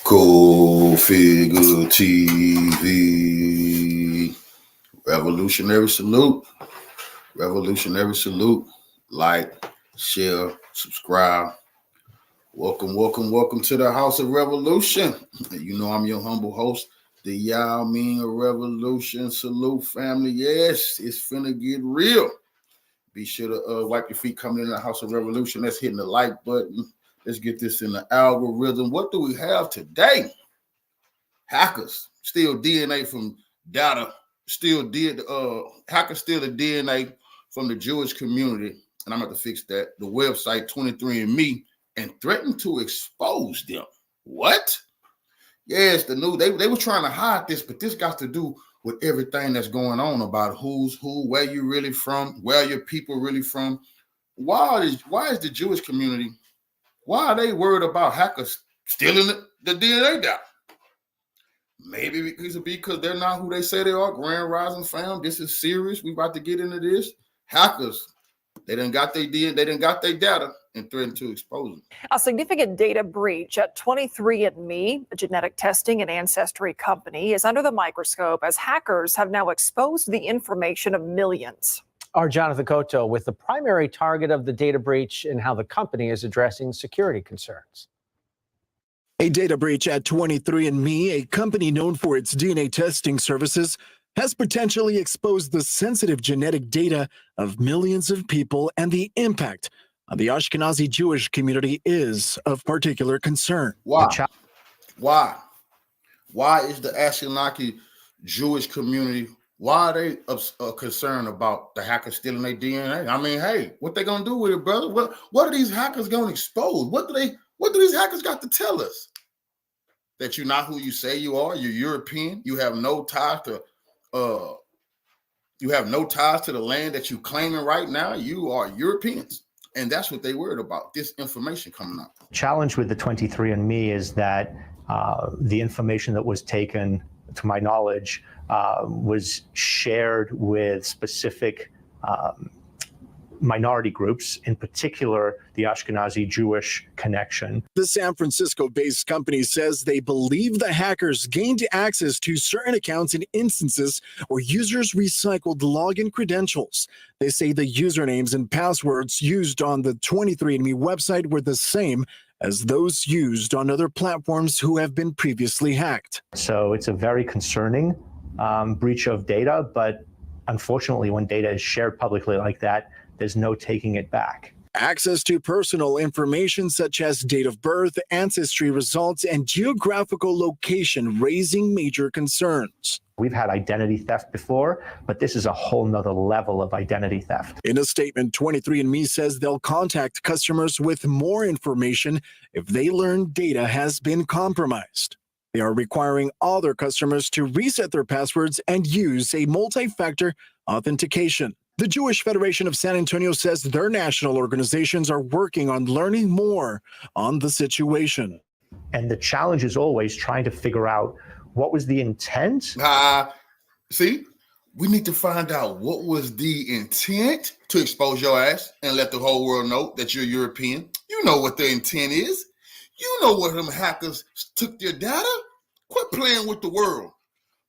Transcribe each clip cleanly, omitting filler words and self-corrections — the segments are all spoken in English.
Go Figure TV. Revolutionary salute. Revolutionary salute. Like, share, subscribe. Welcome to the House of Revolution. You know I'm your humble host, the Yao Ming Revolution Salute family. Yes, it's finna get real. Be sure to wipe your feet coming in the House of Revolution. That's hitting the like button. Let's get this in the algorithm. What do we have today? Hackers steal DNA from data. Hackers steal the DNA from the Jewish community, and I'm going to fix that. The website 23andme and threaten to expose them. What? Yes, the news. They were trying to hide this, but this got to do with everything that's going on about who's who, where you really from, where your people really from. Why is the Jewish community? Why are they worried about hackers stealing the DNA data? Maybe because they're not who they say they are. Grand Rising fam, this is serious. We about to get into this. Hackers, they done got their DNA, they done got their data and threatened to expose them. A significant data breach at 23andme, a genetic testing and ancestry company, is under the microscope as hackers have now exposed the information of millions. Our Jonathan Cotto with the primary target of the data breach and how the company is addressing security concerns. A data breach at 23andme, a company known for its DNA testing services, has potentially exposed the sensitive genetic data of millions of people, and the impact on the Ashkenazi Jewish community is of particular concern. Why is the Ashkenazi Jewish community, why are they concerned about the hackers stealing their DNA? I mean, hey, what they gonna do with it, brother? What are these hackers gonna expose? What do these hackers got to tell us? That you're not who you say you are. You're European. You have no ties to the land that you're claiming right now. You are Europeans, and that's what they worried about. This information coming out. Challenge with the 23andme is that the information that was taken, to my knowledge, was shared with specific minority groups, in particular, the Ashkenazi Jewish connection. The San Francisco-based company says they believe the hackers gained access to certain accounts in instances where users recycled login credentials. They say the usernames and passwords used on the 23andme website were the same as those used on other platforms who have been previously hacked. So it's a very concerning breach of data, but unfortunately, when data is shared publicly like that, there's no taking it back. Access to personal information such as date of birth, ancestry results, and geographical location raising major concerns. We've had identity theft before, but this is a whole nother level of identity theft. In a statement, 23andme says they'll contact customers with more information if they learn data has been compromised. They are requiring all their customers to reset their passwords and use a multi-factor authentication. The Jewish Federation of San Antonio says their national organizations are working on learning more on the situation. And the challenge is always trying to figure out what was the intent. See, we need to find out what was the intent to expose your ass and let the whole world know that you're European. You know what the intent is. You know what them hackers took their data. Quit playing with the world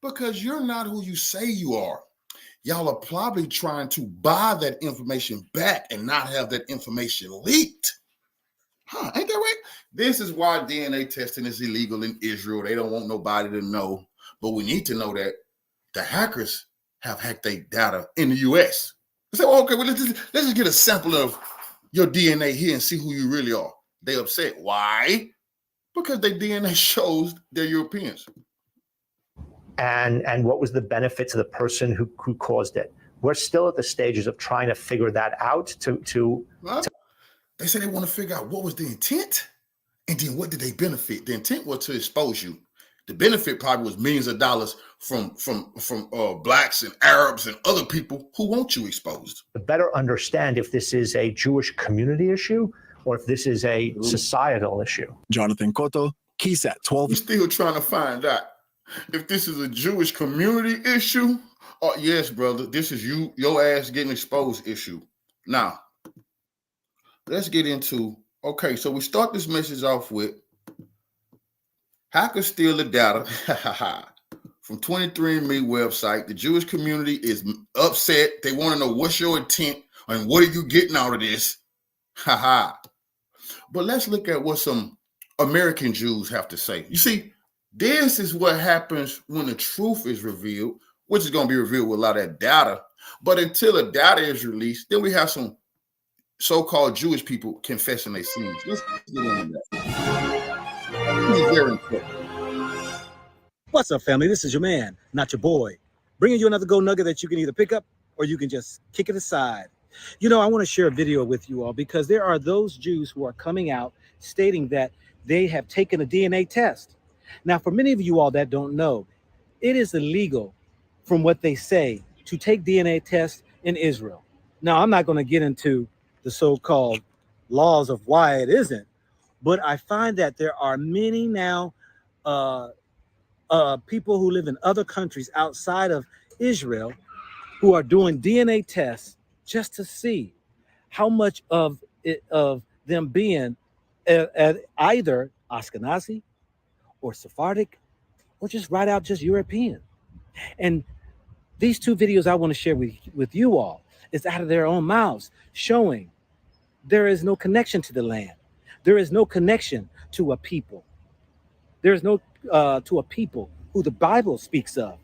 because you're not who you say you are. Y'all are probably trying to buy that information back and not have that information leaked. Ain't that right? This is why DNA testing is illegal in Israel. They don't want nobody to know. But we need to know that the hackers have hacked their data in the U.S. Say, okay, well, let's just get a sample of your DNA here and see who you really are. They upset. Why? Because their DNA shows they're Europeans. And what was the benefit to the person who caused it? We're still at the stages of trying to figure that out. They say they want to figure out what was the intent, and then what did they benefit? The intent was to expose you. The benefit probably was millions of dollars from blacks and Arabs and other people who want you exposed. To better understand if this is a Jewish community issue or if this is a societal issue. Jonathan Cotto, KSAT 12. We're still trying to find out if this is a Jewish community issue, or yes, brother, this is your ass getting exposed issue. Now, let's get into, okay, so we start this message off with Hackers steal the data from 23andme website. The Jewish community is upset. They want to know what's your intent and what are you getting out of this? But let's look at what some American Jews have to say. You see, this is what happens when the truth is revealed, which is going to be revealed with a lot of that data. But until the data is released, then we have some so-called Jewish people confessing their sins. Let's get into that. This is very important. What's up, family? This is your man, not your boy, bringing you another gold nugget that you can either pick up or you can just kick it aside. You know, I want to share a video with you all because there are those Jews who are coming out stating that they have taken a DNA test. Now, for many of you all that don't know, it is illegal, from what they say, to take DNA tests in Israel. Now, I'm not going to get into the so-called laws of why it isn't, but I find that there are many now people who live in other countries outside of Israel who are doing DNA tests just to see how much of them being either Ashkenazi or Sephardic or just right out just European. And these two videos I want to share with you all is out of their own mouths, showing there is no connection to the land. There is no connection to a people. There is no to a people who the Bible speaks of.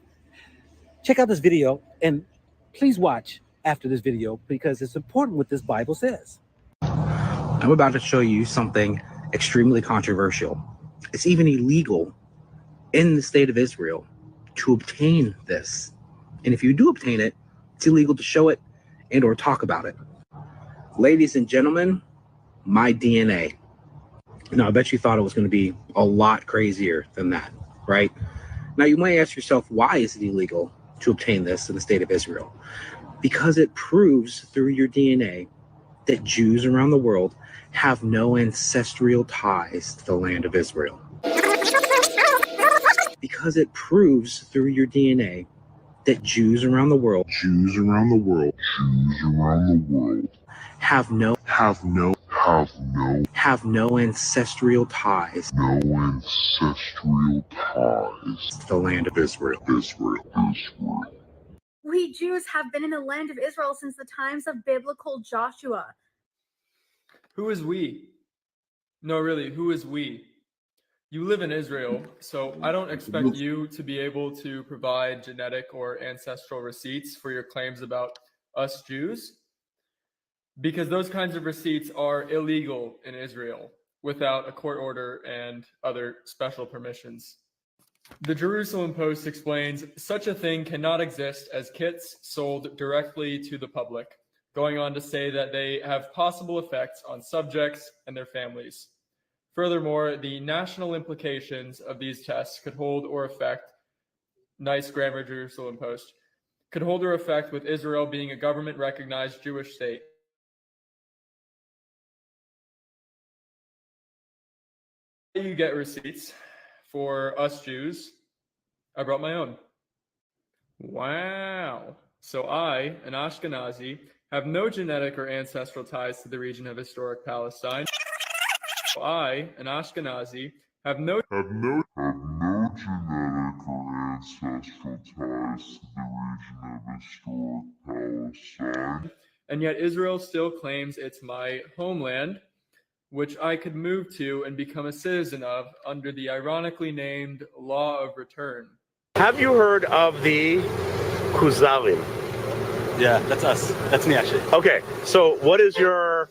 Check out this video and please watch after this video because it's important what this Bible says. I'm about to show you something extremely controversial. It's even illegal in the state of Israel to obtain this. And if you do obtain it, it's illegal to show it and or talk about it. Ladies and gentlemen, my DNA. Now, I bet you thought it was going to be a lot crazier than that, right? Now, you might ask yourself, why is it illegal to obtain this in the state of Israel? Because it proves through your DNA that Jews around the world have no ancestral ties to the land of Israel. Because it proves through your DNA that Jews around the world have no ancestral ties to the land of Israel. We Jews have been in the land of Israel since the times of biblical Joshua. Who is we? No, really, who is we? You live in Israel, so I don't expect you to be able to provide genetic or ancestral receipts for your claims about us Jews, because those kinds of receipts are illegal in Israel without a court order and other special permissions. The Jerusalem Post explains such a thing cannot exist as kits sold directly to the public, going on to say that they have possible effects on subjects and their families. Furthermore, the national implications of these tests could hold or affect, nice grammar, Jerusalem Post, could hold or affect with Israel being a government-recognized Jewish state. You get receipts for us Jews. I brought my own. Wow. So I, an Ashkenazi, have no genetic or ancestral ties to the region of historic Palestine. I, an Ashkenazi, have no genetic or ancestral ties to the region of historic Palestine. And yet Israel still claims it's my homeland, which I could move to and become a citizen of under the ironically named Law of Return. Have you heard of the Khazarim? Yeah, that's us. That's me, actually. Okay, so what is your,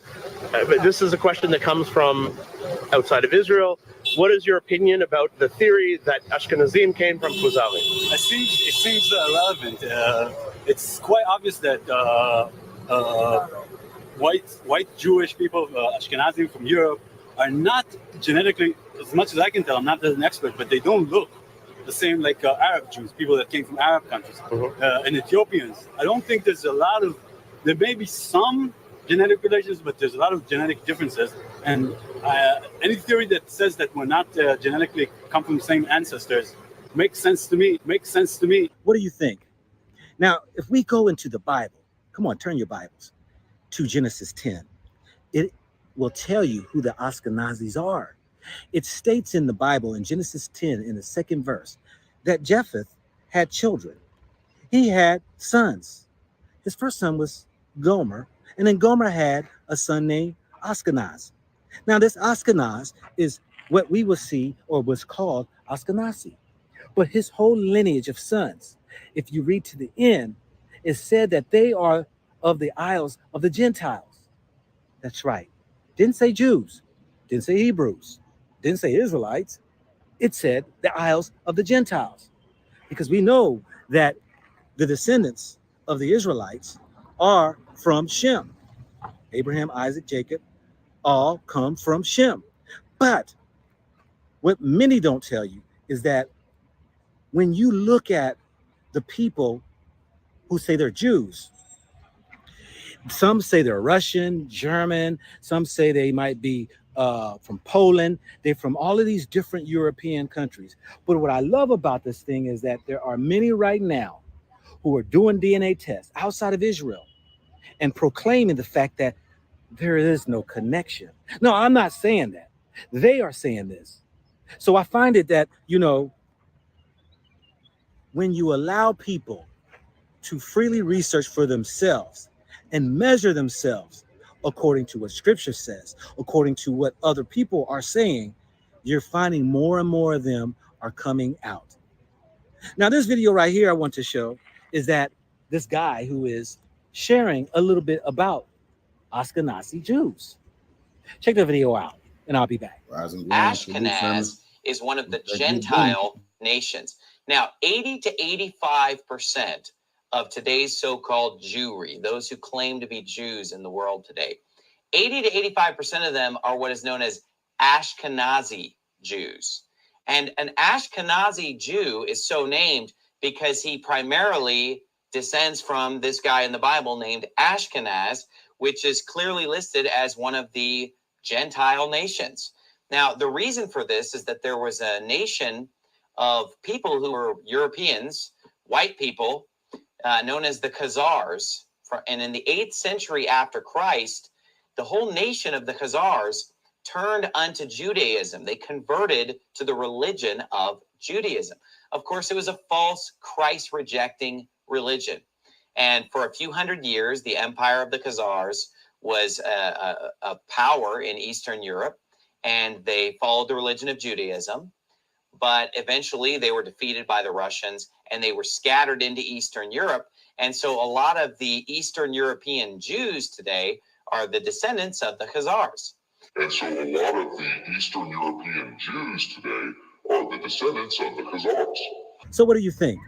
this is a question that comes from outside of Israel. What is your opinion about the theory that Ashkenazim came from Khazarim? It seems relevant. It's quite obvious that white Jewish people, Ashkenazim from Europe, are not genetically, as much as I can tell, I'm not an expert, but they don't look the same like Arab Jews, people that came from Arab countries, and Ethiopians. I don't think there's a lot of, there may be some genetic relations, but there's a lot of genetic differences. And any theory that says that we're not genetically come from the same ancestors makes sense to me. What do you think? Now, if we go into the Bible, come on, turn your Bibles to Genesis 10. It will tell you who the Ashkenazis are. It states in the Bible in Genesis 10 in the second verse that Japheth had children. He had sons. His first son was Gomer, and then Gomer had a son named Ashkenaz. Now, this Ashkenaz is what we will see or was called Ashkenazi. But his whole lineage of sons, if you read to the end, it said that they are of the isles of the Gentiles. That's right. Didn't say Jews, didn't say Hebrews, didn't say Israelites. It said the isles of the Gentiles. Because we know that the descendants of the Israelites are from Shem. Abraham, Isaac, Jacob, all come from Shem. But what many don't tell you is that when you look at the people who say they're Jews, some say they're Russian, German, some say they might be from Poland. They're from all of these different European countries. But what I love about this thing is that there are many right now who are doing DNA tests outside of Israel and proclaiming the fact that there is no connection. No, I'm not saying that. They are saying this. So I find it that, when you allow people to freely research for themselves and measure themselves according to what scripture says, according to what other people are saying, you're finding more and more of them are coming out. Now, this video right here I want to show is that this guy who is sharing a little bit about Ashkenazi Jews. Check the video out, and I'll be back. Ashkenaz is one of the Gentile nations. Now, 80 to 85% of today's so-called Jewry, those who claim to be Jews in the world today, 80 to 85% of them are what is known as Ashkenazi Jews. And an Ashkenazi Jew is so named because he primarily descends from this guy in the Bible named Ashkenaz, which is clearly listed as one of the Gentile nations. Now, the reason for this is that there was a nation of people who were Europeans, white people, known as the Khazars. And in the 8th century after Christ, the whole nation of the Khazars turned unto Judaism. They converted to the religion of Judaism. Of course, it was a false, Christ-rejecting religion. And for a few hundred years, the empire of the Khazars was a power in Eastern Europe, and they followed the religion of Judaism. But eventually, they were defeated by the Russians, and they were scattered into Eastern Europe. And so a lot of the Eastern European Jews today are the descendants of the Khazars. And so a lot of the Eastern European Jews today are the descendants of the Khazars. So what do you think?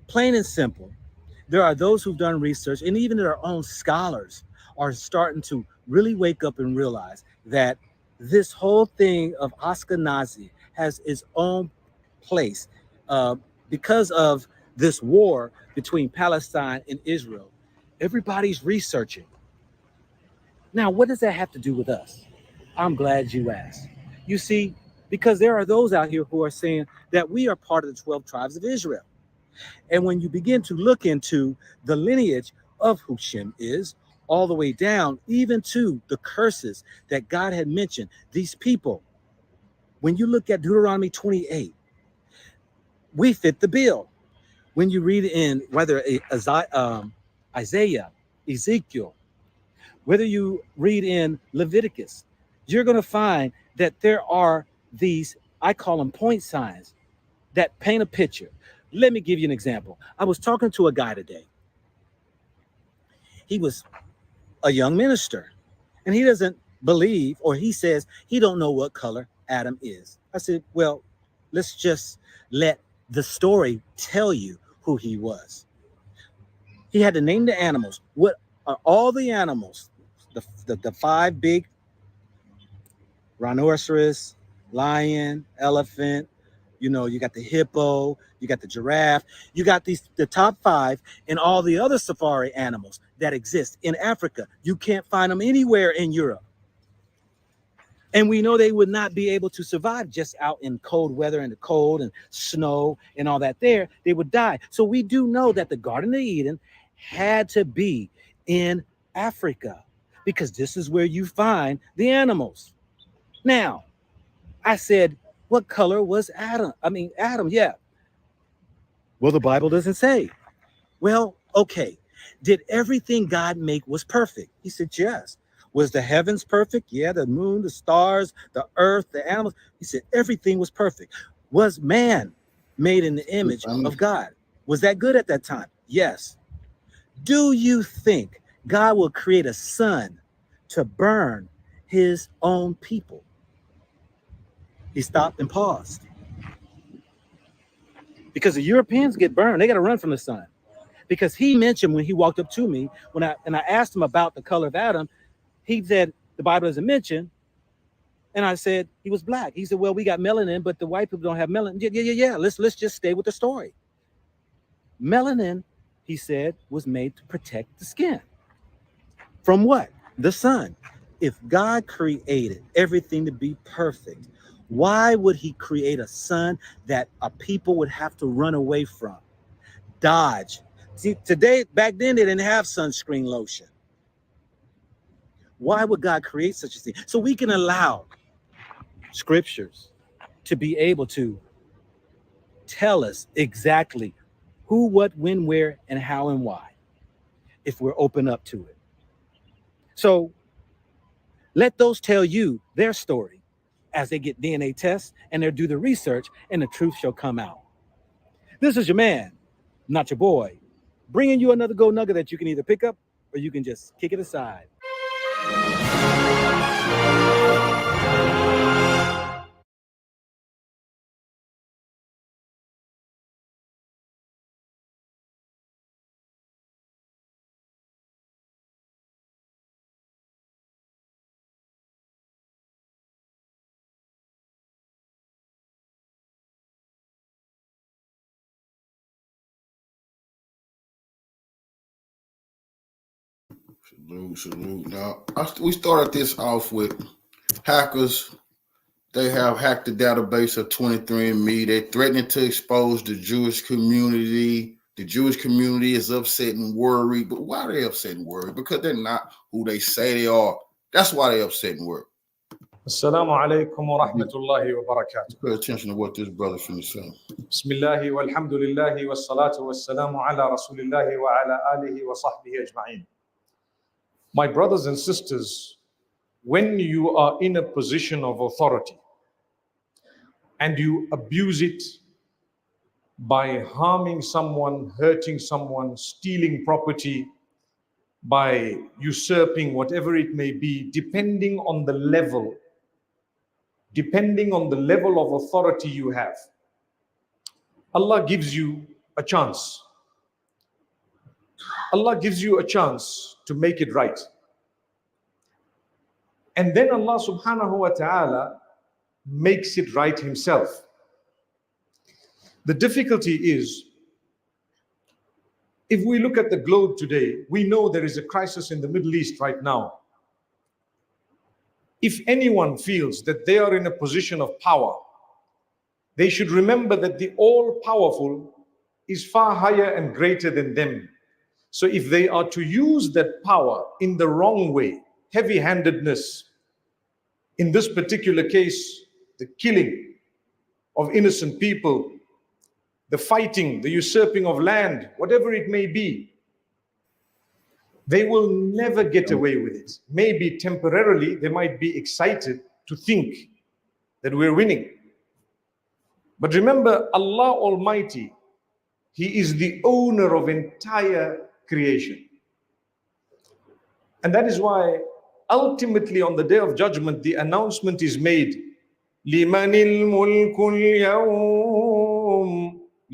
Plain and simple, there are those who've done research, and even their own scholars are starting to really wake up and realize that this whole thing of Ashkenazi has its own place because of this war between Palestine and Israel. Everybody's researching. Now, what does that have to do with us? I'm glad you asked. You see, because there are those out here who are saying that we are part of the 12 tribes of Israel. And when you begin to look into the lineage of who Shem is, all the way down, even to the curses that God had mentioned, these people, when you look at Deuteronomy 28, we fit the bill. When you read in whether Isaiah, Ezekiel, whether you read in Leviticus, you're going to find that there are these, I call them point signs, that paint a picture. Let me give you an example. I was talking to a guy today. He was a young minister, and he doesn't believe, or he says he don't know what color Adam is. I said, well, let's just let the story tell you who he was. He had to name the animals. What are all the animals? The 5 big: rhinoceros, lion, elephant, you got the hippo, you got the giraffe, you got the top 5, and all the other safari animals that exist in Africa. You can't find them anywhere in Europe. And we know they would not be able to survive just out in cold weather and the cold and snow and all that there. They would die. So we do know that the Garden of Eden had to be in Africa, because this is where you find the animals. Now, I said, what color was Adam? Adam, yeah. Well, the Bible doesn't say. Well, okay. Did everything God make was perfect? He said, yes. Was the heavens perfect? Yeah, the moon, the stars, the earth, the animals. He said, everything was perfect. Was man made in the image of God? Was that good at that time? Yes. Do you think God will create a sun to burn his own people? He stopped and paused. Because the Europeans get burned, they got to run from the sun. Because he mentioned when he walked up to me, when I asked him about the color of Adam, he said the Bible doesn't mention, and I said he was black. He said, "Well, we got melanin, but the white people don't have melanin." Yeah. Let's just stay with the story. Melanin, he said, was made to protect the skin. From what? The sun. If God created everything to be perfect, why would he create a sun that a people would have to run away from? Dodge. See, back then, they didn't have sunscreen lotion. Why would God create such a thing? So we can allow scriptures to be able to tell us exactly who, what, when, where, and how, and why, if we're open up to it. So let those tell you their story as they get DNA tests and they do the research, and the truth shall come out. This is your man, not your boy, bringing you another gold nugget that you can either pick up or you can just kick it aside. Salute. Now, we started this off with hackers. They have hacked the database of 23andme. They're threatening to expose the Jewish community. The Jewish community is upset and worried. But why are they upset and worried? Because they're not who they say they are. That's why they're upset and worried. Assalamu alaikum wa rahmatullahi wa barakatuh. Pay attention to what this brother's finna say. Bismillahi walhamdulillahi wa salatu wa salamu ala rasulillahi wa ala alihi wa sahbihi ajma'in. My brothers and sisters, when you are in a position of authority and you abuse it by harming someone, hurting someone, stealing property, by usurping whatever it may be, depending on the level of authority you have, Allah gives you a chance. Allah gives you a chance to make it right. And then Allah subhanahu wa ta'ala makes it right himself. The difficulty is, if we look at the globe today, we know there is a crisis in the Middle East right now. If anyone feels that they are in a position of power, they should remember that the all-powerful is far higher and greater than them. So if they are to use that power in the wrong way, heavy-handedness, in this particular case, the killing of innocent people, the fighting, the usurping of land, whatever it may be, they will never get away with it. Maybe temporarily they might be excited to think that we're winning. But remember, Allah Almighty, He is the owner of entire creation. And that is why ultimately on the Day of Judgment, the announcement is made, لِمَنِ الْمُلْكُ الْيَوْمِ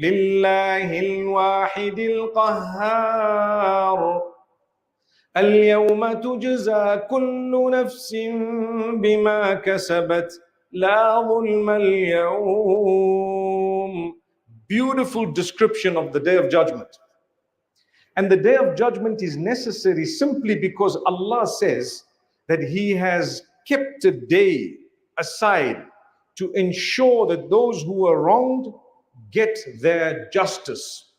لِلَّهِ الْوَاحِدِ الْقَهَّارِ الْيَوْمَ تُجْزَى كُلُّ نَفْسٍ بِمَا كَسَبَتْ لَا ظُلْمَ الْيَوْمِ. Beautiful description of the Day of Judgment. And the Day of Judgment is necessary simply because Allah says that He has kept a day aside to ensure that those who are wronged get their justice.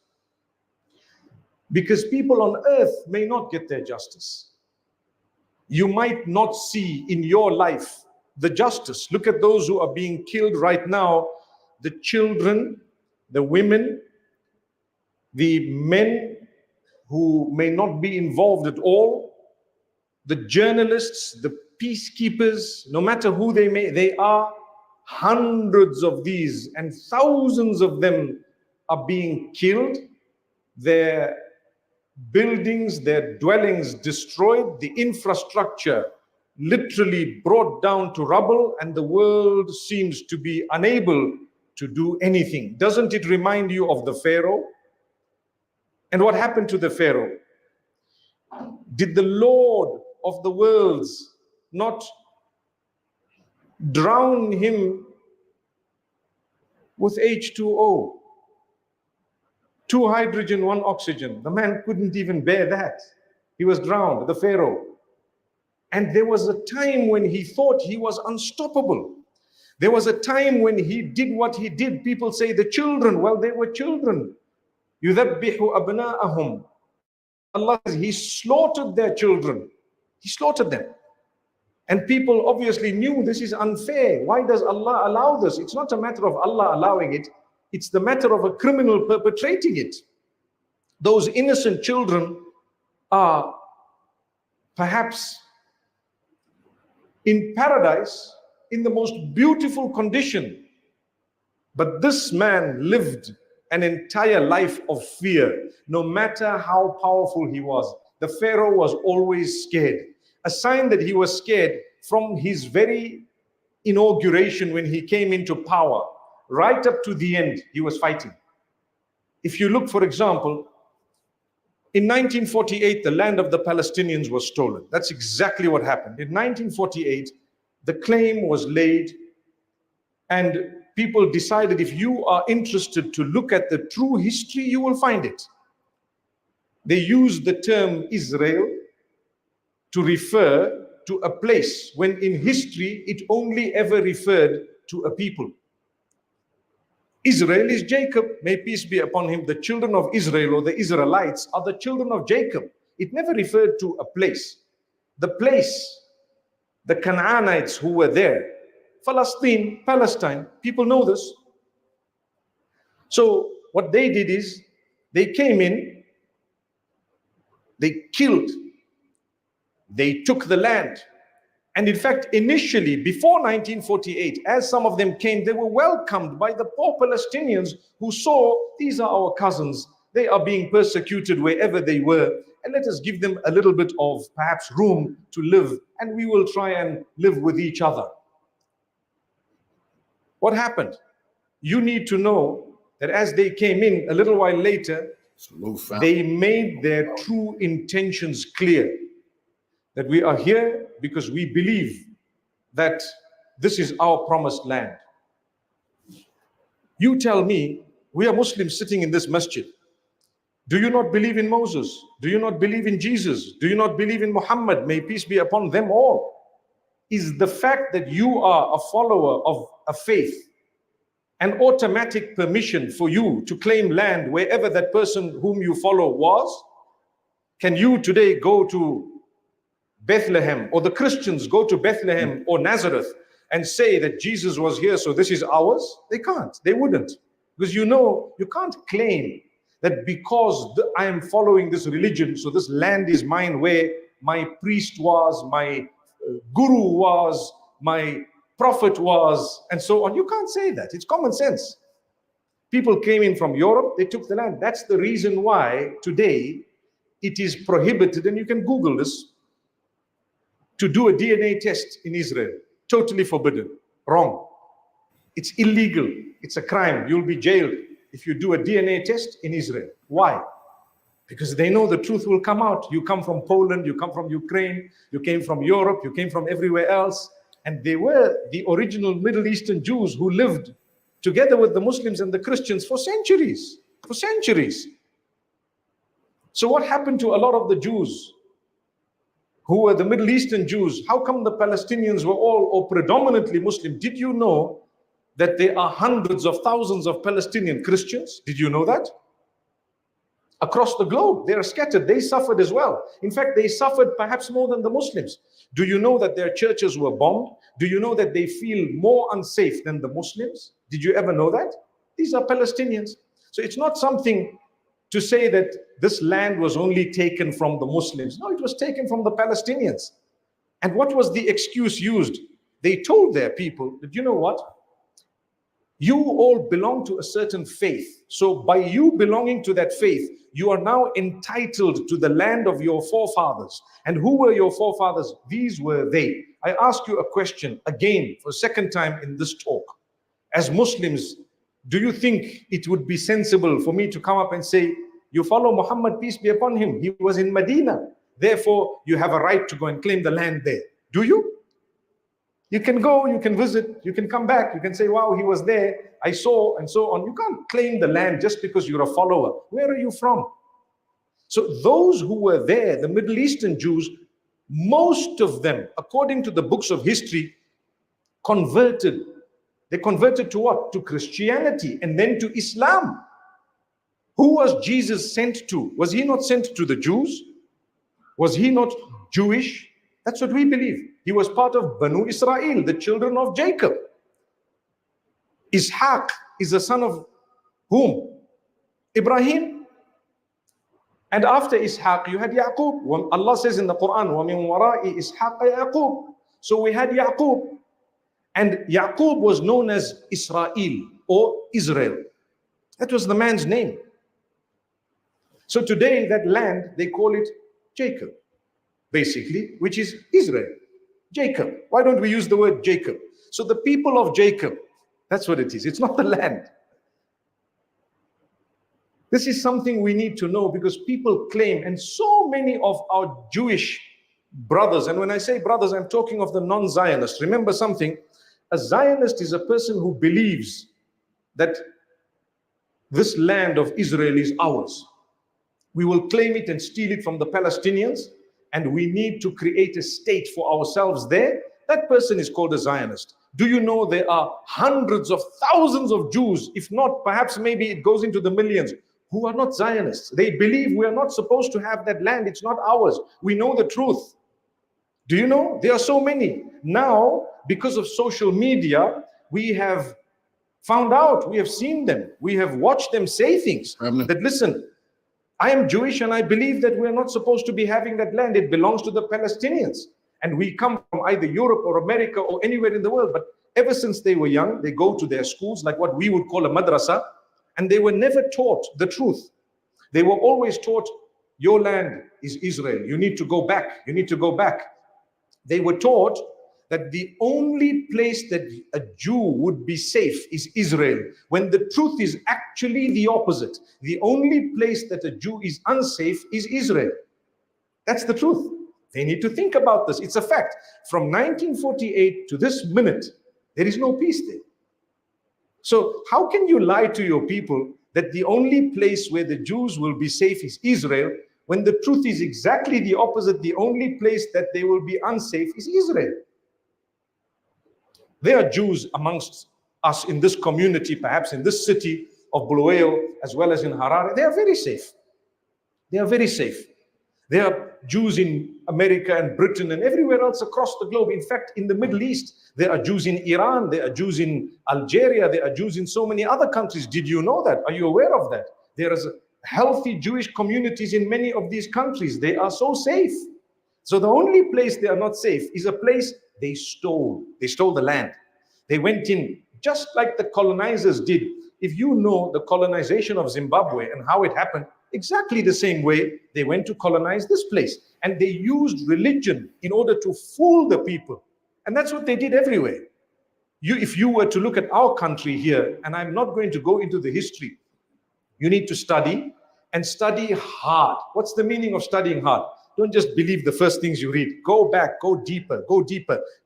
Because people on earth may not get their justice. You might not see in your life the justice. Look at those who are being killed right now, the children, the women, the men who may not be involved at all, the journalists, the peacekeepers, no matter who they are, hundreds of these and thousands of them are being killed, their buildings, their dwellings destroyed, the infrastructure literally brought down to rubble, and the world seems to be unable to do anything. Doesn't it remind you of the Pharaoh? And what happened to the Pharaoh? Did the Lord of the worlds not drown him with H2O? 2 hydrogen, 1 oxygen. The man couldn't even bear that. He was drowned, the Pharaoh. And there was a time when he thought he was unstoppable. There was a time when he did what he did. People say the children, well, they were children. يُذَبِّحُ أَبْنَاءَهُمْ. Allah says he slaughtered their children. He slaughtered them. And people obviously knew this is unfair. Why does Allah allow this? It's not a matter of Allah allowing it. It's the matter of a criminal perpetrating it. Those innocent children are perhaps in paradise in the most beautiful condition. But this man lived an entire life of fear, no matter how powerful he was. The Pharaoh was always scared. A sign that he was scared from his very inauguration when he came into power, right up to the end, he was fighting. If you look, for example, in 1948, the land of the Palestinians was stolen. That's exactly what happened. In 1948, the claim was laid, and people decided if you are interested to look at the true history, you will find it. They used the term Israel to refer to a place when in history it only ever referred to a people. Israel is Jacob, may peace be upon him. The children of Israel, or the Israelites, are the children of Jacob. It never referred to a place. The place, the Canaanites who were there, Palestine, people know this. So what they did is, they came in, they killed, they took the land. And in fact, initially, before 1948, as some of them came, they were welcomed by the poor Palestinians who saw, these are our cousins, they are being persecuted wherever they were, and let us give them a little bit of perhaps room to live, and we will try and live with each other. What happened? You need to know that as they came in a little while later, they made their true intentions clear. That we are here because we believe that this is our promised land. You tell me, we are Muslims sitting in this masjid. Do you not believe in Moses? Do you not believe in Jesus? Do you not believe in Muhammad? May peace be upon them all. Is the fact that you are a follower of a faith an automatic permission for you to claim land wherever that person whom you follow was? Can you today go to Bethlehem, or the Christians go to Bethlehem or Nazareth and say that Jesus was here, so this is ours? They can't, they wouldn't. Because you know, you can't claim that because I am following this religion, so this land is mine where my priest was, my guru was, my prophet was, and so on. You can't say that. It's common sense. People came in from Europe, they took the land. That's the reason why today it is prohibited, and you can Google this, to do a DNA test in Israel. Totally forbidden. Wrong. It's illegal. It's a crime. You'll be jailed if you do a DNA test in Israel. Why? Because they know the truth will come out. You come from Poland, you come from Ukraine, you came from Europe, you came from everywhere else. And they were the original Middle Eastern Jews who lived together with the Muslims and the Christians for centuries. For centuries. So what happened to a lot of the Jews who were the Middle Eastern Jews? How come the Palestinians were all or predominantly Muslim? Did you know that there are hundreds of thousands of Palestinian Christians? Did you know that? across the globe. They are scattered. They suffered as well. In fact, they suffered perhaps more than the Muslims. Do you know that their churches were bombed? Do you know that they feel more unsafe than the Muslims? Did you ever know that? These are Palestinians. So it's not something to say that this land was only taken from the Muslims. No, it was taken from the Palestinians. And what was the excuse used? They told their people that, you know what? You all belong to a certain faith. So by you belonging to that faith, you are now entitled to the land of your forefathers. And who were your forefathers? These were they. I ask you a question again for a second time in this talk. As Muslims, do you think it would be sensible for me to come up and say, you follow Muhammad, peace be upon him, he was in Medina, therefore you have a right to go and claim the land there? Do you? You can go, you can visit, you can come back, you can say, wow, he was there, I saw, and so on. You can't claim the land just because you're a follower. Where are you from? So those who were there, the Middle Eastern Jews, most of them, according to the books of history, converted. They converted to what? To Christianity and then to Islam. Who was Jesus sent to? Was he not sent to the Jews? Was he not Jewish? That's what we believe. He was part of Banu Israel, the children of Jacob. Ishaq is the son of whom? Ibrahim. And after Ishaq, you had Yaqub. Allah says in the Quran, وَمِن وَرَاءِ إِسْحَاقَ يَعْقُوب. So we had Yaqub. And Yaqub was known as Israel or Israel. That was the man's name. So today, that land, they call it Jacob, basically, which is Israel. Jacob. Why don't we use the word Jacob? So the people of Jacob, that's what it is. It's not the land. This is something we need to know, because people claim, and so many of our Jewish brothers, and when I say brothers, I'm talking of the non-Zionists. Remember something, a Zionist is a person who believes that this land of Israel is ours. We will claim it and steal it from the Palestinians, and we need to create a state for ourselves there. That person is called a Zionist. Do you know there are hundreds of thousands of Jews, if not, perhaps maybe it goes into the millions, who are not Zionists? They believe we are not supposed to have that land. It's not ours. We know the truth. Do you know? There are so many. Now, because of social media, we have found out, we have seen them, we have watched them say things that, listen, I am Jewish and I believe that we're not supposed to be having that land. It belongs to the Palestinians. And we come from either Europe or America or anywhere in the world. But ever since they were young, they go to their schools, like what we would call a madrasa, and they were never taught the truth. They were always taught, your land is Israel. You need to go back. You need to go back. They were taught that the only place that a Jew would be safe is Israel, when the truth is actually the opposite. The only place that a Jew is unsafe is Israel. That's the truth. They need to think about this. It's a fact. From 1948 to this minute, there is no peace there. So how can you lie to your people that the only place where the Jews will be safe is Israel, when the truth is exactly the opposite? The only place that they will be unsafe is Israel. There are Jews amongst us in this community, perhaps in this city of Bulawayo, as well as in Harare. They are very safe. They are very safe. There are Jews in America and Britain and everywhere else across the globe. In fact, in the Middle East, there are Jews in Iran, there are Jews in Algeria, there are Jews in so many other countries. Did you know that? Are you aware of that? There is healthy Jewish communities in many of these countries. They are so safe. So the only place they are not safe is a place they stole. They stole the land. They went in just like the colonizers did. If you know the colonization of Zimbabwe and how it happened, exactly the same way they went to colonize this place. And they used religion in order to fool the people. And that's what they did everywhere. If you were to look at our country here, and I'm not going to go into the history, you need to study and study hard. What's the meaning of studying hard? Don't just believe the first things you read. Go back, go deeper,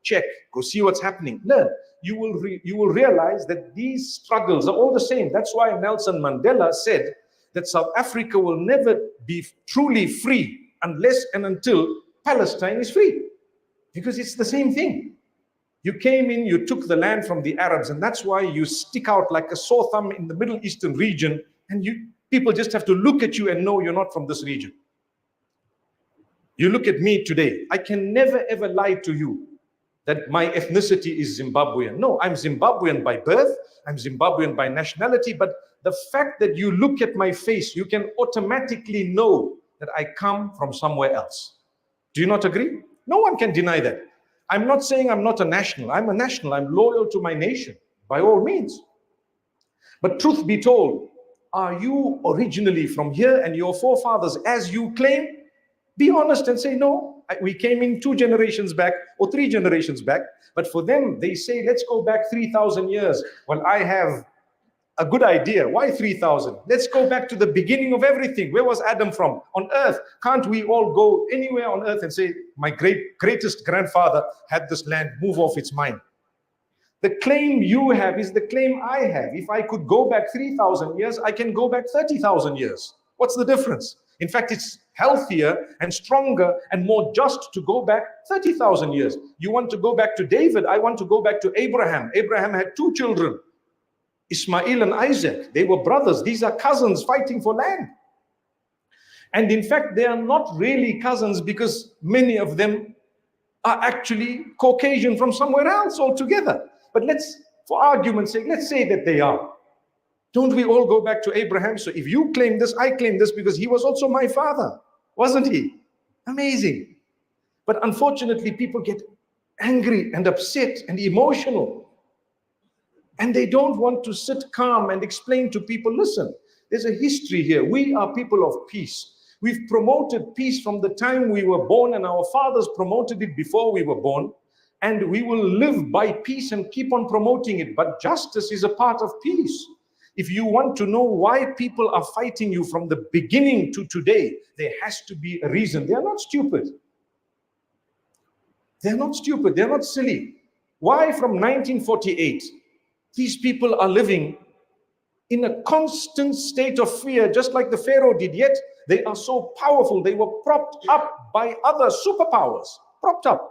check, go see what's happening. Learn. You will realize that these struggles are all the same. That's why Nelson Mandela said that South Africa will never be truly free unless and until Palestine is free. Because it's the same thing. You came in, you took the land from the Arabs, and that's why you stick out like a sore thumb in the Middle Eastern region, and People just have to look at you and know you're not from this region. You look at me today, I can never ever lie to you that my ethnicity is Zimbabwean. No, I'm Zimbabwean by birth, I'm Zimbabwean by nationality, but the fact that you look at my face, you can automatically know that I come from somewhere else. Do you not agree? No one can deny that. I'm not saying I'm not a national. I'm a national. I'm loyal to my nation, by all means. But truth be told, are you originally from here and your forefathers, as you claim? Be honest and say, no, we came in 2 generations back or 3 generations back. But for them, they say, let's go back 3,000 years. Well, I have a good idea. Why 3,000? Let's go back to the beginning of everything. Where was Adam from? On earth. Can't we all go anywhere on earth and say, my greatest grandfather had this land, move off its mine? The claim you have is the claim I have. If I could go back 3,000 years, I can go back 30,000 years. What's the difference? In fact, it's healthier and stronger and more just to go back 30,000 years. You want to go back to David, I want to go back to Abraham. Abraham had 2 children, Ismail and Isaac. They were brothers. These are cousins fighting for land. And in fact, they are not really cousins because many of them are actually Caucasian from somewhere else altogether. But let's, for argument's sake, let's say that they are. Don't we all go back to Abraham? So if you claim this, I claim this because he was also my father, wasn't he? Amazing. But unfortunately, people get angry and upset and emotional. And they don't want to sit calm and explain to people, listen, there's a history here. We are people of peace. We've promoted peace from the time we were born, and our fathers promoted it before we were born. And we will live by peace and keep on promoting it. But justice is a part of peace. If you want to know why people are fighting you from the beginning to today, there has to be a reason. They are not stupid. They're not stupid. They're not silly. Why from 1948, these people are living in a constant state of fear, just like the Pharaoh did, yet they are so powerful. They were propped up by other superpowers, propped up.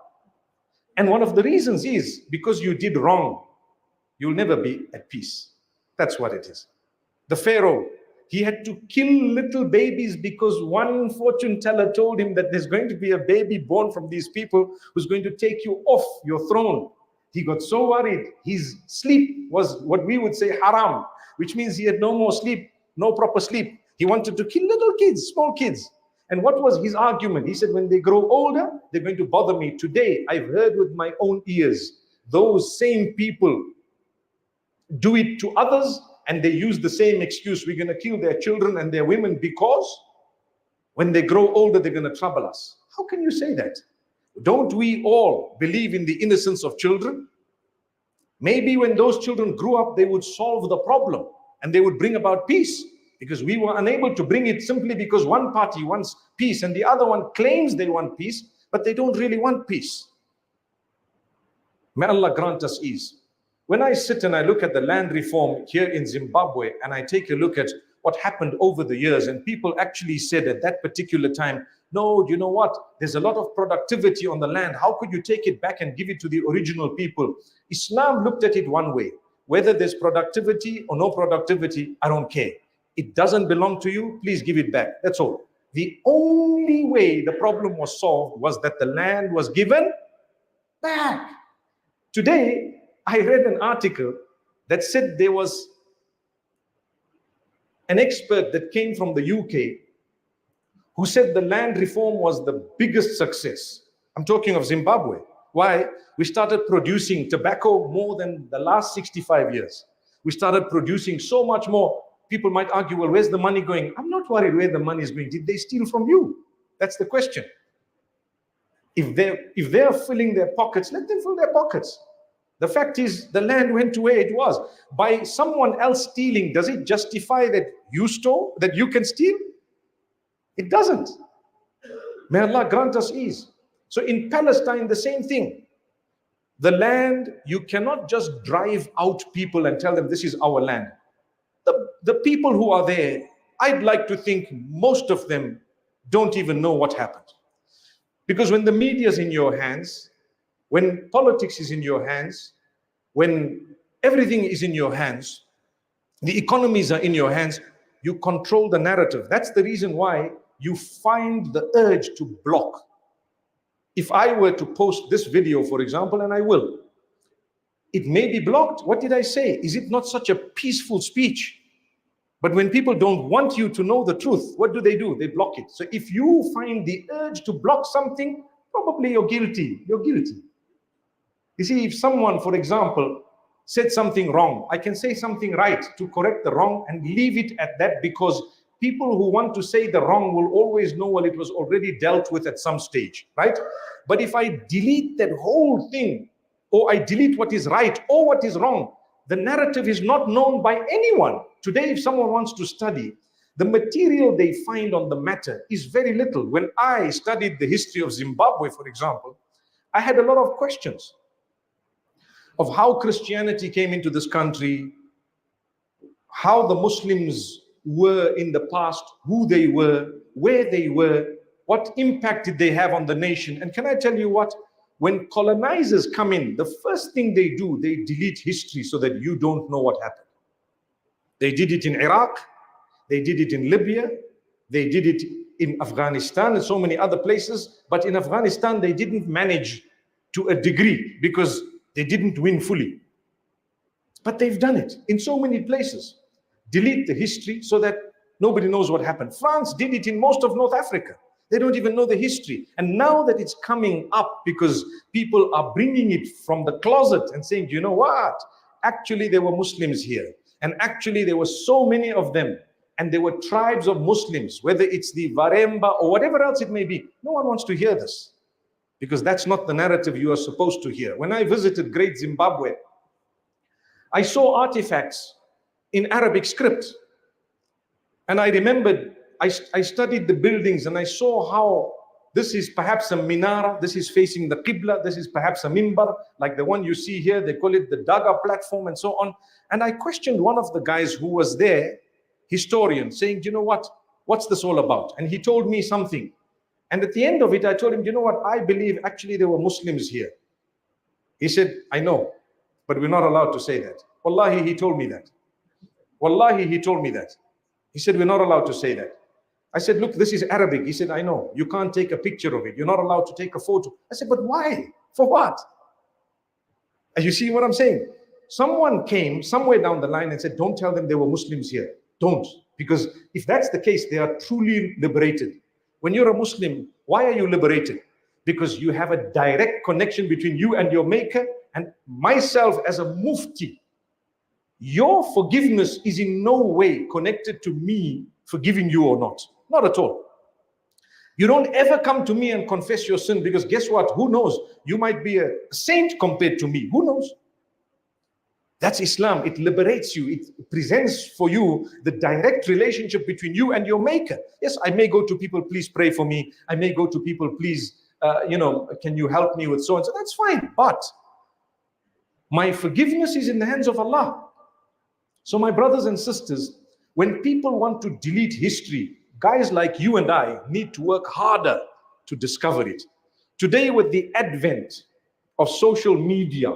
And one of the reasons is because you did wrong, you'll never be at peace. That's what it is. The Pharaoh, he had to kill little babies because one fortune teller told him that there's going to be a baby born from these people who's going to take you off your throne. He got so worried. His sleep was what we would say haram, which means he had no more sleep, no proper sleep. He wanted to kill little kids, small kids. And what was his argument? He said, when they grow older, they're going to bother me. Today, I've heard with my own ears, those same people do it to others, and they use the same excuse. We're going to kill their children and their women because when they grow older, they're going to trouble us. How can you say that? Don't we all believe in the innocence of children? Maybe when those children grew up, they would solve the problem and they would bring about peace, because we were unable to bring it simply because one party wants peace and the other one claims they want peace, but they don't really want peace. May Allah grant us ease. When I sit and I look at the land reform here in Zimbabwe, and I take a look at what happened over the years, and people actually said at that particular time, no, you know what? There's a lot of productivity on the land. How could you take it back and give it to the original people? Islam looked at it one way. Whether there's productivity or no productivity, I don't care. It doesn't belong to you. Please give it back. That's all. The only way the problem was solved was that the land was given back. Today, I read an article that said there was an expert that came from the UK who said the land reform was the biggest success. I'm talking of Zimbabwe. Why? We started producing tobacco more than the last 65 years. We started producing so much more. People might argue, well, where's the money going? I'm not worried where the money is going. Did they steal from you? That's the question. If they're filling their pockets, let them fill their pockets. The fact is, the land went to where it was. By someone else stealing, does it justify that you stole, that you can steal? It doesn't. May Allah grant us ease. So in Palestine, the same thing. The land, you cannot just drive out people and tell them this is our land. The people who are there, I'd like to think most of them don't even know what happened. Because when the media is in your hands, when politics is in your hands, when everything is in your hands, the economies are in your hands, You control the narrative. That's the reason why you find the urge to block. If I were to post this video, for example, and I will, it may be blocked. What did I say? Is it not such a peaceful speech? But when people don't want you to know the truth, what do? They block it. So if you find the urge to block something, probably you're guilty. You're guilty. You see, if someone, for example, said something wrong, I can say something right to correct the wrong and leave it at that, because people who want to say the wrong will always know, well, it was already dealt with at some stage, right? But if I delete that whole thing, or I delete what is right or what is wrong, the narrative is not known by anyone. Today, if someone wants to study, the material they find on the matter is very little. When I studied the history of Zimbabwe, for example, I had a lot of questions of how Christianity came into this country, how the Muslims were in the past, who they were, where they were, what impact did they have on the nation. And can I tell you what? When colonizers come in, the first thing they do, they delete history so that you don't know what happened. They did it in Iraq, they did it in Libya, they did it in Afghanistan and so many other places. But in Afghanistan, they didn't manage to a degree because they didn't win fully. But they've done it in so many places. Delete the history so that nobody knows what happened. France did it in most of North Africa. They don't even know the history. And now that it's coming up because people are bringing it from the closet and saying, you know what? Actually, there were Muslims here. And actually, there were so many of them. And there were tribes of Muslims, whether it's the Varemba or whatever else it may be. No one wants to hear this, because that's not the narrative you are supposed to hear. When I visited Great Zimbabwe, I saw artifacts in Arabic script. And I remembered, I studied the buildings and I saw how this is perhaps a minara, this is facing the Qibla, this is perhaps a mimbar, like the one you see here, they call it the Daga platform and so on. And I questioned one of the guys who was there, historian, saying, you know what, what's this all about? And he told me something. And at the end of it, I told him, you know what, I believe actually there were Muslims here. He said, I know, but we're not allowed to say that. Wallahi, he told me that. Wallahi, he told me that. He said, we're not allowed to say that. I said, look, this is Arabic. He said, I know, you can't take a picture of it. You're not allowed to take a photo. I said, but why? For what? And you see what I'm saying? Someone came somewhere down the line and said, don't tell them there were Muslims here. Don't. Because if that's the case, they are truly liberated. When you're a Muslim, why are you liberated? Because you have a direct connection between you and your maker, and myself as a mufti. Your forgiveness is in no way connected to me forgiving you or not. Not at all. You don't ever come to me and confess your sin, because guess what? Who knows? You might be a saint compared to me. Who knows? That's Islam. It liberates you. It presents for you the direct relationship between you and your maker. Yes, I may go to people, please pray for me. I may go to people, please, can you help me with so and so? That's fine. But my forgiveness is in the hands of Allah. So my brothers and sisters, when people want to delete history, guys like you and I need to work harder to discover it. Today, with the advent of social media,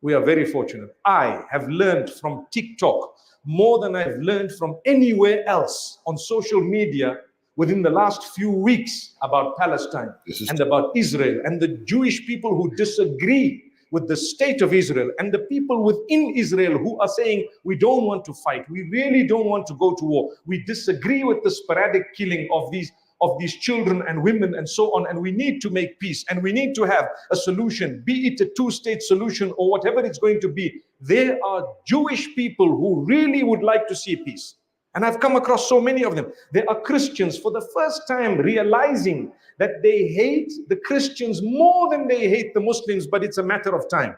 we are very fortunate. I have learned from TikTok more than I've learned from anywhere else on social media within the last few weeks about Palestine and about Israel and the Jewish people who disagree with the state of Israel, and the people within Israel who are saying, we don't want to fight, we really don't want to go to war, we disagree with the sporadic killing of these children and women and so on, and we need to make peace, and we need to have a solution, be it a two-state solution or whatever it's going to be. There are Jewish people who really would like to see peace. And I've come across so many of them. There are Christians for the first time realizing that they hate the Christians more than they hate the Muslims, but it's a matter of time.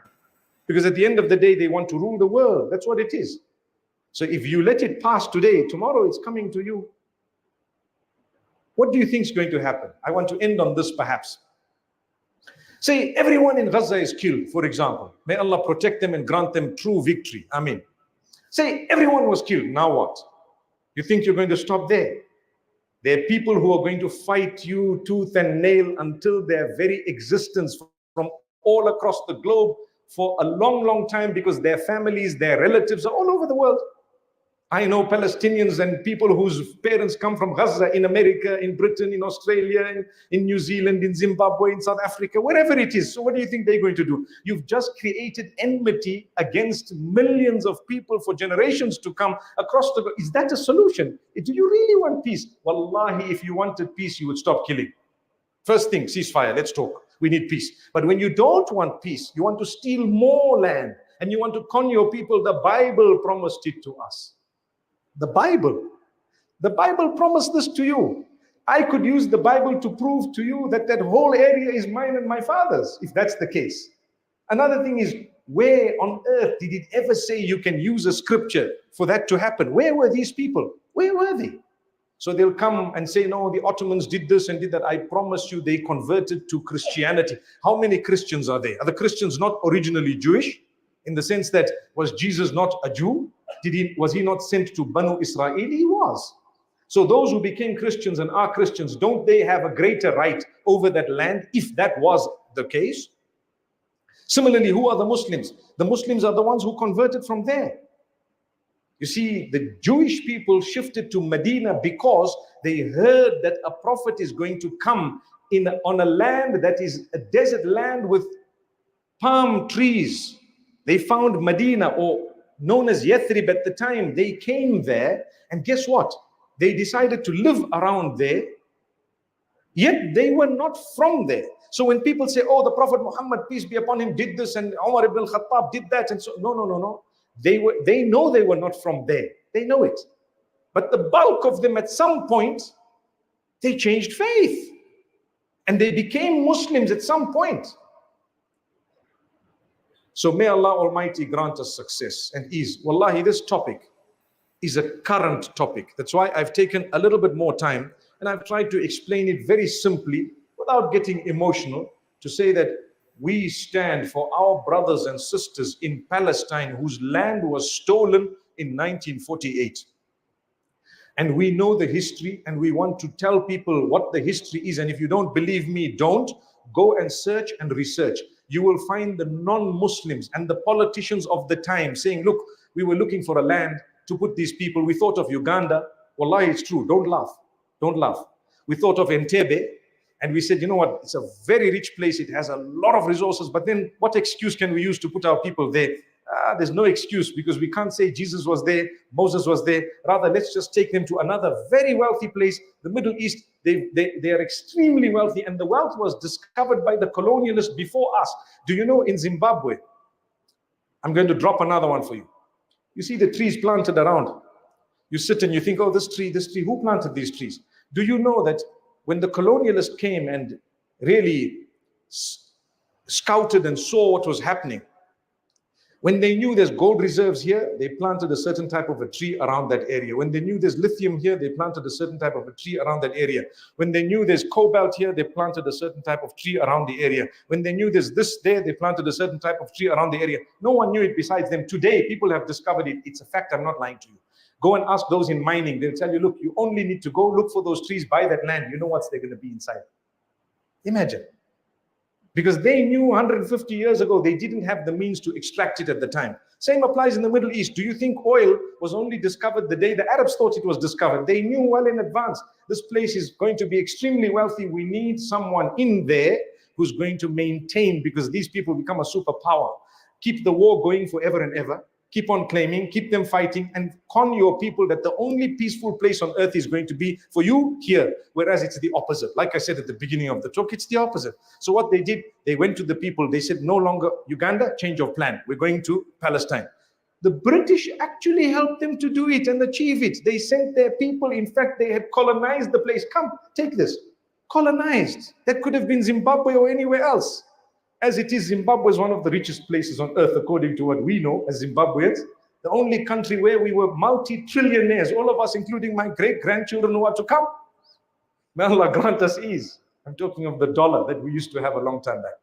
Because at the end of the day, they want to rule the world. That's what it is. So if you let it pass today, tomorrow it's coming to you. What do you think is going to happen? I want to end on this perhaps. Say everyone in Gaza is killed, for example. May Allah protect them and grant them true victory. Amen. Say everyone was killed. Now what? You think you're going to stop there? There are people who are going to fight you tooth and nail until their very existence from all across the globe for a long, long time, because their families, their relatives are all over the world. I know Palestinians and people whose parents come from Khazar in America, in Britain, in Australia, in New Zealand, in Zimbabwe, in South Africa, wherever it is. So what do you think they're going to do? You've just created enmity against millions of people for generations to come across the world. Is that a solution? Do you really want peace? Wallahi, if you wanted peace, you would stop killing. First thing, ceasefire, let's talk. We need peace. But when you don't want peace, you want to steal more land and you want to con your people, the Bible promised it to us. The Bible promised this to you. I could use the Bible to prove to you that that whole area is mine and my father's, if that's the case. Another thing is, where on earth did it ever say you can use a scripture for that to happen? Where were these people? Where were they? So they'll come and say, no, the Ottomans did this and did that. I promise you they converted to Christianity. How many Christians are there? Are the Christians not originally Jewish? In the sense that, was Jesus not a Jew? Was he not sent to Banu Israel? He was. So those who became Christians and are Christians, don't they have a greater right over that land if that was the case? Similarly, who are the Muslims? The Muslims are the ones who converted from there. You see, the Jewish people shifted to Medina because they heard that a prophet is going to come on a land that is a desert land with palm trees. They found Medina, or known as Yathrib at the time. They came there, and guess what? They decided to live around there, yet they were not from there. So when people say, oh, the Prophet Muhammad, peace be upon him, did this, and Umar ibn al-Khattab did that, and so, no. They know they were not from there. They know it. But the bulk of them at some point, they changed faith. And they became Muslims at some point. So may Allah Almighty grant us success and ease. Wallahi, this topic is a current topic. That's why I've taken a little bit more time and I've tried to explain it very simply without getting emotional, to say that we stand for our brothers and sisters in Palestine whose land was stolen in 1948. And we know the history and we want to tell people what the history is. And if you don't believe me, don't. Go and search and research. You will find the non-Muslims and the politicians of the time saying, look, we were looking for a land to put these people. We thought of Uganda. Wallahi, it's true. Don't laugh. Don't laugh. We thought of Entebbe. And we said, you know what, it's a very rich place. It has a lot of resources. But then what excuse can we use to put our people there? There's no excuse, because we can't say Jesus was there, Moses was there. Rather, let's just take them to another very wealthy place. The Middle East, they are extremely wealthy. And the wealth was discovered by the colonialists before us. Do you know in Zimbabwe? I'm going to drop another one for you. You see the trees planted around. You sit and you think, oh, this tree, who planted these trees? Do you know that when the colonialists came and really scouted and saw what was happening, when they knew there's gold reserves here, they planted a certain type of a tree around that area. When they knew there's lithium here, they planted a certain type of a tree around that area. When they knew there's cobalt here, they planted a certain type of tree around the area. When they knew there's this there, they planted a certain type of tree around the area. No one knew it besides them. Today, people have discovered it. It's a fact. I'm not lying to you. Go and ask those in mining. They'll tell you, look, you only need to go look for those trees, buy that land. You know what's they're going to be inside. Imagine. Because they knew 150 years ago, they didn't have the means to extract it at the time. Same applies in the Middle East. Do you think oil was only discovered the day the Arabs thought it was discovered? They knew well in advance, this place is going to be extremely wealthy. We need someone in there who's going to maintain, because these people become a superpower. Keep the war going forever and ever. Keep on claiming, keep them fighting, and con your people that the only peaceful place on earth is going to be for you here, whereas it's the opposite. Like I said at the beginning of the talk, it's the opposite. So what they did, they went to the people, they said, no longer Uganda, change of plan. We're going to Palestine. The British actually helped them to do it and achieve it. They sent their people. In fact, they had colonized the place. Come, take this. Colonized. That could have been Zimbabwe or anywhere else. As it is, Zimbabwe is one of the richest places on earth, according to what we know as Zimbabweans. The only country where we were multi-trillionaires, all of us, including my great-grandchildren who are to come. May Allah grant us ease. I'm talking of the dollar that we used to have a long time back.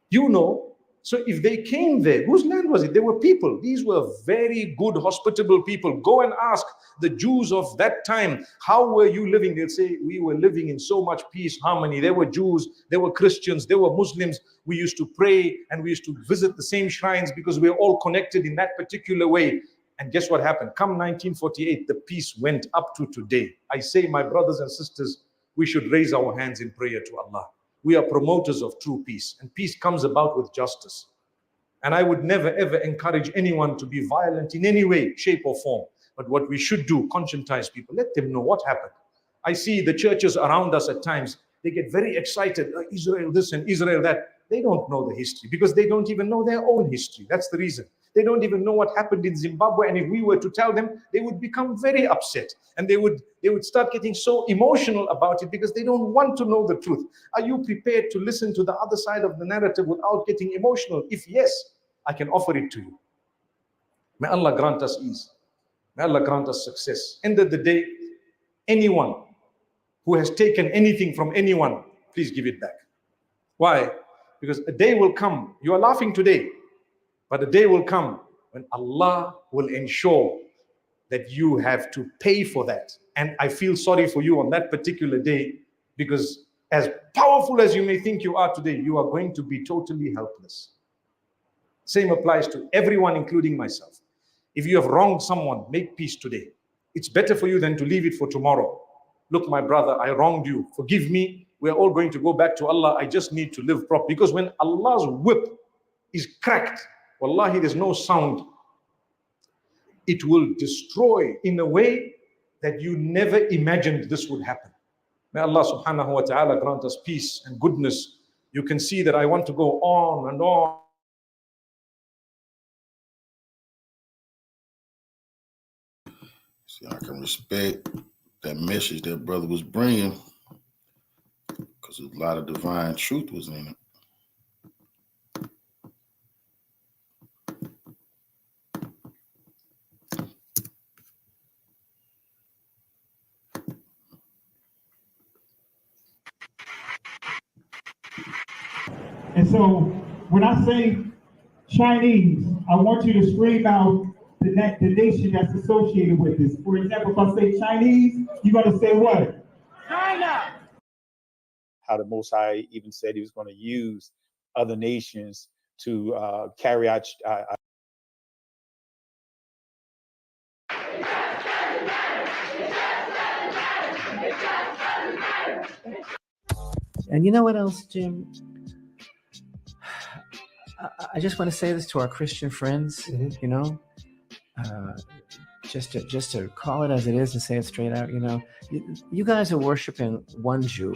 You know, so if they came there, whose land was it? There were people. These were very good, hospitable people. Go and ask the Jews of that time, how were you living? They'll say, we were living in so much peace, harmony. There were Jews, there were Christians, there were Muslims. We used to pray and we used to visit the same shrines because we were all connected in that particular way. And guess what happened? Come 1948, the peace went up to today. I say, my brothers and sisters, we should raise our hands in prayer to Allah. We are promoters of true peace, and peace comes about with justice. And I would never ever encourage anyone to be violent in any way, shape or form. But what we should do, conscientize people, let them know what happened. I see the churches around us at times, they get very excited, Israel this and Israel that. They don't know the history because they don't even know their own history. That's the reason. They don't even know what happened in Zimbabwe. And if we were to tell them, they would become very upset. And they would start getting so emotional about it because they don't want to know the truth. Are you prepared to listen to the other side of the narrative without getting emotional? If yes, I can offer it to you. May Allah grant us ease. May Allah grant us success. End of the day, anyone who has taken anything from anyone, please give it back. Why? Because a day will come, you are laughing today, but a day will come when Allah will ensure that you have to pay for that. And I feel sorry for you on that particular day, because as powerful as you may think you are today, you are going to be totally helpless. Same applies to everyone, including myself. If you have wronged someone, make peace today. It's better for you than to leave it for tomorrow. Look, my brother, I wronged you. Forgive me. We're all going to go back to Allah. I just need to live properly. Because when Allah's whip is cracked, wallahi, there's no sound. It will destroy in a way that you never imagined this would happen. May Allah subhanahu wa ta'ala grant us peace and goodness. You can see that I want to go on and on. See, I can respect that message that brother was bringing, because a lot of divine truth was in it. And so when I say Chinese, I want you to scream out the nation that's associated with this. For example, if I say Chinese, you're going to say what? China. How the Most High even said he was going to use other nations to carry out. And you know what else, Jim? I just want to say this to our Christian friends, you know, just to call it as it is and say it straight out, you know, you guys are worshiping one Jew.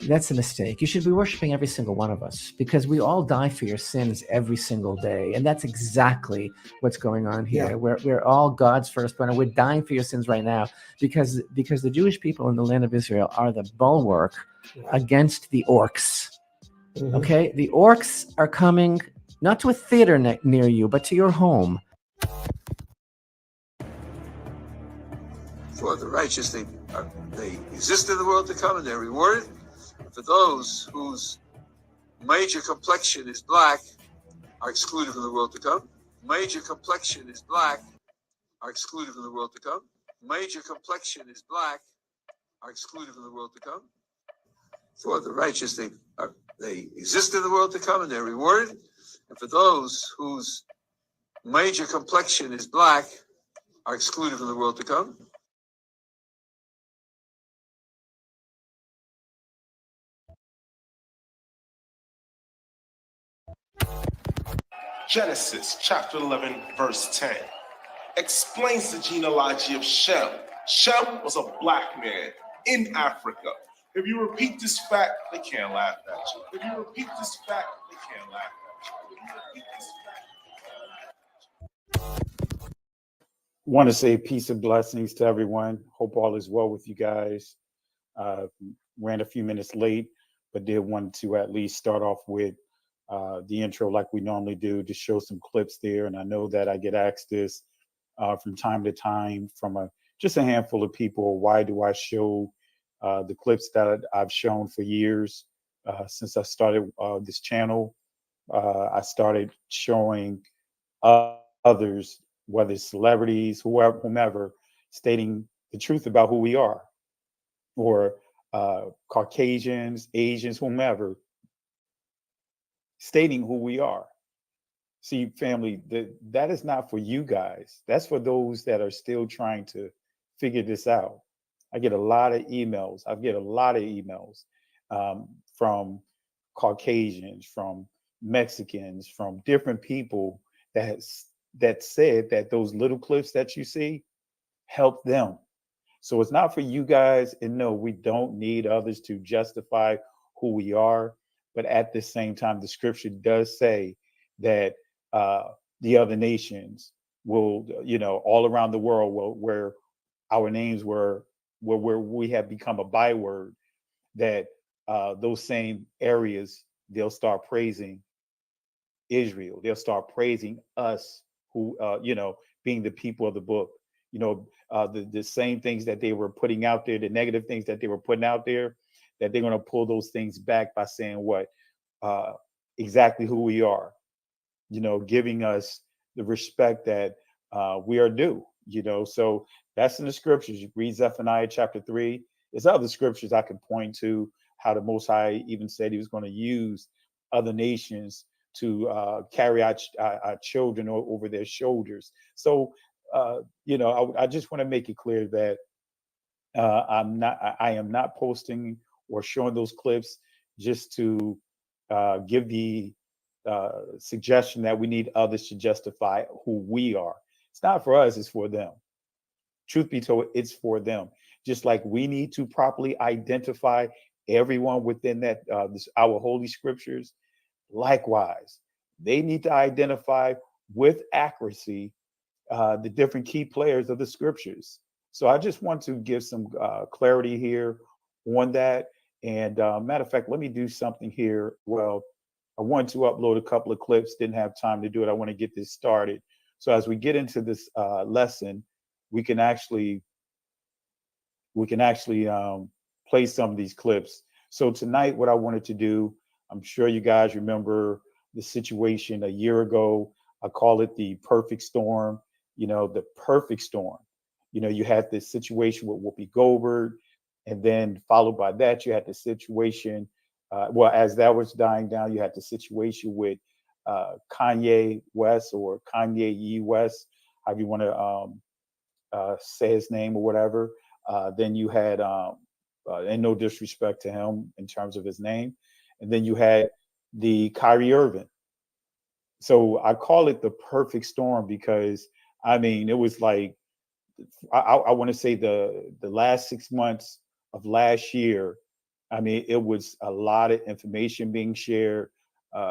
That's a mistake. You should be worshiping every single one of us, because we all die for your sins every single day. And that's exactly what's going on here. Yeah. We're all God's firstborn, and we're dying for your sins right now because the Jewish people in the land of Israel are the bulwark against the orcs. Okay? The orcs are coming not to a theater near you, but to your home. For the righteous, they exist in the world to come, and they're rewarded. For those whose major complexion is black are excluded from the world to come. Major complexion is black are excluded from the world to come. Major complexion is black are excluded from the world to come. For the righteous, they exist in the world to come, and they're rewarded. And for those whose major complexion is black are excluded from the world to come. Genesis chapter 11, verse 10 explains the genealogy of Shem. Shem was a black man in Africa. If you repeat this fact, they can't laugh at you. If you repeat this fact, they can't laugh at you. If you repeat this fact, Want to say peace and blessings to everyone. Hope all is well with you guys. Ran a few minutes late, but did want to at least start off with the intro like we normally do, to show some clips there. And I know that I get asked this from time to time from just a handful of people. Why do I show the clips that I've shown for years since I started this channel? I started showing others, whether it's celebrities, whomever, stating the truth about who we are, or Caucasians, Asians, whomever, stating who we are. See, family, that is not for you guys. That's for those that are still trying to figure this out. I get a lot of emails. I get a lot of emails from Caucasians, from Mexicans, from different people that said that those little clips that you see help them. So it's not for you guys. And no, we don't need others to justify who we are. But at the same time, the scripture does say that the other nations will, all around the world where our names were, where we have become a byword, that those same areas, they'll start praising Israel. They'll start praising us, who, being the people of the book. The same things that they were putting out there, the negative things that they were putting out there, that they're going to pull those things back by saying what? Exactly who we are, giving us the respect that we are due, So that's in the scriptures. You read Zephaniah chapter 3. There's other scriptures I can point to, how the Most High even said he was going to use other nations to carry our children over their shoulders. So, I just want to make it clear that I am not posting or showing those clips just to give the suggestion that we need others to justify who we are. It's not for us, it's for them. Truth be told, it's for them. Just like we need to properly identify everyone within that our holy scriptures, likewise, they need to identify with accuracy the different key players of the scriptures. So I just want to give some clarity here on that. And matter of fact, let me do something here. Well, I want to upload a couple of clips, didn't have time to do it. I want to get this started. So as we get into this lesson, we can actually play some of these clips. So tonight, what I wanted to do, I'm sure you guys remember the situation a year ago. I call it the perfect storm, the perfect storm. You had this situation with Whoopi Goldberg, and then followed by that, you had the situation, as that was dying down, you had the situation with Kanye West, or Kanye Ye West, however you want to say his name or whatever. Then you had, and no disrespect to him in terms of his name, and then you had the Kyrie Irving. So I call it the perfect storm because, it was like, I want to say the last 6 months of last year, it was a lot of information being shared.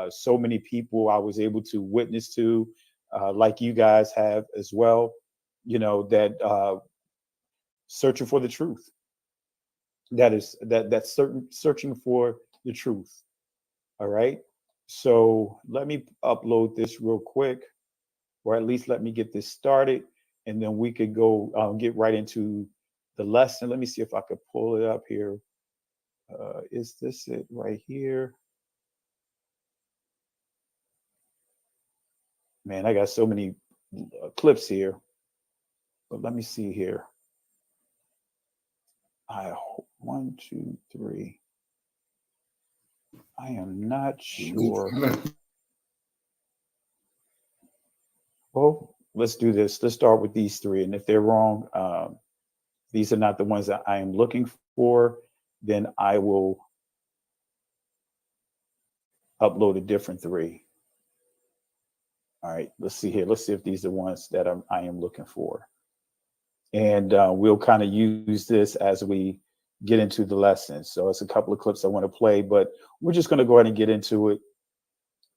So many people I was able to witness to, like you guys have as well, that searching for the truth. That's searching for the truth. All right. So let me upload this real quick, or at least let me get this started, and then we could go get right into the lesson. Let me see if I could pull it up here. Is this it right here? Man, I got so many clips here, but let me see here. 1, 2, 3. I am not sure. Well, let's do this. Let's start with these 3. And if they're wrong, these are not the ones that I am looking for, then I will upload a different 3. All right, let's see here. Let's see if these are the ones that I am looking for. And we'll kind of use this as we get into the lesson. So it's a couple of clips I want to play, but we're just going to go ahead and get into it.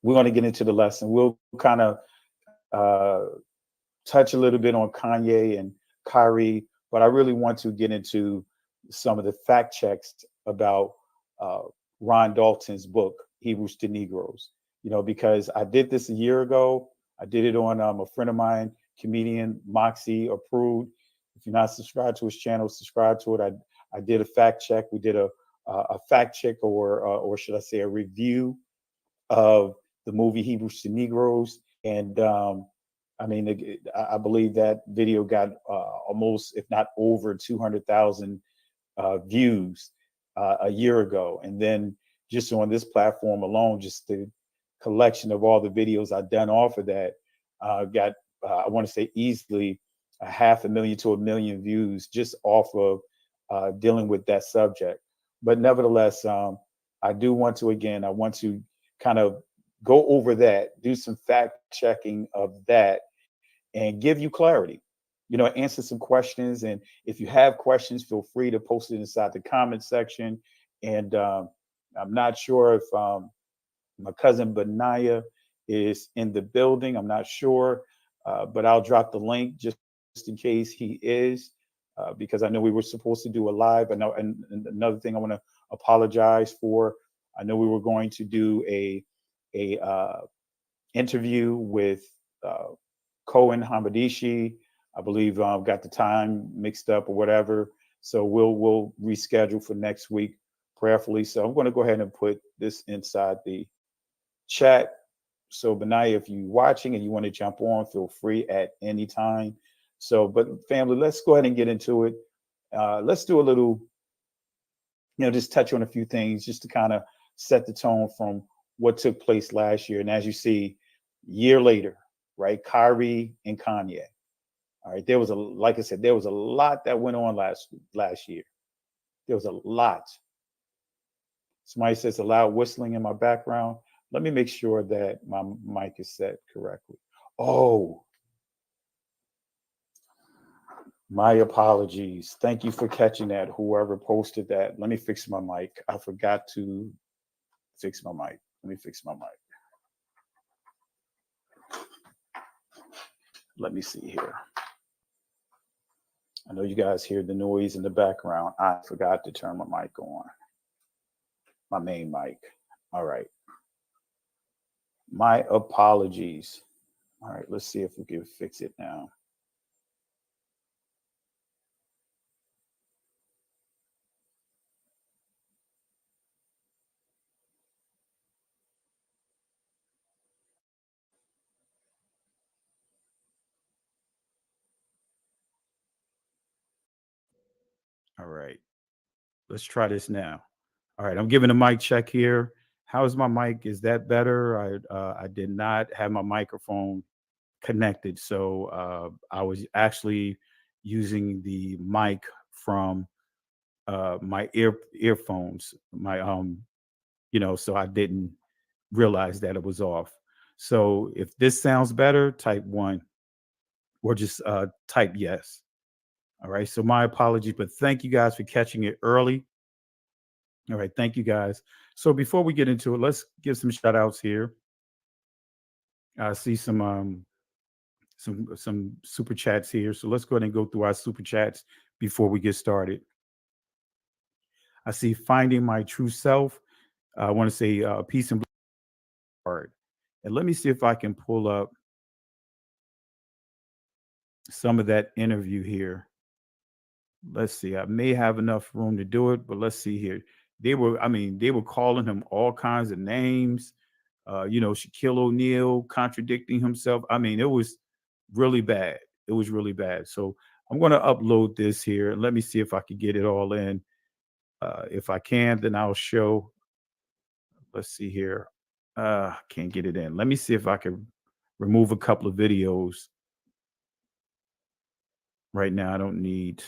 We're going to get into the lesson. We'll kind of touch a little bit on Kanye and Kyrie, but I really want to get into some of the fact checks about Ron Dalton's book, Hebrews to Negroes, because I did this a year ago. I did it on a friend of mine, comedian Moxie Approved. If you're not subscribed to his channel, subscribe to it. I did a fact check. We did a fact check, or should I say a review of the movie Hebrews to Negroes. And I believe that video got almost, if not over 200,000 views a year ago. And then just on this platform alone, just the collection of all the videos I've done off of that. Got, I want to say easily 500,000 to 1 million views just off of dealing with that subject. But nevertheless, I do want to, again, I want to kind of go over that, do some fact checking of that, and give you clarity. Answer some questions. And if you have questions, feel free to post it inside the comment section. And I'm not sure if my cousin Benaya is in the building. I'm not sure, but I'll drop the link just in case he is, because I know we were supposed to do a live. And another thing I want to apologize for, I know we were going to do a interview with Cohen Hamadishi. I believe got the time mixed up or whatever. So we'll reschedule for next week, prayerfully. So I'm going to go ahead and put this inside the chat. So Benaya, if you're watching and you want to jump on, feel free at any time. So, but family, let's go ahead and get into it. Let's do a little, just touch on a few things just to kind of set the tone from what took place last year. And as you see, year later, right? Kyrie and Kanye. All right. There was like I said, there was a lot that went on last year. There was a lot. Somebody says a loud whistling in my background. Let me make sure that my mic is set correctly. Oh, my apologies. Thank you for catching that, whoever posted that. Let me fix my mic. I forgot to fix my mic. Let me fix my mic. Let me see here. I know you guys hear the noise in the background. I forgot to turn my mic on. My main mic. All right. My apologies. All right, let's see if we can fix it now. All right, let's try this now. All right, I'm giving a mic check here. How is my mic? Is that better? I did not have my microphone connected, so I was actually using the mic from my earphones. My so I didn't realize that it was off. So if this sounds better, type 1, or just type yes. All right. So my apologies, but thank you guys for catching it early. All right. Thank you guys. So before we get into it, let's give some shout outs here. I see some super chats here. So let's go ahead and go through our super chats before we get started. I see Finding My True Self. I want to say peace and blessings. And let me see if I can pull up some of that interview here. Let's see. I may have enough room to do it, but let's see here. They were calling him all kinds of names. Shaquille O'Neal contradicting himself. I mean, it was really bad. It was really bad. So I'm going to upload this here. Let me see if I can get it all in. If I can, then I'll show. Let's see here. Can't get it in. Let me see if I can remove a couple of videos. Right now, I don't need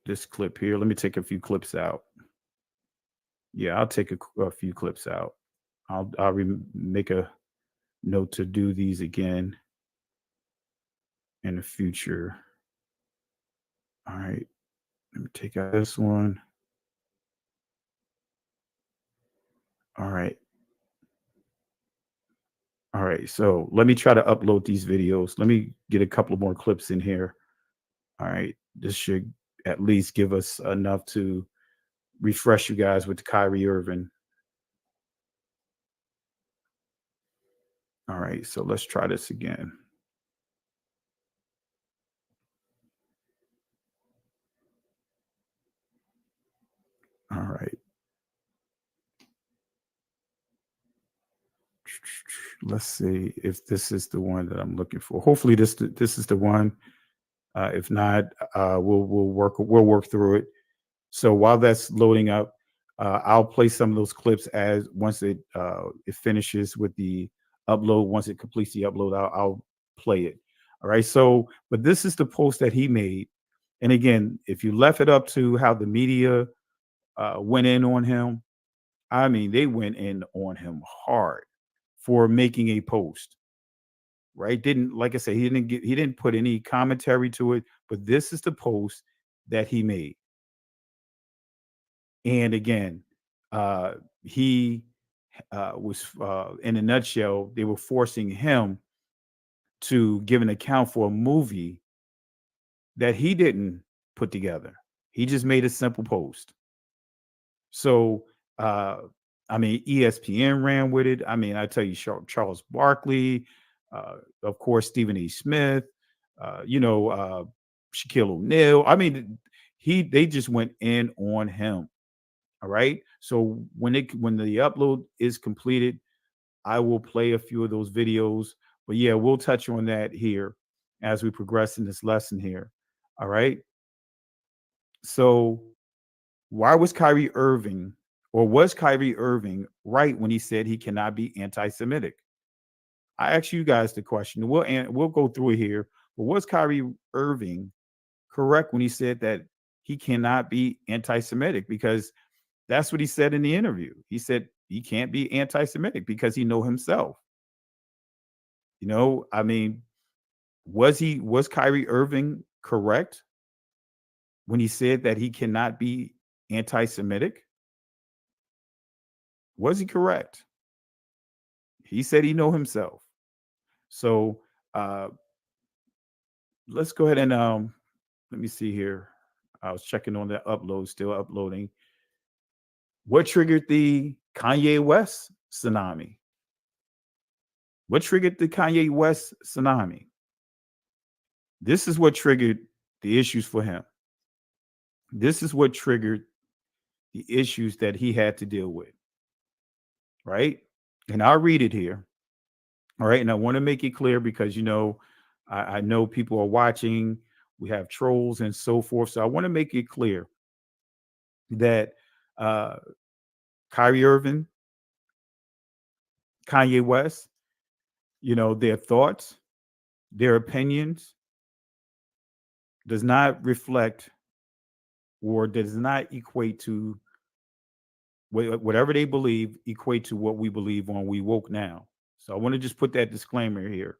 this clip here. Let me take a few clips out. Yeah, I'll take a few clips out. I'll make a note to do these again in the future. All right, let me take out this one. All right. All right, so let me try to upload these videos. Let me get a couple more clips in here. All right, this should at least give us enough to refresh you guys with Kyrie Irving. All right, so let's try this again. All right. Let's see if this is the one that I'm looking for. Hopefully this is the one. If not, we'll work through it. So while that's loading up, I'll play some of those clips as once it finishes with the upload. Once it completes the upload, I'll play it. All right. So, but this is the post that he made. And again, if you left it up to how the media went in on him, I mean, they went in on him hard for making a post. Right? Didn't, like I said, he didn't put any commentary to it, but this is the post that he made. And again, he was, in a nutshell, they were forcing him to give an account for a movie that he didn't put together. He just made a simple post. So, I mean, ESPN ran with it. I mean, I tell you, Charles Barkley, of course, Stephen A. Smith, Shaquille O'Neal. I mean, they just went in on him. All right. So when the upload is completed, I will play a few of those videos. But yeah, we'll touch on that here as we progress in this lesson here. All right. So why was Kyrie Irving right when he said he cannot be anti-Semitic? I ask you guys the question. We'll go through it here. But was Kyrie Irving correct when he said that he cannot be anti-Semitic? Because that's what he said in the interview. He said he can't be anti-Semitic because he know himself. I mean, was Kyrie Irving correct when he said that he cannot be anti-Semitic? Was he correct? He said he know himself. So let's go ahead and let me see here. I was checking on the upload, still uploading. What triggered the Kanye West tsunami? What triggered the Kanye West tsunami? This is what triggered the issues for him. This is what triggered the issues that he had to deal with. Right? And I'll read it here. All right. And I want to make it clear because, I know people are watching. We have trolls and so forth. So I want to make it clear that Kyrie Irving, Kanye West, their thoughts, their opinions does not reflect or does not equate to whatever they believe, equate to what we believe on We Woke Now. So I want to just put that disclaimer here,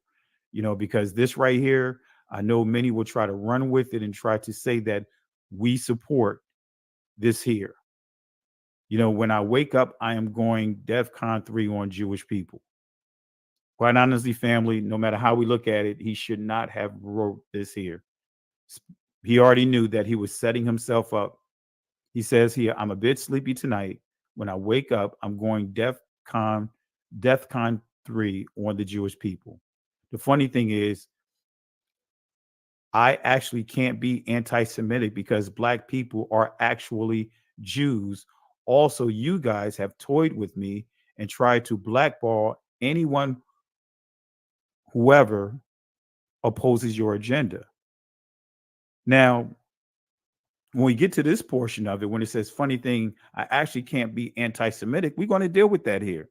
because this right here, I know many will try to run with it and try to say that we support this here. When I wake up, I am going DEFCON 3 on Jewish people. Quite honestly, family, no matter how we look at it, he should not have wrote this here. He already knew that he was setting himself up. He says here, I'm a bit sleepy tonight. When I wake up, I'm going DEFCON 3 on the Jewish people. The funny thing is, I actually can't be anti-Semitic because Black people are actually Jews. Also, you guys have toyed with me and tried to blackball anyone, whoever opposes your agenda. Now, when we get to this portion of it, when it says funny thing, I actually can't be anti-Semitic, we're going to deal with that here.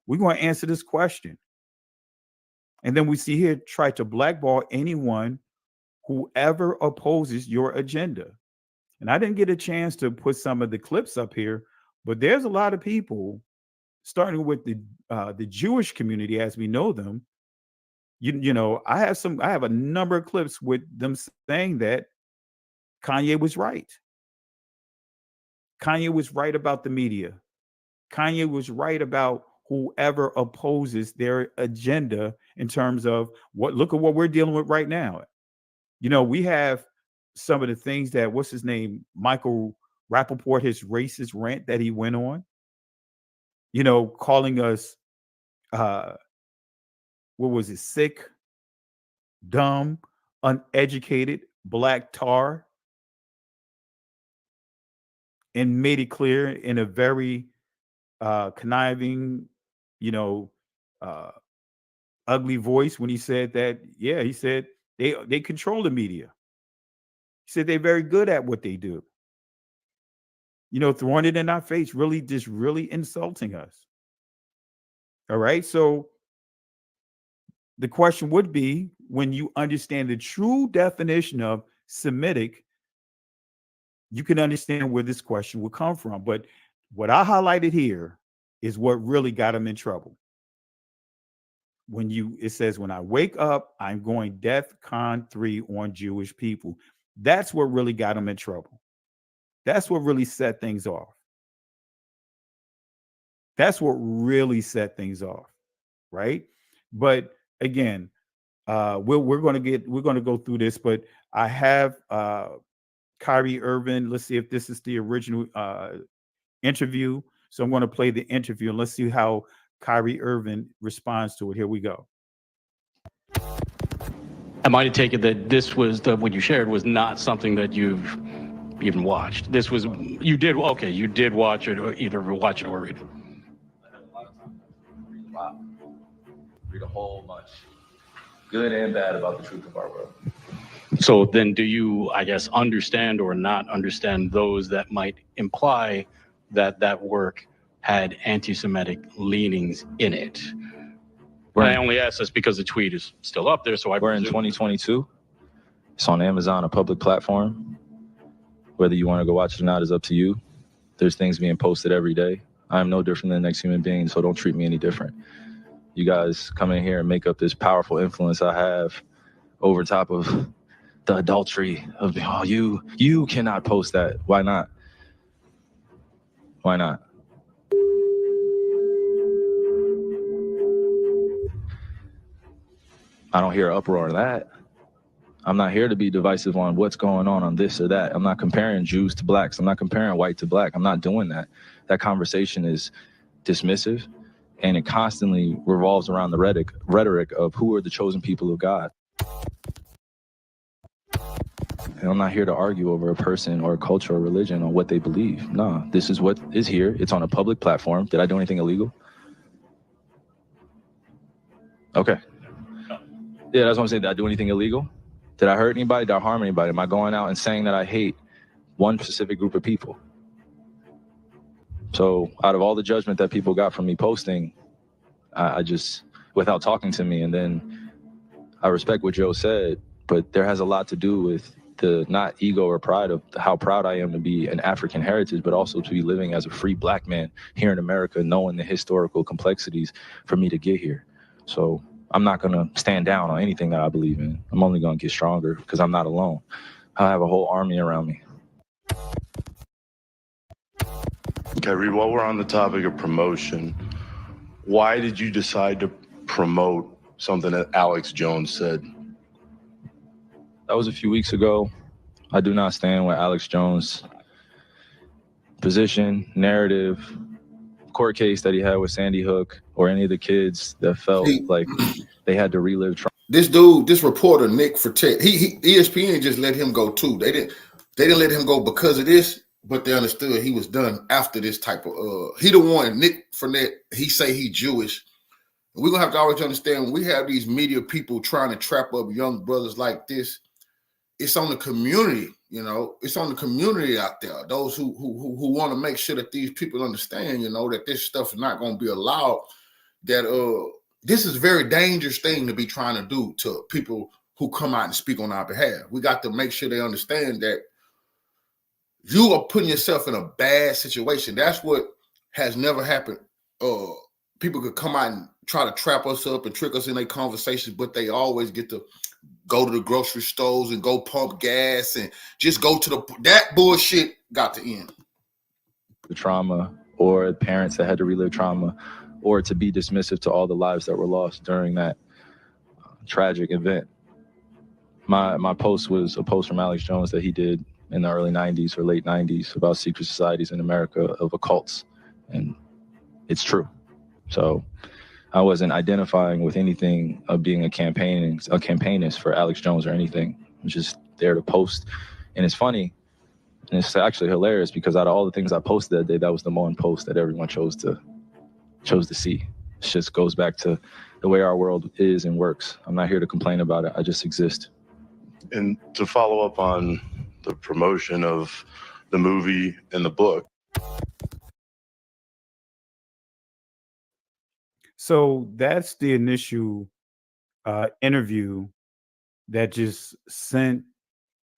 We're going to answer this question. And then we see here, try to blackball anyone, whoever opposes your agenda. And I didn't get a chance to put some of the clips up here, but there's a lot of people, starting with the Jewish community as we know them. I have a number of clips with them saying that Kanye was right. Kanye was right about the media. Kanye was right about whoever opposes their agenda in terms of look at what we're dealing with right now. We have some of the things that, what's his name? Michael Rappaport, his racist rant that he went on, calling us, what was it? Sick, dumb, uneducated, black tar, and made it clear in a very conniving, ugly voice when he said that, he said they control the media. He said they're very good at what they do. throwing it in our face, really insulting us. All right. So the question would be, when you understand the true definition of Semitic, you can understand where this question will come from. But what I highlighted here is what really got him in trouble. It says, when I wake up, I'm going DEFCON 3 on Jewish people. That's what really got him in trouble. That's what really set things off. That's what really set things off, right? But again, we're going to go through this, but I have Kyrie Irving. Let's see if this is the original interview. So I'm going to play the interview and let's see how Kyrie Irving responds to it. Here we go. Am I to take it that this was what you shared was not something that you've even watched? This was, you did watch it, or either watch it or read it. Wow. Read a whole bunch, good and bad, about the truth of our world. So then do you, I guess, understand or not understand those that might imply that work had anti-Semitic leanings in it? I only ask this because the tweet is still up there, so we're in 2022. It's on Amazon, a public platform. Whether you want to go watch it or not is up to you. There's things being posted every day. I'm no different than the next human being, so don't treat me any different. You guys come in here and make up this powerful influence I have over top of the adultery of, oh, you cannot post that. Why not? Why not? I don't hear uproar of that. I'm not here to be divisive on what's going on this or that. I'm not comparing Jews to blacks. I'm not comparing white to black. I'm not doing that. That conversation is dismissive, and it constantly revolves around the rhetoric of who are the chosen people of God. And I'm not here to argue over a person or a culture or religion or what they believe. No, this is what is here. It's on a public platform. Did I do anything illegal? Okay. Yeah, that's what I'm saying. Did I do anything illegal? Did I hurt anybody? Did I harm anybody? Am I going out and saying that I hate one specific group of people? So out of all the judgment that people got from me posting, I just, without talking to me, and then I respect what Joe said, but there has a lot to do with the not ego or pride of how proud I am to be an African heritage, but also to be living as a free black man here in America, knowing the historical complexities for me to get here. So I'm not going to stand down on anything that I believe in. I'm only going to get stronger because I'm not alone. I have a whole army around me. Kyrie, while we're on the topic of promotion, why did you decide to promote something that Alex Jones said? That was a few weeks ago. I do not stand with Alex Jones' position, narrative, court case that he had with Sandy Hook, or any of the kids that felt like they had to relive trauma. This reporter, Nick Fertet, ESPN just let him go too. They didn't let him go because of this, but they understood he was done after this type of he the one, Nick Fertet, he say he Jewish. We're gonna have to always understand, when we have these media people trying to trap up young brothers like this, it's on the community, it's on the community out there. Those who want to make sure that these people understand, that this stuff is not going to be allowed, that this is a very dangerous thing to be trying to do to people who come out and speak on our behalf. We got to make sure they understand that you are putting yourself in a bad situation. That's what has never happened. People could come out and try to trap us up and trick us in their conversations, but they always get to go to the grocery stores and go pump gas and just go to that bullshit got to end. The trauma, or parents that had to relive trauma, or to be dismissive to all the lives that were lost during that tragic event. My post was a post from Alex Jones that he did in the early 90s or late 90s about secret societies in America of occults, and it's true. So I wasn't identifying with anything of being a campaignist for Alex Jones or anything. I was just there to post. And it's funny, and it's actually hilarious, because out of all the things I posted that day, that was the one post that everyone chose to see. It just goes back to the way our world is and works. I'm not here to complain about it. I just exist. And to follow up on the promotion of the movie and the book, So that's the initial interview that just sent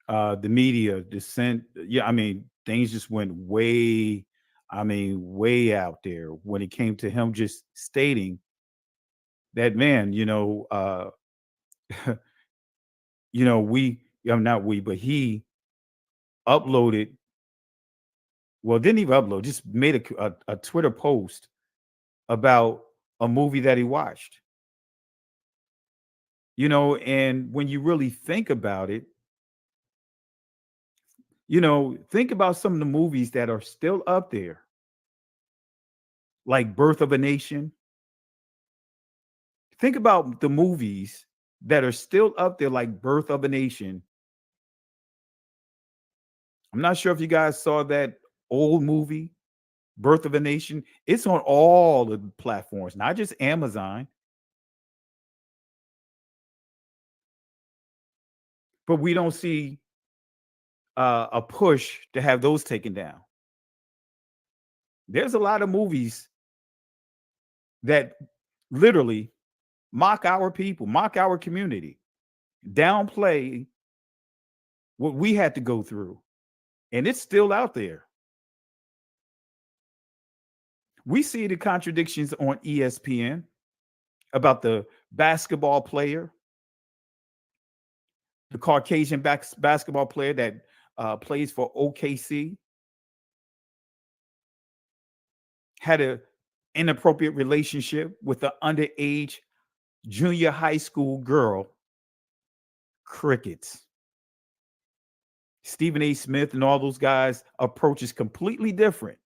the media, just sent, yeah, I mean, things just went way, I mean, way out there when it came to him just stating that, man, not we, but he uploaded, well, didn't even upload, just made a Twitter post about a movie that he watched. And when you really think about it, think about some of the movies that are still up there, like Birth of a Nation. Think about the movies that are still up there, like Birth of a Nation. I'm not sure if you guys saw that old movie, Birth of a Nation. It's on all the platforms, not just Amazon. But we don't see a push to have those taken down. There's a lot of movies that literally mock our people, mock our community, downplay what we had to go through. And it's still out there. We see the contradictions on ESPN about the basketball player, the Caucasian basketball player that plays for OKC, had an inappropriate relationship with an underage junior high school girl. Crickets. Stephen A. Smith and all those guys' approach is completely different.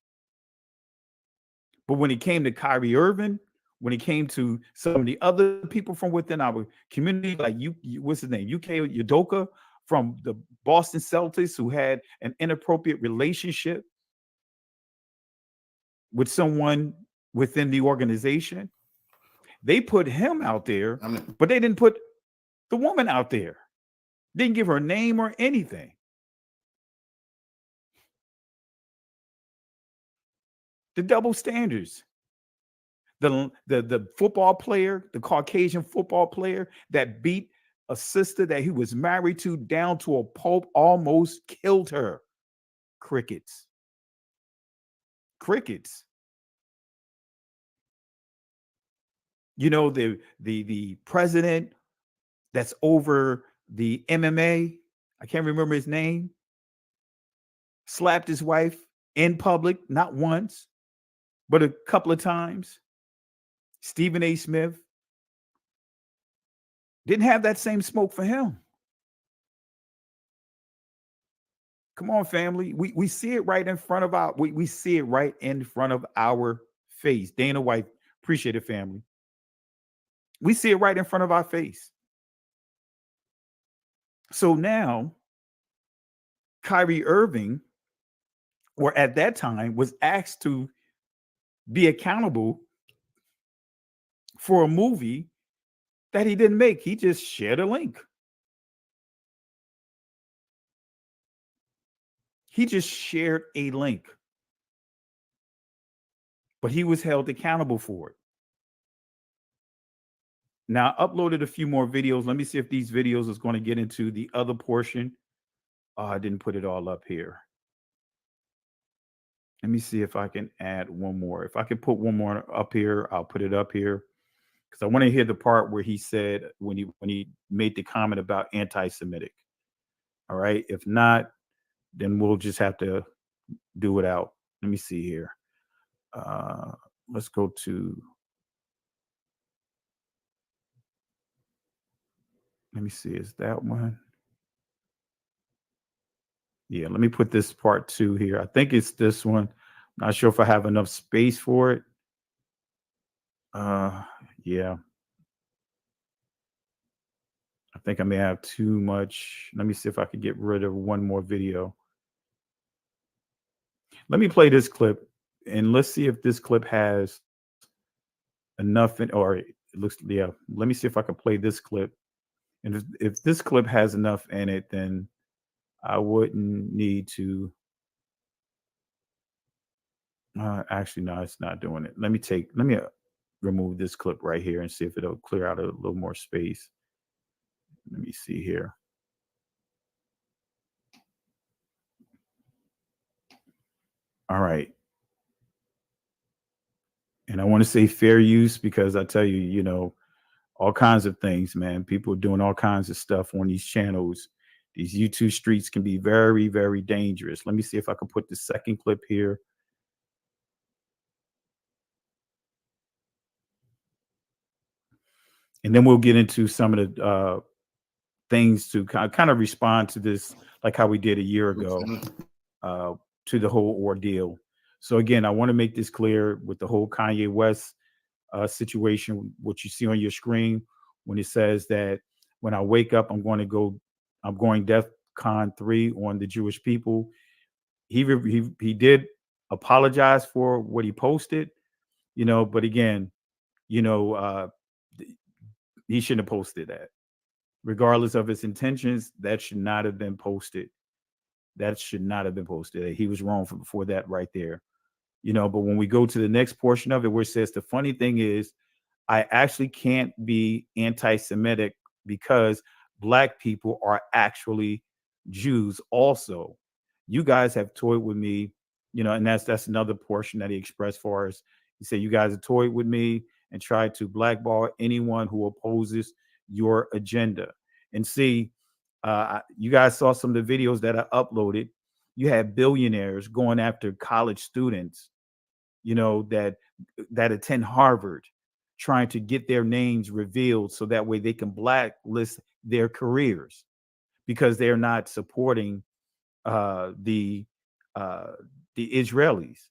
But when it came to Kyrie Irving, when it came to some of the other people from within our community, like what's his name? UK Udoka from the Boston Celtics, who had an inappropriate relationship with someone within the organization. They put him out there, but they didn't put the woman out there. Didn't give her name or anything. The double standards. The football player, the Caucasian football player that beat a sister that he was married to down to a pulp, almost killed her. Crickets. Crickets. The president that's over the MMA, I can't remember his name, slapped his wife in public, not once, but a couple of times. Stephen A. Smith didn't have that same smoke for him. Come on, family. We see it right in front of we see it right in front of our face. Dana White, appreciate it, family. We see it right in front of our face. So now, Kyrie Irving, or at that time, was asked to be accountable for a movie that he didn't make. He just shared a link. He just shared a link. But he was held accountable for it. Now, I uploaded a few more videos. Let me see if these videos is going to get into the other portion. I didn't put it all up here. Let me see if I can add one more. If I can put one more up here, I'll put it up here. Because I want to hear the part where he said, when he made the comment about anti-Semitic. All right. If not, then we'll just have to do it out. Let me see here. Let's go to, let me see, is that one? Yeah, let me put this part 2 here. I think it's this one. Not sure if I have enough space for it. Yeah. I think I may have too much. Let me see if I can get rid of one more video. Let me play this clip and let's see if this clip has enough or it looks, yeah. Let me see if I can play this clip. And if this clip has enough in it, then I wouldn't need to. Actually, no, it's not doing it. Let me remove this clip right here and see if it'll clear out a little more space. Let me see here. All right. And I want to say fair use because I tell you, you know, all kinds of things, man. People doing all kinds of stuff on these channels. These YouTube streets can be very, very dangerous. Let me see if I can put the second clip here. And then we'll get into some of the things to kind of respond to this, like how we did a year ago, to the whole ordeal. So again, I want to make this clear with the whole Kanye West situation, what you see on your screen when it says that when I wake up, I'm going DEFCON 3 on the Jewish people. He did apologize for what he posted, you know, but again, you know, he shouldn't have posted that. Regardless of his intentions, that should not have been posted. That should not have been posted. He was wrong for that right there. You know, but when we go to the next portion of it, where it says the funny thing is, I actually can't be anti-Semitic because Black people are actually Jews also. You guys have toyed with me, you know, and that's another portion that he expressed for us. He said, you guys have toyed with me and tried to blackball anyone who opposes your agenda. And see, you guys saw some of the videos that I uploaded. You had billionaires going after college students, you know, that attend Harvard, trying to get their names revealed so that way they can blacklist their careers because they're not supporting the Israelis.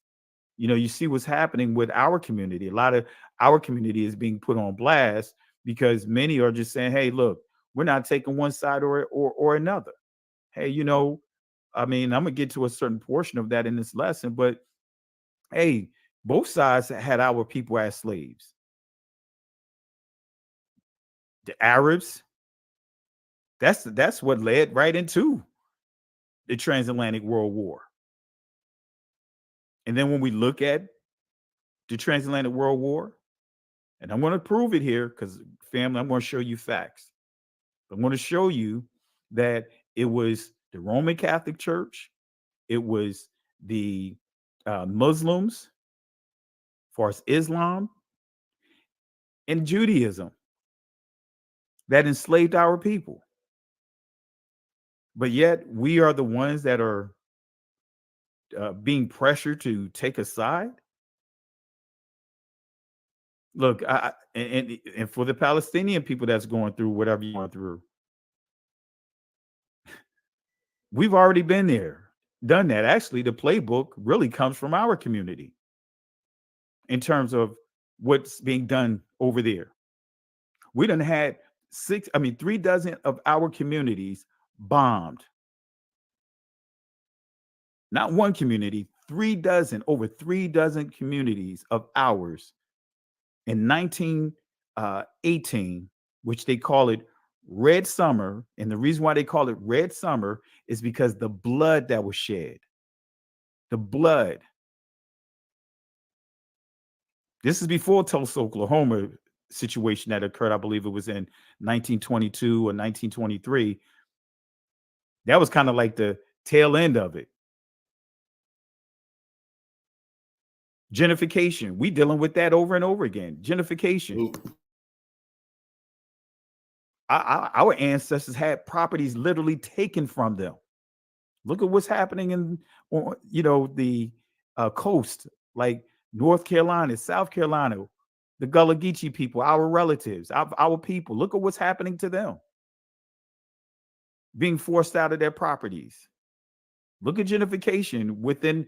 You know, you see what's happening with our community. A lot of our community is being put on blast because many are just saying, hey, look, we're not taking one side or another. Hey, you know, I mean, I'm going to get to a certain portion of that in this lesson, but hey, both sides had our people as slaves. The Arabs, that's what led right into the transatlantic world war. And then when we look at the transatlantic world war, and I'm going to prove it here because family, I'm going to show you facts. I'm going to show you that it was the Roman Catholic Church, it was the Muslims, as far as Islam, and Judaism that enslaved our people. But yet we are the ones that are being pressured to take a side. Look, and for the Palestinian people that's going through whatever you're going through, we've already been there, done that. Actually, the playbook really comes from our community in terms of what's being done over there. We done had 3 dozen of our communities bombed. Not one community, 3 dozen, over 3 dozen communities of ours in 1918, which they call it Red Summer. And the reason why they call it Red Summer is because the blood that was shed. The blood. This is before Tulsa, Oklahoma situation that occurred. I believe it was in 1922 or 1923. That was kind of like the tail end of it. Gentrification. We dealing with that over and over again. Gentrification. Our ancestors had properties literally taken from them. Look at what's happening in, you know, the coast, like North Carolina, South Carolina, the Gullah Geechee people, our relatives, our people. Look at what's happening to them. Being forced out of their properties. Look at gentrification within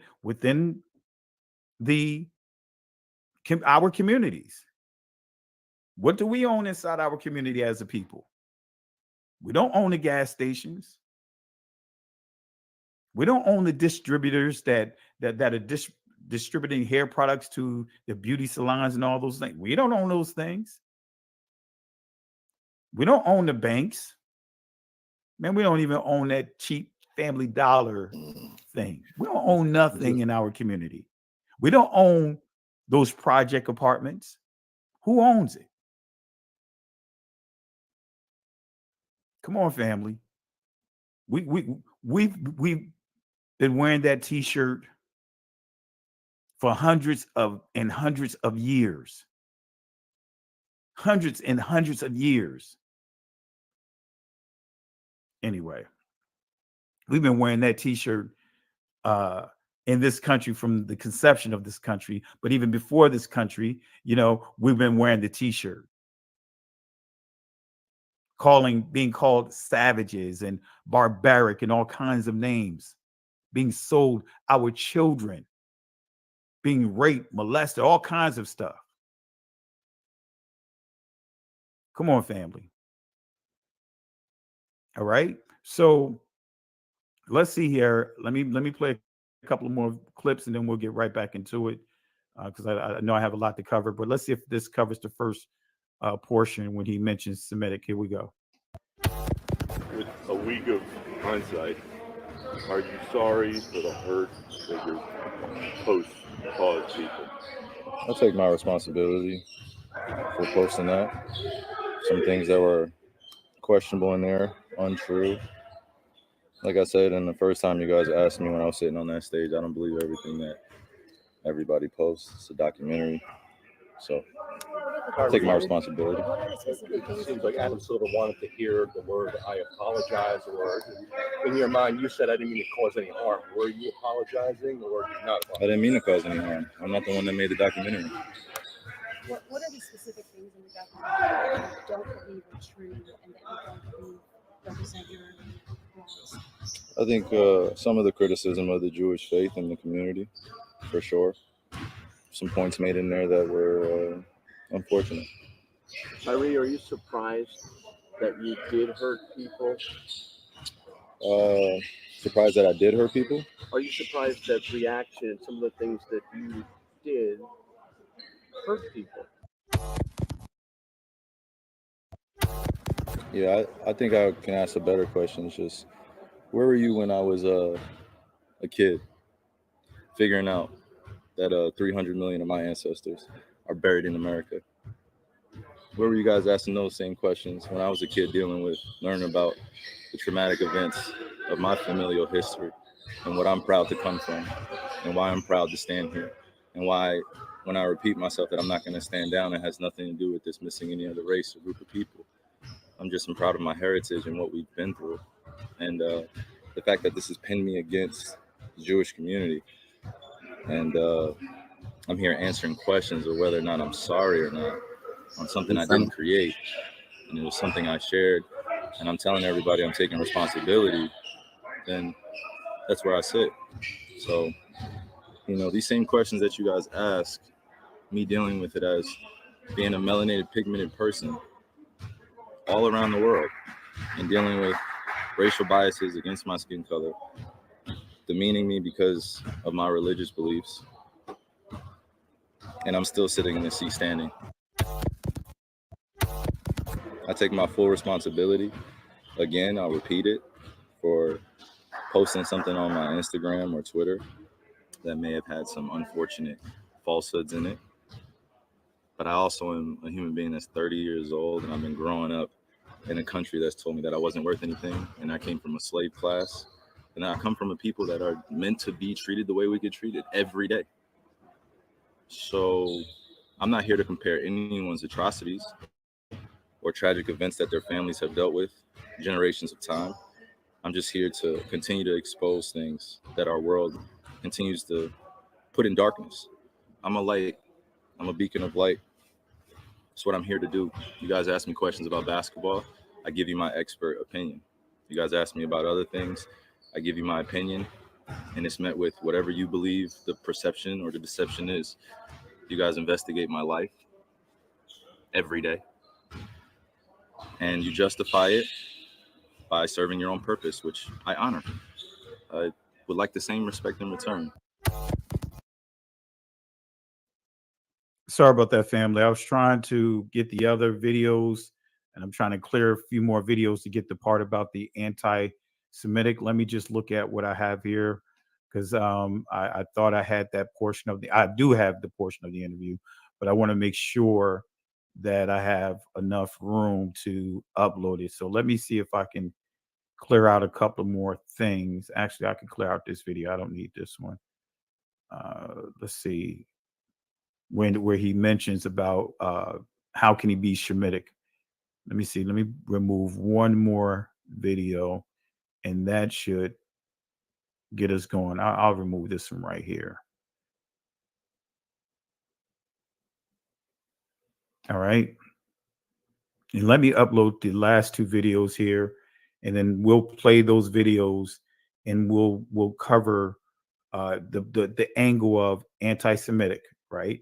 our communities. What do we own inside our community as a people? We don't own the gas stations. We don't own the distributors that are distributing hair products to the beauty salons and all those things. We don't own those things. We don't own the banks. Man, we don't even own that cheap Family Dollar thing. We don't own nothing in our community. We don't own those project apartments. Who owns it? Come on, family. We've been wearing that T-shirt for hundreds of years. Hundreds and hundreds of years. Anyway, we've been wearing that T-shirt in this country from the conception of this country. But even before this country, we've been wearing the T-shirt. Being called savages and barbaric and all kinds of names. Being sold our children. Being raped, molested, all kinds of stuff. Come on, family. All right. So let's see here. Let me play a couple of more clips and then we'll get right back into it because I know I have a lot to cover. But let's see if this covers the first portion when he mentions Semitic. Here we go. With a week of hindsight, are you sorry for the hurt that your post caused people? I'll take my responsibility for posting that. Some things that were questionable in there, untrue. Like I said, and the first time you guys asked me when I was sitting on that stage, I don't believe everything that everybody posts. It's a documentary. So I'll take my responsibility. It seems like Adam Silver wanted to hear the word "I apologize," or in your mind, you said, "I didn't mean to cause any harm." Were you apologizing, or did you not? I didn't mean to cause any harm. I'm not the one that made the documentary. What are the specific things in the documentary that you don't believe are true and that you don't believe represent your wrongs? I think some of the criticism of the Jewish faith in the community, for sure. Some points made in there that were unfortunate. Tyree, are you surprised that you did hurt people? Surprised that I did hurt people? Are you surprised that reaction and some of the things that you did hurt people? Yeah, I think I can ask a better question. It's just, where were you when I was a kid, figuring out that 300 million of my ancestors are buried in America? Where were you guys asking those same questions when I was a kid learning about the traumatic events of my familial history and what I'm proud to come from and why I'm proud to stand here and why when I repeat myself that I'm not going to stand down, it has nothing to do with dismissing any other race or group of people. I'm just proud of my heritage and what we've been through. And the fact that this has pinned me against the Jewish community. And I'm here answering questions of whether or not I'm sorry or not on something I didn't create. And it was something I shared. And I'm telling everybody I'm taking responsibility. Then that's where I sit. So, these same questions that you guys ask, me dealing with it as being a melanated, pigmented person all around the world and dealing with racial biases against my skin color, demeaning me because of my religious beliefs. And I'm still sitting in the seat standing. I take my full responsibility. Again, I'll repeat it, for posting something on my Instagram or Twitter that may have had some unfortunate falsehoods in it. But I also am a human being that's 30 years old, and I've been growing up in a country that's told me that I wasn't worth anything, and I came from a slave class, and I come from a people that are meant to be treated the way we get treated every day. So I'm not here to compare anyone's atrocities or tragic events that their families have dealt with generations of time. I'm just here to continue to expose things that our world continues to put in darkness. I'm a light. I'm a beacon of light. That's what I'm here to do. You guys ask me questions about basketball, I give you my expert opinion. You guys ask me about other things, I give you my opinion, and it's met with whatever you believe the perception or the deception is. You guys investigate my life every day, and you justify it by serving your own purpose, which I honor. I would like the same respect in return. Sorry about that, family. I was trying to get the other videos, and I'm trying to clear a few more videos to get the part about the anti-Semitic. Let me just look at what I have here. because I thought I had that portion of I do have the portion of the interview, but I want to make sure that I have enough room to upload it. So let me see if I can clear out a couple more things. Actually, I can clear out this video. I don't need this one. Let's see. Where he mentions about how can he be Shemitic. Let me see. Let me remove one more video, and that should get us going. I'll remove this one right here. All right. And let me upload the last two videos here, and then we'll play those videos, and we'll cover the angle of anti-Semitic, right?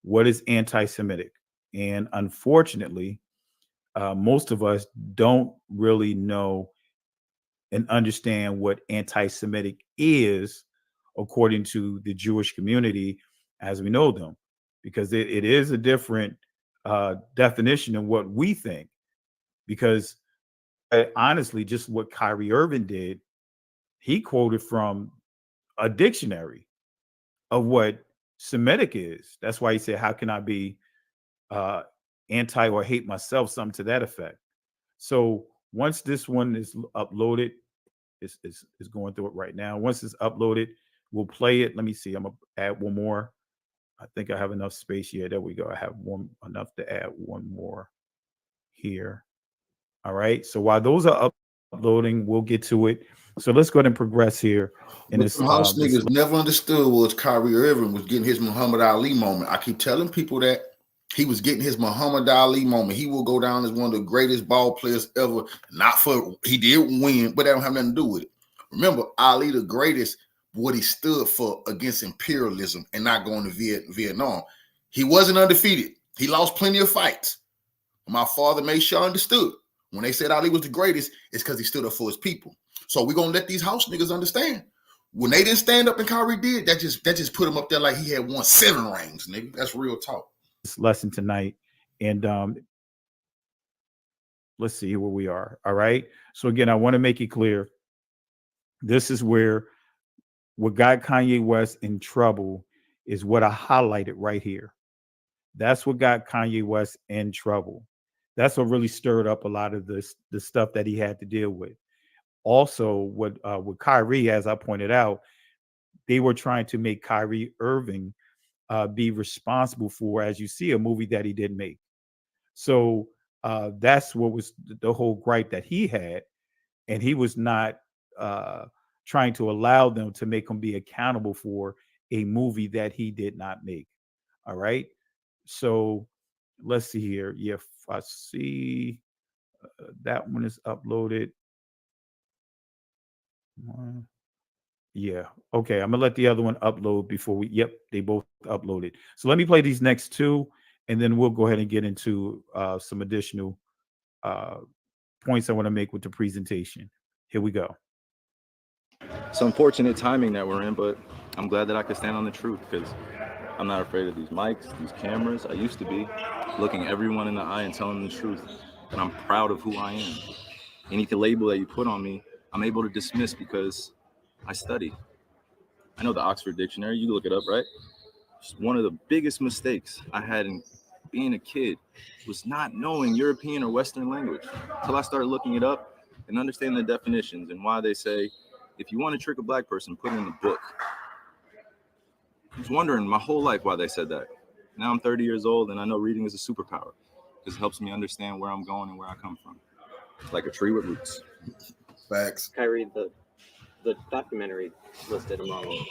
What is anti-Semitic? And unfortunately, most of us don't really know and understand what anti-Semitic is according to the Jewish community as we know them, because it is a different definition of what we think. Because honestly, just what Kyrie Irving did, he quoted from a dictionary of what Semitic is. That's why he said, how can I be anti or hate myself, something to that effect. So once this one is uploaded, it's going through it right now. Once it's uploaded, we'll play it. Let me see. I'm gonna add one more. I think I have enough space here. There we go. I have enough to add one more here. All right. So while those are uploading, we'll get to it. So let's go ahead and progress here. And what the house niggas never understood was Kyrie Irving was getting his Muhammad Ali moment. I keep telling people that he was getting his Muhammad Ali moment. He will go down as one of the greatest ball players ever. Not for he did win, but that don't have nothing to do with it. Remember, Ali the greatest, what he stood for against imperialism and not going to Vietnam. He wasn't undefeated. He lost plenty of fights. My father made sure I understood. When they said Ali was the greatest, it's because he stood up for his people. So we're gonna let these house niggas understand. When they didn't stand up and Kyrie did, that just put him up there like he had won 7 rings, nigga. That's real talk. This lesson tonight, and let's see where we are. All right. So again, I want to make it clear. This is where what got Kanye West in trouble is what I highlighted right here. That's what got Kanye West in trouble. That's what really stirred up a lot of the stuff that he had to deal with. Also, with Kyrie, as I pointed out, they were trying to make Kyrie Irving be responsible for, as you see, a movie that he didn't make. So that's what was the whole gripe that he had, and he was not trying to allow them to make him be accountable for a movie that he did not make. All right. So let's see here. Yeah, I see that one is uploaded. Yeah. Okay. I'm gonna let the other one upload before we. Yep, they both uploaded. So let me play these next two, and then we'll go ahead and get into some additional points I want to make with the presentation. Here we go. It's unfortunate timing that we're in, but I'm glad that I could stand on the truth because I'm not afraid of these mics, these cameras. I used to be looking everyone in the eye and telling them the truth, and I'm proud of who I am. Any label that you put on me, I'm able to dismiss because I study. I know the Oxford Dictionary. You look it up, right? One of the biggest mistakes I had in being a kid was not knowing European or Western language until I started looking it up and understanding the definitions and why they say, if you want to trick a black person, put it in the book. I was wondering my whole life why they said that. Now I'm 30 years old and I know reading is a superpower because it helps me understand where I'm going and where I come from. It's like a tree with roots. Facts. Kyrie, the documentary listed among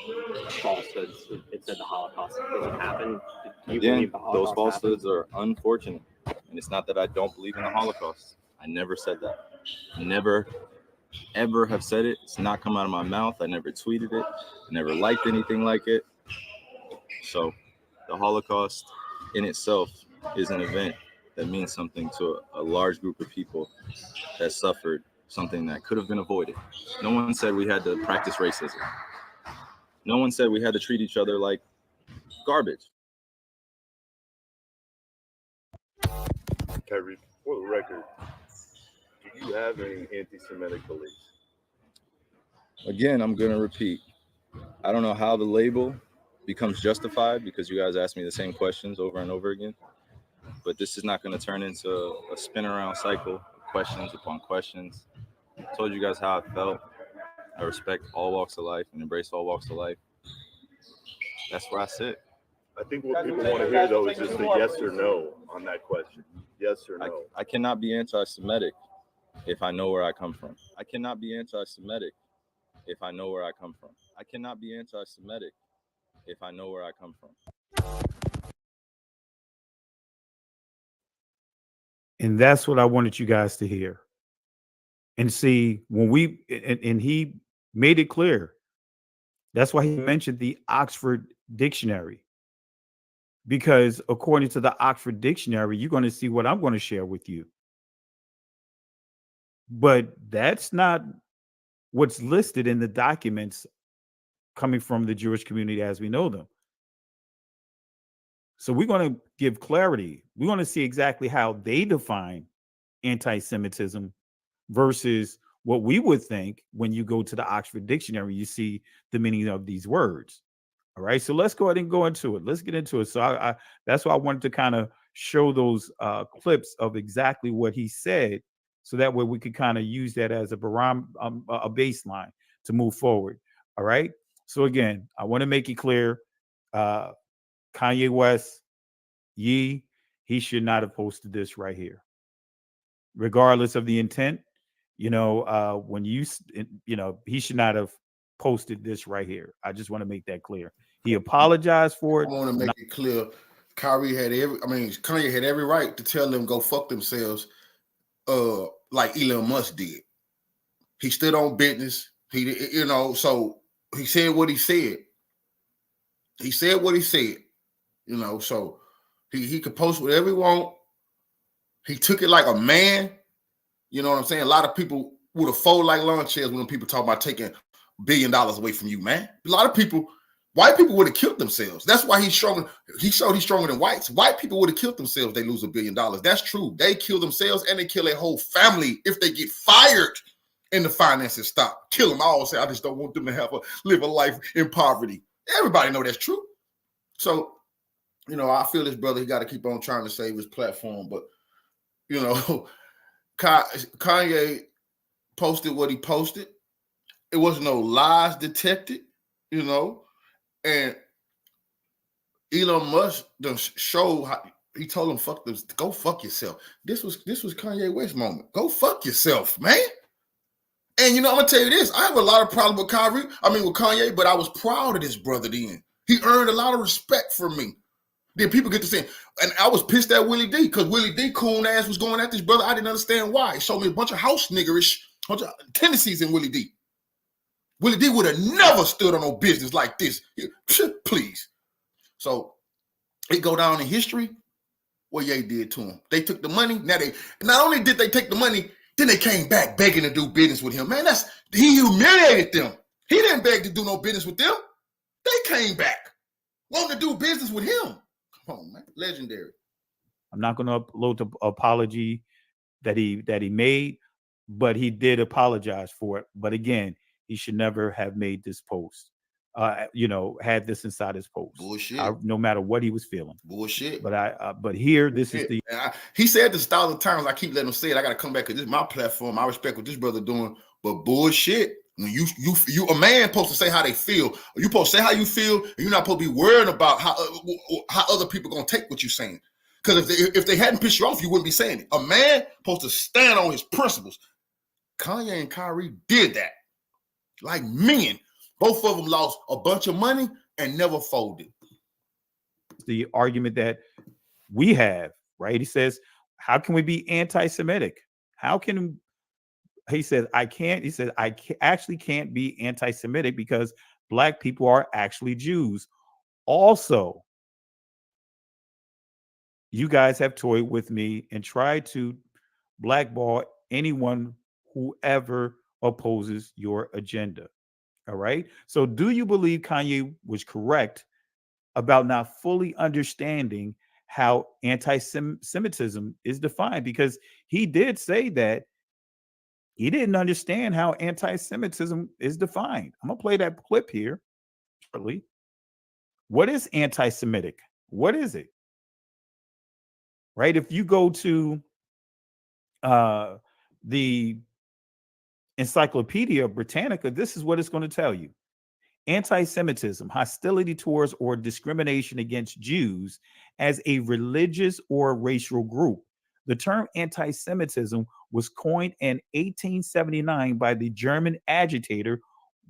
falsehoods. It said the Holocaust didn't happen. Do you believe the Holocaust those falsehoods are unfortunate. And it's not that I don't believe in the Holocaust. I never said that. I never, ever have said it. It's not come out of my mouth. I never tweeted it. I never liked anything like it. So the Holocaust in itself is an event that means something to a large group of people that suffered something that could have been avoided. No one said we had to practice racism. No one said we had to treat each other like garbage. Kyrie, for the record, do you have any anti-Semitic beliefs? Again, I'm going to repeat. I don't know how the label becomes justified because you guys ask me the same questions over and over again. But this is not going to turn into a spin around cycle of questions upon questions. I told you guys how I felt. I respect all walks of life and embrace all walks of life. That's where I sit. I think what people want to hear, though, is just a yes or no on that question. Yes or no. I cannot be anti-Semitic if I know where I come from. I cannot be anti-Semitic if I know where I come from. I cannot be anti-Semitic if I know where I come from. And that's what I wanted you guys to hear. And see, when and he made it clear. That's why he mentioned the Oxford Dictionary. Because according to the Oxford Dictionary, you're going to see what I'm going to share with you. But that's not what's listed in the documents coming from the Jewish community as we know them. So we're going to give clarity. We're going to see exactly how they define anti-Semitism versus what we would think when you go to the Oxford Dictionary, you see the meaning of these words. All right, so let's go ahead and go into it. Let's get into it. So I that's why I wanted to kind of show those clips of exactly what he said, so that way we could kind of use that as a baseline to move forward. All right. So again, I want to make it clear, Kanye West, he should not have posted this right here, regardless of the intent. When he should not have posted this right here. I just want to make that clear. He apologized for it. I want to make it clear. Kanye had every right to tell them go fuck themselves, like Elon Musk did. He stood on business. So he said what he said. He said what he said. So he could post whatever he want. He took it like a man. You know what I'm saying? A lot of people would have folded like lawn chairs when people talk about taking $1 billion away from you, man. A lot of people, white people would have killed themselves. That's why he's stronger. He showed he's stronger than whites. White people would have killed themselves if they lose $1 billion. That's true. They kill themselves and they kill their whole family if they get fired and the finances stop. Kill them all. Say, I just don't want them to live a life in poverty. Everybody know that's true. So, I feel this brother, he got to keep on trying to save his platform. But, Kanye posted what he posted. It wasn't no lies detected, and Elon Musk showed how he told him, "Fuck this, go fuck yourself." This was Kanye West's moment. Go fuck yourself, man. And I'm gonna tell you this: I have a lot of problem with Kanye, but I was proud of this brother. Then he earned a lot of respect from me. Then people get to say, and I was pissed at Willie D because Willie D coon ass was going at this brother. I didn't understand why. He showed me a bunch of house niggerish tendencies in Willie D. Willie D would have never stood on no business like this. Please. So it go down in history what Ye did to him. They took the money. Now not only did they take the money, then they came back begging to do business with him. Man, he humiliated them. He didn't beg to do no business with them. They came back wanting to do business with him. Come on, man. Legendary. I'm not going to upload the apology that he made, but he did apologize for it. But again, he should never have made this post. Had this inside his post. Bullshit. No matter what he was feeling. Bullshit. But here, this is the. He said this 1,000 times. I keep letting him say it. I got to come back because this is my platform. I respect what this brother doing. But bullshit. When you a man supposed to say how they feel. You supposed to say how you feel. And you're not supposed to be worrying about how other people gonna take what you're saying. Because if they hadn't pissed you off, you wouldn't be saying it. A man supposed to stand on his principles. Kanye and Kyrie did that. Like men. Both of them lost a bunch of money and never folded. The argument that we have, right? He says, how can we be anti-Semitic? How can he said, I can't. He said, actually can't be anti-Semitic because Black people are actually Jews. Also, you guys have toyed with me and tried to blackball anyone who ever opposes your agenda. All right. So do you believe Kanye was correct about not fully understanding how anti-Semitism is defined? Because he did say that he didn't understand how anti-Semitism is defined. I'm going to play that clip here. shortly. What is anti-Semitic? What is it? Right? If you go to the Encyclopedia Britannica, this is what it's going to tell you. Anti-Semitism, hostility towards or discrimination against Jews as a religious or racial group. The term anti-Semitism was coined in 1879 by the German agitator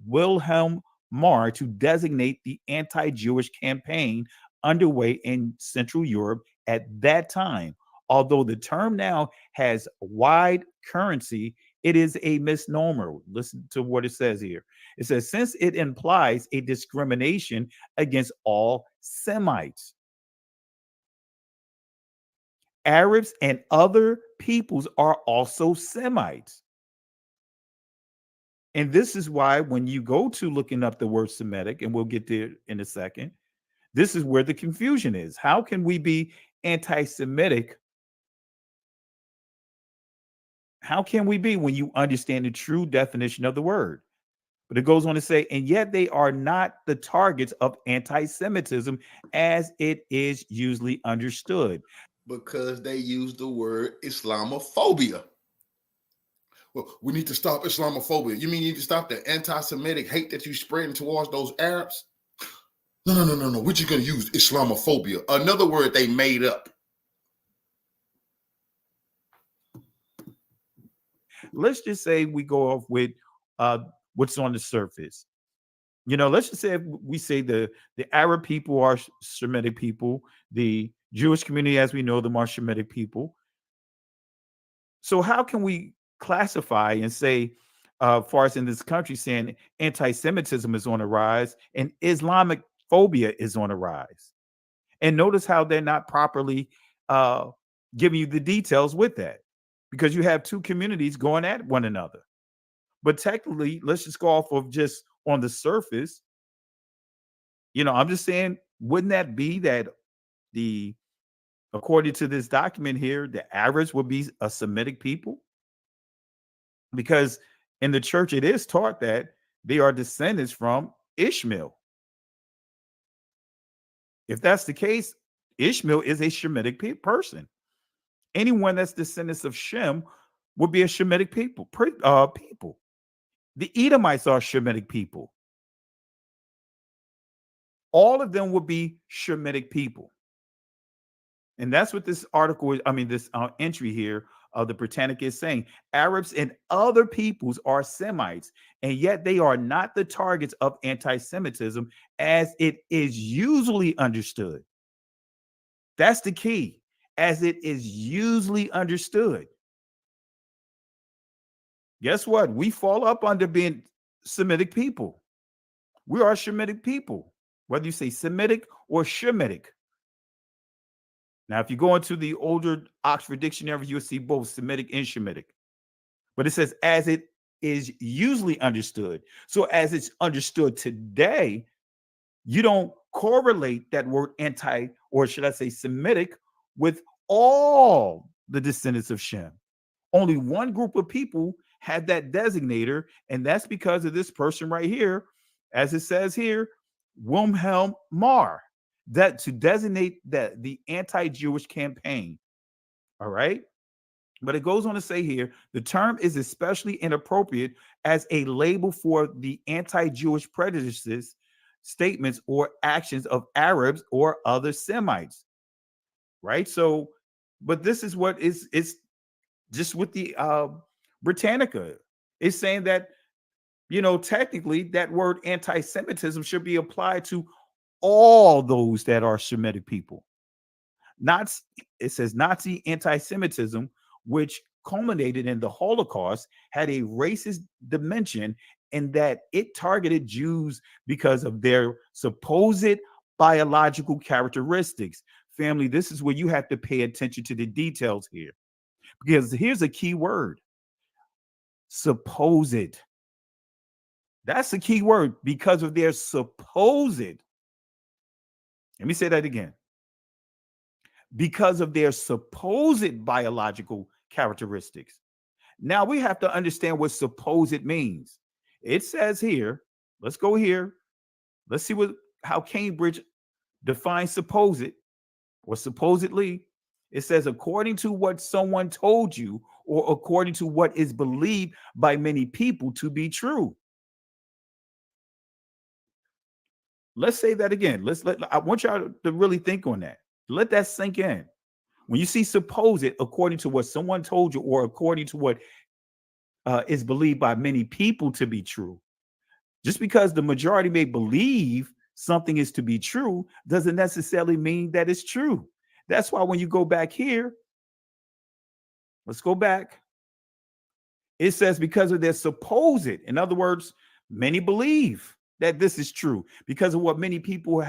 Wilhelm Marr to designate the anti-Jewish campaign underway in Central Europe at that time. Although the term now has wide currency, it is a misnomer. Listen to what it says here. It says, since it implies a discrimination against all Semites, Arabs and other peoples are also Semites. And this is why when you go to looking up the word Semitic, and we'll get there in a second, this is where the confusion is. How can we be anti-Semitic? How can we be when you understand the true definition of the word? But it goes on to say, and yet they are not the targets of anti-Semitism as it is usually understood. Because they use the word Islamophobia. Well, we need to stop Islamophobia. You mean you need to stop the anti-Semitic hate that you're spreading towards those Arabs? No. We're just going to use Islamophobia. Another word they made up. Let's just say we go off with what's on the surface. You know, let's just say we say the Arab people are Semitic people, the Jewish community, as we know them, are Semitic people. So how can we classify and say, far as in this country, saying anti-Semitism is on the rise and Islamic phobia is on the rise? And notice how they're not properly giving you the details with that, because you have two communities going at one another. But technically, let's just go off of just on the surface. You know, I'm just saying, wouldn't that be that according to this document here, the Arabs would be a Semitic people? Because in the church, it is taught that they are descendants from Ishmael. If that's the case, Ishmael is a Shemitic person. Anyone that's descendants of Shem would be a Shemitic people. The Edomites are Shemitic people. All of them would be Shemitic people. And that's what this article is, this entry here of the Britannica is saying. Arabs and other peoples are Semites, and yet they are not the targets of anti-Semitism as it is usually understood. That's the key, as it is usually understood. Guess what? We fall up under being Semitic people. We are Shemitic people, whether you say Semitic or Shemitic. Now, if you go into the older Oxford Dictionary, you'll see both Semitic and Shemitic. But it says, as it is usually understood. So as it's understood today, you don't correlate that word anti, or should I say Semitic, with all the descendants of Shem. Only one group of people had that designator, and that's because of this person right here, as it says here, Wilhelm Marr, that to designate that the anti-Jewish campaign. All right. But it goes on to say here, the term is especially inappropriate as a label for the anti-Jewish prejudices, statements, or actions of Arabs or other Semites. Right. So, but this is what is just with the Britannica. It's saying that, you know, technically that word anti-Semitism should be applied to all those that are Semitic people. It says Nazi anti-Semitism, which culminated in the Holocaust, had a racist dimension in that it targeted Jews because of their supposed biological characteristics. Family, this is where you have to pay attention to the details here, because here's a key word: supposed. That's the key word, because of their supposed. Let me say that again. Because of their supposed biological characteristics. Now we have to understand what supposed means. It says here, let's go here. Let's see how Cambridge defines supposed or supposedly. It says, according to what someone told you, or according to what is believed by many people to be true. Let's say that again. I want y'all to really think on that. Let that sink in. When you see suppose it, according to what someone told you, or according to what is believed by many people to be true. Just because the majority may believe something is to be true doesn't necessarily mean that it's true. That's why when you go back here, let's go back. It says because of their supposed, in other words, many believe that this is true because of what many people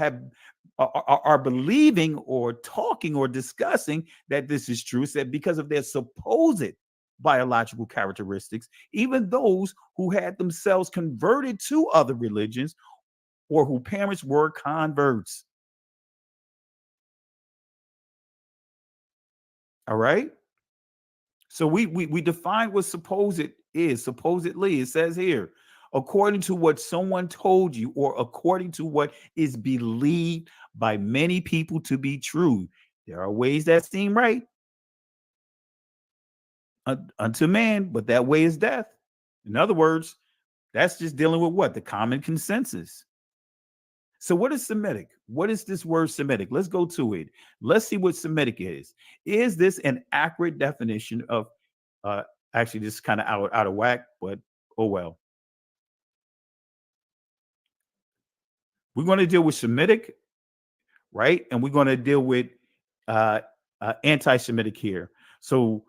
are believing or talking or discussing that this is true. It said because of their supposed biological characteristics, even those who had themselves converted to other religions or whose parents were converts. All right. So we define what supposed is. Supposedly, it says here, according to what someone told you, or according to what is believed by many people to be true. There are ways that seem right unto man, but that way is death. In other words, that's just dealing with what? The common consensus. So what is Semitic? What is this word Semitic? Let's go to it. Let's see what Semitic is. Is this an accurate definition of, actually this is kind of out of whack, but oh well. We're going to deal with Semitic, right? And we're going to deal with anti-Semitic here. So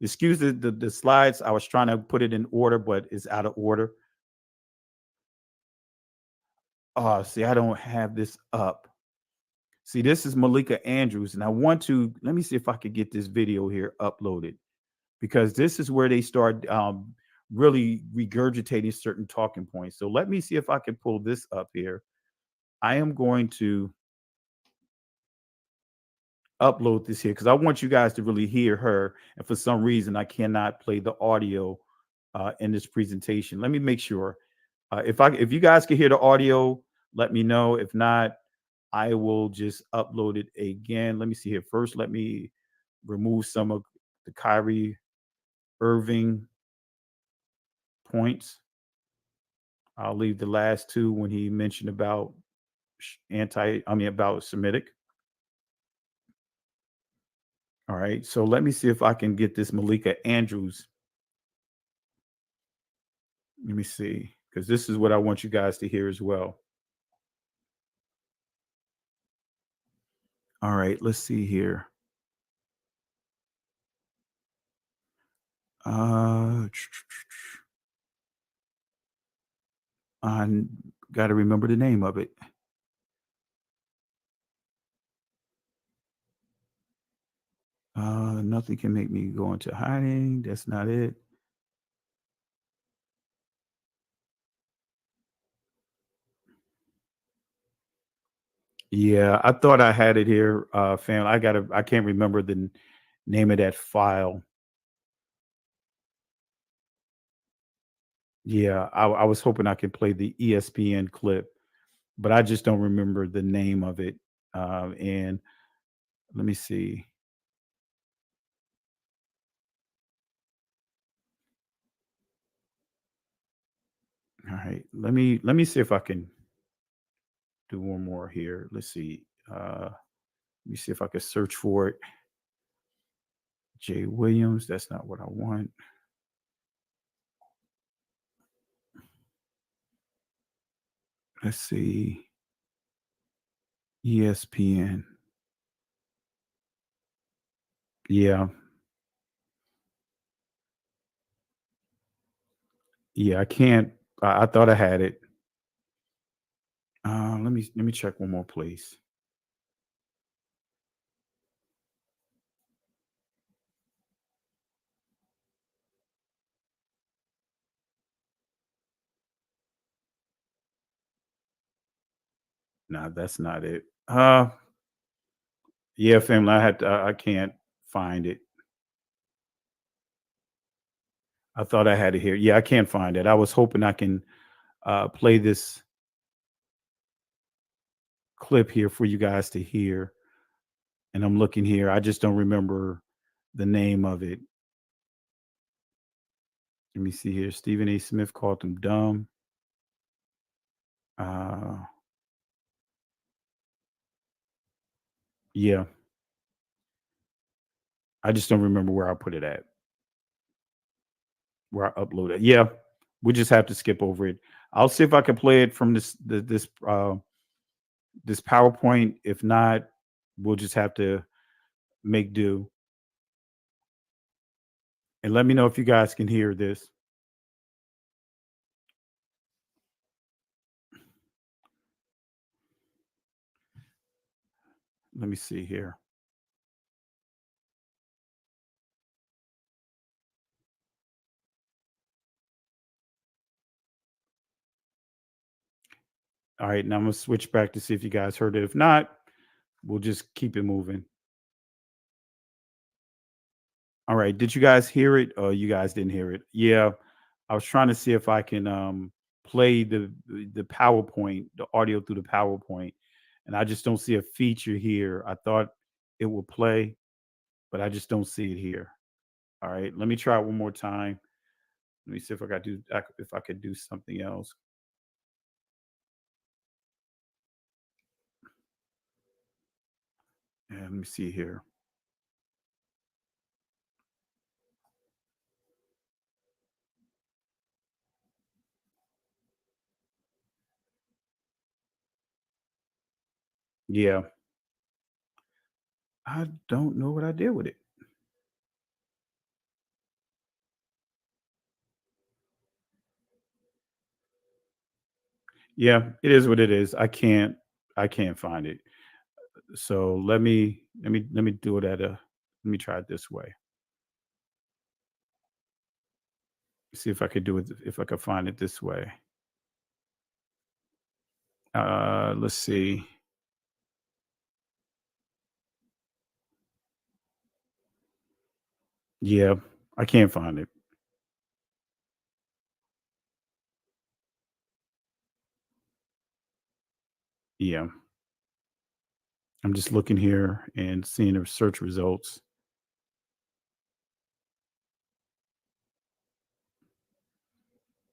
excuse the slides. I was trying to put it in order, but it's out of order. Oh, see, I don't have this up. See, this is Malika Andrews, and I want to, let me see if I could get this video here uploaded, because this is where they start really regurgitating certain talking points. So let me see if I can pull this up here. I am going to upload this here because I want you guys to really hear her. And for some reason, I cannot play the audio in this presentation. Let me make sure. If you guys can hear the audio, let me know. If not, I will just upload it again. Let me see here. First, let me remove some of the Kyrie Irving points. I'll leave the last two when he mentioned about about Semitic. All right. So let me see if I can get this Malika Andrews. Let me see, because this is what I want you guys to hear as well. All right, let's see here. I got to remember the name of it. Nothing can make me go into hiding. That's not it. Yeah, I thought I had it here, fam. I can't remember the name of that file. Yeah, I was hoping I could play the ESPN clip, but I just don't remember the name of it. And let me see. All right, let me see if I can do one more here. Let's see. Let me see if I can search for it. Jay Williams. That's not what I want. Let's see. ESPN. Yeah. Yeah, I can't. I thought I had it. Let me check one more place. No, that's not it. Yeah, family. I can't find it. I thought I had it here. Yeah, I can't find it. I was hoping I can play this clip here for you guys to hear. And I'm looking here. I just don't remember the name of it. Let me see here. Stephen A. Smith called them dumb. Yeah. I just don't remember where I put it at. Where I upload it. Yeah. We just have to skip over it. I'll see if I can play it from this PowerPoint. If not, we'll just have to make do. And let me know if you guys can hear this. Let me see here. All right, now I'm going to switch back to see if you guys heard it. If not, we'll just keep it moving. All right, did you guys hear it? Oh, you guys didn't hear it. Yeah, I was trying to see if I can play the PowerPoint, the audio through the PowerPoint, and I just don't see a feature here. I thought it would play, but I just don't see it here. All right, let me try it one more time. Let me see if I could do something else. And let me see here. Yeah. I don't know what I did with it. Yeah, it is what it is. I can't find it. So let me do it let me try it this way. See if I could do it, if I could find it this way. Let's see. Yeah, I can't find it. Yeah. I'm just looking here and seeing the search results.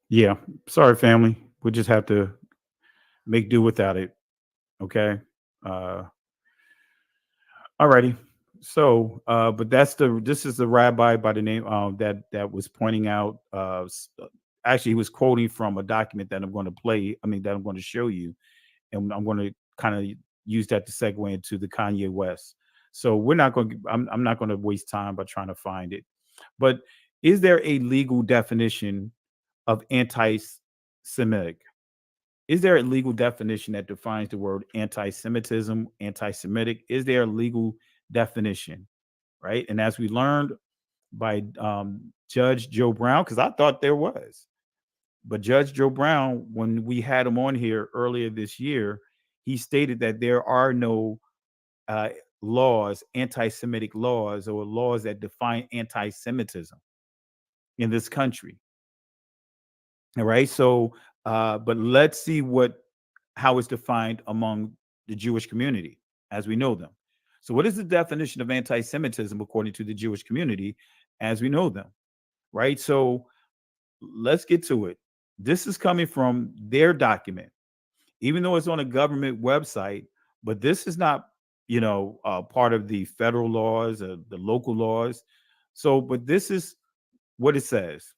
Yeah. Sorry, family. We'll just have to make do without it. Okay. Alrighty. So, but this is the rabbi by the name that was pointing out. Actually, he was quoting from a document that I'm going to play. I mean, that I'm going to show you, and I'm going to kind of use that to segue into the Kanye West. So we're not going. I'm not going to waste time by trying to find it. But is there a legal definition of anti-Semitic? Is there a legal definition that defines the word anti-Semitism, anti-Semitic? Is there a legal definition, right? And as we learned by Judge Joe Brown, because I thought there was, but Judge Joe Brown, when we had him on here earlier this year, he stated that there are no laws, anti-Semitic laws, or laws that define anti-Semitism in this country. All right. So, but let's see how it's defined among the Jewish community as we know them. So, what is the definition of anti-Semitism according to the Jewish community as we know them? Right. So, let's get to it. This is coming from their document, even though it's on a government website, but this is not, part of the federal laws or the local laws. So, but this is what it says.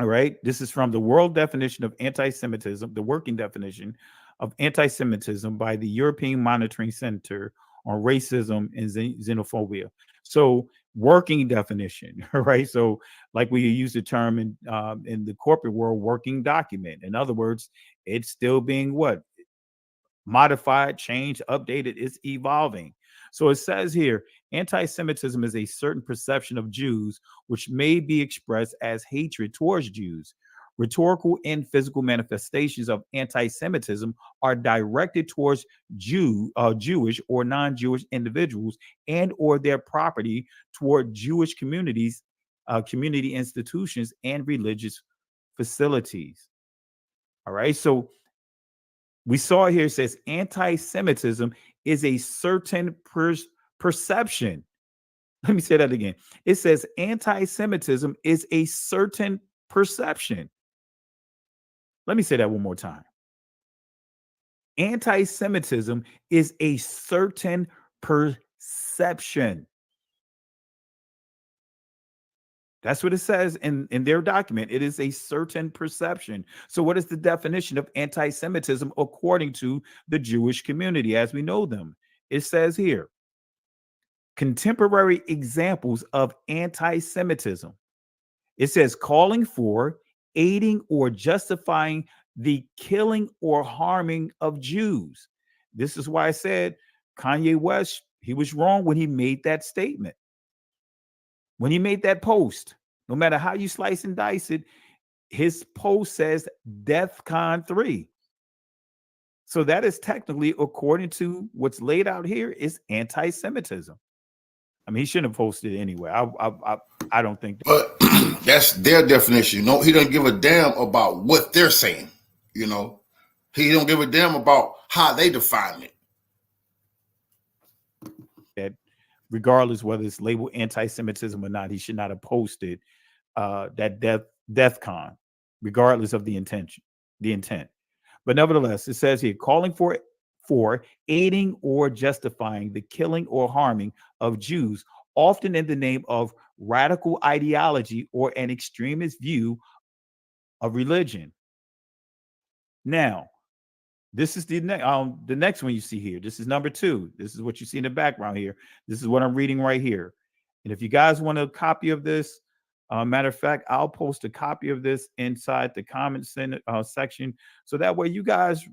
All right. This is from the World Definition of Anti-Semitism, the working definition of anti-Semitism by the European Monitoring Center on Racism and Xenophobia. So, working definition, right? So, like we use the term in the corporate world, working document. In other words, it's still being what? Modified, changed, updated, it's evolving. So it says here, anti-Semitism is a certain perception of Jews which may be expressed as hatred towards Jews. Rhetorical and physical manifestations of anti-Semitism are directed towards Jewish or non-Jewish individuals and or their property toward Jewish communities, community institutions, and religious facilities. All right. So We saw here, it says anti-Semitism is a certain perception. Let me say that again. It says anti-Semitism is a certain perception. Let me say that one more time. Anti-Semitism is a certain perception. That's what it says in their document. It is a certain perception. So what is the definition of anti-Semitism according to the Jewish community as we know them? It says here, contemporary examples of anti-Semitism. It says calling for, aiding, or justifying the killing or harming of Jews. This is why I said Kanye West, he was wrong when he made that statement. When he made that post, no matter how you slice and dice it, his post says DEFCON 3. So that is technically, according to what's laid out here, is anti-Semitism. I mean, he shouldn't have posted it anyway. I don't think. But that's their definition. You know, he doesn't give a damn about what they're saying. You know, he don't give a damn about how they define it. That regardless whether it's labeled anti-Semitism or not, he should not have posted that DEFCON, regardless of the intent. But nevertheless, it says here, calling for aiding or justifying the killing or harming of Jews, often in the name of radical ideology or an extremist view of religion. Now, this is the next one you see here. This is number 2. This is what you see in the background here. This is what I'm reading right here. And if you guys want a copy of this, matter of fact, I'll post a copy of this inside the comments section. So that way you guys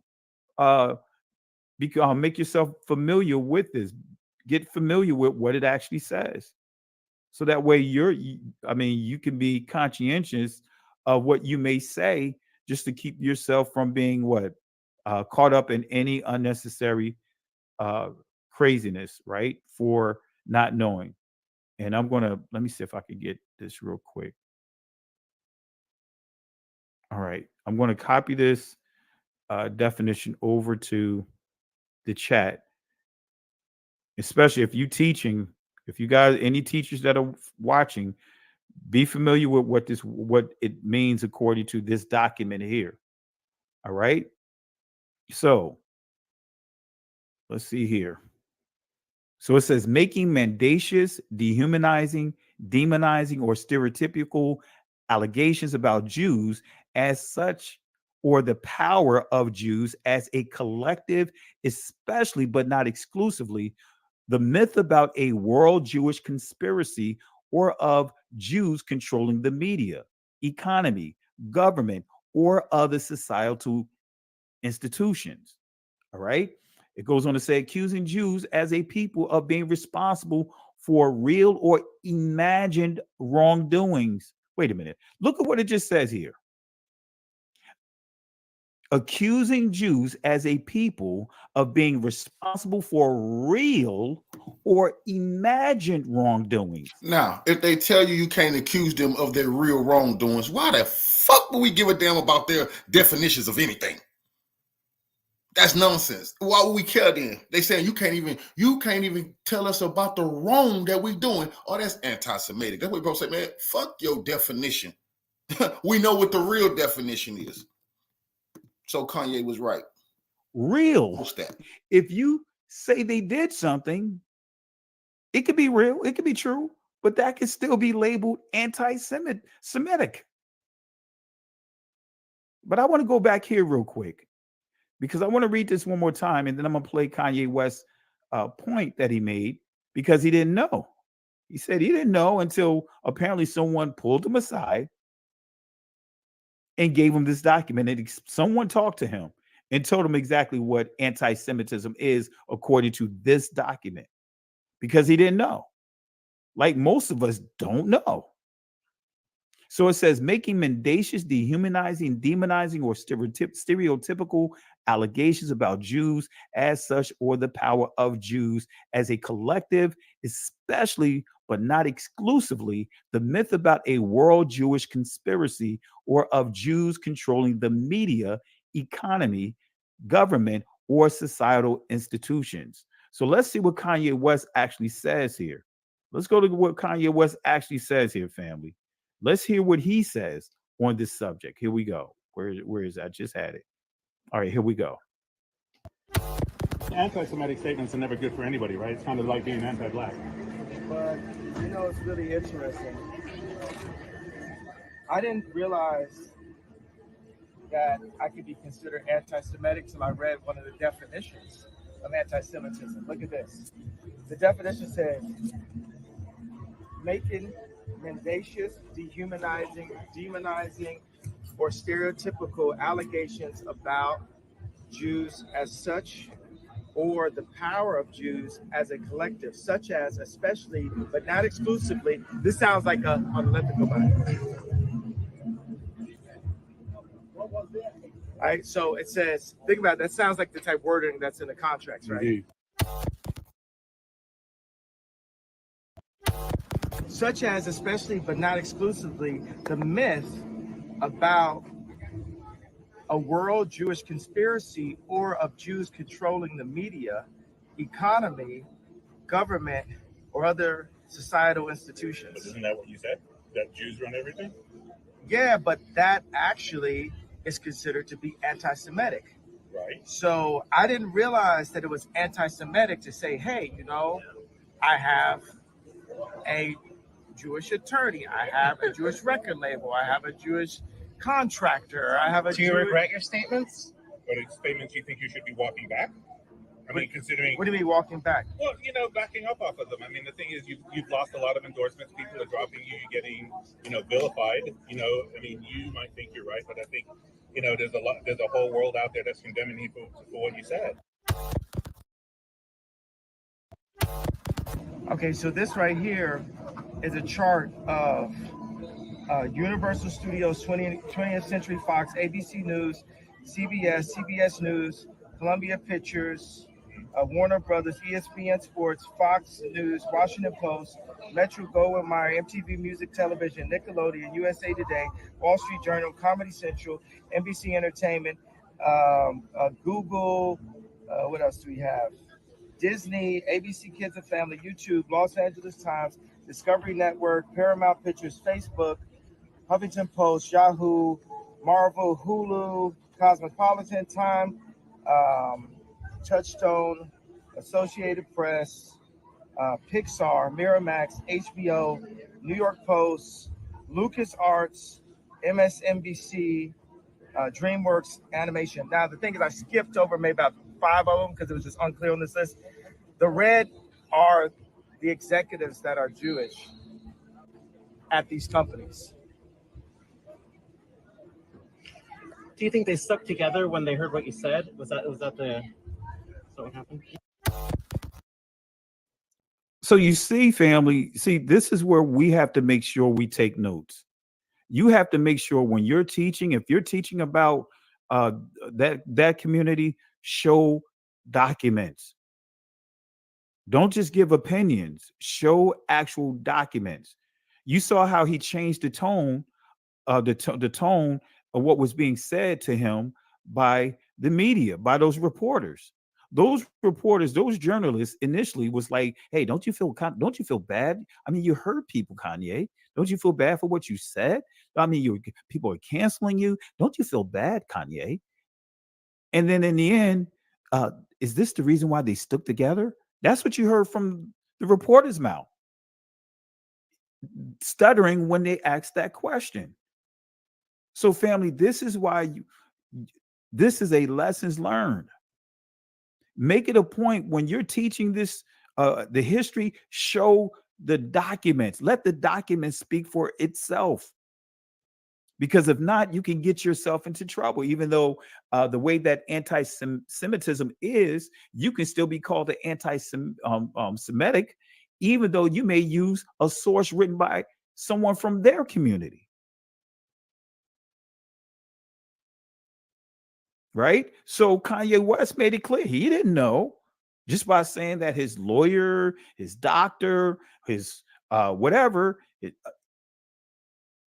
make yourself familiar with this. Get familiar with what it actually says. So that way you can be conscientious of what you may say, just to keep yourself from being caught up in any unnecessary craziness, right? For not knowing. And let me see if I can get this real quick. All right. I'm going to copy this definition over to the chat, especially if you're teaching. If you guys, any teachers that are watching, be familiar with what it means according to this document here. All right. So let's see here. So it says making mendacious, dehumanizing, demonizing, or stereotypical allegations about Jews as such, or the power of Jews as a collective, especially but not exclusively, the myth about a world Jewish conspiracy or of Jews controlling the media, economy, government, or other societal institutions. All right. It goes on to say accusing Jews as a people of being responsible for real or imagined wrongdoings. Wait a minute. Look at what it just says here. Accusing Jews as a people of being responsible for real or imagined wrongdoings. Now, if they tell you can't accuse them of their real wrongdoings, why the fuck would we give a damn about their definitions of anything? That's nonsense. Why would we care then? They saying you can't even tell us about the wrong that we're doing. Oh, that's anti-Semitic. That's what bro say, man. Fuck your definition. We know what the real definition is. So Kanye was right. Real. What's that? If you say they did something, it could be real, it could be true, but that could still be labeled anti-Semitic. But I want to go back here real quick, because I want to read this one more time, and then I'm going to play Kanye West's point that he made, because he didn't know. He said he didn't know until apparently someone pulled him aside and gave him this document. And someone talked to him and told him exactly what anti-Semitism is according to this document, because he didn't know. Like most of us don't know. So it says making mendacious, dehumanizing, demonizing, or stereotypical allegations about Jews as such, or the power of Jews as a collective, especially but not exclusively, the myth about a world Jewish conspiracy or of Jews controlling the media, economy, government, or societal institutions. So let's see what Kanye West actually says here. Let's go to what Kanye West actually says here, family. Let's hear what he says on this subject. Here we go. Where is that? I just had it. All right, here we go. Anti-Semitic statements are never good for anybody, right? It's kind of like being anti-black. But, it's really interesting. I didn't realize that I could be considered anti-Semitic till I read one of the definitions of anti-Semitism. Look at this. The definition says, making mendacious, dehumanizing, demonizing, or stereotypical allegations about Jews as such, or the power of Jews as a collective, such as, especially, but not exclusively. This sounds like an unethical body. All right, so it says, think about it, that sounds like the type wording that's in the contracts, right? Indeed. Such as, especially, but not exclusively, the myth about a world Jewish conspiracy or of Jews controlling the media, economy, government, or other societal institutions. But isn't that what you said? That Jews run everything? Yeah, but that actually is considered to be anti-Semitic. Right. So I didn't realize that it was anti-Semitic to say, hey, I have a Jewish attorney, I have a Jewish record label, I have a Jewish contractor, I have a Do you Jewish... regret your statements? But it's statements you think you should be walking back? I mean, considering... What do you mean walking back? Well, backing up off of them. I mean, the thing is, you've lost a lot of endorsements. People are dropping you. You're getting, vilified. I mean, you might think you're right, but I think, there's a whole world out there that's condemning you for what you said. Okay, so this right here is a chart of Universal Studios, 20th Century Fox, ABC News, CBS News, Columbia Pictures, Warner Brothers, ESPN Sports, Fox News, Washington Post, Metro Goldwyn Mayer, MTV Music Television, Nickelodeon, USA Today, Wall Street Journal, Comedy Central, NBC Entertainment, Google, what else do we have? Disney, ABC Kids and Family, YouTube, Los Angeles Times, Discovery Network, Paramount Pictures, Facebook, Huffington Post, Yahoo, Marvel, Hulu, Cosmopolitan, Time, Touchstone, Associated Press, Pixar, Miramax, HBO, New York Post, LucasArts, MSNBC, DreamWorks Animation. Now, the thing is, I skipped over maybe about 5 of them because it was just unclear on this list. The red are the executives that are Jewish at these companies. Do you think they stuck together when they heard what you said? Was that what happened? So you see, family, this is where we have to make sure we take notes. You have to make sure when you're teaching, if you're teaching about that community, show documents. Don't just give opinions, show actual documents. You saw how he changed the tone of the tone of what was being said to him by the media, by those reporters. Those reporters, those journalists initially was like, hey, don't you feel bad? I mean, you hurt people, Kanye. Don't you feel bad for what you said? I mean, people are canceling you. Don't you feel bad, Kanye? And then in the end, is this the reason why they stuck together? That's what you heard from the reporter's mouth, stuttering when they asked that question. So, family, this is why this is a lessons learned. Make it a point when you're teaching this, the history, show the documents. Let the documents speak for itself. Because if not, you can get yourself into trouble. Even though the way that anti-Semitism is, you can still be called the anti-Semitic, even though you may use a source written by someone from their community. Right? So Kanye West made it clear he didn't know, just by saying that his lawyer, his doctor, his whatever,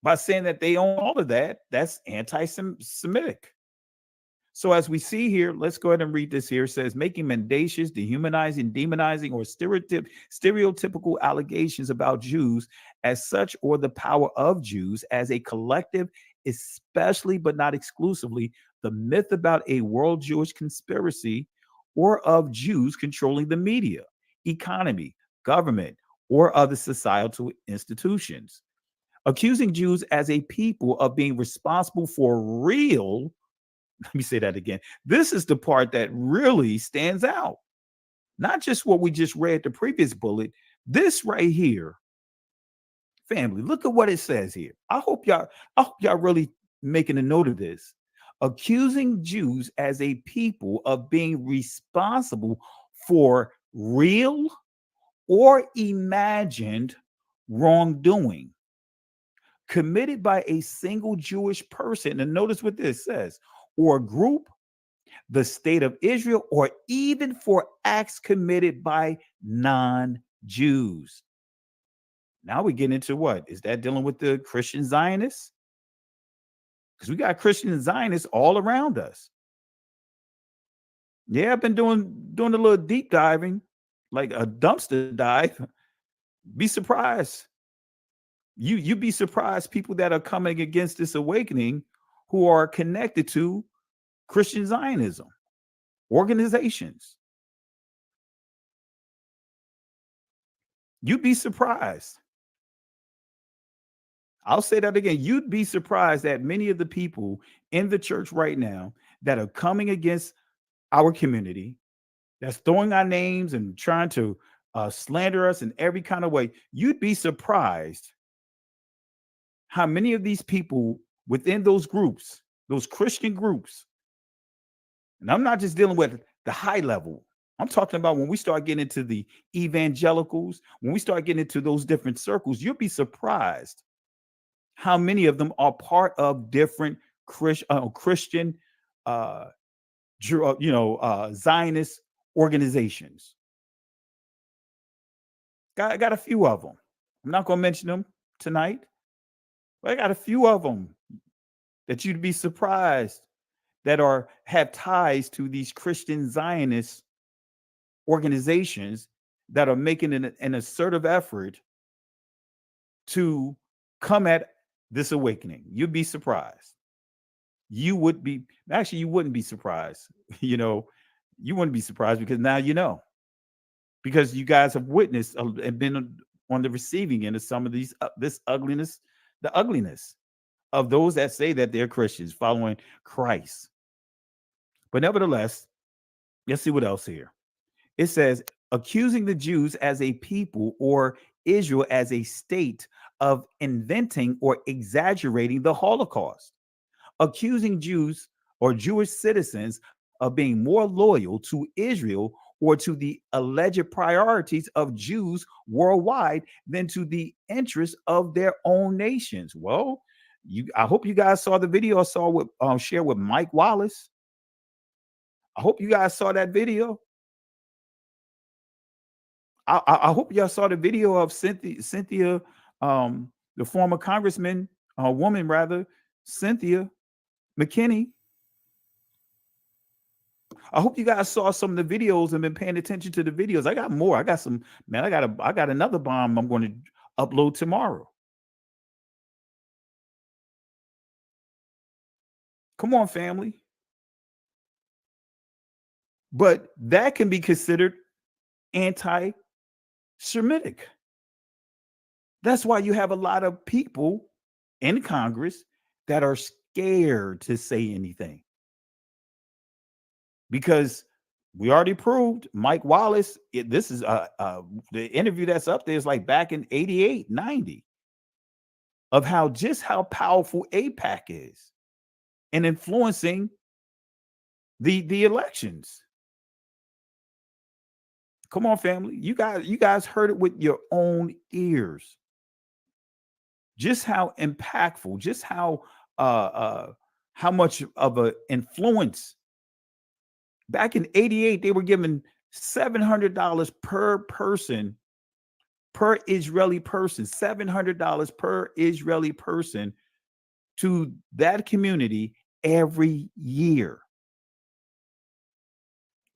by saying that they own all of that, that's anti-Semitic. So as we see here, let's go ahead and read this here. It says, making mendacious, dehumanizing, demonizing, or stereotypical allegations about Jews as such, or the power of Jews as a collective, especially but not exclusively, the myth about a world Jewish conspiracy, or of Jews controlling the media, economy, government, or other societal institutions. Accusing Jews as a people of being responsible for real, let me say that again. This is the part that really stands out. Not just what we just read the previous bullet. This right here, family, look at what it says here. I hope y'all really making a note of this. Accusing Jews as a people of being responsible for real or imagined wrongdoing committed by a single Jewish person. And notice what this says, or group, the state of Israel, or even for acts committed by non-Jews. Now we get into what? Is that dealing with the Christian Zionists? Because we got Christian Zionists all around us. Yeah, I've been doing a little deep diving, like a dumpster dive. Be surprised. You be surprised people that are coming against this awakening who are connected to Christian Zionism organizations. You'd be surprised. I'll say that again. You'd be surprised that many of the people in the church right now that are coming against our community, that's throwing our names and trying to slander us in every kind of way. You'd be surprised how many of these people within those groups, those Christian groups, and I'm not just dealing with the high level. I'm talking about when we start getting into the evangelicals, when we start getting into those different circles, you'll be surprised how many of them are part of different Christian, Zionist organizations. I got a few of them. I'm not going to mention them tonight, but I got a few of them that you'd be surprised that have ties to these Christian Zionist organizations that are making an assertive effort to come at this awakening. You'd be surprised. You wouldn't be surprised. You wouldn't be surprised because now you know. Because you guys have witnessed and been on the receiving end of some of these the ugliness of those that say that they're Christians following Christ. But nevertheless, let's see what else here. It says, accusing the Jews as a people or Israel as a state of inventing or exaggerating the Holocaust. Accusing Jews or Jewish citizens of being more loyal to Israel or to the alleged priorities of Jews worldwide than to the interests of their own nations. Well, I hope you guys saw the video I saw with shared with Mike Wallace. I hope you guys saw that video. I hope y'all saw the video of Cynthia, the former congressman, woman rather, Cynthia McKinney. I hope you guys saw some of the videos and been paying attention to the videos. I got more. I got some, man. I got another bomb I'm going to upload tomorrow. Come on, family. But that can be considered anti-Semitic. That's why you have a lot of people in Congress that are scared to say anything. Because we already proved Mike Wallace, this is the interview that's up there is like back in 88, 90 of how powerful AIPAC is in influencing the elections. Come on, family. You guys heard it with your own ears. Just how impactful, just how much of an influence. Back in 88, they were given $700 per person, per Israeli person, $700 per Israeli person to that community every year.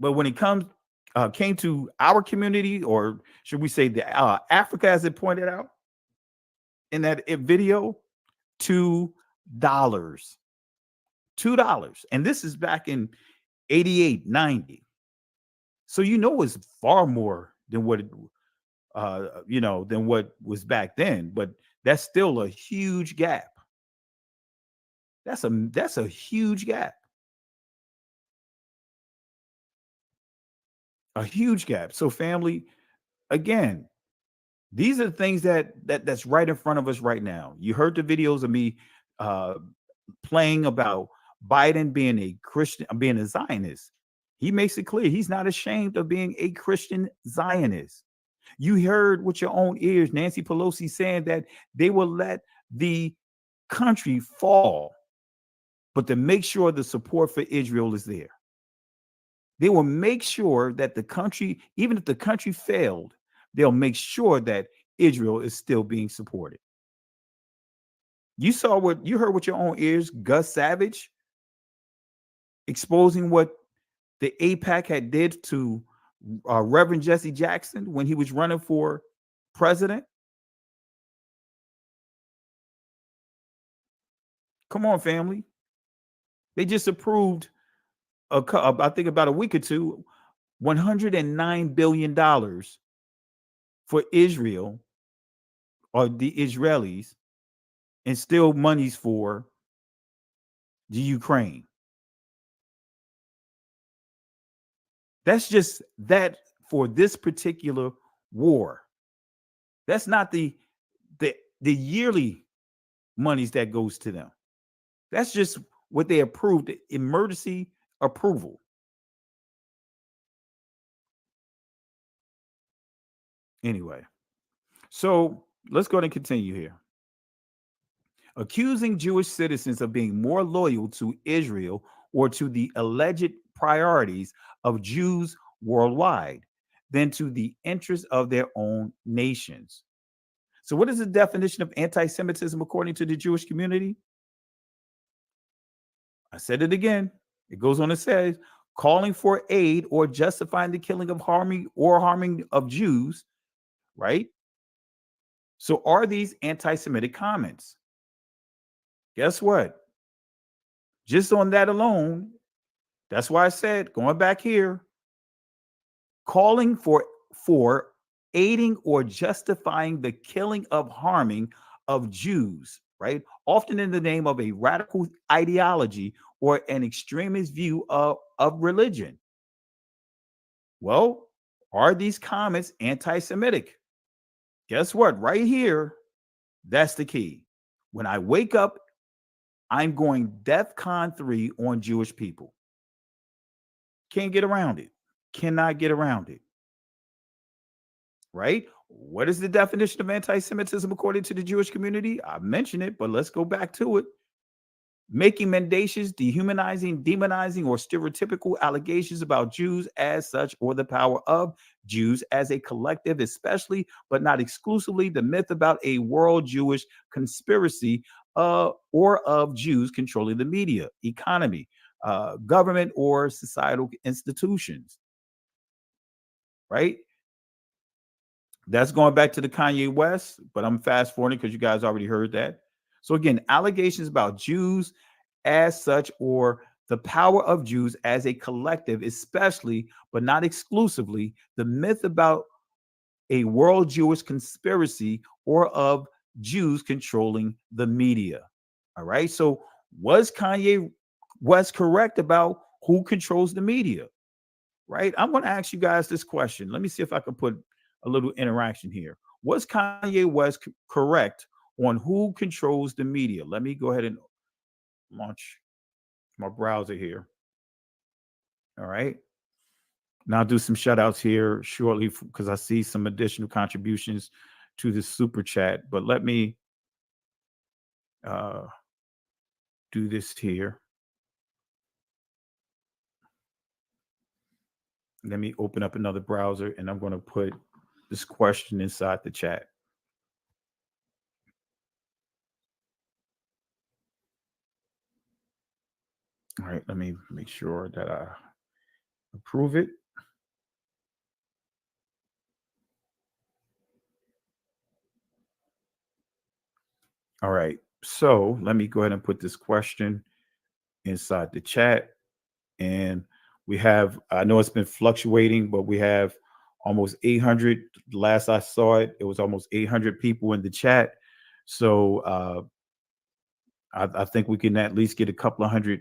But when it came to our community, or should we say the Africa, as it pointed out in that video, $2. $2. And this is back in 88, 90. So it's far more than what than what was back then, but that's still a huge gap. That's a huge gap. A huge gap. So family, again, these are the things that's right in front of us right now. You heard the videos of me playing about Biden being a Christian, being a Zionist. He makes it clear he's not ashamed of being a Christian Zionist. You heard with your own ears Nancy Pelosi saying that they will let the country fall, but to make sure the support for Israel is there. They will make sure that the country, even if the country failed, they'll make sure that Israel is still being supported. You heard with your own ears, Gus Savage exposing what the AIPAC had did to Reverend Jesse Jackson when he was running for president. Come on, family. They just approved, I think about a week or two, $109 billion for Israel, or the Israelis, and still monies for the Ukraine. That's just that for this particular war. That's not the yearly monies that goes to them. That's just what they approved, emergency approval. Anyway, so let's go ahead and continue here. Accusing Jewish citizens of being more loyal to Israel or to the alleged priorities of Jews worldwide than to the interests of their own nations. So what is the definition of anti-Semitism according to the Jewish community? I said it again. It goes on to say, calling for aid or justifying the killing of harming of Jews, right? So are these anti-Semitic comments? Guess what? Just on that alone, that's why I said, going back here, calling for aiding or justifying the killing of harming of Jews, right? Often in the name of a radical ideology or an extremist view of religion. Well, are these comments anti-Semitic? Guess what? Right here, that's the key. When I wake up, I'm going DEFCON 3 on Jewish people. Can't get around it. Cannot get around it. Right? What is the definition of anti-Semitism according to the Jewish community? I mentioned it, but let's go back to it. Making mendacious, dehumanizing, demonizing, or stereotypical allegations about Jews as such, or the power of Jews as a collective, especially but not exclusively the myth about a world Jewish conspiracy or of Jews controlling the media, economy, government, or societal institutions. Right? That's going back to the Kanye West, but I'm fast forwarding because you guys already heard that. So again, allegations about Jews as such, or the power of Jews as a collective, especially but not exclusively the myth about a world Jewish conspiracy or of Jews controlling the media. All right. So was Kanye West correct about who controls the media? Right. I'm going to ask you guys this question. Let me see if I can put a little interaction here. Was Kanye West correct on who controls the media? Let me go ahead and launch my browser here. All right. Now I'll do some shout outs here shortly because I see some additional contributions to the super chat. But let me do this here. Let me open up another browser and I'm going to put this question inside the chat. All right, let me make sure that Approve it. All right. So let me go ahead and put this question inside the chat. And we have, I know it's been fluctuating, but we have almost 800. Last I saw it, it was almost 800 people in the chat. So I think we can at least get a couple of hundred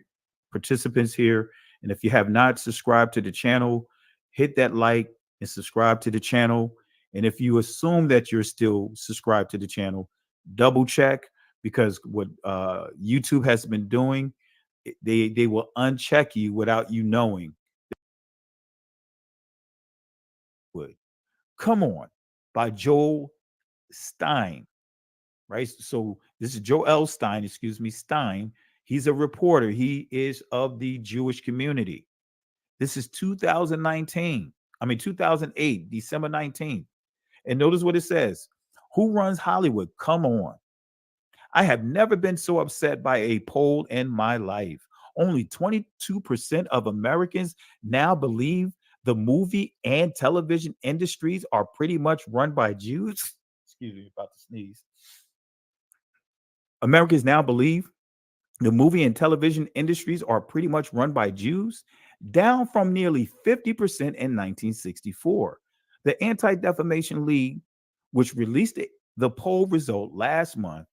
participants here. And if you have not subscribed to the channel, hit that like and subscribe to the channel. And if you assume that you're still subscribed to the channel, double check, because what YouTube has been doing, they will uncheck you without you knowing. Come On by Joel Stein, right? So this is Joel Stein, excuse me, Stein. He's a reporter. He is of the Jewish community. This is 2008, December 19th. And notice what it says. Who runs Hollywood? Come on. I have never been so upset by a poll in my life. Only 22% of Americans now believe the movie and television industries are pretty much run by Jews. Excuse me, about to sneeze. Americans now believe the movie and television industries are pretty much run by Jews, down from nearly 50% in 1964. The Anti-Defamation League, which released the poll result last month,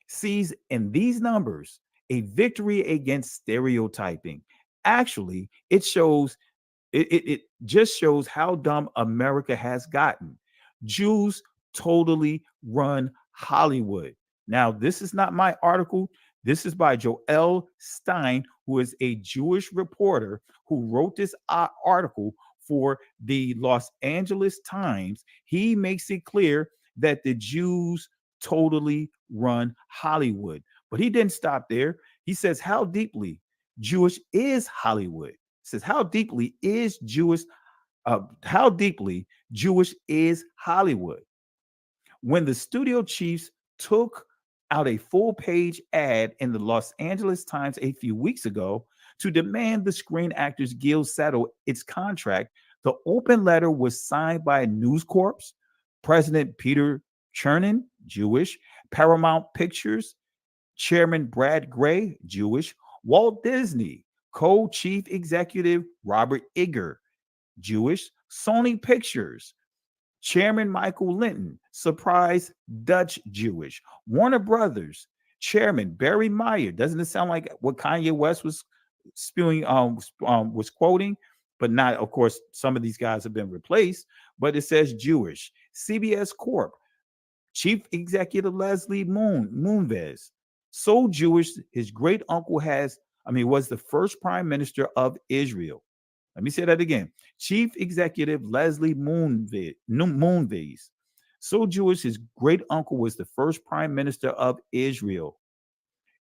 sees in these numbers a victory against stereotyping. Actually, it just shows how dumb America has gotten. Jews totally run Hollywood. Now, this is not my article. This is by Joel Stein, who is a Jewish reporter who wrote this article for the Los Angeles Times. He makes it clear that the Jews totally run Hollywood. But he didn't stop there. He says, how deeply Jewish is Hollywood? He says, how deeply Jewish is Hollywood? When the studio chiefs took out a full-page ad in the Los Angeles Times a few weeks ago to demand the Screen Actors Guild settle its contract, the open letter was signed by News Corp's President Peter Chernin, Jewish, Paramount Pictures Chairman Brad Gray, Jewish, Walt Disney co-chief executive Robert Iger, Jewish, Sony Pictures Chairman Michael Linton, surprise Dutch Jewish, Warner Brothers Chairman Barry Meyer. Doesn't it sound like what Kanye West was spewing, was quoting? But not, of course, some of these guys have been replaced, but it says Jewish. CBS Corp, Chief Executive Leslie Moonves, so Jewish, his great uncle was the first prime minister of Israel. Let me say that again. Chief Executive Leslie Moonves, so Jewish, his great uncle was the first prime minister of Israel.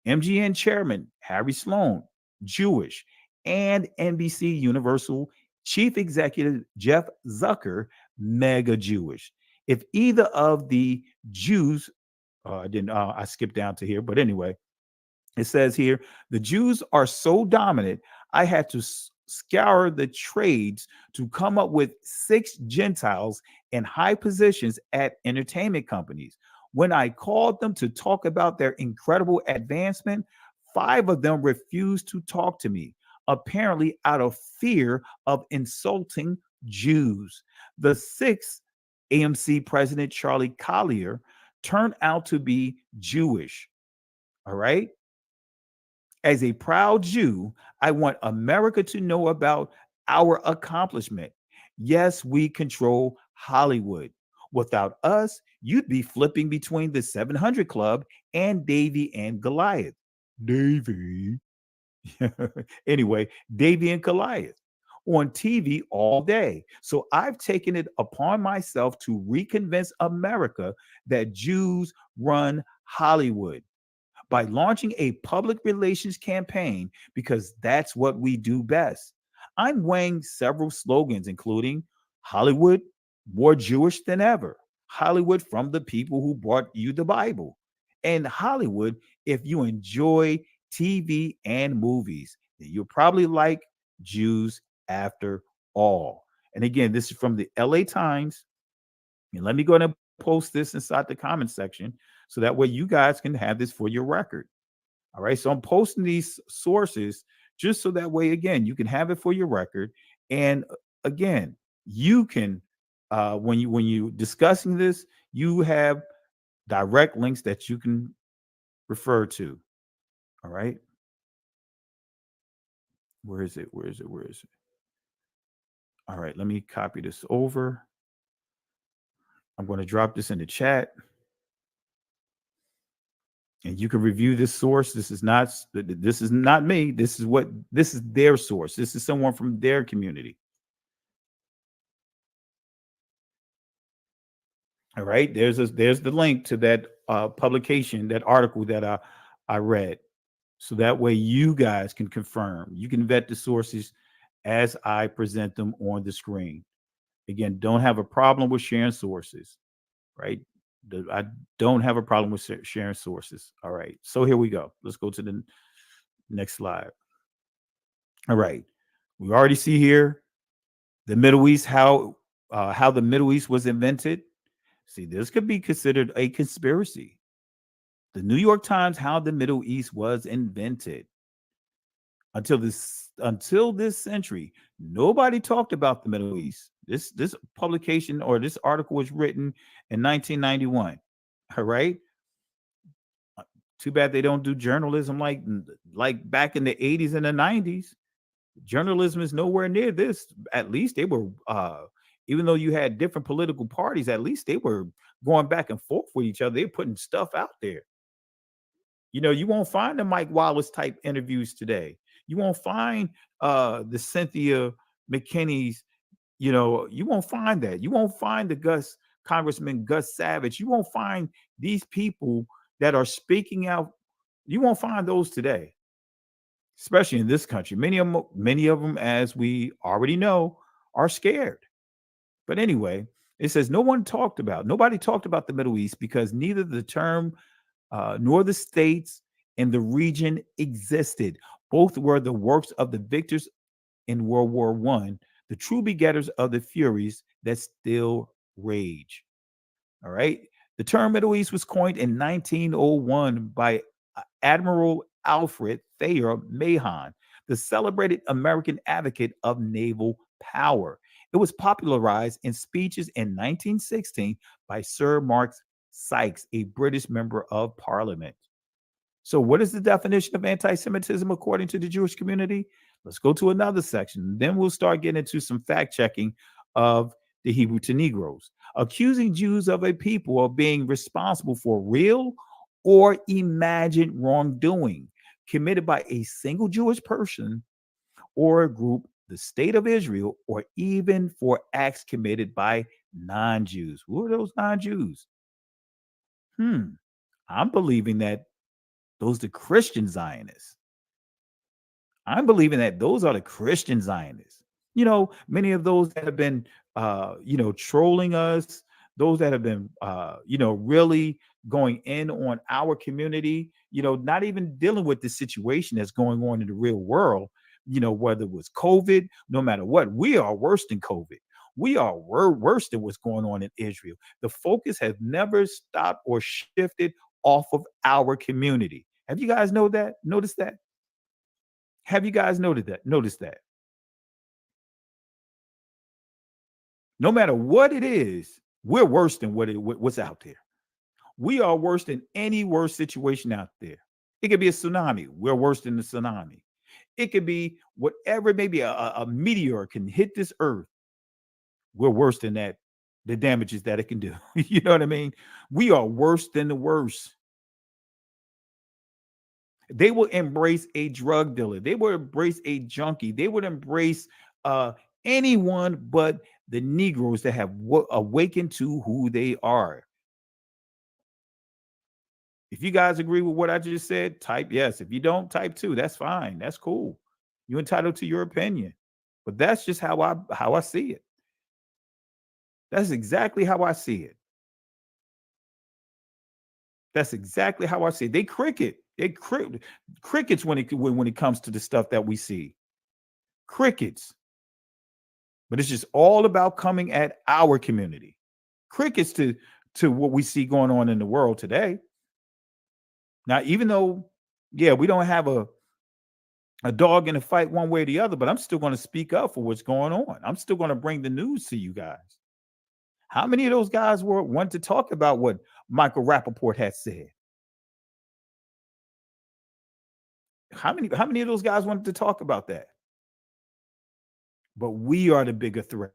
MGM Chairman Harry Sloan, Jewish, and NBC Universal Chief Executive Jeff Zucker, mega Jewish. If either of the Jews, I skipped down to here, but anyway, it says here, the Jews are so dominant, I had to scour the trades to come up with 6 Gentiles in high positions at entertainment companies. When I called them to talk about their incredible advancement, 5 of them refused to talk to me, apparently out of fear of insulting Jews. The 6th AMC president, Charlie Collier, turned out to be Jewish. All right. As a proud Jew, I want America to know about our accomplishment. Yes, we control Hollywood. Without us, you'd be flipping between the 700 Club and Davy and Goliath. Davy. Anyway, Davy and Goliath on TV all day. So I've taken it upon myself to reconvince America that Jews run Hollywood by launching a public relations campaign, because that's what we do best. I'm weighing several slogans, including Hollywood more Jewish than ever, Hollywood from the people who brought you the Bible, and Hollywood if you enjoy TV and movies, then you'll probably like Jews after all. And again, this is from the LA Times. And let me go ahead and post this inside the comment section so that way you guys can have this for your record. All right. So I'm posting these sources just so that way, again, you can have it for your record. And again, you can, when you discussing this, you have direct links that you can refer to. All right. Where is it? Where is it? Where is it? All right. Let me copy this over. I'm going to drop this in the chat. And you can review this source. This is not me. This is their source. This is someone from their community. All right. There's the link to that publication, that article that I read. So that way you guys can confirm. You can vet the sources as I present them on the screen. Again, don't have a problem with sharing sources, right? I don't have a problem with sharing sources. All right. So here we go. Let's go to the next slide. All right. We already see here the Middle East, how the Middle East was invented. See, this could be considered a conspiracy. The New York Times, how the Middle East was invented. Until this century, nobody talked about the Middle East. This publication or this article was written in 1991. All right. Too bad they don't do journalism like back in the 80s and the 90s. Journalism is nowhere near this. At least they were, even though you had different political parties, at least they were going back and forth with each other. They're putting stuff out there. You know, you won't find the Mike Wallace type interviews today. You won't find the Cynthia McKinney's, you know, you won't find that. You won't find the Congressman Gus Savage. You won't find these people that are speaking out. You won't find those today, especially in this country. Many of them, as we already know, are scared. But anyway, it says nobody talked about the Middle East because neither the term nor the states in the region existed. Both were the works of the victors in World War I, the true begetters of the furies that still rage. All right. The term Middle East was coined in 1901 by Admiral Alfred Thayer Mahon, the celebrated American advocate of naval power. It was popularized in speeches in 1916 by Sir Mark Sykes, a British member of parliament. So what is the definition of anti-Semitism according to the Jewish community? Let's go to another section. Then we'll start getting into some fact checking of the Hebrew to Negroes. Accusing Jews of a people of being responsible for real or imagined wrongdoing committed by a single Jewish person or a group, the state of Israel, or even for acts committed by non-Jews. Who are those non-Jews? I'm believing that those are the Christian Zionists. I'm believing that those are the Christian Zionists. You know, many of those that have been, trolling us, those that have been, really going in on our community, not even dealing with the situation that's going on in the real world, whether it was COVID, no matter what, we are worse than COVID. We are worse than what's going on in Israel. The focus has never stopped or shifted off of our community. Have you guys noticed that? Have you guys noticed that? No matter what it is, we're worse than what's out there. We are worse than any worse situation out there. It could be a tsunami. We're worse than the tsunami. It could be whatever, maybe a meteor can hit this earth. We're worse than that, the damages that it can do. You know what I mean? We are worse than the worst. They will embrace a drug dealer. They would embrace a junkie. They would embrace anyone but the Negroes that have awakened to who they are. If you guys agree with what I just said, type yes. If you don't, type 2. That's fine. That's cool. You're entitled to your opinion. But that's just how I see it. That's exactly how I see it. That's exactly how I see it. They cricket. Crickets when it comes to the stuff that we see. Crickets. But it's just all about coming at our community. Crickets to what we see going on in the world today. Now, even though, yeah, we don't have a dog in a fight one way or the other, but I'm still going to speak up for what's going on. I'm still going to bring the news to you guys. How many of those guys want to talk about what Michael Rappaport has said? How many of those guys wanted to talk about that? But we are the bigger threat,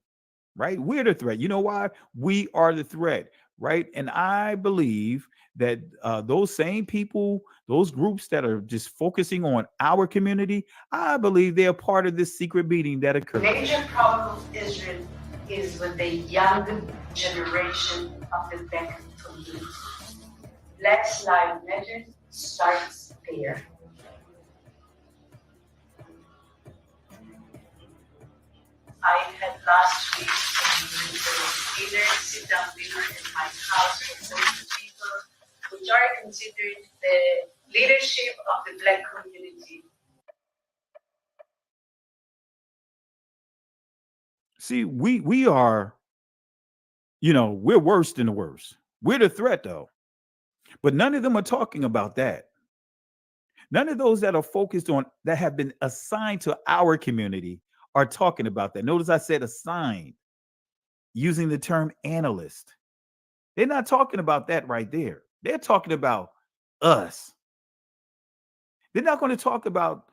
right? We're the threat. You know why? We are the threat, right? And I believe that those same people, those groups that are just focusing on our community, I believe they are part of this secret meeting that The occurred. major problem of Israel is with the young generation of the black community. Black Lives Matter starts there. I had last week a dinner, sit-down dinner in my house with some people which are considered the leadership of the black community. See, we are, we're worse than the worst. We're the threat, though. But none of them are talking about that. None of those that are focused on, that have been assigned to our community are talking about that. Notice I said assigned, using the term analyst. They're not talking about that right there. They're talking about us. They're not going to talk about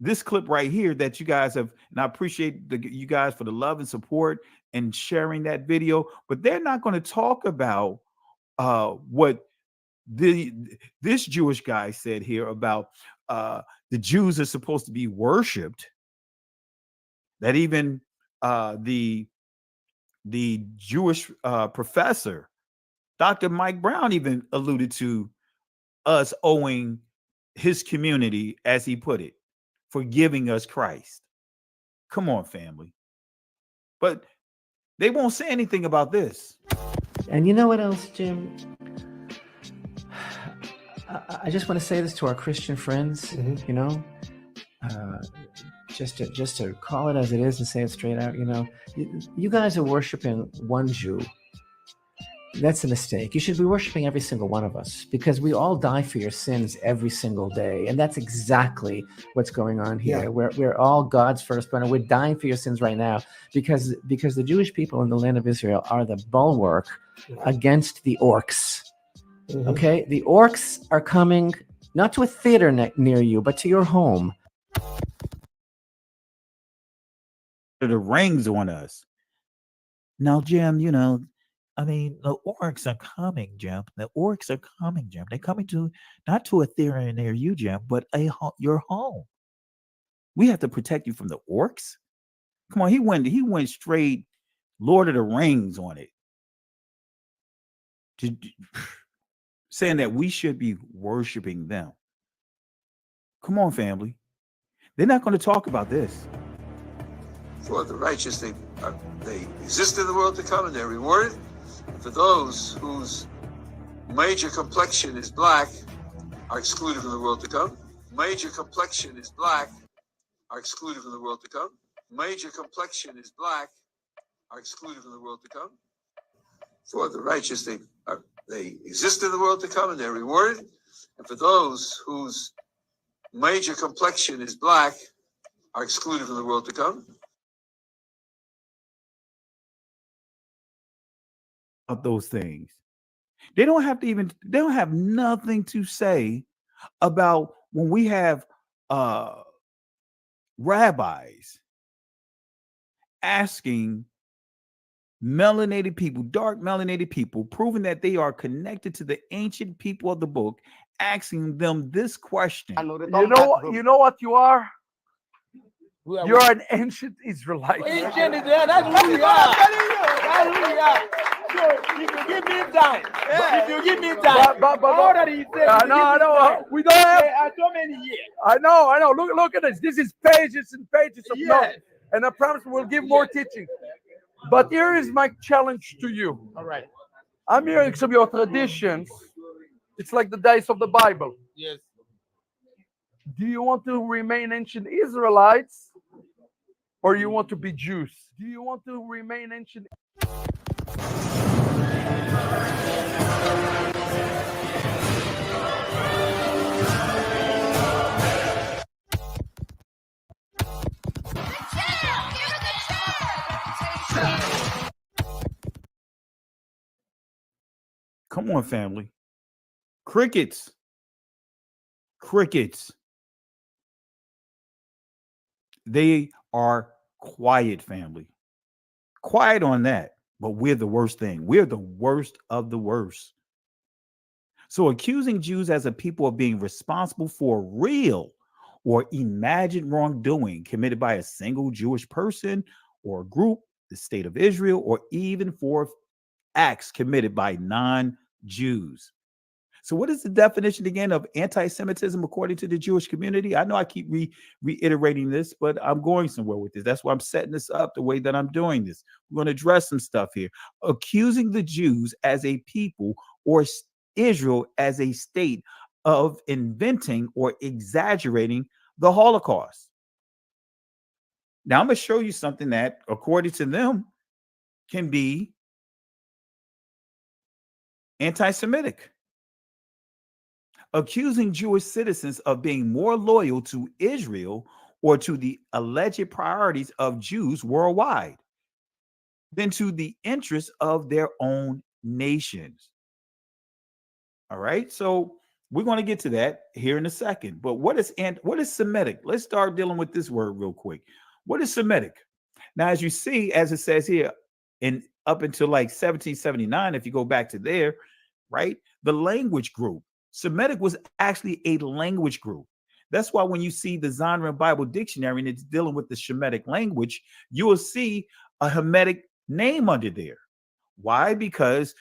this clip right here that you guys have, and I appreciate you guys for the love and support and sharing that video, but they're not going to talk about what this Jewish guy said here about the Jews are supposed to be worshipped. That even the Jewish professor, Dr. Mike Brown, even alluded to us owing his community, as he put it, for giving us Christ. Come on, family. But they won't say anything about this. And you know what else, Jim? I just want to say this to our Christian friends, just to call it as it is and say it straight out, you guys are worshiping one Jew. That's a mistake. You should be worshiping every single one of us, because we all die for your sins every single day. And that's exactly what's going on here. Yeah. We're all God's firstborn, and we're dying for your sins right now because the Jewish people in the land of Israel are the bulwark against the orcs. Mm-hmm. Okay? The orcs are coming not to a theater near you, but to your home. The rings on us. Now, Jim, I mean, the orcs are coming, Jim. The orcs are coming, Jim. They're coming not to a theater near you, Jim, but your home. We have to protect you from the orcs. Come on, he went straight Lord of the Rings on it, saying that we should be worshiping them. Come on, family. They're not going to talk about this. For the righteous, they exist in the world to come, and they're rewarded. For those whose major complexion is black are excluded from the world to come. Major complexion is black are excluded from the world to come. Major complexion is black are excluded from the world to come. For the righteous, they exist in the world to come, and they're rewarded. And for those whose major complexion is black are excluded from the world to come. Those things. They don't have nothing to say about when we have rabbis asking melanated people, dark melanated people, proving that they are connected to the ancient people of the book, asking them this question. You know what you are? You're an ancient Israelite. Ancient Israel, that's who we are. That's who we are. So if you give me time, if you give me time, all that he said. I know. We don't have so many years. I know. Look at this. This is pages and pages of notes. And I promise we'll give more teaching. But here is my challenge to you. All right. I'm hearing some of your traditions. It's like the days of the Bible. Yes. Do you want to remain ancient Israelites? or you want to be Jews? Do you want to remain ancient? Come on, family. Crickets. Crickets. They are quiet, family. Quiet on that. But we're the worst thing. We're the worst of the worst. So accusing Jews as a people of being responsible for real or imagined wrongdoing committed by a single Jewish person or group, the state of Israel, or even for acts committed by non-Jews. So what is the definition again of anti-Semitism according to the Jewish community? I know I keep reiterating this, but I'm going somewhere with this. That's why I'm setting this up the way that I'm doing this. We're going to address some stuff here. Accusing the Jews as a people or Israel as a state of inventing or exaggerating the Holocaust. Now I'm going to show you something that, according to them, can be anti-Semitic. Accusing Jewish citizens of being more loyal to Israel or to the alleged priorities of Jews worldwide than to the interests of their own nations. All right, so we're going to get to that here in a second. But what is Semitic? Let's start dealing with this word real quick. What is Semitic? Now, as you see, as it says here, in up until like 1779, if you go back to there, right, the language group. Semitic was actually a language group. That's why when you see the Zondervan Bible Dictionary and it's dealing with the Shemitic language, you will see a Hamitic name under there. Why? Because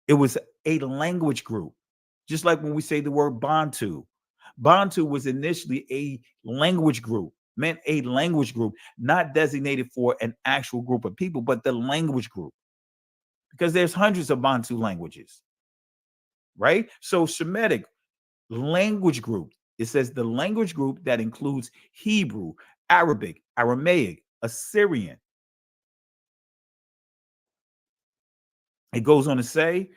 it was a language group. Just like when we say the word Bantu. Bantu was initially a language group, meant a language group, not designated for an actual group of people, but the language group. Because there's hundreds of Bantu languages. Right? So Shemitic language group. It says the language group that includes Hebrew, Arabic, Aramaic, Assyrian. It goes on to say,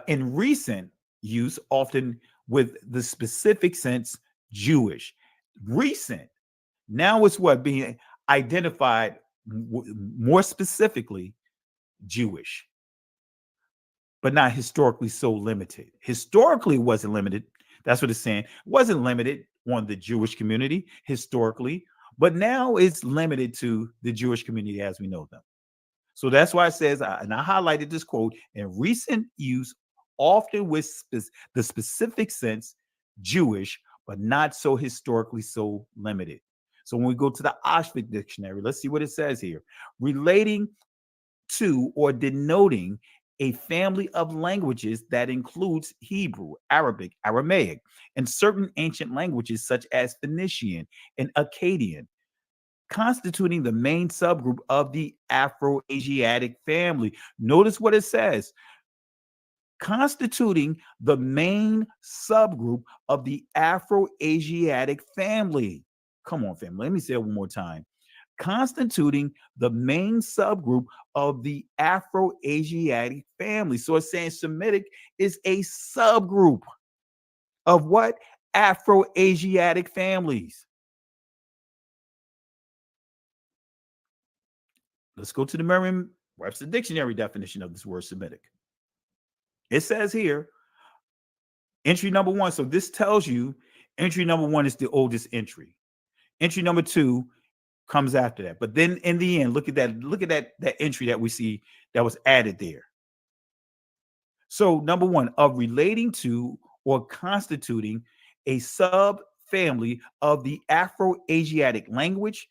in recent use, often with the specific sense Jewish. Recent. Now it's what being identified more specifically Jewish, but not historically so limited. Historically, it wasn't limited. That's what it's saying. It wasn't limited on the Jewish community historically, but now it's limited to the Jewish community as we know them. So that's why it says, and I highlighted this quote, in recent use, often with the specific sense Jewish, but not so historically so limited. So when we go to the Oxford Dictionary, let's see what it says here. Relating to or denoting a family of languages that includes Hebrew, Arabic, Aramaic, and certain ancient languages such as Phoenician and Akkadian, constituting the main subgroup of the Afro-Asiatic family. Notice what it says. Constituting the main subgroup of the Afro-Asiatic family. Come on, family. Let me say it one more time. Constituting the main subgroup of the Afro-Asiatic family. So it's saying Semitic is a subgroup of what? Afro-Asiatic families. Let's go to the Merriam-Webster Dictionary definition of this word Semitic. It says here, entry number one. So this tells you entry number one is the oldest entry. Entry number two comes after that. But then in the end, look at that entry that we see that was added there. So number one, of relating to or constituting a sub-family of the Afro-Asiatic language.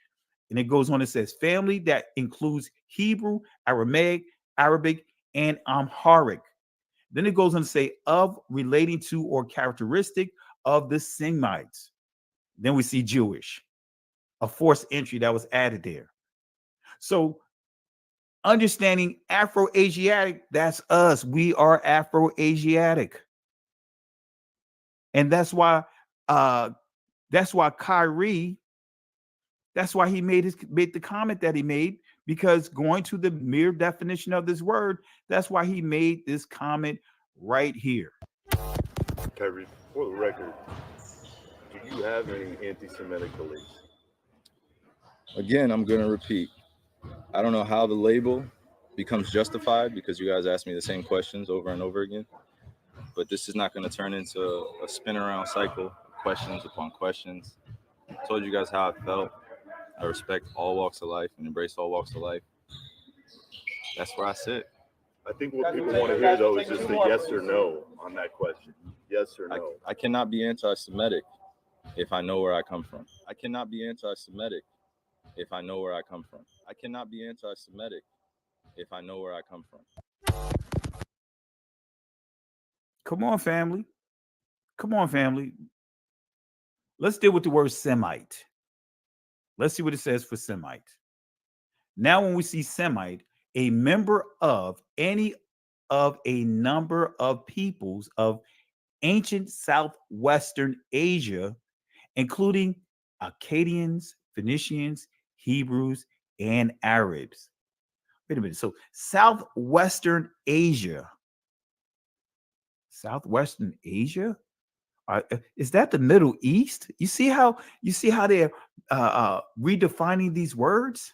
And it goes on, it says family that includes Hebrew, Aramaic, Arabic, and Amharic. Then it goes on to say of relating to or characteristic of the Semites. Then we see Jewish. A forced entry that was added there. So understanding Afro-Asiatic, that's us. We are Afro-Asiatic. And that's why Kyrie That's why he made the comment that he made, because going to the mere definition of this word, that's why he made this comment right here. Kyrie, for the record, do you have any anti-Semitic beliefs? Again, I'm going to repeat. I don't know how the label becomes justified, because you guys ask me the same questions over and over again. But this is not going to turn into a spin around cycle, questions upon questions. I told you guys how I felt. I respect all walks of life and embrace all walks of life. That's where I sit. I think what people want to hear, though, is just a yes or no on that question. Yes or no. I cannot be anti-Semitic if I know where I come from. I cannot be anti-Semitic if I know where I come from. I cannot be anti-Semitic if I know where I come from. Come on, family. Come on, family. Let's deal with the word Semite. Let's see what it says for Semite. Now, when we see Semite, a member of any of a number of peoples of ancient southwestern Asia, including Akkadians, Phoenicians, Hebrews, and Arabs. Wait a minute. So southwestern Asia. Southwestern Asia? Is that the Middle East? You see how they're redefining these words?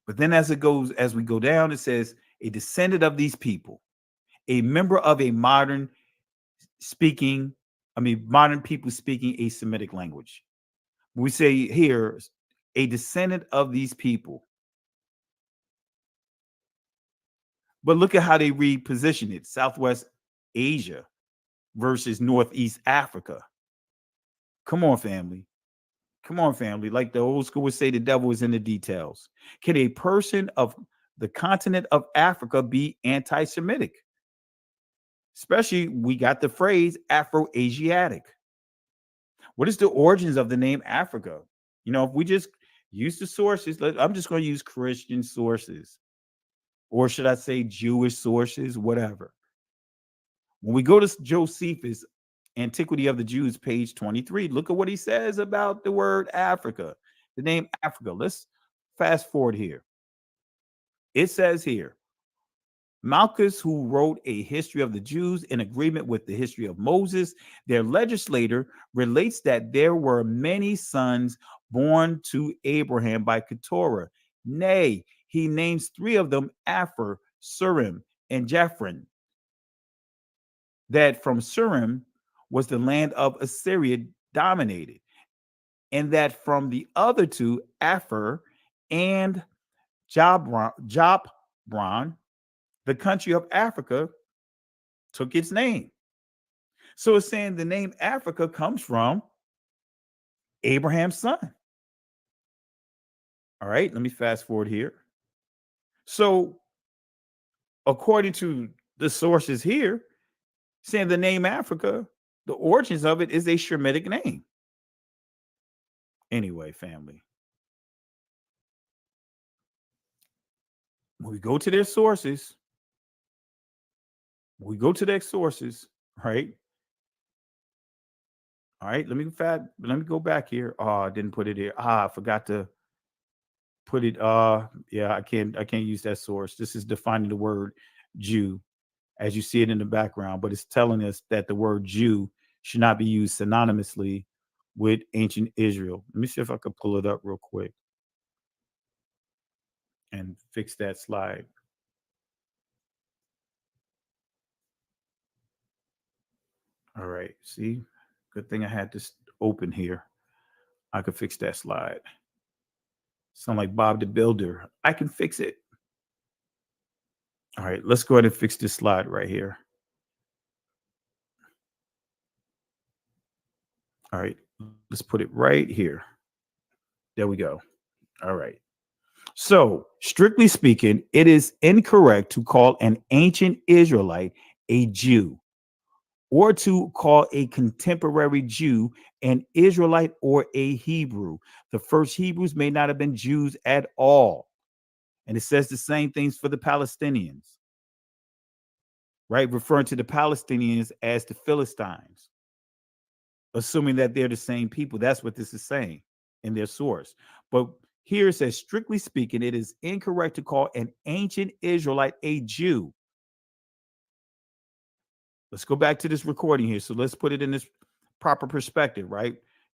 But then as we go down, it says a descendant of these people, a member of a modern people speaking a Semitic language. We say here, a descendant of these people. But look at how they reposition it. Southwest Asia versus Northeast Africa. Come on, family. Come on, family. Like the old school would say, the devil is in the details. Can a person of the continent of Africa be anti-Semitic? Especially, we got the phrase Afro-Asiatic. What is the origins of the name Africa? You know, if we just use the sources, I'm just going to use Christian sources. Or should I say Jewish sources, whatever. When we go to Josephus, Antiquity of the Jews, page 23, look at what he says about the word Africa, the name Africa. Let's fast forward here. It says here, Malchus, who wrote a history of the Jews in agreement with the history of Moses, their legislator, relates that there were many sons born to Abraham by Keturah. Nay, he names three of them, Aphor, Surim, and Jephron. That from Surim was the land of Assyria dominated, and that from the other two, Aphor and Jobron, the country of Africa took its name. So it's saying the name Africa comes from Abraham's son. All right, let me fast forward here. So according to the sources here, saying the name Africa, the origins of it is a Shemitic name. Anyway, family, when we go to their sources, right? All right, let me go back here. Oh, I didn't put it here. I forgot to put it. Yeah, I can't use that source. This is defining the word Jew as you see it in the background, but it's telling us that the word Jew should not be used synonymously with ancient Israel. Let me see if I can pull it up real quick and fix that slide. All right, see, good thing I had this open here. I could fix that slide. Sound like Bob the Builder. I can fix it. All right, let's go ahead and fix this slide right here. All right, let's put it right here. There we go. All right. So, strictly speaking, it is incorrect to call an ancient Israelite a Jew, or to call a contemporary Jew an Israelite or a Hebrew. The first Hebrews may not have been Jews at all. And it says the same things for the Palestinians, right? Referring to the Palestinians as the Philistines. assuming that they're the same people. That's what this is saying in their source. But here it says, strictly speaking, it is incorrect to call an ancient Israelite a Jew. Let's go back to this recording here. So let's put it in this proper perspective, right?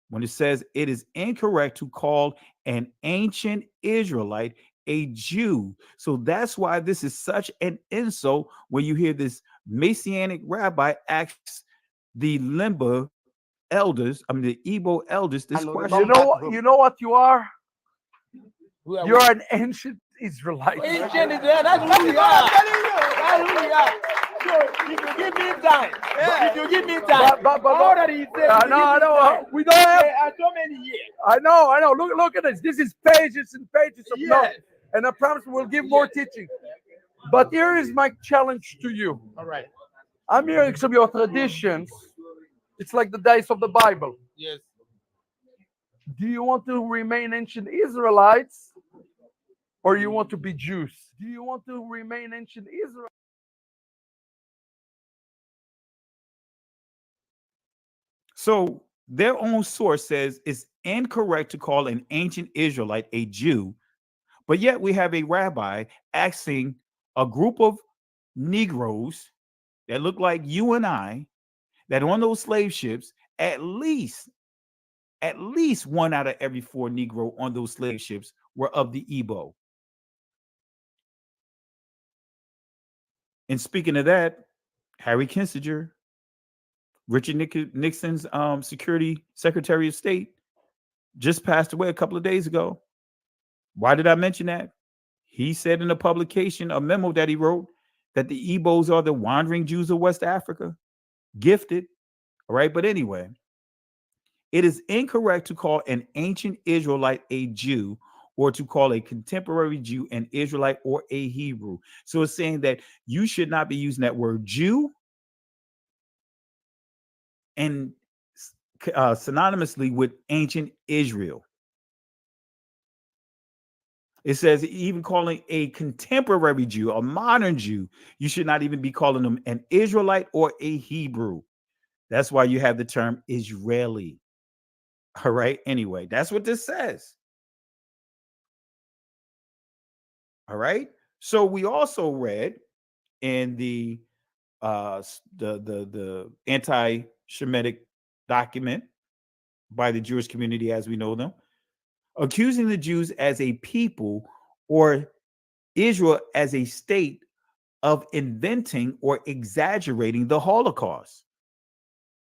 When it says it is incorrect to call an ancient Israelite a Jew. So that's why this is such an insult when you hear this Messianic rabbi ask the Limba elders, the Igbo elders, this question. You know what you are? You're an ancient Israelite. Ancient Israel, that's who we are. That's who we are. So if you give me time, if you give me time, but all that he said, I know. We don't have so many years. I know. Look at this. This is pages and pages of notes. And I promise we'll give more teaching. But here is my challenge to you. All right. I'm hearing some of your traditions. It's like the days of the Bible. Yes. Do you want to remain ancient Israelites or you want to be Jews? Do you want to remain ancient Israelites? So their own source says it's incorrect to call an ancient Israelite a Jew, but yet we have a rabbi asking a group of Negroes that look like you and I, that on those slave ships, at least 1 out of every 4 Negro on those slave ships were of the Igbo. And speaking of that, Harry Kissinger, Richard Nixon's Security Secretary of State, just passed away a couple of days ago. Why did I mention that? He said in a publication, a memo that he wrote, that the Igbos are the wandering Jews of West Africa. Gifted. All right. But anyway, it is incorrect to call an ancient Israelite a Jew or to call a contemporary Jew an Israelite or a Hebrew. So it's saying that you should not be using that word Jew and synonymously with ancient Israel. It says even calling a contemporary Jew, a modern Jew, you should not even be calling them an Israelite or a Hebrew. That's why you have the term Israeli. All right. Anyway, that's what this says. All right. So we also read in the anti-Semitic document by the Jewish community as we know them, accusing the Jews as a people or Israel as a state of inventing or exaggerating the Holocaust.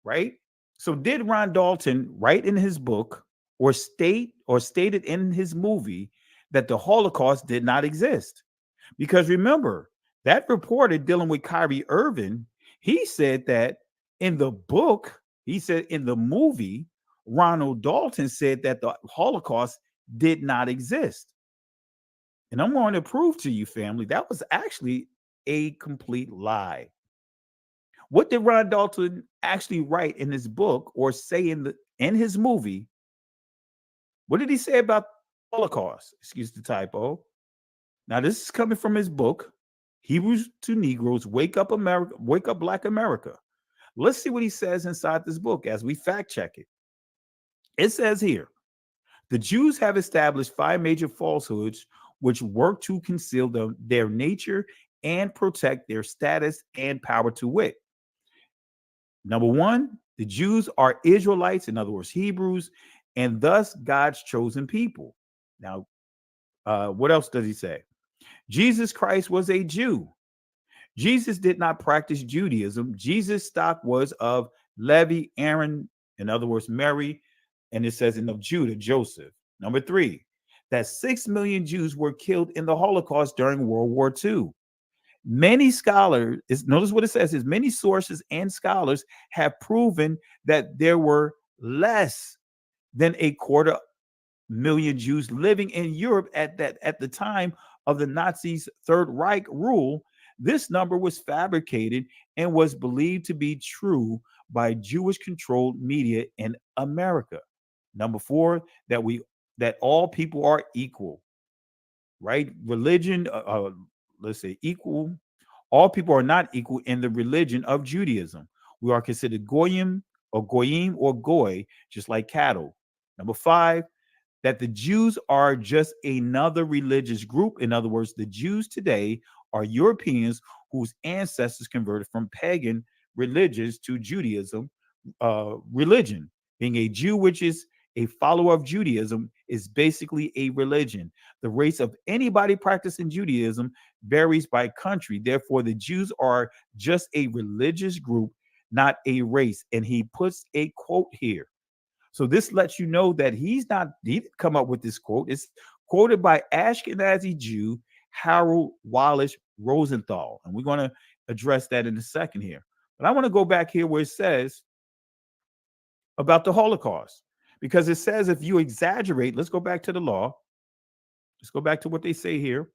Right? So did Ron Dalton write in his book or stated in his movie that the Holocaust did not exist? Because remember, that reporter dealing with Kyrie Irving, he said that in the book, he said in the movie, Ronald Dalton said that the Holocaust did not exist. And I'm going to prove to you, family, that was actually a complete lie. What did Ron Dalton actually write in his book or say in his movie? What did he say about the Holocaust? Excuse the typo. Now, this is coming from his book, Hebrews to Negroes, Wake Up America, Wake Up Black America. Let's see what he says inside this book as we fact check it. It says here, the Jews have established 5 major falsehoods which work to conceal their nature and protect their status and power, to wit. Number 1, the Jews are Israelites, in other words, Hebrews, and thus God's chosen people. Now, what else does he say? Jesus Christ was a Jew. Jesus did not practice Judaism. Jesus' stock was of Levi, Aaron, in other words, Mary, and it says of Judah, Joseph. Number 3, that 6 million Jews were killed in the Holocaust during World War II. Many scholars, notice what it says, is many sources and scholars have proven that there were less than 250,000 Jews living in Europe at the time of the Nazis' Third Reich rule. This number was fabricated and was believed to be true by Jewish-controlled media in America. Number 4, that all people are equal, right? Religion, let's say equal. All people are not equal in the religion of Judaism. We are considered goyim, or goyim or goy, just like cattle. Number 5, that the Jews are just another religious group. In other words, the Jews today are Europeans whose ancestors converted from pagan religions to Judaism religion. Being a Jew, which is a follower of Judaism, is basically a religion. The race of anybody practicing Judaism varies by country. Therefore, the Jews are just a religious group, not a race. And he puts a quote here. So this lets you know that he didn't come up with this quote. It's quoted by Ashkenazi Jew Harold Wallace Rosenthal. And we're going to address that in a second here. But I want to go back here where it says about the Holocaust, because it says if you exaggerate, let's go back to the law. Let's go back to what they say here.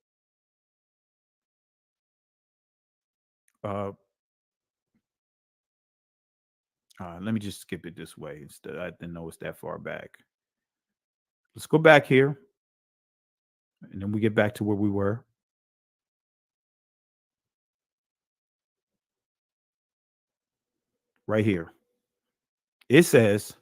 Let me just skip it this way. Instead, I didn't know it's that far back. Let's go back here. And then we get back to where we were. Right here. It says,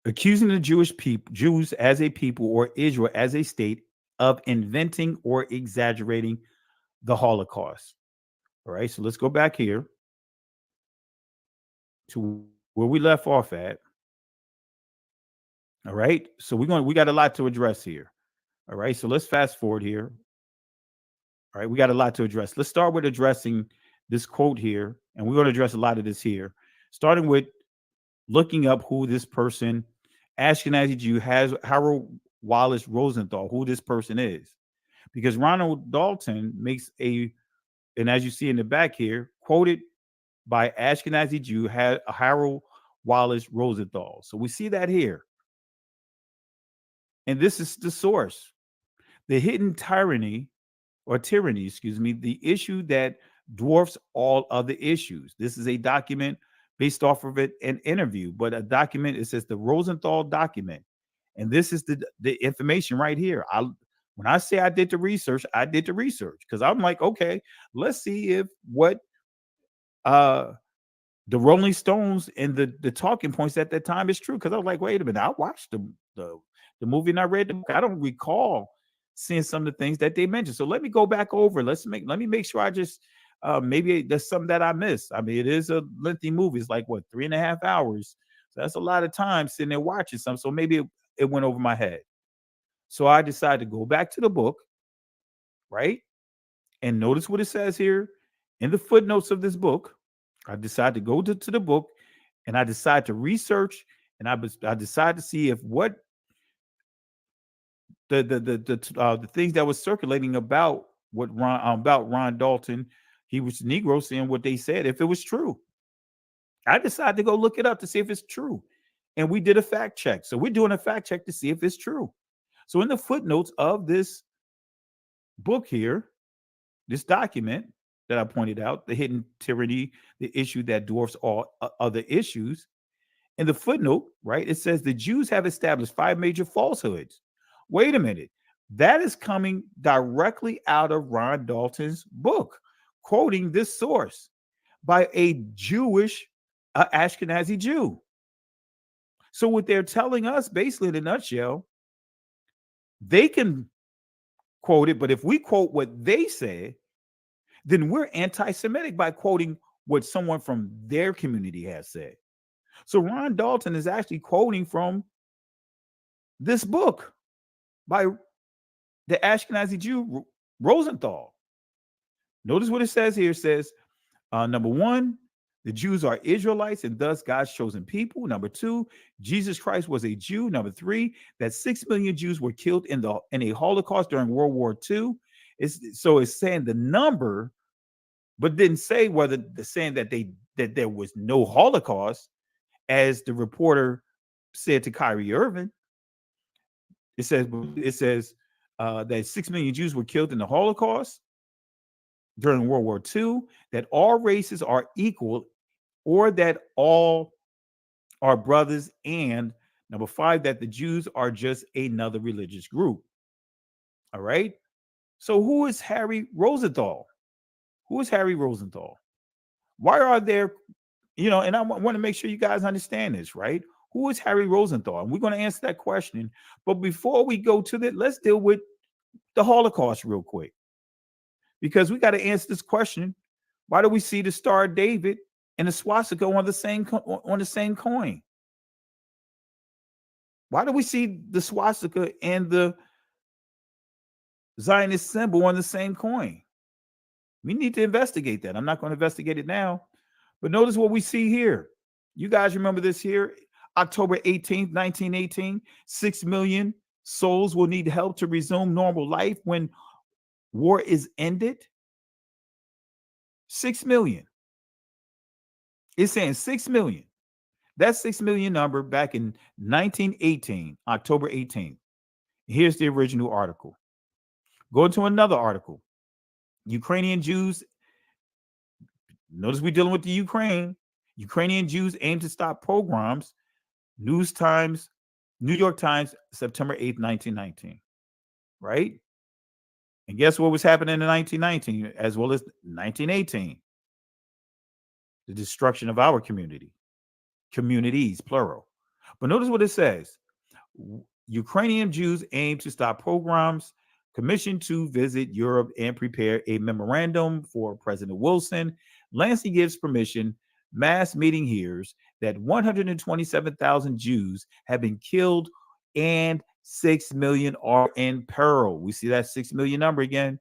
accusing the Jews as a people or Israel as a state of inventing or exaggerating the Holocaust. All right, so let's go back here to where we left off at. All right, so we got a lot to address here. All right, so let's fast forward here. All right, we got a lot to address. Let's start with addressing this quote here, and we're going to address a lot of this here, starting with looking up who this person, Ashkenazi Jew, has Harold Wallace Rosenthal, who this person is. Because Ronald Dalton makes and as you see in the back here, quoted by Ashkenazi Jew Harold Wallace Rosenthal. So we see that here. And this is the source. The hidden tyranny, the issue that dwarfs all other issues. This is a document based off of an interview, but a document, it says the Rosenthal document. And this is the information right here. When I say I did the research, I did the research because I'm like, okay, let's see if what the Rolling Stones and the talking points at that time is true. Because I was like, wait a minute, I watched the movie and I read the book. I don't recall seeing some of the things that they mentioned. So let me go back over. Let me make sure I just maybe there's something that I missed. I mean, it is a lengthy movie. It's like what, 3.5 hours. So that's a lot of time sitting there watching something. So maybe it went over my head. So I decided to go back to the book, right? And notice what it says here in the footnotes of this book. I decided to go to the book and I decided to research and I decided to see if what the things that was circulating about Ron Dalton, he was Negro, saying what they said, if it was true. I decided to go look it up to see if it's true. And we did a fact check. So we're doing a fact check to see if it's true. So in the footnotes of this book here, this document that I pointed out, the hidden tyranny, the issue that dwarfs all other issues, in the footnote, right, it says the Jews have established 5 major falsehoods. Wait a minute. That is coming directly out of Ron Dalton's book, quoting this source by a Jewish Ashkenazi Jew. So what they're telling us, basically in a nutshell, they can quote it, but if we quote what they say, then we're anti-Semitic by quoting what someone from their community has said. So Ron Dalton is actually quoting from this book by the Ashkenazi Jew Rosenthal. Notice what it says here. It says, number 1, the Jews are Israelites and thus God's chosen people. Number 2, Jesus Christ was a Jew. Number 3, that 6 million Jews were killed in a Holocaust during World War II. It's saying the number, but didn't say whether saying that there was no Holocaust, as the reporter said to Kyrie Irving. It says that 6 million Jews were killed in the Holocaust during World War II, that all races are equal, or that all are brothers, and number 5, that the Jews are just another religious group. All right. So who is Harry Rosenthal? Who is Harry Rosenthal? Why are there You know, and I want to make sure you guys understand this, right? Who is Harry Rosenthal? And we're going to answer that question. But before we go to that, let's deal with the Holocaust real quick, because we got to answer this question. Why do we see the Star of David and the swastika on the same coin? Why do we see the swastika and the Zionist symbol on the same coin? We need to investigate that. I'm not going to investigate it now, but notice what we see here. You guys remember this here? October 18th, 1918, 6 million souls will need help to resume normal life when war is ended. 6 million. It's saying 6 million. That 6 million number back in 1918, October 18th. Here's the original article. Go to another article. Ukrainian Jews. Notice we're dealing with the Ukraine. Ukrainian Jews aim to stop pogroms. New York Times, September 8th, 1919. Right? And guess what was happening in 1919 as well as 1918? The destruction of our communities, plural. But notice what it says. Ukrainian Jews aim to stop pogroms, commissioned to visit Europe and prepare a memorandum for President Wilson. Lansing gives permission. Mass meeting hears that 127,000 Jews have been killed and 6 million are in peril. We see that 6 million number again.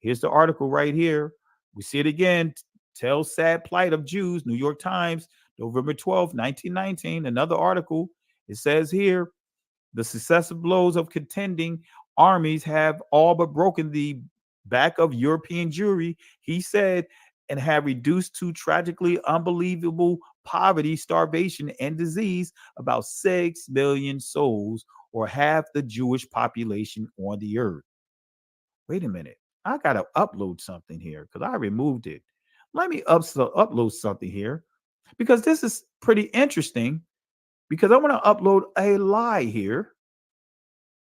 Here's the article right here. We see it again. Tells sad plight of Jews. New York Times, November 12, 1919. Another article. It says here, the successive blows of contending armies have all but broken the back of European Jewry, he said, and have reduced to tragically unbelievable poverty, starvation, and disease about 6 million souls, or half the Jewish population on the earth. Wait a minute. I got to upload something here because I removed it. Let me upload something here because this is pretty interesting, because I want to upload a lie here.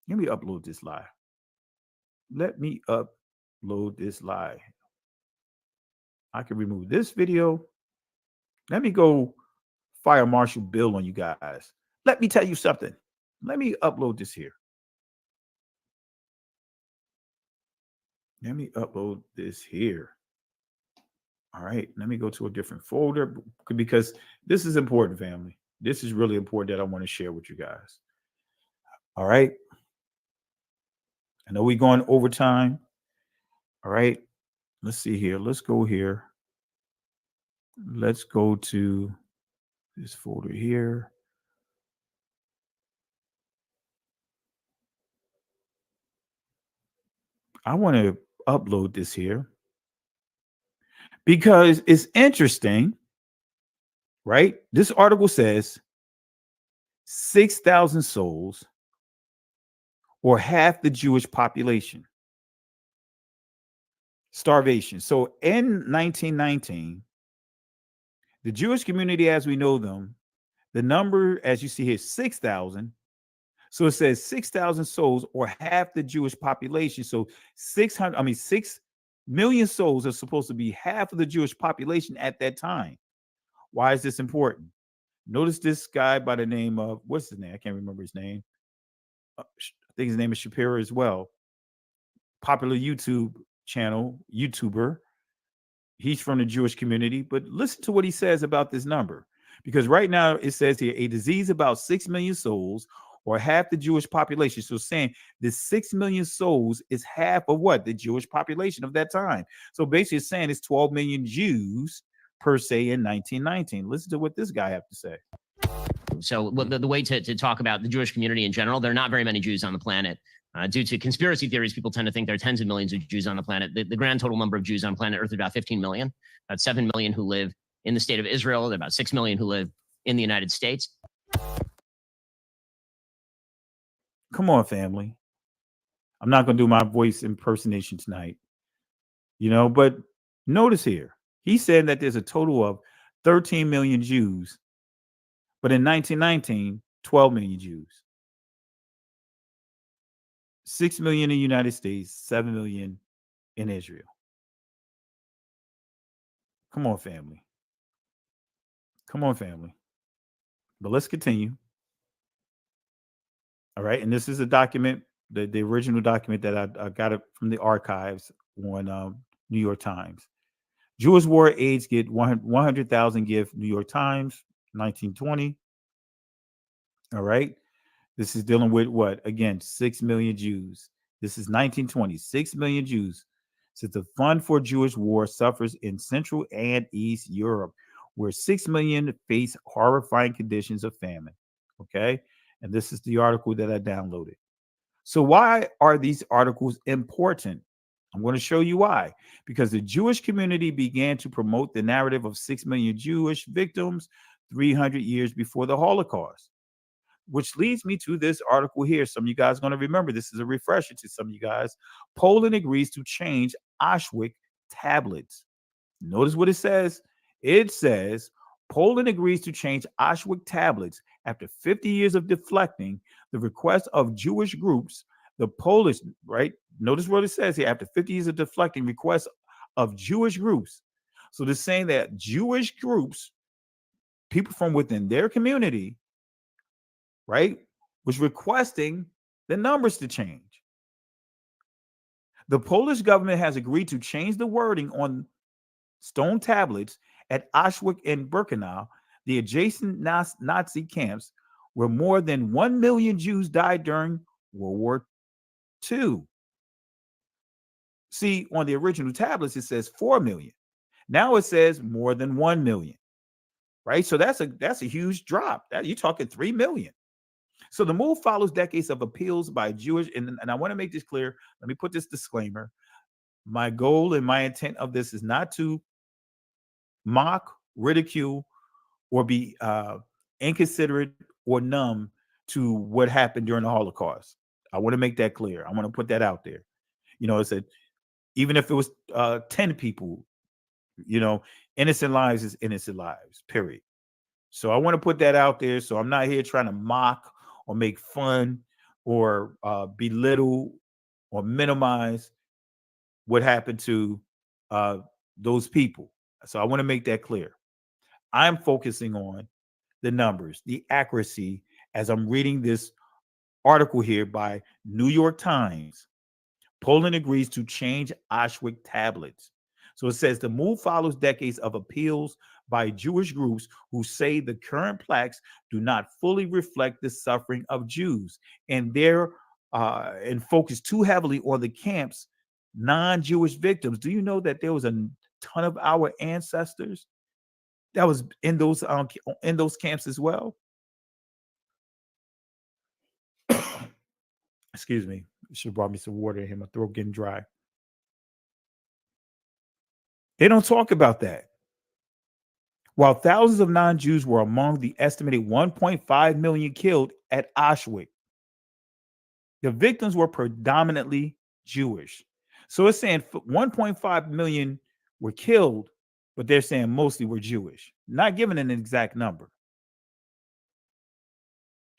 Let me upload this lie. Let me upload this lie. I can remove this video. Let me go fire Marshal Bill on you guys. Let me tell you something. Let me upload this here. Let me upload this here. All right. Let me go to a different folder because this is important, family. This is really important that I want to share with you guys. All right. I know we're going overtime. All right. Let's see here. Let's go here. Let's go to this folder here. I want to upload this here because it's interesting, right? This article says 6,000 souls, or half the Jewish population. Starvation. So in 1919, the Jewish community as we know them, the number, as you see here, 6,000. So it says 6,000 souls, or half the Jewish population. So 6 million souls are supposed to be half of the Jewish population at that time. Why is this important? Notice this guy by the name of, what's his name? I can't remember his name. I think his name is Shapiro as well. Popular YouTube channel, YouTuber. He's from the Jewish community, but listen to what he says about this number. Because right now it says here, a disease about 6 million souls, or half the Jewish population. So saying this 6 million souls is half of what? The Jewish population of that time. So basically it's saying it's 12 million Jews per se in 1919. Listen to what this guy have to say. So the way to talk about the Jewish community in general, there are not very many Jews on the planet. Due to conspiracy theories, people tend to think there are tens of millions of Jews on the planet. The grand total number of Jews on planet Earth is about 15 million. About 7 million who live in the state of Israel. There are about 6 million who live in the United States. Come on, family. I'm not going to do my voice impersonation tonight. But notice here, he said that there's a total of 13 million Jews. But in 1919, 12 million Jews. 6 million in the United States, 7 million in Israel. Come on, family. Come on, family. But let's continue. All right. And this is a document, the original document that I got it from the archives on New York Times. Jewish war aids get 100,000 gift, New York Times, 1920. All right. This is dealing with what? Again, 6 million Jews. This is 1920, 6 million Jews. Since the Fund for Jewish War suffers in Central and East Europe, where 6 million face horrifying conditions of famine. Okay. And this is the article that I downloaded. So why are these articles important? I'm going to show you why. Because the Jewish community began to promote the narrative of 6 million Jewish victims 300 years before the Holocaust, which leads me to this article here. Some of you guys are going to remember. This is a refresher to some of you guys. Poland agrees to change Auschwitz tablets. Notice what it says. It says Poland agrees to change Auschwitz tablets after 50 years of deflecting the request of Jewish groups. The Polish, right? Notice what it says here. After 50 years of deflecting requests of Jewish groups. So they're saying that Jewish groups, people from within their community, right, was requesting the numbers to change. The Polish government has agreed to change the wording on stone tablets at Auschwitz and Birkenau, the adjacent Nazi camps where more than 1 million Jews died during World War II. See, on the original tablets, it says 4 million. Now it says more than 1 million, right? So that's a huge drop. You're talking 3 million. So the move follows decades of appeals by Jewish, and I want to make this clear. Let me put this disclaimer. My goal and my intent of this is not to mock, ridicule, or be inconsiderate or numb to what happened during the Holocaust. I want to make that clear. I want to put that out there. You know, it's even if it was 10 people, you know, innocent lives is innocent lives, period. So I want to put that out there. So I'm not here trying to mock or make fun or belittle or minimize what happened to those people. So I want to make that clear. I'm focusing on the numbers, the accuracy, as I'm reading this article here by New York Times. Poland agrees to change Auschwitz tablets. So it says the move follows decades of appeals by Jewish groups who say the current plaques do not fully reflect the suffering of Jews, and focus too heavily on the camp's non-Jewish victims. Do you know that there was a ton of our ancestors that was in those camps as well? Excuse me. Should have brought me some water in here. My throat getting dry. They don't talk about that. While thousands of non-Jews were among the estimated 1.5 million killed at Auschwitz, the victims were predominantly Jewish. So it's saying 1.5 million were killed, but they're saying mostly were Jewish, not giving an exact number.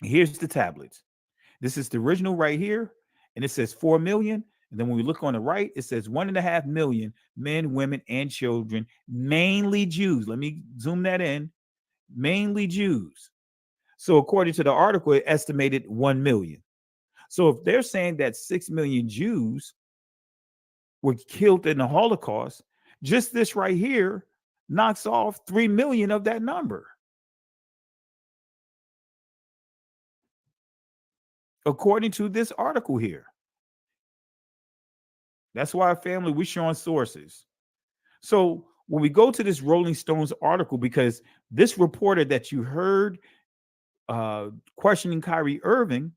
Here's the tablets. This is the original right here, and it says 4 million. And then when we look on the right, it says 1.5 million men, women, and children, mainly Jews. Let me zoom that in. Mainly Jews. So according to the article, it estimated 1 million. So if they're saying that 6 million Jews were killed in the Holocaust, just this right here knocks off 3 million of that number. According to this article here. That's why, family, we're showing sources. So when we go to this Rolling Stones article, because this reporter that you heard questioning Kyrie Irving,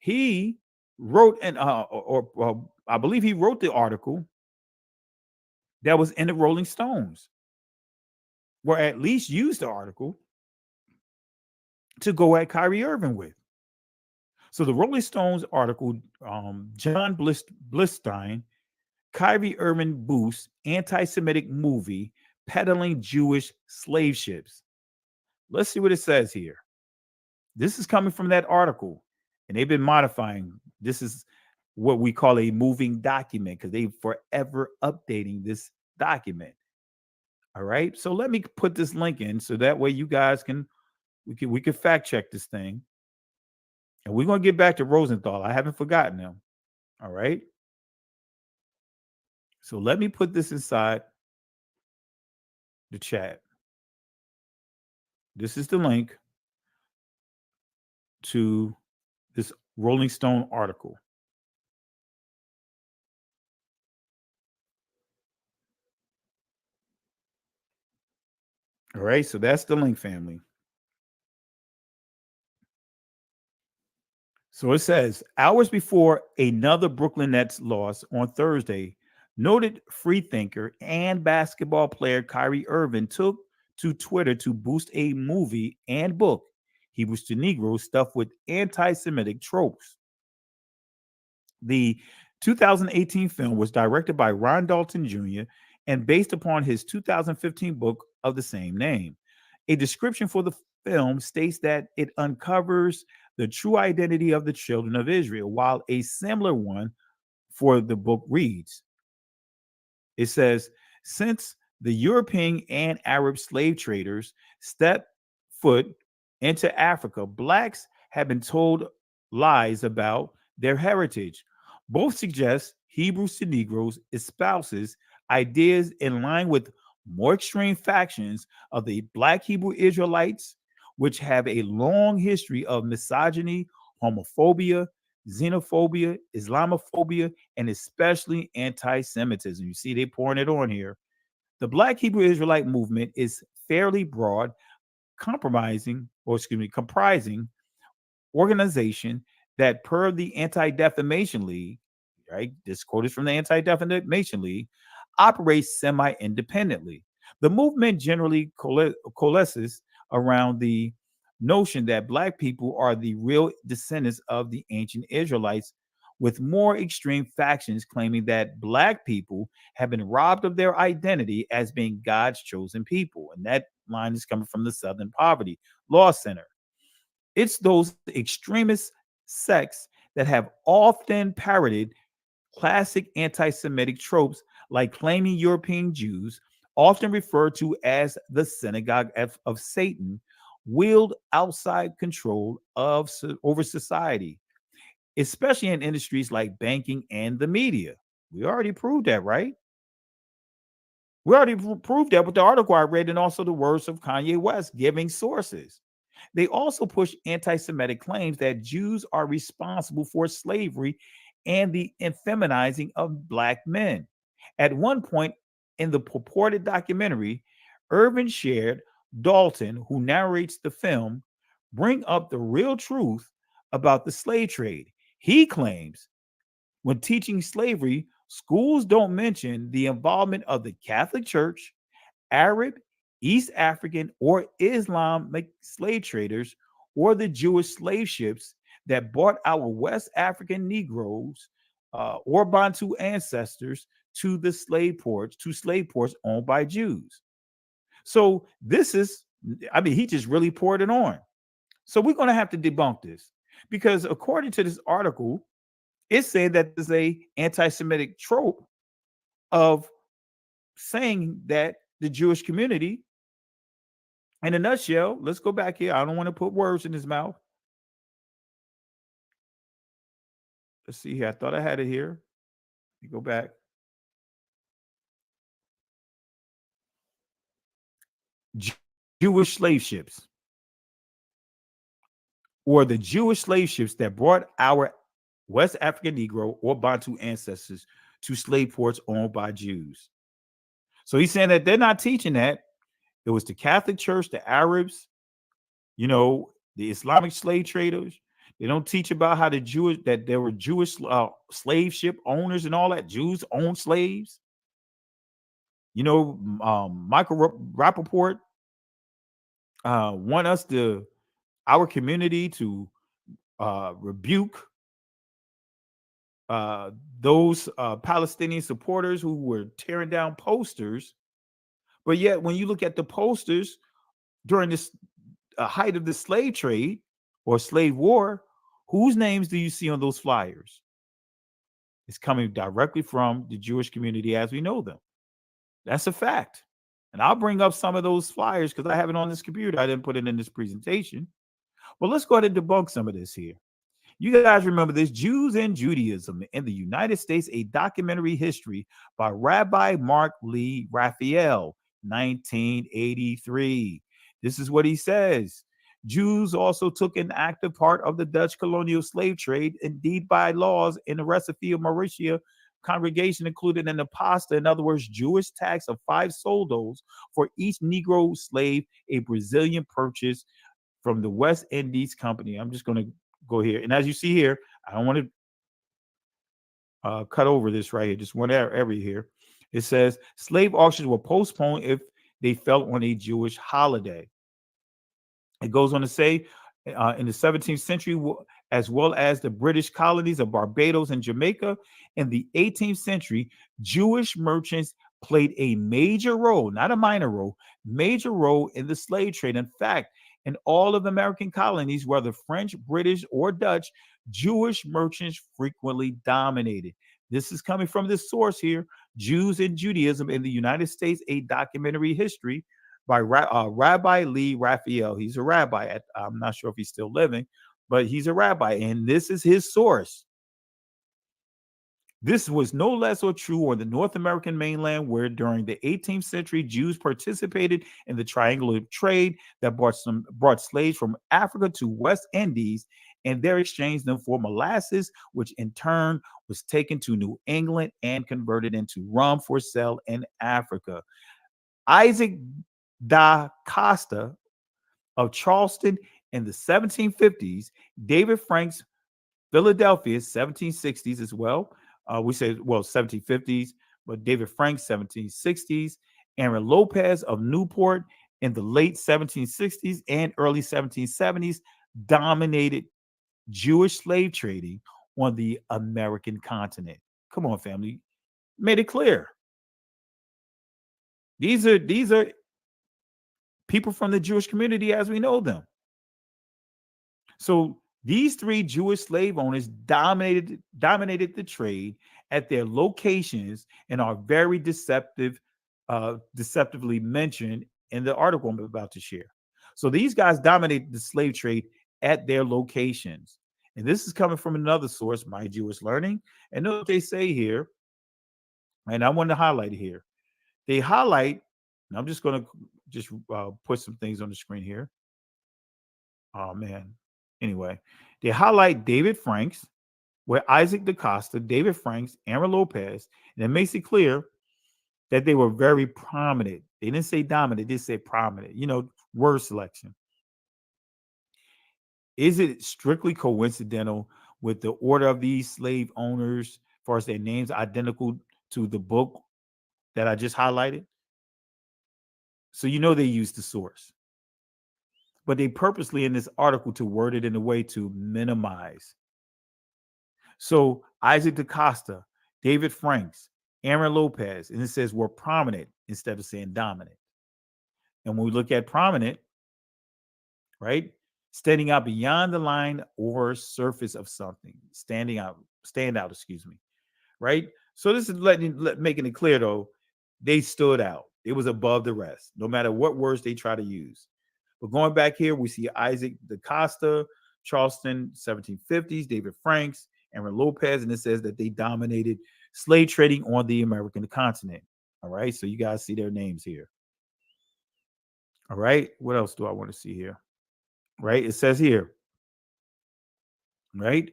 he wrote I believe he wrote the article that was in the Rolling Stones, or at least used the article to go at Kyrie Irving with. So the Rolling Stones article, John Blistein, Kyrie Irving boosts anti-Semitic movie peddling Jewish slave ships. Let's see what it says here. This is coming from that article, and they've been modifying. This is what we call a moving document because they're forever updating this document. All right. So let me put this link in so that way you guys we can fact check this thing. And we're going to get back to Rosenthal. I haven't forgotten him. All right. So let me put this inside the chat. This is the link to this Rolling Stone article. All right. So that's the link, family. So it says, hours before another Brooklyn Nets loss on Thursday, noted freethinker and basketball player Kyrie Irving took to Twitter to boost a movie and book, Hebrews to Negroes, stuffed with anti-Semitic tropes. The 2018 film was directed by Ron Dalton Jr. and based upon his 2015 book of the same name. A description for the film states that it uncovers the true identity of the children of Israel, while a similar one for the book reads. It says, since the European and Arab slave traders stepped foot into Africa, blacks have been told lies about their heritage. Both suggest Hebrews to Negroes espouses ideas in line with more extreme factions of the Black Hebrew Israelites, which have a long history of misogyny, homophobia, xenophobia, Islamophobia, and especially anti-Semitism. You see, they pouring it on here. The Black Hebrew Israelite movement is fairly broad, comprising organization that, per the Anti-Defamation League, right? This quote is from the Anti-Defamation League, operates semi-independently. The movement generally coalesces around the notion that Black people are the real descendants of the ancient Israelites, with more extreme factions claiming that Black people have been robbed of their identity as being God's chosen people. And that line is coming from the Southern Poverty Law Center. It's those extremist sects that have often parroted classic anti-Semitic tropes, like claiming European Jews, often referred to as the synagogue of Satan, wield outside control over society, especially in industries like banking and the media. We already proved that, right? We already proved that with the article I read, and also the words of Kanye West giving sources. They also push anti-Semitic claims that Jews are responsible for slavery and the effeminizing of Black men. At one point in the purported documentary, Irvin shared Dalton, who narrates the film, bring up the real truth about the slave trade. He claims when teaching slavery, schools don't mention the involvement of the Catholic Church, Arab, East African, or Islamic slave traders, or the Jewish slave ships that brought our West African Negroes or Bantu ancestors to the slave ports owned by Jews. So this is, I mean, he just really poured it on. So we're going to have to debunk this, because according to this article, it said that there's a anti-Semitic trope of saying that the Jewish community, in a nutshell, let's go back here. I don't want to put words in his mouth. Let's see here. I thought I had it here. Let me go back. Jewish slave ships, or the Jewish slave ships that brought our West African Negro or Bantu ancestors to slave ports owned by Jews. So he's saying that they're not teaching that. It was the Catholic Church, the Arabs, you know, the Islamic slave traders. They don't teach about how that there were Jewish slave ship owners and all that. Jews owned slaves. You know, Michael Rappaport want our community to rebuke those Palestinian supporters who were tearing down posters. But yet, when you look at the posters during this height of the slave trade or slave war, whose names do you see on those flyers? It's coming directly from the Jewish community as we know them. That's a fact. And I'll bring up some of those flyers because I have it on this computer. I didn't put it in this presentation. But let's go ahead and debunk some of this here. You guys remember this, Jews and Judaism in the United States, a documentary history by Rabbi Mark Lee Raphael, 1983. This is what he says. Jews also took an active part of the Dutch colonial slave trade, indeed by laws in the recipe of Mauritius congregation included an aposta, in other words, Jewish tax of 5 soldos for each Negro slave, a Brazilian purchase from the West Indies Company. I'm just going to go here. And as you see here, I don't want to cut over this right here, just one area here. It says slave auctions were postponed if they fell on a Jewish holiday. It goes on to say in the 17th century, as well as the British colonies of Barbados and Jamaica, in the 18th century, Jewish merchants played a major role, not a minor role, major role in the slave trade. In fact, in all of the American colonies, whether French, British, or Dutch, Jewish merchants frequently dominated. This is coming from this source here, Jews and Judaism in the United States, a documentary history by Rabbi Lee Raphael. He's a rabbi. I'm not sure if he's still living, but he's a rabbi, and this is his source. This was no less or true on the North American mainland, where during the 18th century, Jews participated in the triangular trade that brought slaves from Africa to West Indies, and there exchanged them for molasses, which in turn was taken to New England and converted into rum for sale in Africa. Isaac da Costa of Charleston in the 1750s, David Frank's Philadelphia, 1760s as well. We say, well, 1750s, but David Frank, 1760s. Aaron Lopez of Newport in the late 1760s and early 1770s dominated Jewish slave trading on the American continent. Come on, family. Made it clear. These are people from the Jewish community as we know them. So these 3 Jewish slave owners dominated the trade at their locations and are very deceptively mentioned in the article I'm about to share. So these guys dominated the slave trade at their locations. And this is coming from another source, My Jewish Learning. And note what they say here, and I want to highlight it here. They highlight, and I'm just going to put some things on the screen here. Oh, man. Anyway, they highlight David Franks, where Isaac DaCosta, David Franks, Aaron Lopez, and it makes it clear that they were very prominent. They didn't say dominant, they said prominent. You know, word selection. Is it strictly coincidental with the order of these slave owners, as far as their names identical to the book that I just highlighted? So you know they used the source. But they purposely in this article to word it in a way to minimize. So Isaac DaCosta, David Franks, Aaron Lopez, and it says were prominent instead of saying dominant. And when we look at prominent, right, standing out beyond the line or surface of something, stand out, right? So this is making it clear though, they stood out. It was above the rest, no matter what words they try to use. But going back here, we see Isaac DaCosta, Charleston, 1750s, David Franks, Aaron Lopez, and it says that they dominated slave trading on the American continent. All right, so you guys see their names here. All right, what else do I want to see here? Right, it says here, right,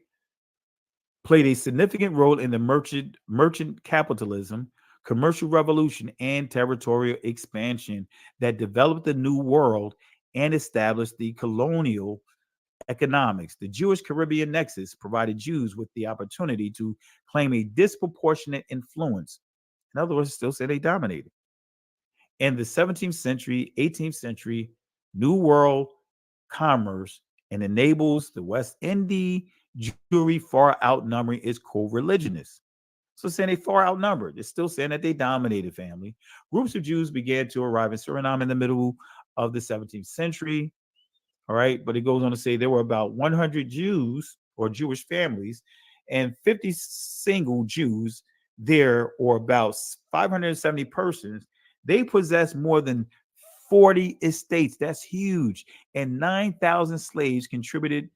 played a significant role in the merchant capitalism, commercial revolution, and territorial expansion that developed the New World and established the colonial economics. The Jewish Caribbean nexus provided Jews with the opportunity to claim a disproportionate influence. In other words, still say they dominated. In the 17th century, 18th century, New World commerce and enables the West Indies Jewry far outnumbering its co-religionists. So saying they far outnumbered. It's still saying that they dominated, family. Groups of Jews began to arrive in Suriname in the middle of the 17th century. All right. But it goes on to say there were about 100 Jews or Jewish families and 50 single Jews there, or about 570 persons They possessed more than 40 estates. That's huge. And 9,000 slaves contributed,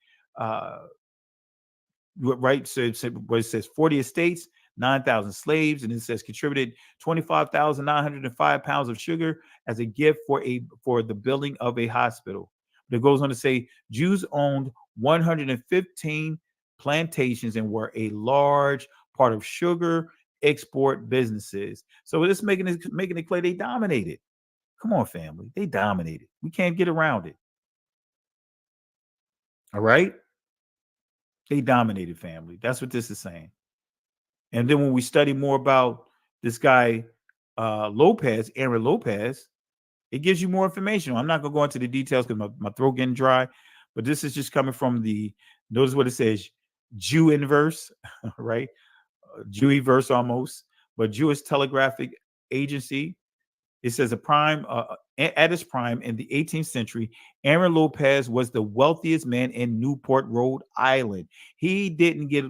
right? So it says 40 estates, 9,000 slaves, and it says contributed 25,905 pounds of sugar as a gift for the building of a hospital. But it goes on to say Jews owned 115 plantations and were a large part of sugar export businesses. So it's making it clear they dominated. Come on, family. They dominated. We can't get around it. All right? They dominated, family. That's what this is saying. And then when we study more about this guy, Lopez, Aaron Lopez, it gives you more information. I'm not going to go into the details because my throat getting dry, but this is just coming from notice what it says, Jew inverse, right? Jewy verse almost, but Jewish Telegraphic Agency. It says at its prime in the 18th century, Aaron Lopez was the wealthiest man in Newport, Rhode Island. He didn't get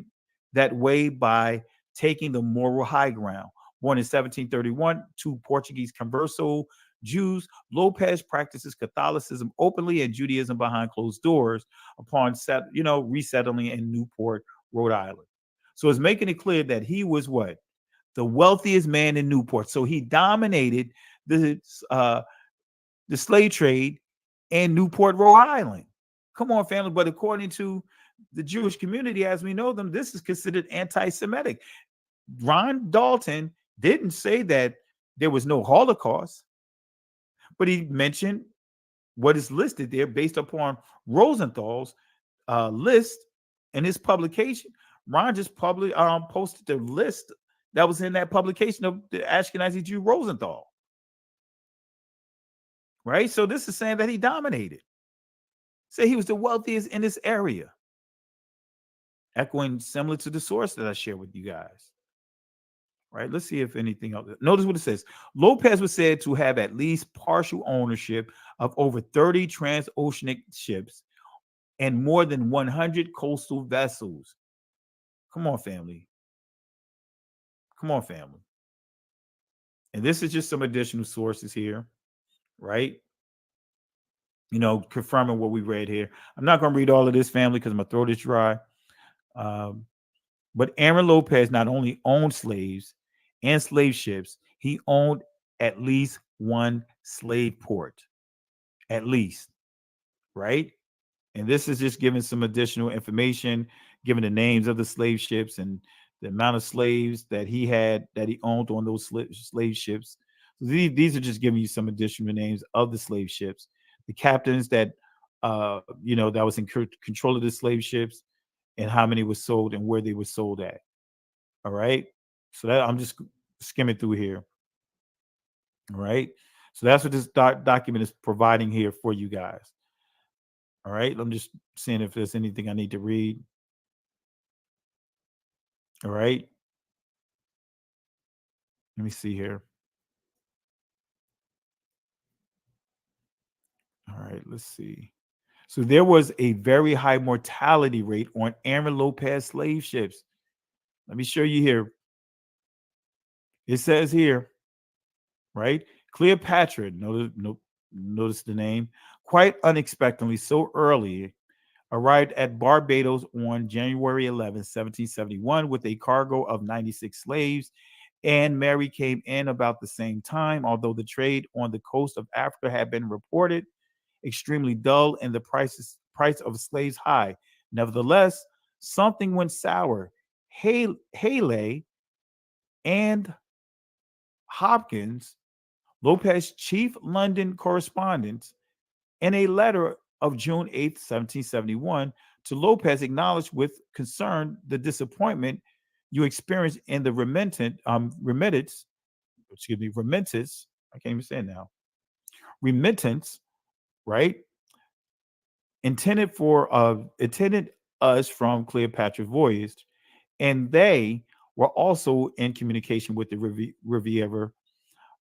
that way by taking the moral high ground. Born in 1731 to Portuguese converso Jews, Lopez practices Catholicism openly and Judaism behind closed doors upon resettling in Newport, Rhode Island. So it's making it clear that he was what? The wealthiest man in Newport. So he dominated the slave trade in Newport, Rhode Island. Come on, family. But according to the Jewish community, as we know them, this is considered anti-Semitic. Ron Dalton didn't say that there was no Holocaust, but he mentioned what is listed there based upon Rosenthal's list in his publication. Ron just posted the list that was in that publication of the Ashkenazi Jew Rosenthal. Right? So this is saying that he dominated. Say he was the wealthiest in this area. Echoing similar to the source that I shared with you guys. Right? Let's see if anything else. Notice what it says. Lopez was said to have at least partial ownership of over 30 transoceanic ships and more than 100 coastal vessels. Come on, family. Come on, family. And this is just some additional sources here, right? Confirming what we read here. I'm not going to read all of this, family, because my throat is dry. But Aaron Lopez not only owned slaves and slave ships, he owned at least one slave port. At least, right? And this is just giving some additional information, giving the names of the slave ships and the amount of slaves that he owned on those slave ships. These are just giving you some additional names of the slave ships, the captains that that was in control of the slave ships, and how many was sold and where they were sold at. All right. So that I'm just skimming through here. All right. So that's what this document is providing here for you guys. All right. I'm just seeing if there's anything I need to read. All right. Let me see here. All right. Let's see. So there was a very high mortality rate on Aaron Lopez slave ships. Let me show you here. It says here, right? Cleopatra, notice the name, quite unexpectedly, so early, arrived at Barbados on January 11, 1771, with a cargo of 96 slaves. And Mary came in about the same time, although the trade on the coast of Africa had been reported extremely dull and the price of slaves high. Nevertheless, something went sour. Haley and Hopkins, Lopez's chief London correspondent, in a letter of June 8, 1771, to Lopez, acknowledged with concern the disappointment you experienced in the remittance, I can't even say it now, remittance, right? Intended us from Cleopatra's voyage, and they were also in communication with the Riviera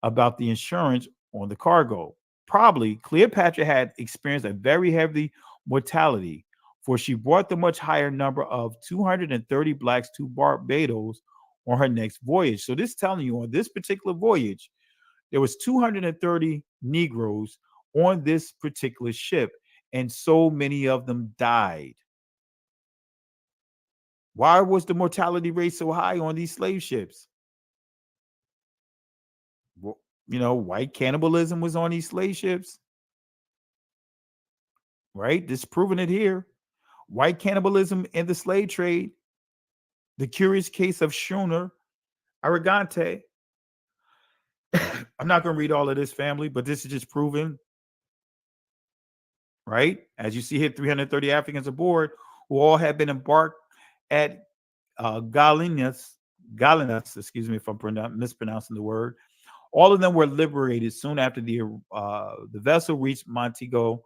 about the insurance on the cargo. Probably Cleopatra had experienced a very heavy mortality, for she brought the much higher number of 230 blacks to Barbados on her next voyage. So this is telling you on this particular voyage, there was 230 Negroes on this particular ship, and so many of them died. Why was the mortality rate so high on these slave ships? Well, you know, white cannibalism was on these slave ships, right? This is proving it here. White cannibalism in the slave trade. The curious case of Schooner Arrogante. I'm not going to read all of this, family, but this is just proven, right? As you see here, 330 Africans aboard who all had been embarked at Galenas, excuse me if I'm mispronouncing the word. All of them were liberated soon after the vessel reached Montego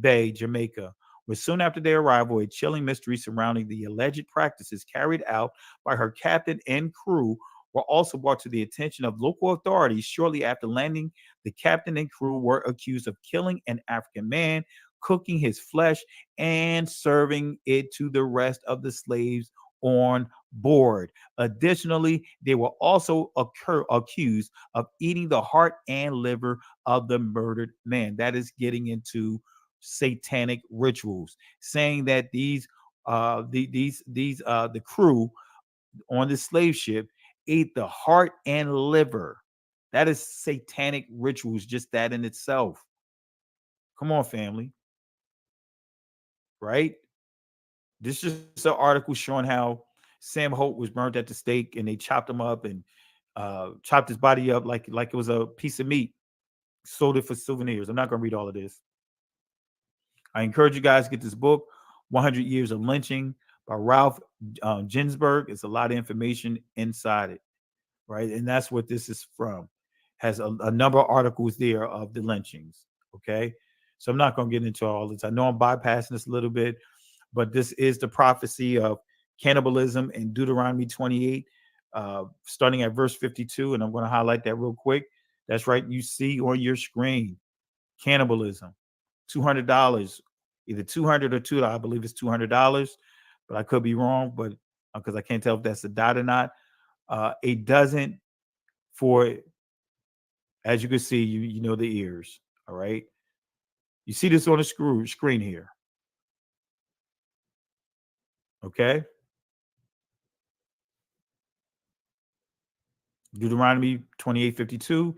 Bay, Jamaica, where soon after their arrival, a chilling mystery surrounding the alleged practices carried out by her captain and crew were also brought to the attention of local authorities. Shortly after landing, the captain and crew were accused of killing an African man, cooking his flesh, and serving it to the rest of the slaves on board. Additionally, they were also accused of eating the heart and liver of the murdered man. That is getting into satanic rituals, saying that the crew on the slave ship ate the heart and liver. That is satanic rituals, just that in itself. Come on, family. Right? This is just an article showing how Sam Holt was burnt at the stake and they chopped him up and chopped his body up like it was a piece of meat, sold it for souvenirs. I'm not going to read all of this. I encourage you guys to get this book, 100 Years of Lynching by Ralph Ginsburg. It's a lot of information inside it, right? And that's what this is from. Has a number of articles there of the lynchings, okay? So I'm not going to get into all this. I know I'm bypassing this a little bit, but this is the prophecy of cannibalism in Deuteronomy 28, starting at verse 52, and I'm going to highlight that real quick. That's right. You see on your screen, cannibalism. $200, either $200 or $2. I believe it's $200, but I could be wrong, but because I can't tell if that's a dot or not. A dozen for, as you can see, you know the ears. All right. You see this on the screen here. Okay. Deuteronomy 28:52.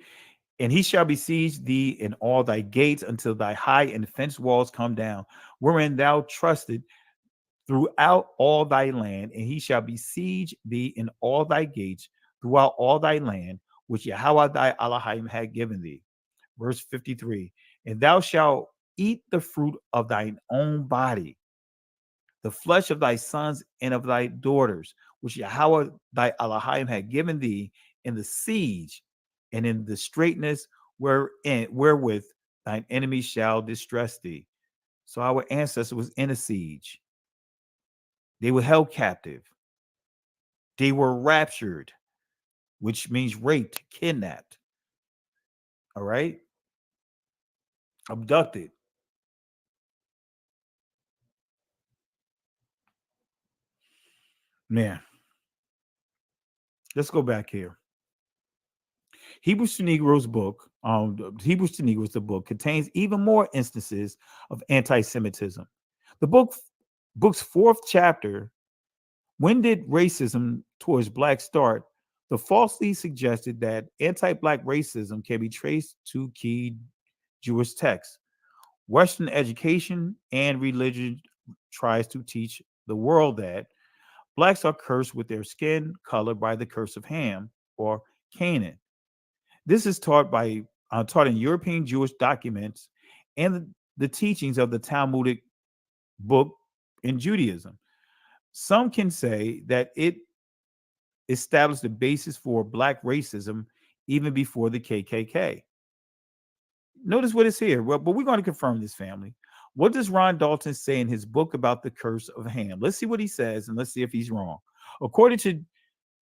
And he shall besiege thee in all thy gates until thy high and fenced walls come down, wherein thou trusted throughout all thy land. And he shall besiege thee in all thy gates throughout all thy land, which Yahweh thy Elohim had given thee. Verse 53. And thou shalt eat the fruit of thine own body, the flesh of thy sons and of thy daughters, which Yahweh thy Elohim had given thee in the siege and in the straitness wherewith thine enemies shall distress thee. So our ancestor was in a siege. They were held captive. They were raptured, which means raped, kidnapped. All right? Abducted. Man. Let's go back here. Hebrews to Negroes book, Hebrews to Negroes, the book contains even more instances of anti-Semitism. The book's fourth chapter, When Did Racism Towards Blacks Start?, the falsely suggested that anti-Black racism can be traced to key Jewish texts. Western education and religion tries to teach the world that Blacks are cursed with their skin color by the curse of Ham or Canaan. This is taught in European Jewish documents and the teachings of the Talmudic book in Judaism. Some can say that it established the basis for Black racism even before the KKK. Notice what is here. Well, but we're going to confirm this, family. What does Ron Dalton say in his book about the curse of Ham? Let's see what he says and let's see if he's wrong. According to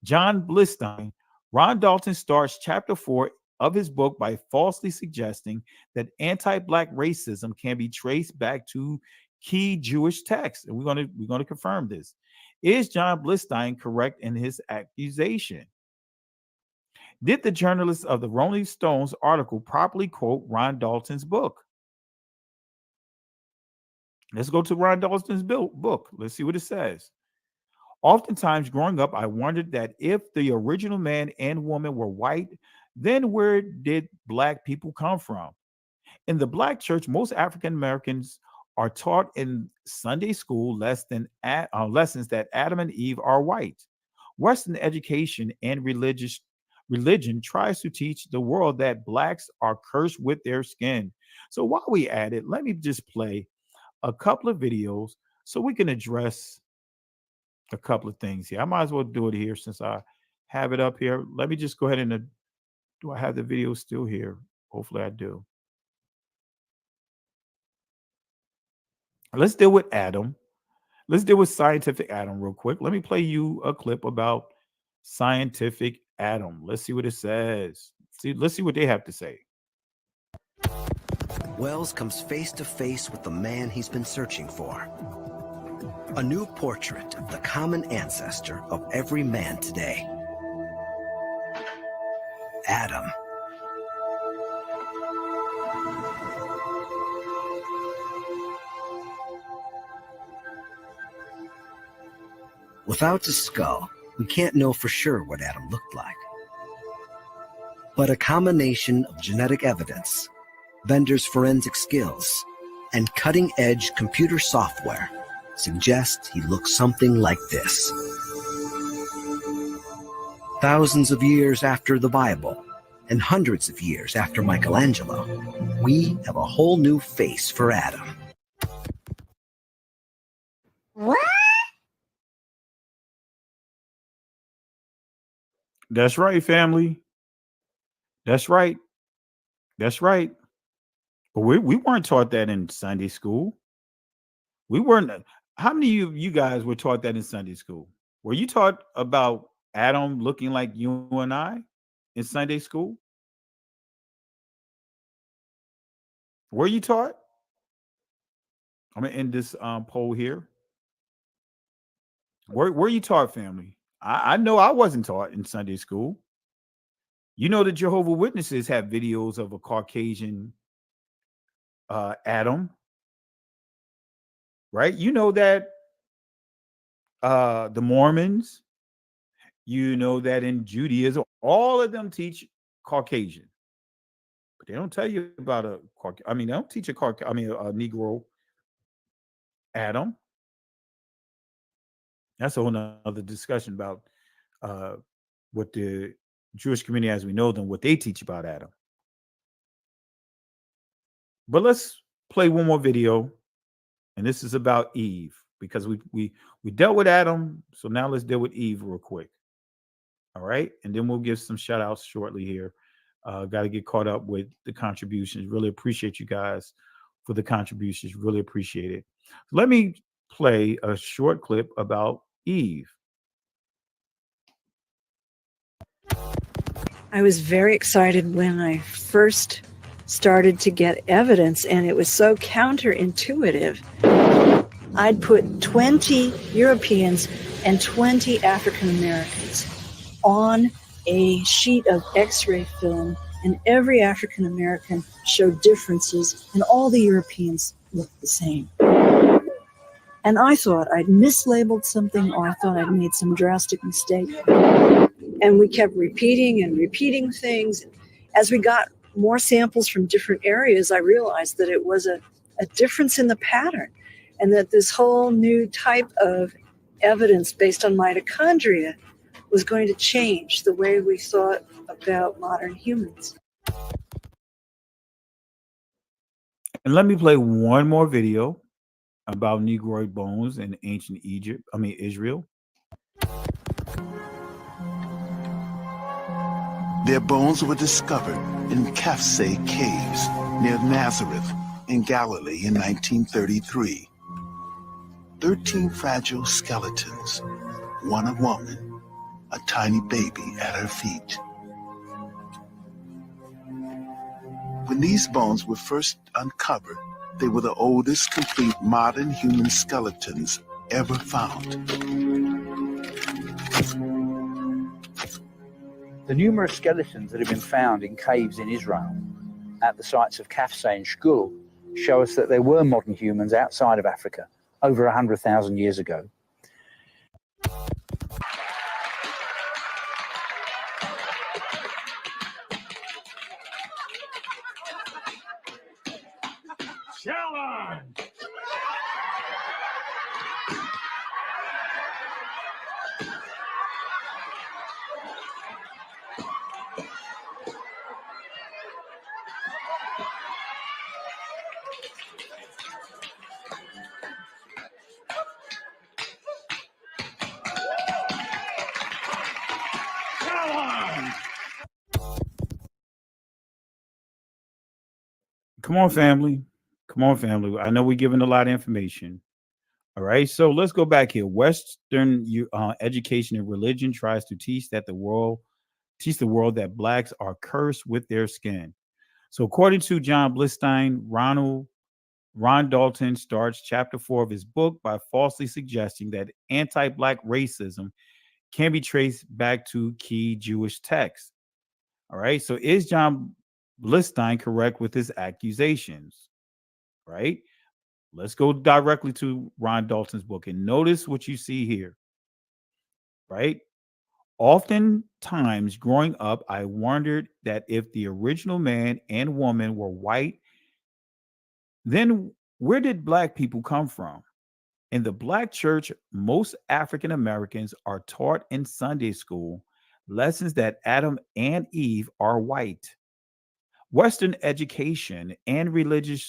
John Blistein, Ron Dalton starts chapter 4 of his book by falsely suggesting that anti-Black racism can be traced back to key Jewish texts. And we're going to confirm this. Is John Blistein correct in his accusation? Did the journalist of the Rolling Stones article properly quote Ron Dalton's book? Let's go to Ron Dalton's book. Let's see what it says. Oftentimes growing up, I wondered that if the original man and woman were white, then where did black people come from? In the black church, most African Americans are taught in Sunday school lessons that Adam and Eve are white. Western education and religion tries to teach the world that blacks are cursed with their skin. So while we at it, let me just play a couple of videos so we can address a couple of things here. I might as well do it here since I have it up here. Let me just go ahead and do I have the video still here? Hopefully I do. Let's deal with Adam. Let's deal with scientific Adam real quick. Let me play you a clip about scientific Adam. Let's see what it says. Let's see what they have to say. Wells comes face to face with the man he's been searching for. A new portrait of the common ancestor of every man today. Adam. Without a skull, we can't know for sure what Adam looked like. But a combination of genetic evidence, vendors' forensic skills, and cutting-edge computer software suggests he looked something like this. Thousands of years after the Bible, and hundreds of years after Michelangelo, we have a whole new face for Adam. What? That's right, family. That's right. That's right. But we weren't taught that in Sunday school. We weren't. How many of you guys were taught that in Sunday school? Were you taught about Adam looking like you and I in Sunday school? Were you taught? I'm gonna end this poll here. Were you taught, family? I know I wasn't taught in Sunday school. You know, the Jehovah's Witnesses have videos of a Caucasian Adam, right? You know that the Mormons, you know that in Judaism, all of them teach Caucasian, but they don't tell you about they don't teach a Negro Adam. That's a whole nother discussion about what the Jewish community as we know them, what they teach about Adam. But let's play one more video, and this is about Eve, because we dealt with Adam, so now let's deal with Eve real quick. All right, and then we'll give some shout outs shortly here. Got to get caught up with the contributions. Really appreciate you guys for the contributions. Really appreciate it. Let me play a short clip about Eve. I was very excited when I first started to get evidence, and it was so counterintuitive. I'd put 20 Europeans and 20 African Americans on a sheet of X-ray film, and every African American showed differences, and all the Europeans looked the same. And I thought I'd mislabeled something, or I thought I'd made some drastic mistake. And we kept repeating and repeating things. As we got more samples from different areas, I realized that it was a difference in the pattern, and that this whole new type of evidence based on mitochondria was going to change the way we thought about modern humans. And let me play one more video about Negroid bones in ancient Israel. Their bones were discovered in Kafse caves near Nazareth in Galilee in 1933. 13 fragile skeletons, one a woman, a tiny baby at her feet. When these bones were first uncovered, they were the oldest complete modern human skeletons ever found. The numerous skeletons that have been found in caves in Israel at the sites of Kafse and Shkul show us that there were modern humans outside of Africa over 100,000 years ago. Challenge! Come on, family. Come on, family. I know we're giving a lot of information. All right. So let's go back here. Western education and religion tries to teach the world that blacks are cursed with their skin. So according to John Blistein, Ron Dalton starts chapter 4 of his book by falsely suggesting that anti-black racism can be traced back to key Jewish texts. All right. So is John Blistein correct with his accusations? Right. Let's go directly to Ron Dalton's book and notice what you see here. Right. Oftentimes growing up, I wondered that if the original man and woman were white, then where did black people come from? In the black church, most African Americans are taught in Sunday school lessons that Adam and Eve are white. Western education and religion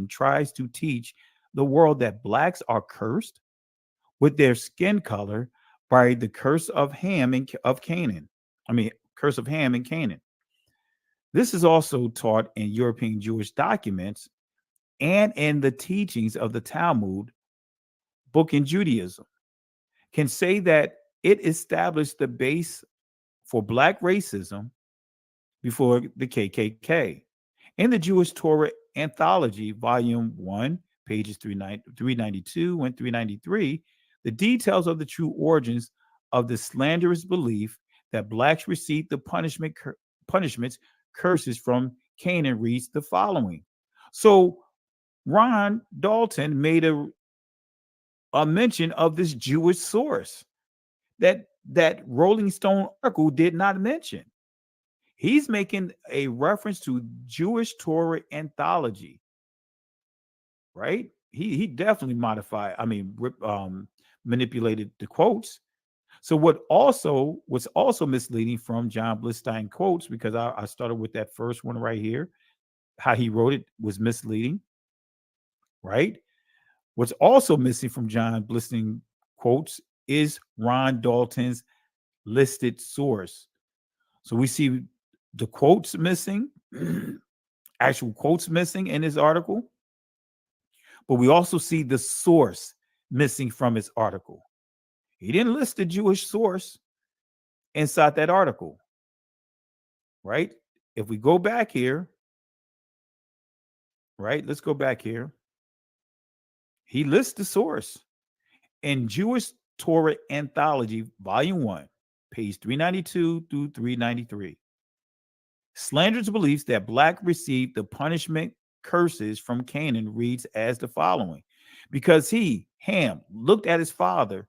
tries to teach the world that blacks are cursed with their skin color by the curse of Ham and of Canaan. Curse of Ham and Canaan. This is also taught in European Jewish documents and in the teachings of the Talmud book in Judaism. Can say that it established the base for black racism before the KKK. In the Jewish Torah Anthology, Volume 1, pages 392 and 393, the details of the true origins of the slanderous belief that blacks received the punishments, curses from Canaan reads the following. So Ron Dalton made a mention of this Jewish source that Rolling Stone article did not mention. He's making a reference to Jewish Torah Anthology, right? He definitely manipulated the quotes. So what's also misleading from John Blistein quotes, because I started with that first one right here, how he wrote it was misleading, right? What's also missing from John Blistein quotes is Ron Dalton's listed source. So we see the quotes missing, actual quotes missing in his article, but we also see the source missing from his article. He didn't list the Jewish source inside that article, right? If we go back here, right? Let's go back here. He lists the source in Jewish Torah Anthology, Volume 1, page 392 through 393. Slanderous beliefs that black received the punishment curses from Canaan reads as the following. Because he, Ham, looked at his father,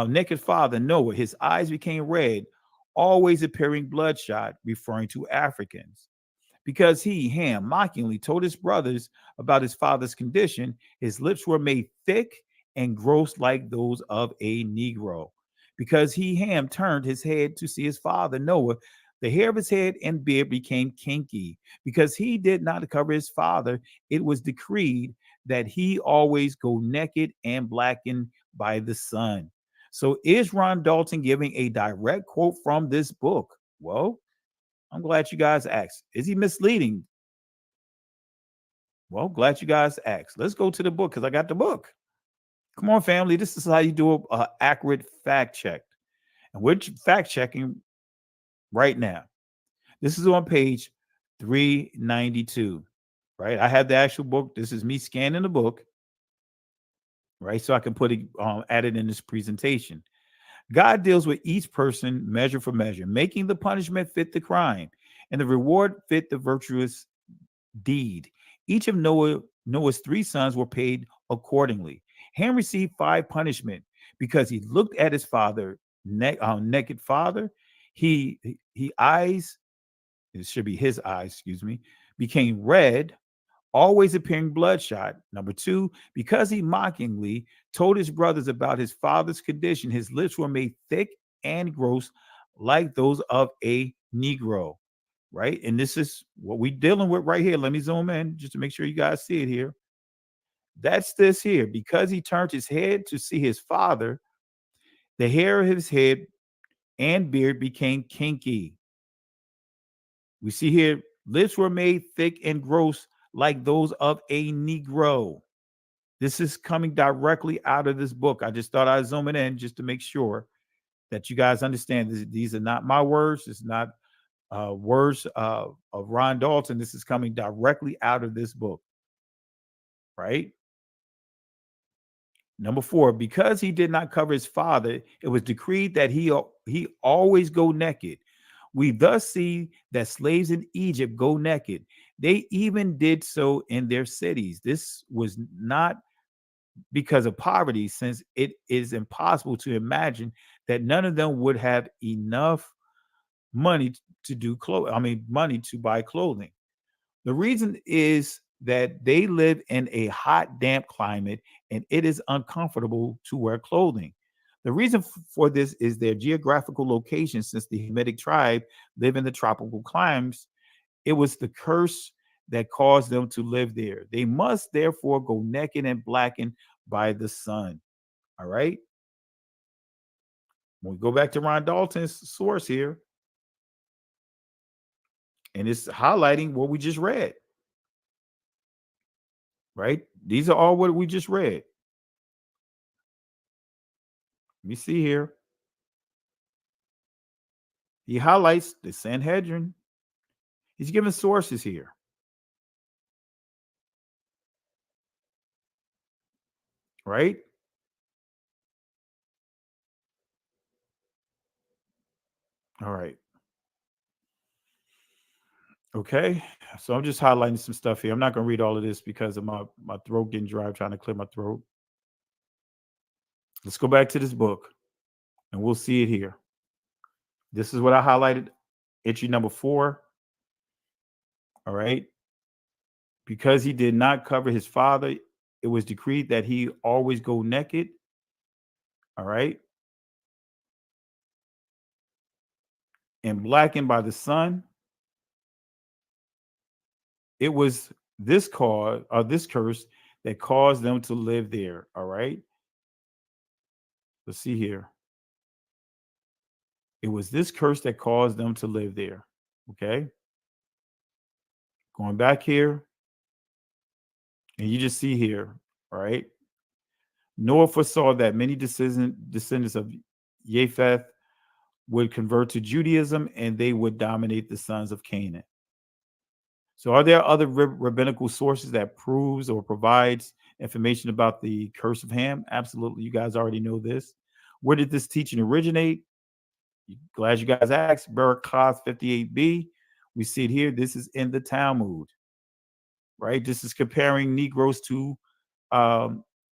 naked father, Noah, his eyes became red, always appearing bloodshot, referring to Africans. Because he, Ham, mockingly told his brothers about his father's condition, his lips were made thick and gross like those of a Negro. Because he, Ham, turned his head to see his father, Noah, the hair of his head and beard became kinky. Because he did not cover his father, it was decreed that he always go naked and blackened by the sun. So is Ron Dalton giving a direct quote from this book? Well, I'm glad you guys asked. Is he misleading? Well, glad you guys asked. Let's go to the book because I got the book. Come on, family. This is how you do an accurate fact check. And we're fact checking right now. This is on page 392, right? I have the actual book. This is me scanning the book, right? So I can put it, add it in this presentation. God deals with each person measure for measure, making the punishment fit the crime and the reward fit the virtuous deed. Each of Noah's 3 sons were paid accordingly. Ham received 5 punishment because he looked at his father, naked father. He eyes, it should be his eyes, excuse me, became red, always appearing bloodshot. Number 2, because he mockingly told his brothers about his father's condition, his lips were made thick and gross like those of a Negro, right? And this is what we're dealing with right here. Let me zoom in just to make sure you guys see it here. That's this here. Because he turned his head to see his father, the hair of his head and beard became kinky. We see here, lips were made thick and gross like those of a Negro. This is coming directly out of this book. I just thought I'd zoom it in just to make sure that you guys understand this. These are not my words. It's not words of Ron Dalton. This is coming directly out of this book, right? Number 4, because he did not cover his father, it was decreed that he always go naked. We thus see that slaves in Egypt go naked. They even did so in their cities. This was not because of poverty, since it is impossible to imagine that none of them would have enough money to do money to buy clothing. The reason is that they live in a hot, damp climate, and it is uncomfortable to wear clothing. The reason for this is their geographical location. Since the Hamitic tribe live in the tropical climes, it was the curse that caused them to live there. They must therefore go naked and blackened by the sun. All right. When we go back to Ron Dalton's source here, and it's highlighting what we just read. Right? These are all what we just read. Let me see here. He highlights the Sanhedrin. He's giving sources here. Right? All right. Okay. So I'm just highlighting some stuff here. I'm not going to read all of this because of my throat getting dry, trying to clear my throat. Let's go back to this book and we'll see it here. This is what I highlighted. Entry number 4. All right. Because he did not cover his father, it was decreed that he always go naked. All right. And blackened by the sun. It was this curse that caused them to live there. All right. Let's see here. It was this curse that caused them to live there. Okay. Going back here. And you just see here. All right. Noah foresaw that many descendants of Japheth would convert to Judaism and they would dominate the sons of Canaan. So are there other rabbinical sources that proves or provides information about the curse of Ham? Absolutely. You guys already know this. Where did this teaching originate? Glad you guys asked. Barakas 58b. We see it here. This is in the Talmud, right? This is comparing Negroes to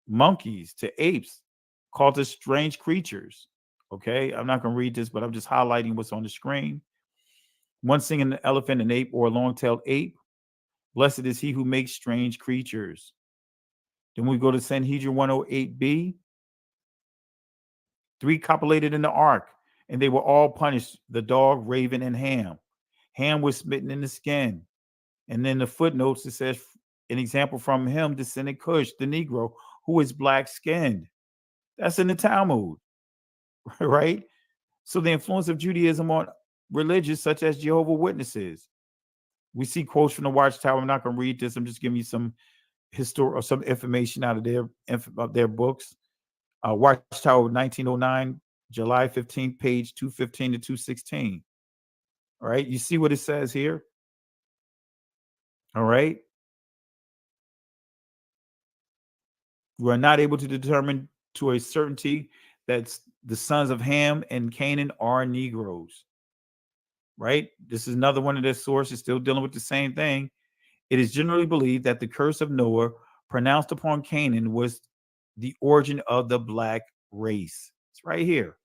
monkeys, to apes, called as strange creatures. Okay, I'm not going to read this, but I'm just highlighting what's on the screen. One singing an elephant, an ape, or a long-tailed ape. Blessed is he who makes strange creatures. Then we go to Sanhedrin 108b. 3 copulated in the ark, and they were all punished, the dog, raven, and Ham. Ham was smitten in the skin. And then the footnotes, it says, an example from him descended Cush, the Negro, who is black-skinned. That's in the Talmud, right? So the influence of Judaism on religions such as Jehovah's Witnesses. We see quotes from the Watchtower. I'm not going to read this. I'm just giving you some history or some information out of their books. Watchtower 1909, July 15th, page 215 to 216. All right. You see what it says here? All right. We are not able to determine to a certainty that the sons of Ham and Canaan are Negroes. Right? This is another one of their sources still dealing with the same thing. It is generally believed that the curse of Noah pronounced upon Canaan was the origin of the black race. It's right here.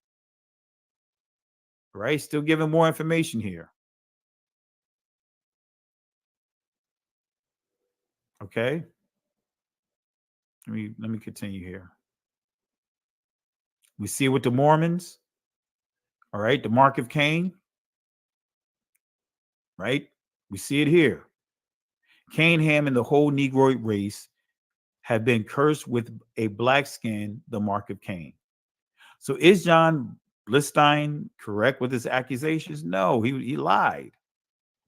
Right? Still giving more information here. Okay. Let me continue here. We see it with the Mormons. All right, the mark of Cain. Right? We see it here. Cain, Ham, and the whole Negroid race have been cursed with a black skin, the mark of Cain. So is John Blistein correct with his accusations? No, he lied.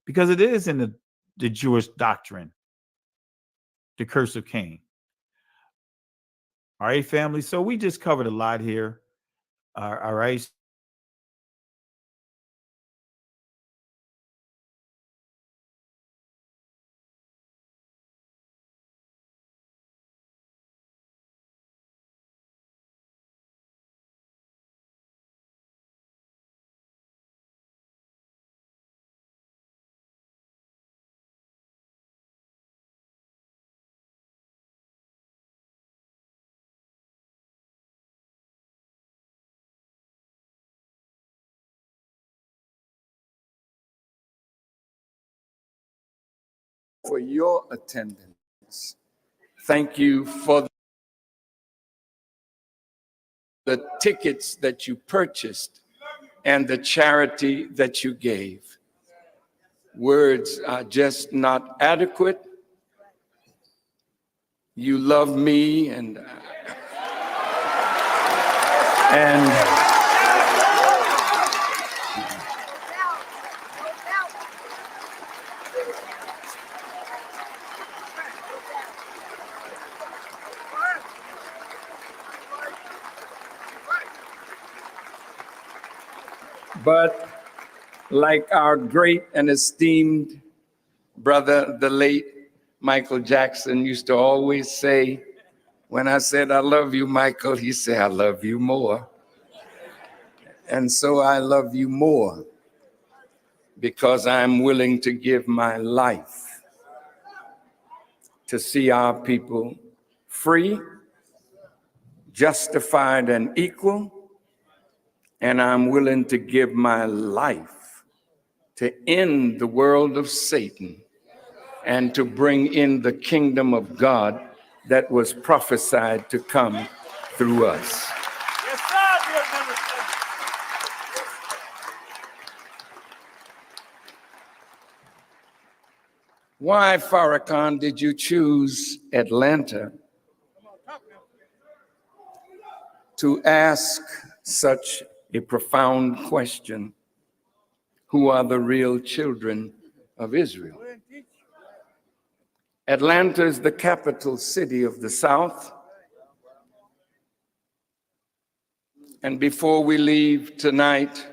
Because it is in the Jewish doctrine, the curse of Cain. All right, family. So we just covered a lot here. All right. For your attendance. Thank you for the tickets that you purchased and the charity that you gave. Words are just not adequate. You love me and but like our great and esteemed brother, the late Michael Jackson, used to always say, when I said, I love you, Michael, he said, I love you more. And so I love you more because I'm willing to give my life to see our people free, justified, and equal. And I'm willing to give my life to end the world of Satan and to bring in the kingdom of God that was prophesied to come through us. Yes, sir, dear minister. Why, Farrakhan, did you choose Atlanta to ask such a profound question? Who are the real children of Israel? Atlanta is the capital city of the South. And before we leave tonight,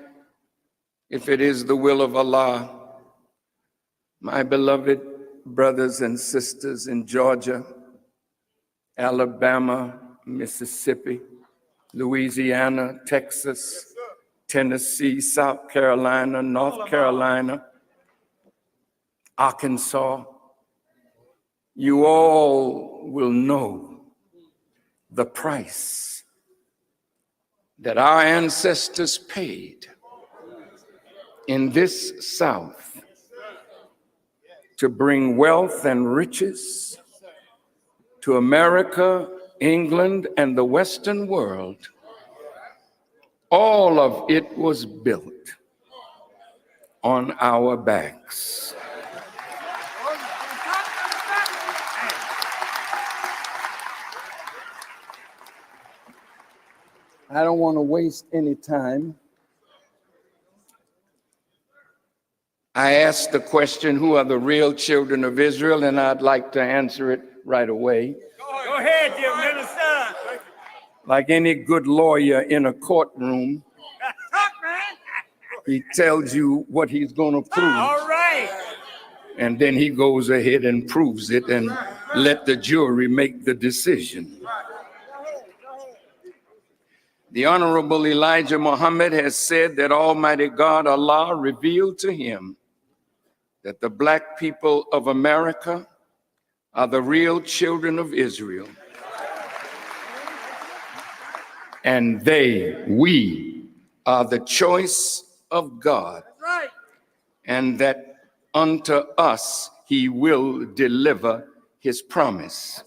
if it is the will of Allah, my beloved brothers and sisters in Georgia, Alabama, Mississippi, Louisiana, Texas, Tennessee, South Carolina, North Carolina, Arkansas, you all will know the price that our ancestors paid in this South to bring wealth and riches to America, England, and the Western world. All of it was built on our backs. I don't want to waste any time. I asked the question, who are the real children of Israel? And I'd like to answer it right away. Go ahead, dear minister. Like any good lawyer in a courtroom, he tells you what he's going to prove. All right. And then he goes ahead and proves it and let the jury make the decision. The Honorable Elijah Muhammad has said that Almighty God, Allah, revealed to him that the black people of America are the real children of Israel. And we are the choice of God. And that unto us he will deliver his promise.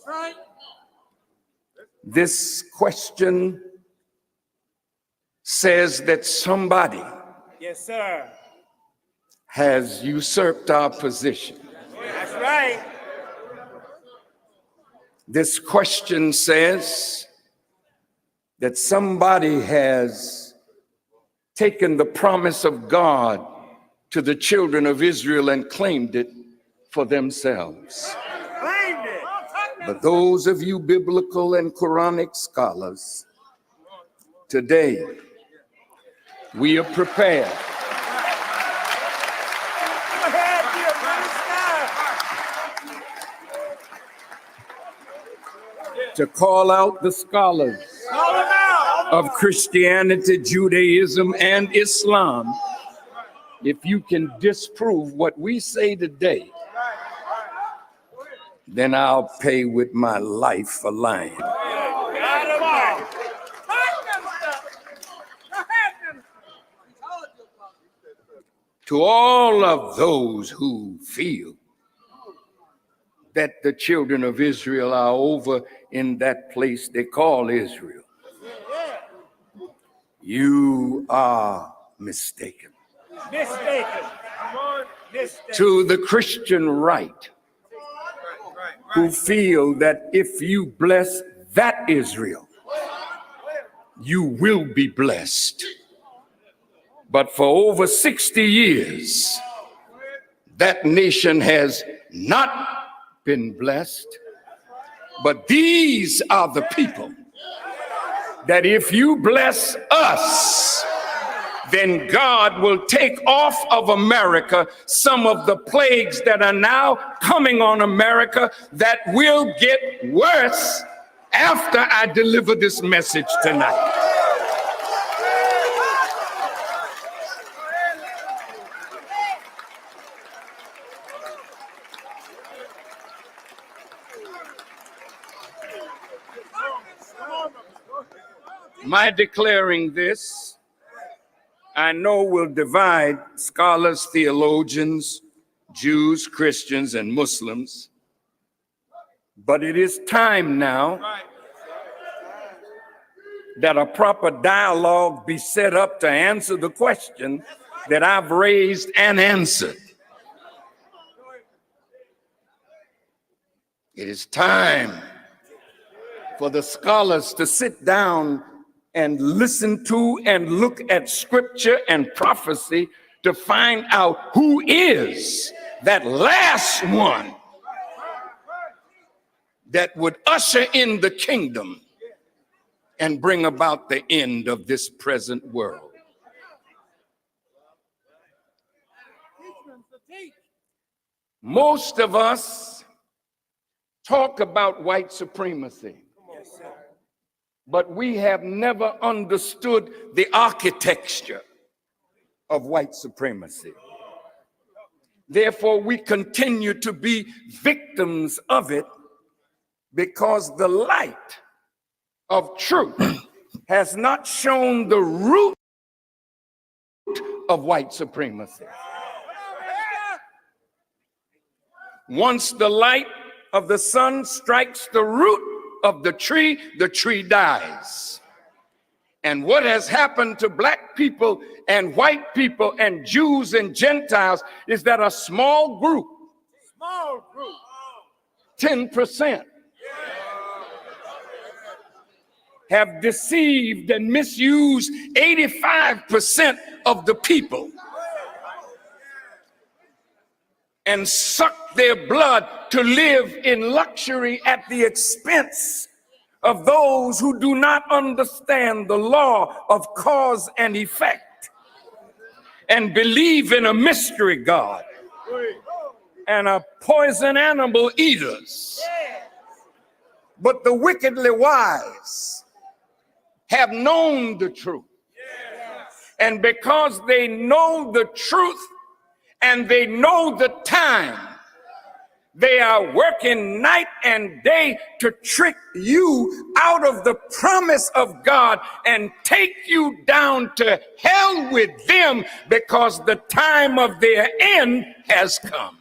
This question says that somebody Yes, sir. has usurped our position. That's right. This question says that somebody has taken the promise of God to the children of Israel and claimed it for themselves. Claimed it. But those of you biblical and Quranic scholars, today we are prepared to call out the scholars of Christianity, Judaism, and Islam. If you can disprove what we say today, then I'll pay with my life for lying. To all of those who feel that the children of Israel are over in that place they call Israel, you are mistaken. Mistaken. To the Christian right, who feel that if you bless that Israel, you will be blessed. But for over 60 years, that nation has not been blessed. But these are the people that if you bless us, then God will take off of America some of the plagues that are now coming on America that will get worse after I deliver this message tonight. My declaring this, I know, will divide scholars, theologians, Jews, Christians, and Muslims. But it is time now that a proper dialogue be set up to answer the question that I've raised and answered. It is time for the scholars to sit down and listen to and look at scripture and prophecy to find out who is that last one that would usher in the kingdom and bring about the end of this present world. Most of us talk about white supremacy, but we have never understood the architecture of white supremacy. Therefore, we continue to be victims of it because the light of truth has not shown the root of white supremacy. Once the light of the sun strikes the root of the tree dies. And what has happened to black people and white people and Jews and Gentiles is that a small group, 10%, have deceived and misused 85% of the people and sucked their blood to live in luxury at the expense of those who do not understand the law of cause and effect and believe in a mystery God and are poison animal eaters. But the wickedly wise have known the truth. And because they know the truth and they know the time, they are working night and day to trick you out of the promise of God and take you down to hell with them because the time of their end has come.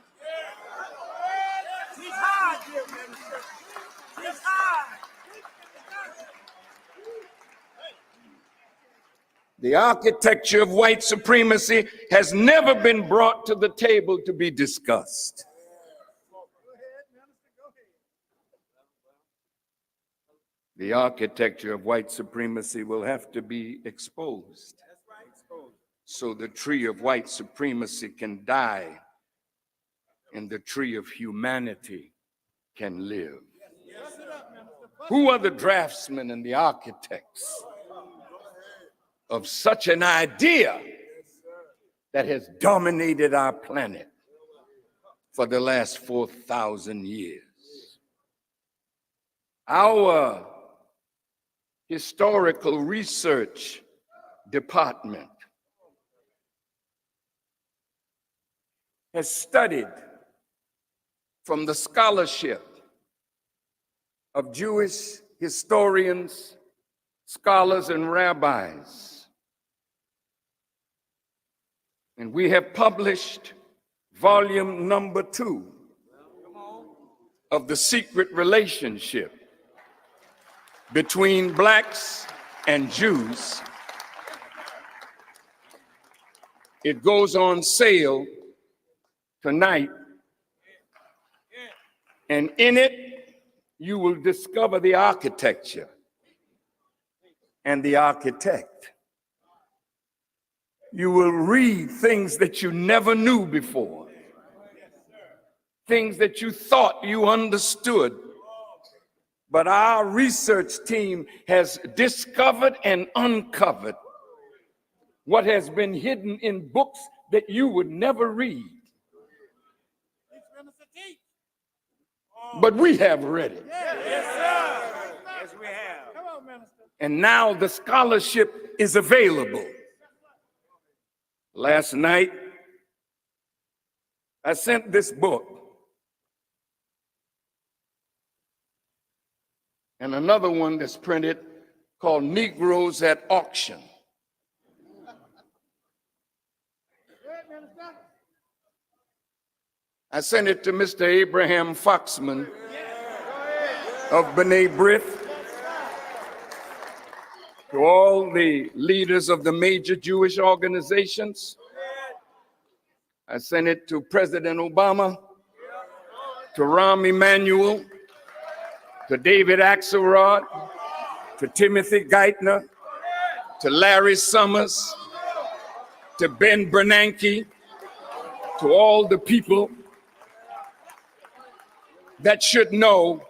The architecture of white supremacy has never been brought to the table to be discussed. The architecture of white supremacy will have to be exposed so the tree of white supremacy can die and the tree of humanity can live. Who are the draftsmen and the architects of such an idea that has dominated our planet for the last 4,000 years? Our historical research department has studied from the scholarship of Jewish historians, scholars, and rabbis. And we have published volume number 2 of The Secret Relationship Between Blacks and Jews. It goes on sale tonight, and in it you will discover the architecture and the architect. You will read things that you never knew before, things that you thought you understood. But our research team has discovered and uncovered what has been hidden in books that you would never read. But we have read it. Yes, sir. Yes, we have. Come on, Minister. And now the scholarship is available. Last night, I sent this book and another one that's printed called Negroes at Auction. I sent it to Mr. Abraham Foxman of B'nai B'rith, to all the leaders of the major Jewish organizations. I sent it to President Obama, to Rahm Emanuel, to David Axelrod, to Timothy Geithner, to Larry Summers, to Ben Bernanke, to all the people that should know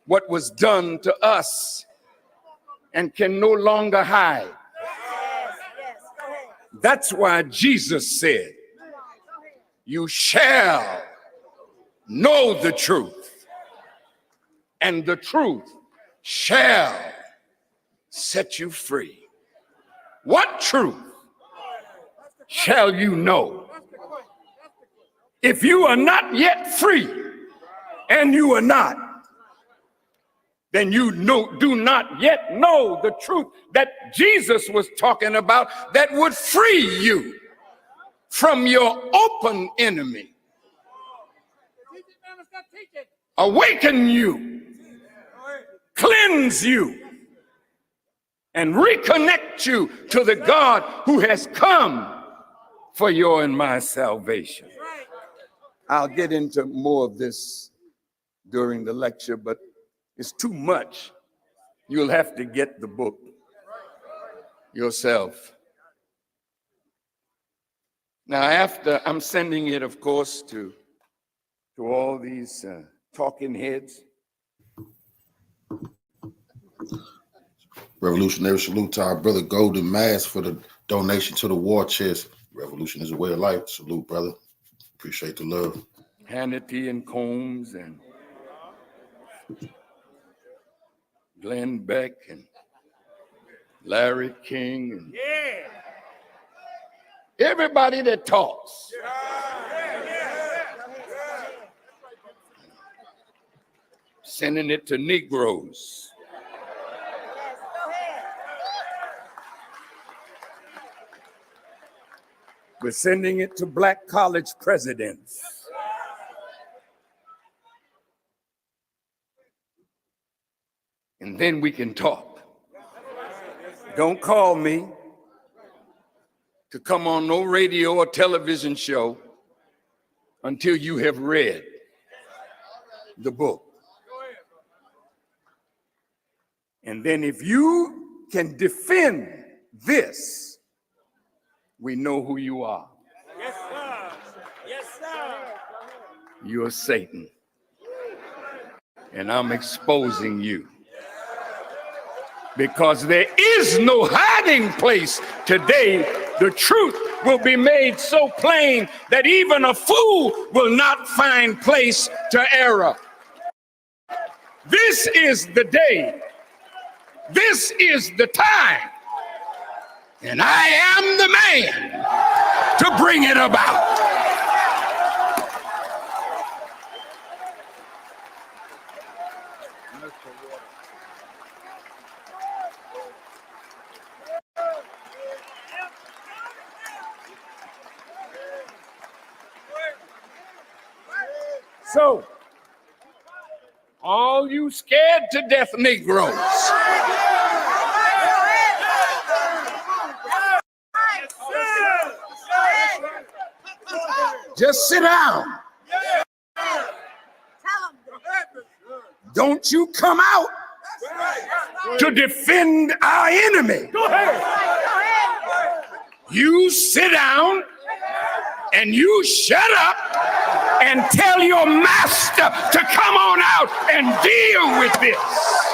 what was done to us and can no longer hide. That's why Jesus said, "You shall know the truth, and the truth shall set you free." What truth shall you know? If you are not yet free, and you are not, then you do not yet know the truth that Jesus was talking about that would free you from your open enemy, awaken you, cleanse you, and reconnect you to the God who has come for your and my salvation. I'll get into more of this during the lecture, but it's too much. You'll have to get the book yourself. Now, after I'm sending it, of course, to all these talking heads. Revolutionary salute to our brother Golden Mask for the donation to the war chest. Revolution is a way of life. Salute, brother. Appreciate the love. Hannity and Combs and Glenn Beck and Larry King, and everybody that talks. Sending it to Negroes. We're sending it to black college presidents. And then we can talk. Don't call me to come on no radio or television show until you have read the book. And then if you can defend this, we know who you are. Yes, sir. Yes, sir. You're Satan. And I'm exposing you. Because there is no hiding place today. The truth will be made so plain that even a fool will not find place to error. This is the day. This is the time. And I am the man to bring it about. So, all you scared to death Negroes, just sit down. Don't you come out to defend our enemy. You sit down and you shut up and tell your master to come on out and deal with this.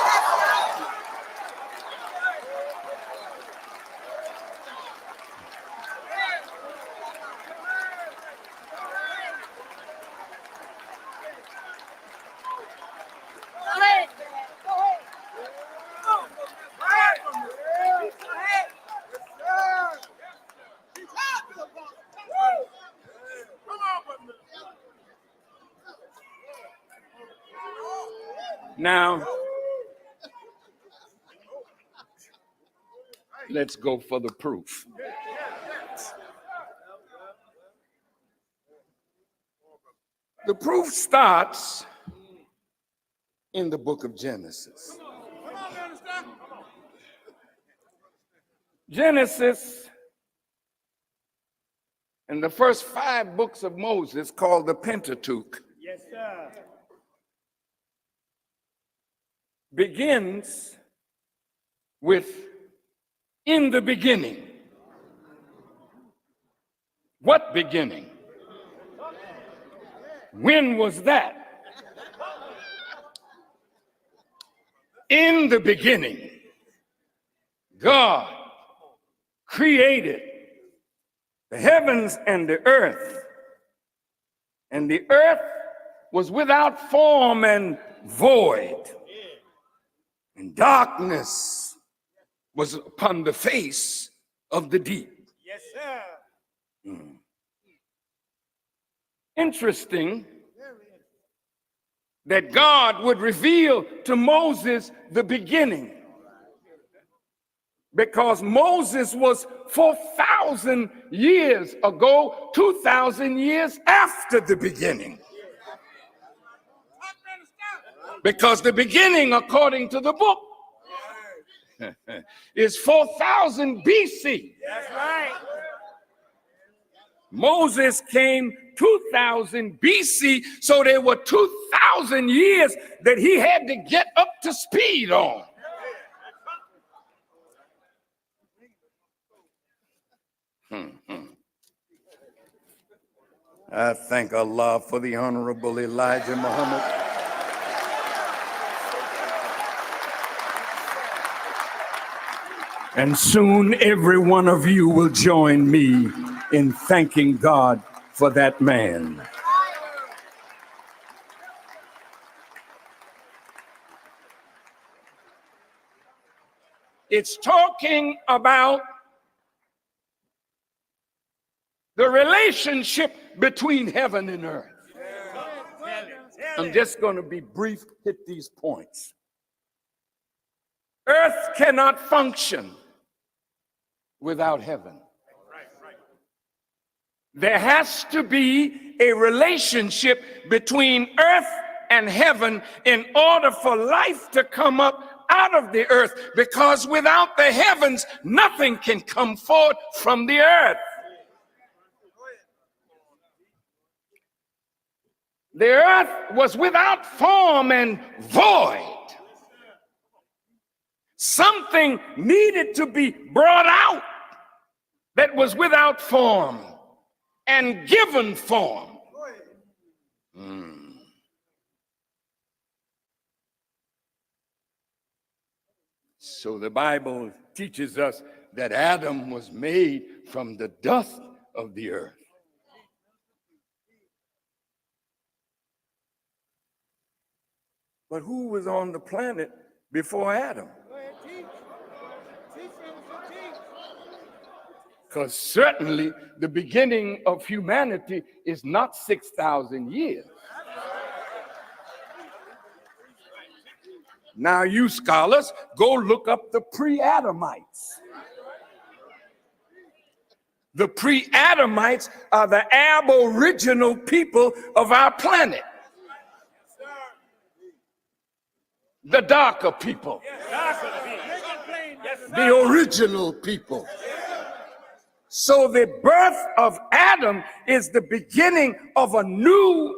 Now, let's go for the proof. The proof starts in the book of Genesis. Genesis and the first 5 books of Moses, called the Pentateuch, Yes, sir. begins with in the beginning. What beginning? When was that? In the beginning, God created the heavens and the earth was without form and void, and darkness was upon the face of the deep. Yes, sir. Interesting that God would reveal to Moses the beginning, because Moses was 4,000 years ago, 2,000 years after the beginning. Because the beginning, according to the book, is 4,000 BC. That's right. Moses came 2,000 BC, so there were 2,000 years that he had to get up to speed on. I thank Allah for the Honorable Elijah Muhammad. And soon every one of you will join me in thanking God for that man. It's talking about the relationship between heaven and earth. I'm just going to be brief, hit these points. Earth cannot function without heaven. There has to be a relationship between earth and heaven in order for life to come up out of the earth, because without the heavens, nothing can come forth from the earth. The earth was without form and void. Something needed to be brought out that was without form and given form. So the Bible teaches us that Adam was made from the dust of the earth. But who was on the planet before Adam? Because certainly the beginning of humanity is not 6,000 years. Now you scholars, go look up the pre-Adamites. The pre-Adamites are the aboriginal people of our planet. The darker people. The original people. So the birth of Adam is the beginning of a new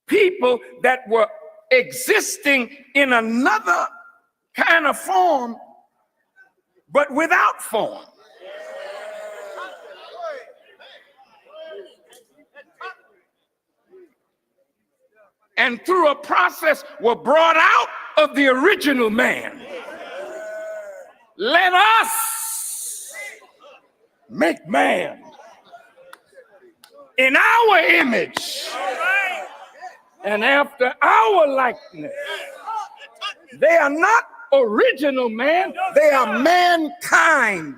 people that were existing in another kind of form, but without form. And through a process were brought out of the original man. Let us make man in our image and after our likeness. They are not original man, they are mankind,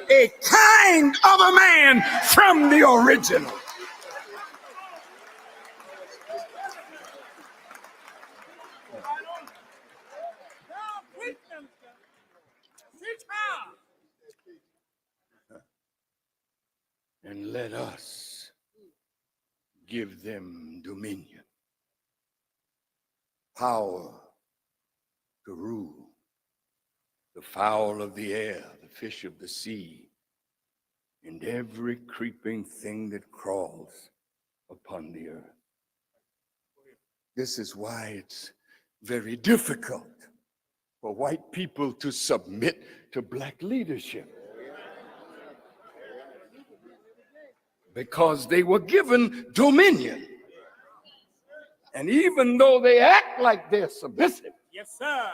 a kind of a man from the original. And let us give them dominion, power to rule the fowl of the air, the fish of the sea, and every creeping thing that crawls upon the earth. This is why it's very difficult for white people to submit to black leadership. Because they were given dominion. And even though they act like they're submissive, yes, sir,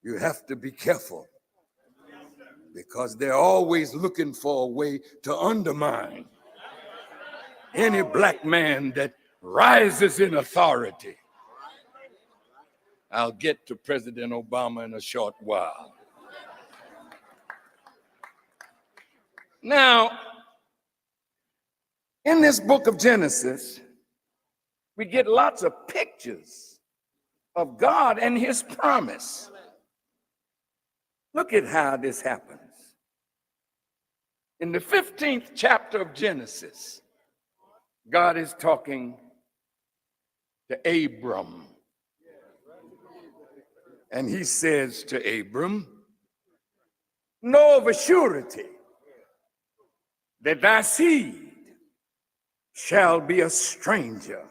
you have to be careful. Because they're always looking for a way to undermine any black man that rises in authority. I'll get to President Obama in a short while. Now, in this book of Genesis, we get lots of pictures of God and his promise. Look at how this happens. In the 15th chapter of Genesis, God is talking to Abram. And he says to Abram, know of a surety that thy seed shall be a stranger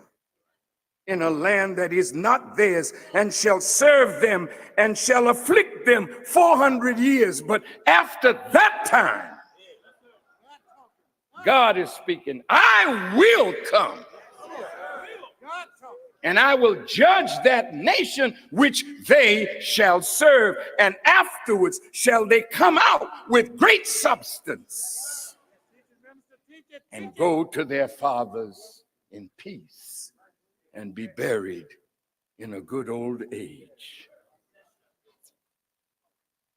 in a land that is not theirs, and shall serve them and shall afflict them 400 years. But after that time, God is speaking, I will come and I will judge that nation which they shall serve, and afterwards shall they come out with great substance and go to their fathers in peace and be buried in a good old age.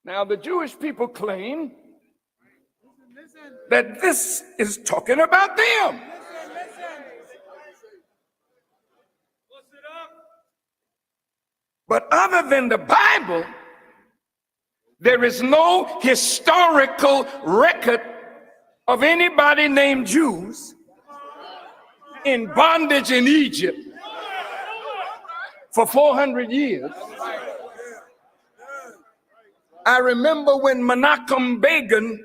Now, the Jewish people claim that this is talking about them. But other than the Bible, there is no historical record of anybody named Jews in bondage in Egypt for 400 years. I remember when Menachem Begin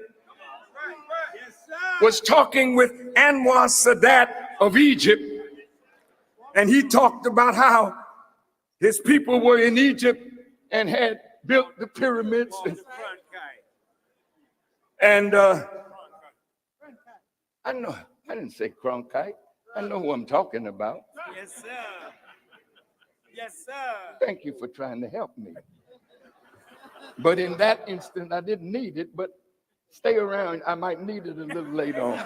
was talking with Anwar Sadat of Egypt, and he talked about how his people were in Egypt and had built the pyramids. And I know, I didn't say Cronkite. I know who I'm talking about. Yes, sir. Yes, sir. Thank you for trying to help me. But in that instant, I didn't need it, but stay around. I might need it a little later on.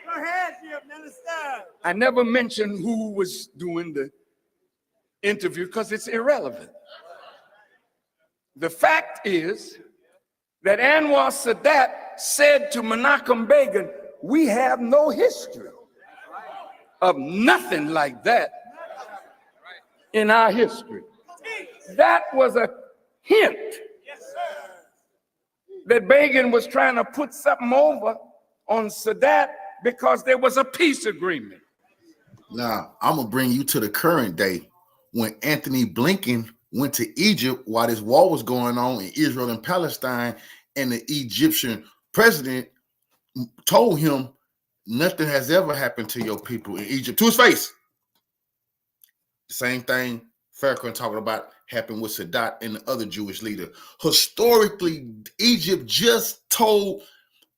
Go ahead, you minister. I never mentioned who was doing the interview because it's irrelevant. The fact is that Anwar Sadat said to Menachem Begin, we have no history of nothing like that in our history. That was a hint that Begin was trying to put something over on Sadat because there was a peace agreement. Now, I'm going to bring you to the current day when Anthony Blinken went to Egypt while this war was going on in Israel and Palestine, and the Egyptian president told him nothing has ever happened to your people in Egypt to his face. Same thing Farrakhan talking about happened with Sadat and the other Jewish leader. Historically, Egypt just told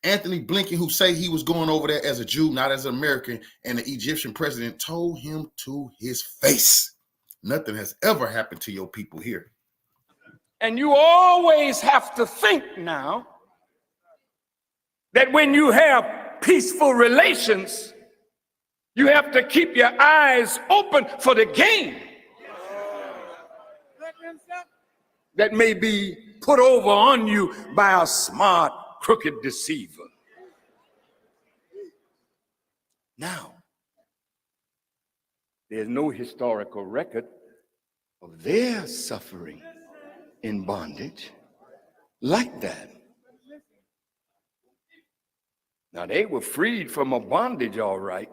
Anthony Blinken, who say he was going over there as a Jew, not as an American, and the Egyptian president told him to his face, nothing has ever happened to your people here. And you always have to think now that when you have peaceful relations, you have to keep your eyes open for the game that may be put over on you by a smart, crooked deceiver. Now, there's no historical record of their suffering in bondage like that. Now, they were freed from a bondage, all right,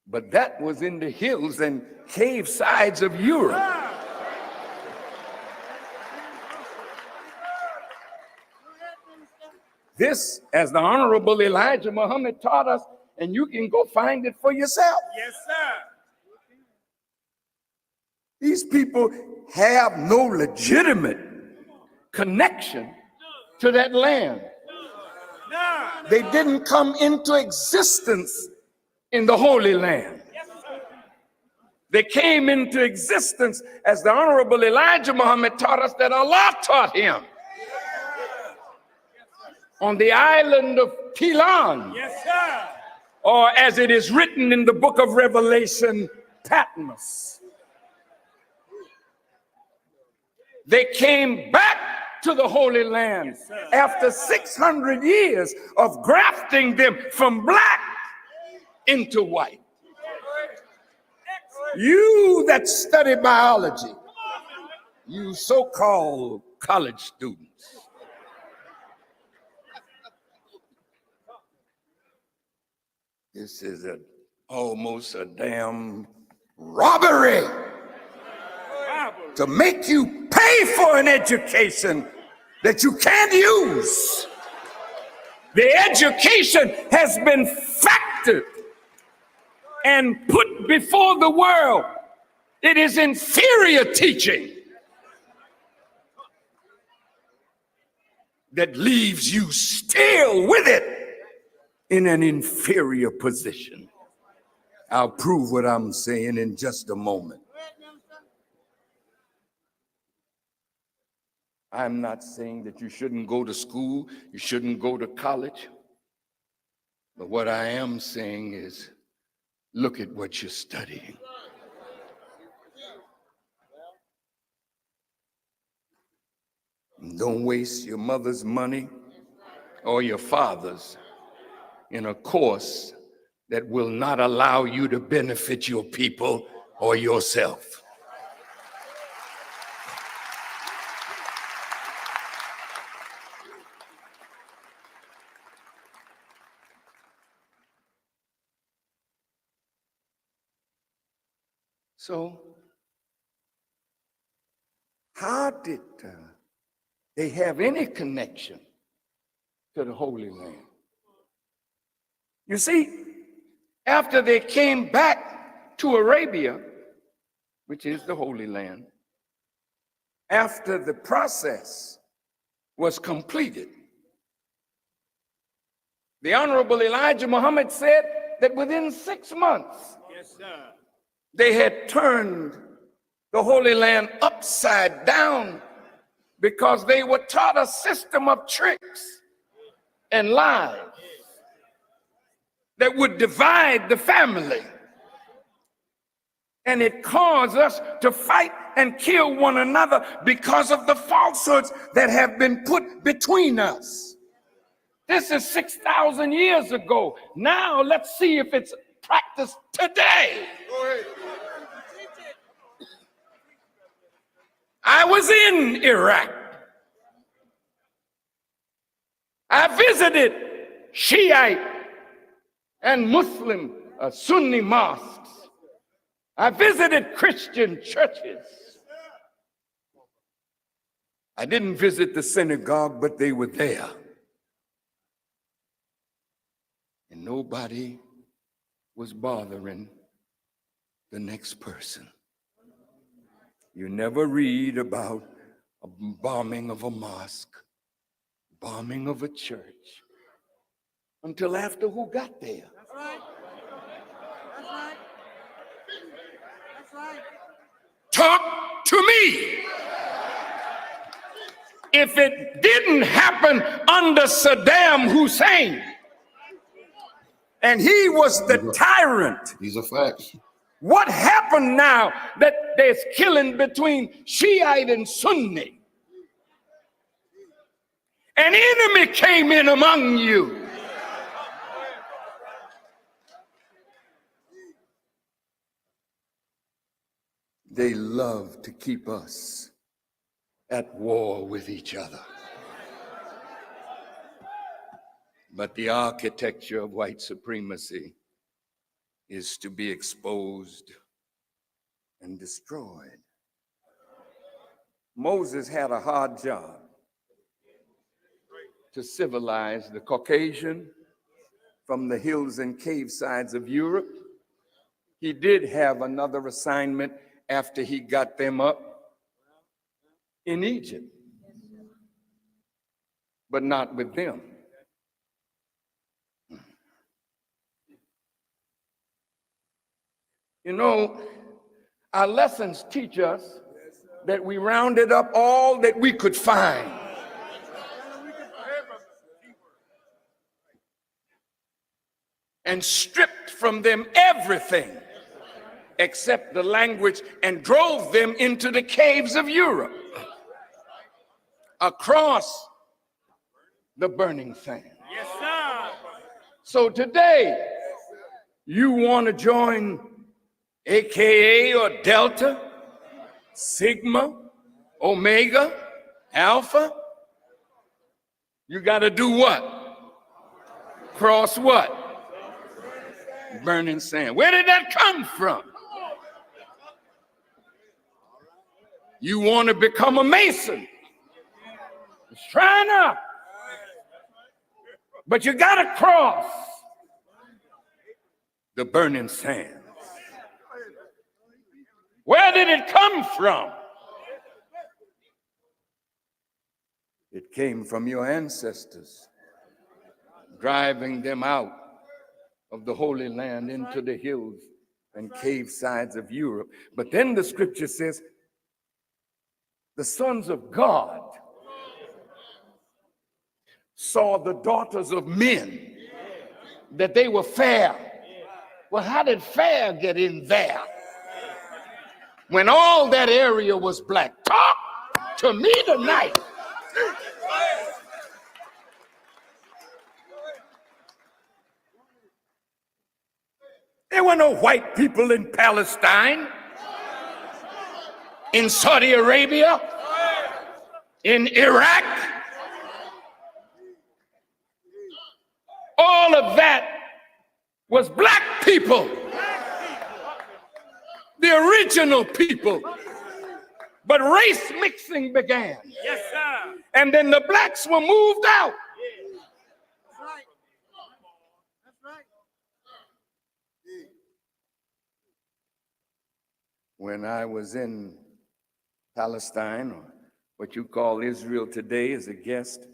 but that was in the hills and cave sides of Europe. This, as the Honorable Elijah Muhammad taught us, and you can go find it for yourself. Yes, sir. These people have no legitimate connection to that land. They didn't come into existence in the Holy Land. They came into existence, as the Honorable Elijah Muhammad taught us, that Allah taught him, on the island of Pilan. Yes, sir. Or as it is written in the book of Revelation, Patmos. They came back to the Holy Land after 600 years of grafting them from black into white. You that study biology, you so-called college students, this is almost a damn robbery to make you pay for an education that you can't use. The education has been factored and put before the world. It is inferior teaching that leaves you still with it in an inferior position. I'll prove what I'm saying in just a moment. I'm not saying that you shouldn't go to school, you shouldn't go to college. But what I am saying is, look at what you're studying. Don't waste your mother's money or your father's in a course that will not allow you to benefit your people or yourself. So, how did they have any connection to the Holy Land? You see, after they came back to Arabia, which is the Holy Land, after the process was completed, the Honorable Elijah Muhammad said that within 6 months, they had turned the Holy Land upside down because they were taught a system of tricks and lies that would divide the family. And it caused us to fight and kill one another because of the falsehoods that have been put between us. This is 6,000 years ago. Now let's see if it's practiced today. I was in Iraq. I visited Shiite and Muslim Sunni mosques. I visited Christian churches. I didn't visit the synagogue, but they were there. And nobody was bothering the next person. You never read about a bombing of a mosque, bombing of a church, until after who got there. That's right. That's right. That's right. Talk to me. If it didn't happen under Saddam Hussein, and he was the tyrant. These are facts. What happened now that there's killing between Shiite and Sunni? An enemy came in among you. They love to keep us at war with each other. But the architecture of white supremacy is to be exposed and destroyed. Moses had a hard job to civilize the Caucasian from the hills and cave sides of Europe. He did have another assignment after he got them up in Egypt, but not with them. You know, our lessons teach us that we rounded up all that we could find. And stripped from them everything except the language and drove them into the caves of Europe, across the burning sand. Yes, sir. So today, you want to join AKA or Delta, Sigma, Omega, Alpha? You got to do what? Cross what? Burning sand. Where did that come from? You want to become a Mason. It's trying up. But you got to cross the burning sand. Where did it come from? It came from your ancestors, driving them out of the Holy Land into the hills and cave sides of Europe. But then the scripture says, the sons of God saw the daughters of men, that they were fair. Well, how did fair get in there when all that area was black? Talk to me tonight. There were no white people in Palestine, in Saudi Arabia, in Iraq. All of that was black people, the original people. But race mixing began. Yes, sir. And then the blacks were moved out. That's right. That's right. When I was in Palestine, or what you call Israel today, as a guest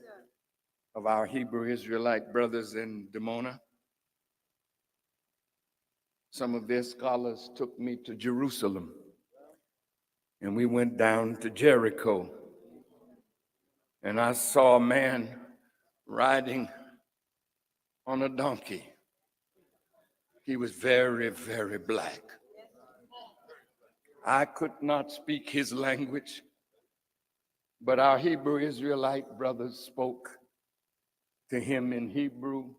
of our Hebrew Israelite brothers in Dimona, some of their scholars took me to Jerusalem, and we went down to Jericho, and I saw a man riding on a donkey. He was very, very black. I could not speak his language, but our Hebrew Israelite brothers spoke to him in Hebrew.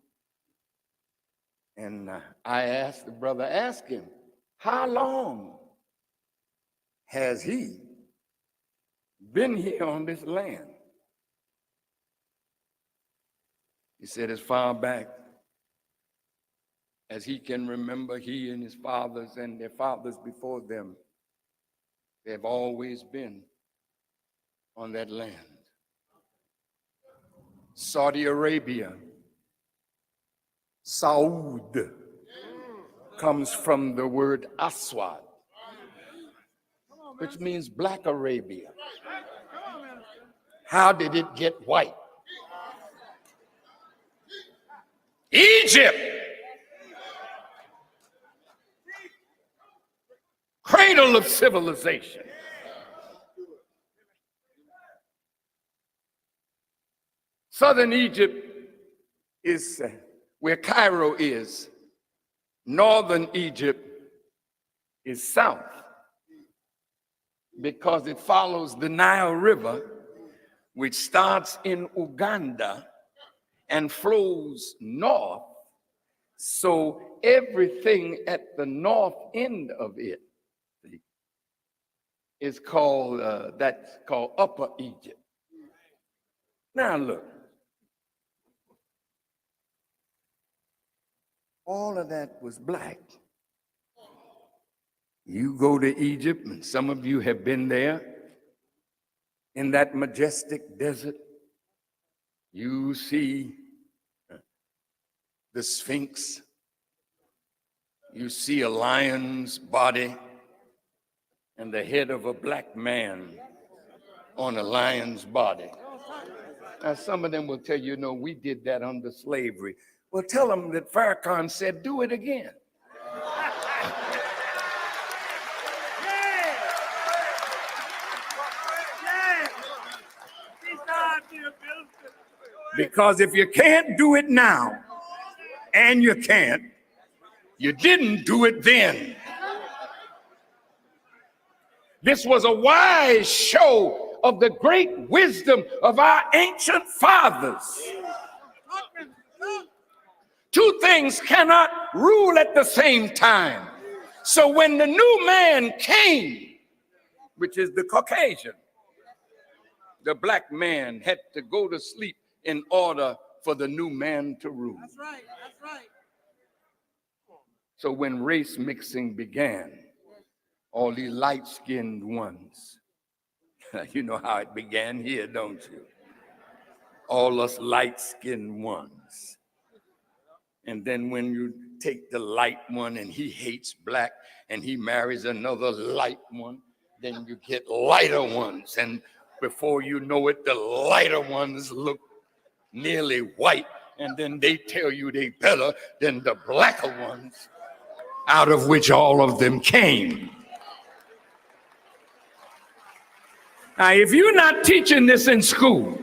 And I asked the brother, ask him, how long has he been here on this land? He said, as far back as he can remember, he and his fathers and their fathers before them, they have always been on that land. Saudi Arabia, Saud, comes from the word Aswad, which means Black Arabia. How did it get white? Egypt, cradle of civilization. Southern Egypt is where Cairo is. Northern Egypt is south because it follows the Nile River, which starts in Uganda and flows north. So everything at the north end of it is called, that's called Upper Egypt. Now look, all of that was black. You go to Egypt, and some of you have been there, in that majestic desert, you see the Sphinx, you see a lion's body and the head of a black man on a lion's body. Now, some of them will tell you, no, we did that under slavery. Well, tell them that Farrakhan said, do it again. Because if you can't do it now, and you can't, you didn't do it then. This was a wise show of the great wisdom of our ancient fathers. Two things cannot rule at the same time. So when the new man came, which is the Caucasian, the black man had to go to sleep in order for the new man to rule. That's right, that's right. So when race mixing began, all these light-skinned ones, you know how it began here, don't you? All us light-skinned ones. And then when you take the light one and he hates black and he marries another light one, then you get lighter ones. And before you know it, the lighter ones look nearly white, and then they tell you they better than the blacker ones, out of which all of them came. Now, if you're not teaching this in school,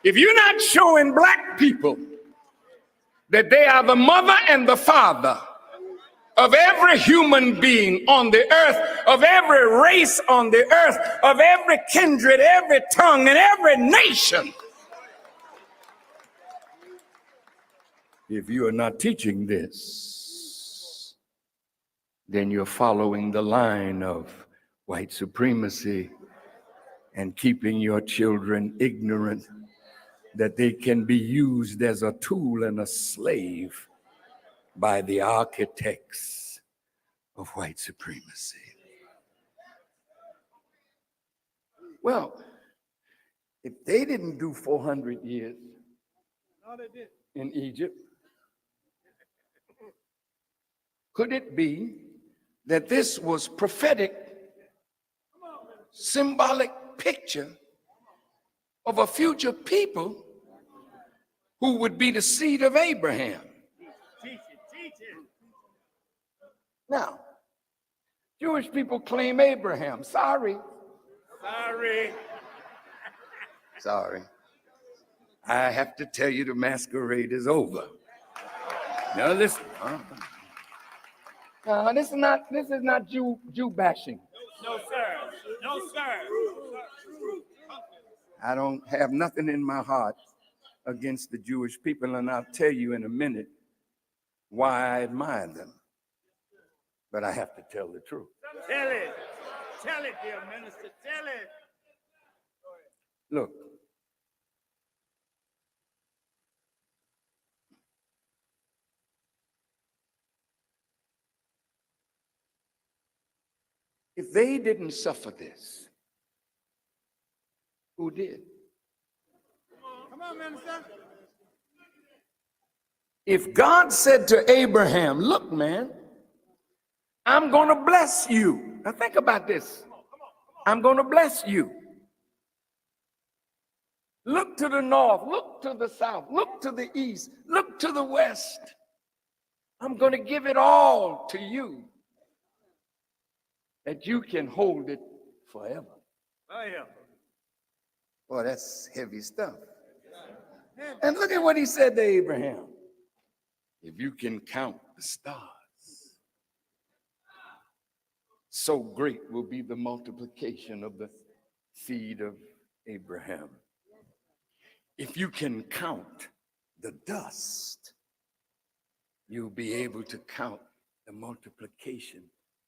if you're not showing black people that they are the mother and the father of every human being on the earth, of every race on the earth, of every kindred, every tongue, and every nation. If you are not teaching this, then you're following the line of white supremacy and keeping your children ignorant that they can be used as a tool and a slave by the architects of white supremacy. Well, if they didn't do 400 years in Egypt, could it be that this was prophetic, symbolic picture of a future people who would be the seed of Abraham? Now, Jewish people claim Abraham. Sorry. I have to tell you the masquerade is over. Now listen. No, this is not Jew bashing. No, sir. No, sir. I don't have nothing in my heart against the Jewish people, and I'll tell you in a minute why I admire them. But I have to tell the truth. Tell it. Tell it, dear minister. Tell it. Look, if they didn't suffer this, who did? Come on, minister. If God said to Abraham, look, man, I'm going to bless you. Now think about this. I'm going to bless you. Look to the north, look to the south, look to the east, look to the west. I'm going to give it all to you that you can hold it forever. Boy, that's heavy stuff. And look at what he said to Abraham. If you can count the stars, so great will be the multiplication of the seed of Abraham. If you can count the dust, you'll be able to count the multiplication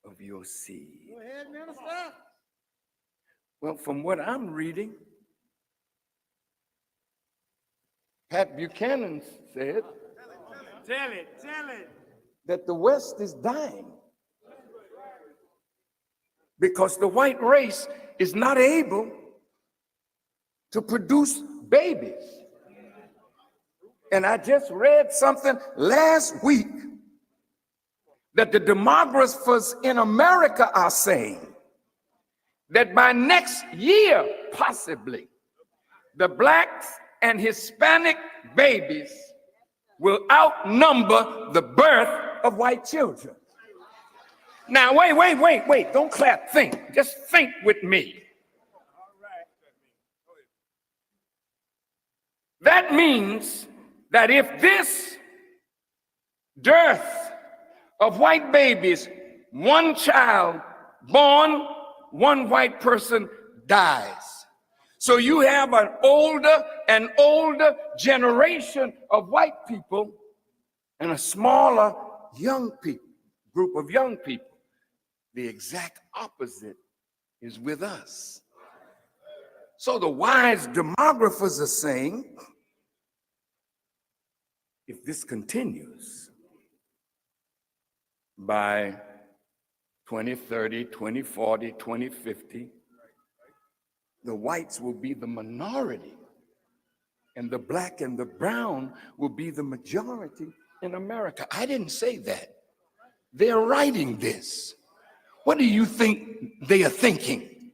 of your seed. Go ahead, minister. Well, from what I'm reading, Pat Buchanan said Tell it. Tell it. that the West is dying because the white race is not able to produce babies. And I just read something last week that the demographers in America are saying that by next year, possibly, the blacks and Hispanic babies will outnumber the birth of white children. Now, wait, don't clap, think, just think with me. That means that if this dearth of white babies, one child born, one white person dies. So you have an older and older generation of white people and a smaller young people, group of young people. The exact opposite is with us. So the wise demographers are saying, if this continues, by 2030, 2040, 2050, the whites will be the minority, and the black and the brown will be the majority in America. I didn't say that. They're writing this. What do you think they are thinking?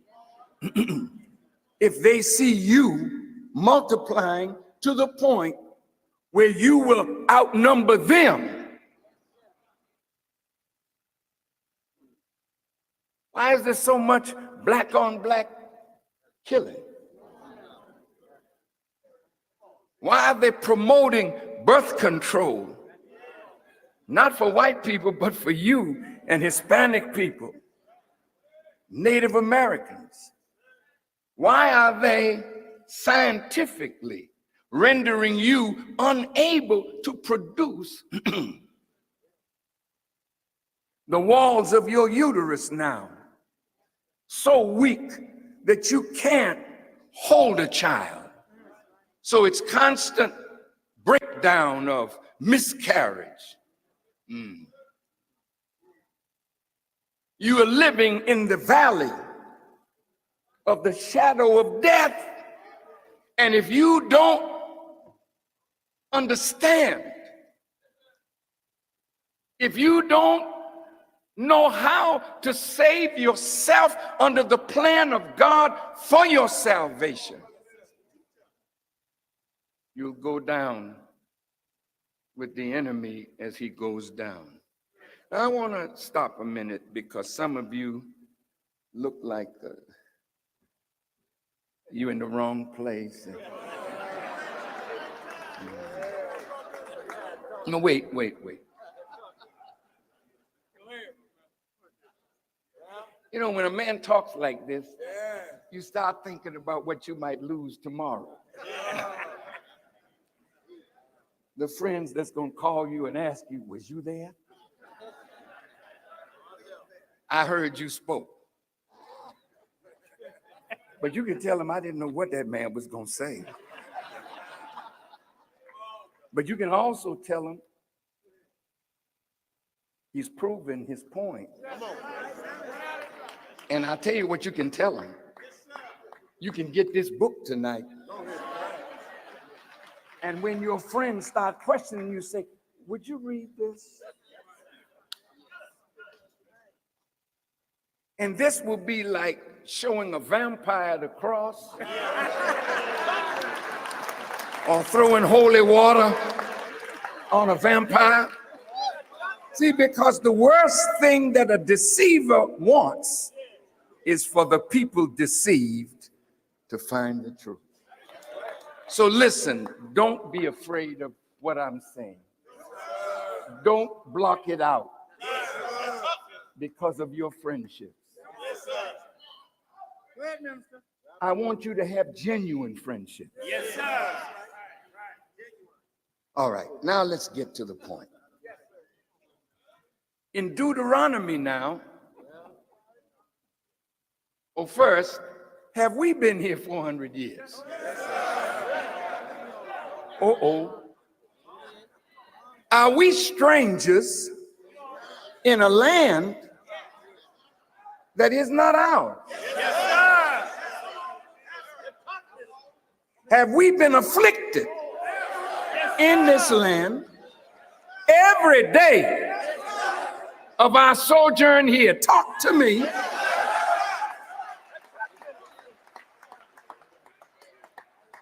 If they see you multiplying to the point where you will outnumber them, why is there so much black on black killing? Why are they promoting birth control Not for white people, but for you and Hispanic people, Native Americans. Why are they scientifically rendering you unable to produce the walls of your uterus now so weak that you can't hold a child? So it's constant breakdown of miscarriage. You are living in the valley of the shadow of death. And if you don't understand, if you don't know how to save yourself under the plan of God for your salvation, you'll go down with the enemy as he goes down. I want to stop a minute because some of you look like you're in the wrong place. No, wait. You know, when a man talks like this, you start thinking about what you might lose tomorrow. The friends that's going to call you and ask you, was you there? I heard you spoke. But you can tell them I didn't know what that man was going to say. But you can also tell him he's proven his point. And I'll tell you what you can tell him. You can get this book tonight. And when your friends start questioning you, say, would you read this? And this will be like showing a vampire the cross or throwing holy water on a vampire. See, because the worst thing that a deceiver wants is for the people deceived to find the truth. So listen, don't be afraid of what I'm saying. Don't block it out because of your friendships. I want you to have genuine friendships. Yes, sir. All right, now let's get to the point. In Deuteronomy now, first, have we been here 400 years? Are we strangers in a land that is not ours? Have we been afflicted in this land every day of our sojourn here? Talk to me.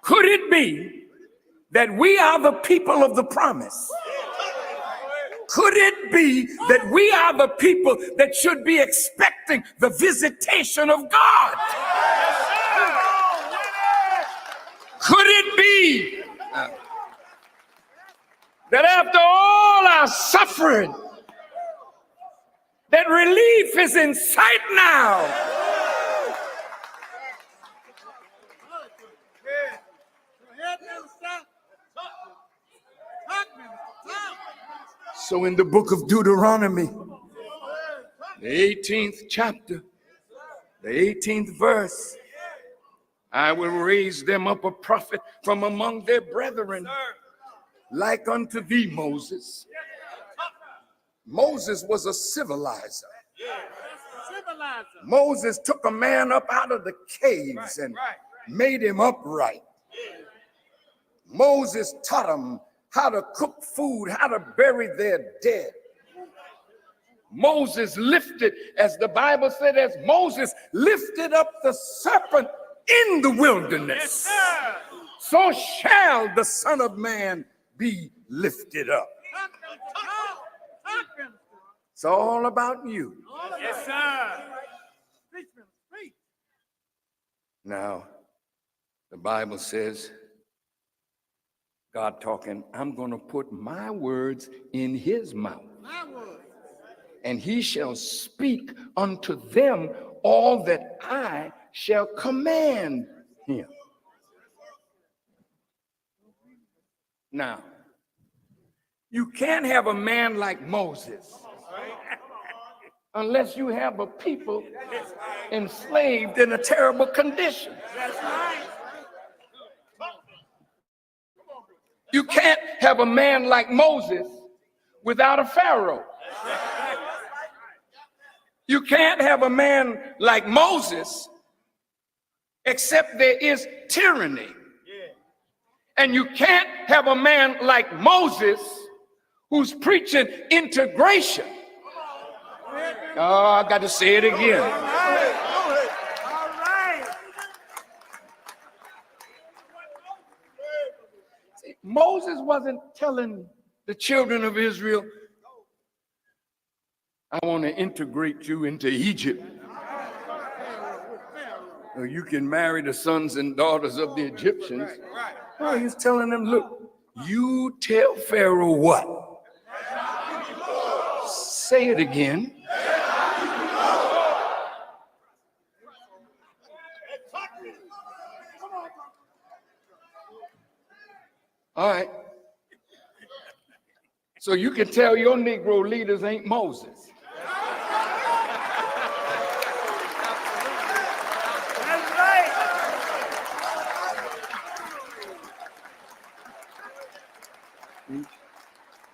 Could it be that we are the people of the promise? Could it be that we are the people that should be expecting the visitation of God? Could it be that after all our suffering, that relief is in sight now? So in the book of Deuteronomy, the 18th chapter, the 18th verse, I will raise them up a prophet from among their brethren, like unto thee, Moses. Moses was a civilizer. Moses took a man up out of the caves and made him upright. Moses taught him how to cook food, how to bury their dead. Moses lifted, as the Bible said, as Moses lifted up the serpent in the wilderness, so shall the Son of Man be lifted up. It's all about you. Yes, sir. Now, the Bible says, God talking, I'm going to put my words in his mouth. And he shall speak unto them all that I shall command him. Now, you can't have a man like Moses unless you have a people enslaved in a terrible condition. You can't have a man like Moses without a Pharaoh. You can't have a man like Moses except there is tyranny. And you can't have a man like Moses who's preaching integration. Oh, I got to say it again. See, Moses wasn't telling the children of Israel, I want to integrate you into Egypt. Or you can marry the sons and daughters of the Egyptians. No, he's telling them, look, you tell Pharaoh what? Say it again. All right. So you can tell your Negro leaders ain't Moses.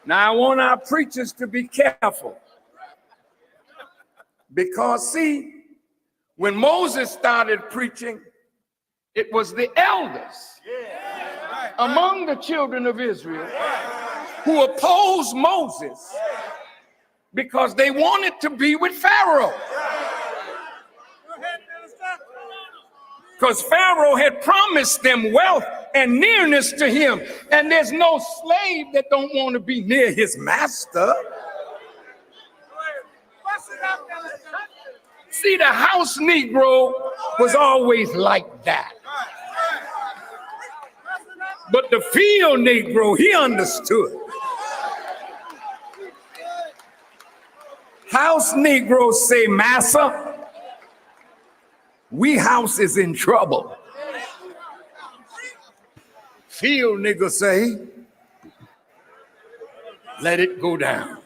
Now, I want our preachers to be careful. Because, see, when Moses started preaching, it was the elders among the children of Israel who opposed Moses because they wanted to be with Pharaoh. Because Pharaoh had promised them wealth and nearness to him. And there's no slave that don't want to be near his master. See, the house Negro was always like that. But the field Negro, he understood. House Negroes say, Massa, we house is in trouble. Field niggas say, let it go down.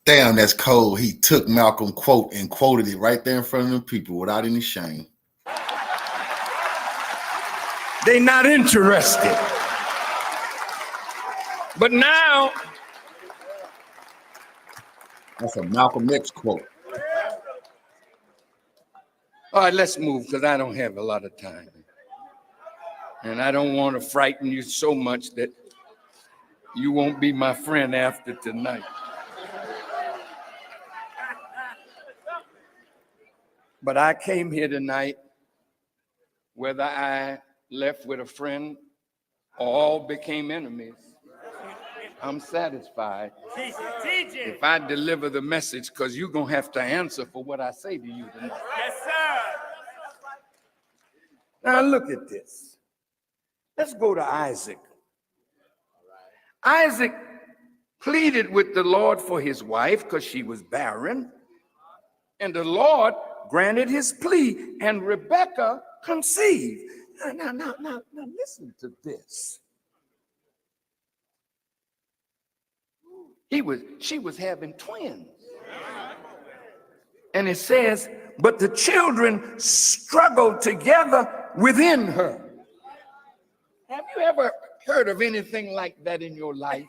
Damn, that's cold. He took Malcolm quote and quoted it right there in front of the people without any shame. They not interested. But now, that's a Malcolm X quote. All right, let's move because I don't have a lot of time. And I don't want to frighten you so much that you won't be my friend after tonight. But I came here tonight, whether I left with a friend or all became enemies, I'm satisfied if I deliver the message, because you're going to have to answer for what I say to you tonight. Yes, sir. Now look at this. Let's go to Isaac. Isaac pleaded with the Lord for his wife because she was barren. And the Lord granted his plea, and Rebekah conceived. Now, listen to this. She was having twins. And it says, but the children struggled together within her. Have you ever heard of anything like that in your life?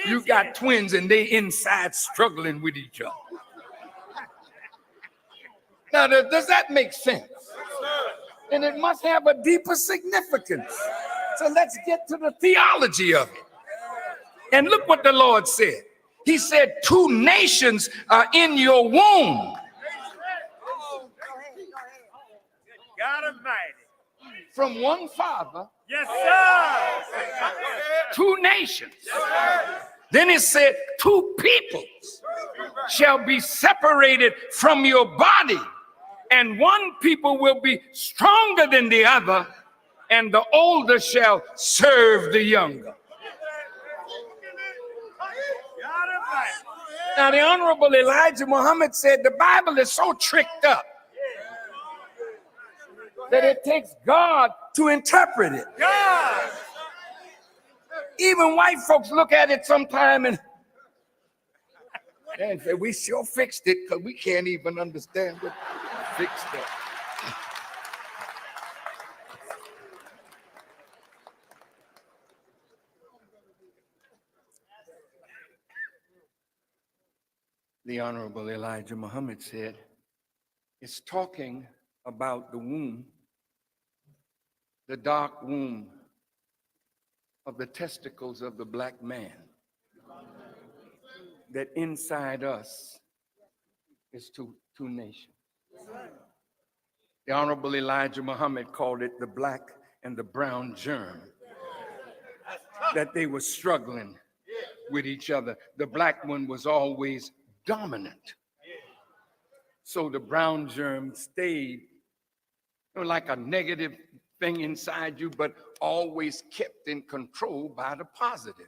You got twins and they inside struggling with each other. Now, does that make sense? And it must have a deeper significance. So let's get to the theology of it. And look what the Lord said. He said, 2 nations are in your womb. God Almighty. From one father. Yes, sir. 2 nations. Then it said, 2 peoples shall be separated from your body, and one people will be stronger than the other, and the older shall serve the younger. Now, the Honorable Elijah Muhammad said the Bible is so tricked up that it takes God to interpret it. Even white folks look at it sometime and say, we sure fixed it because we can't even understand what fixed it. The Honorable Elijah Muhammad said, it's talking about the womb, the dark womb of the testicles of the black man, that inside us is two nations. The Honorable Elijah Muhammad called it the black and the brown germ, that they were struggling with each other. The black one was always dominant. So the brown germ stayed like a negative thing inside you, but always kept in control by the positive.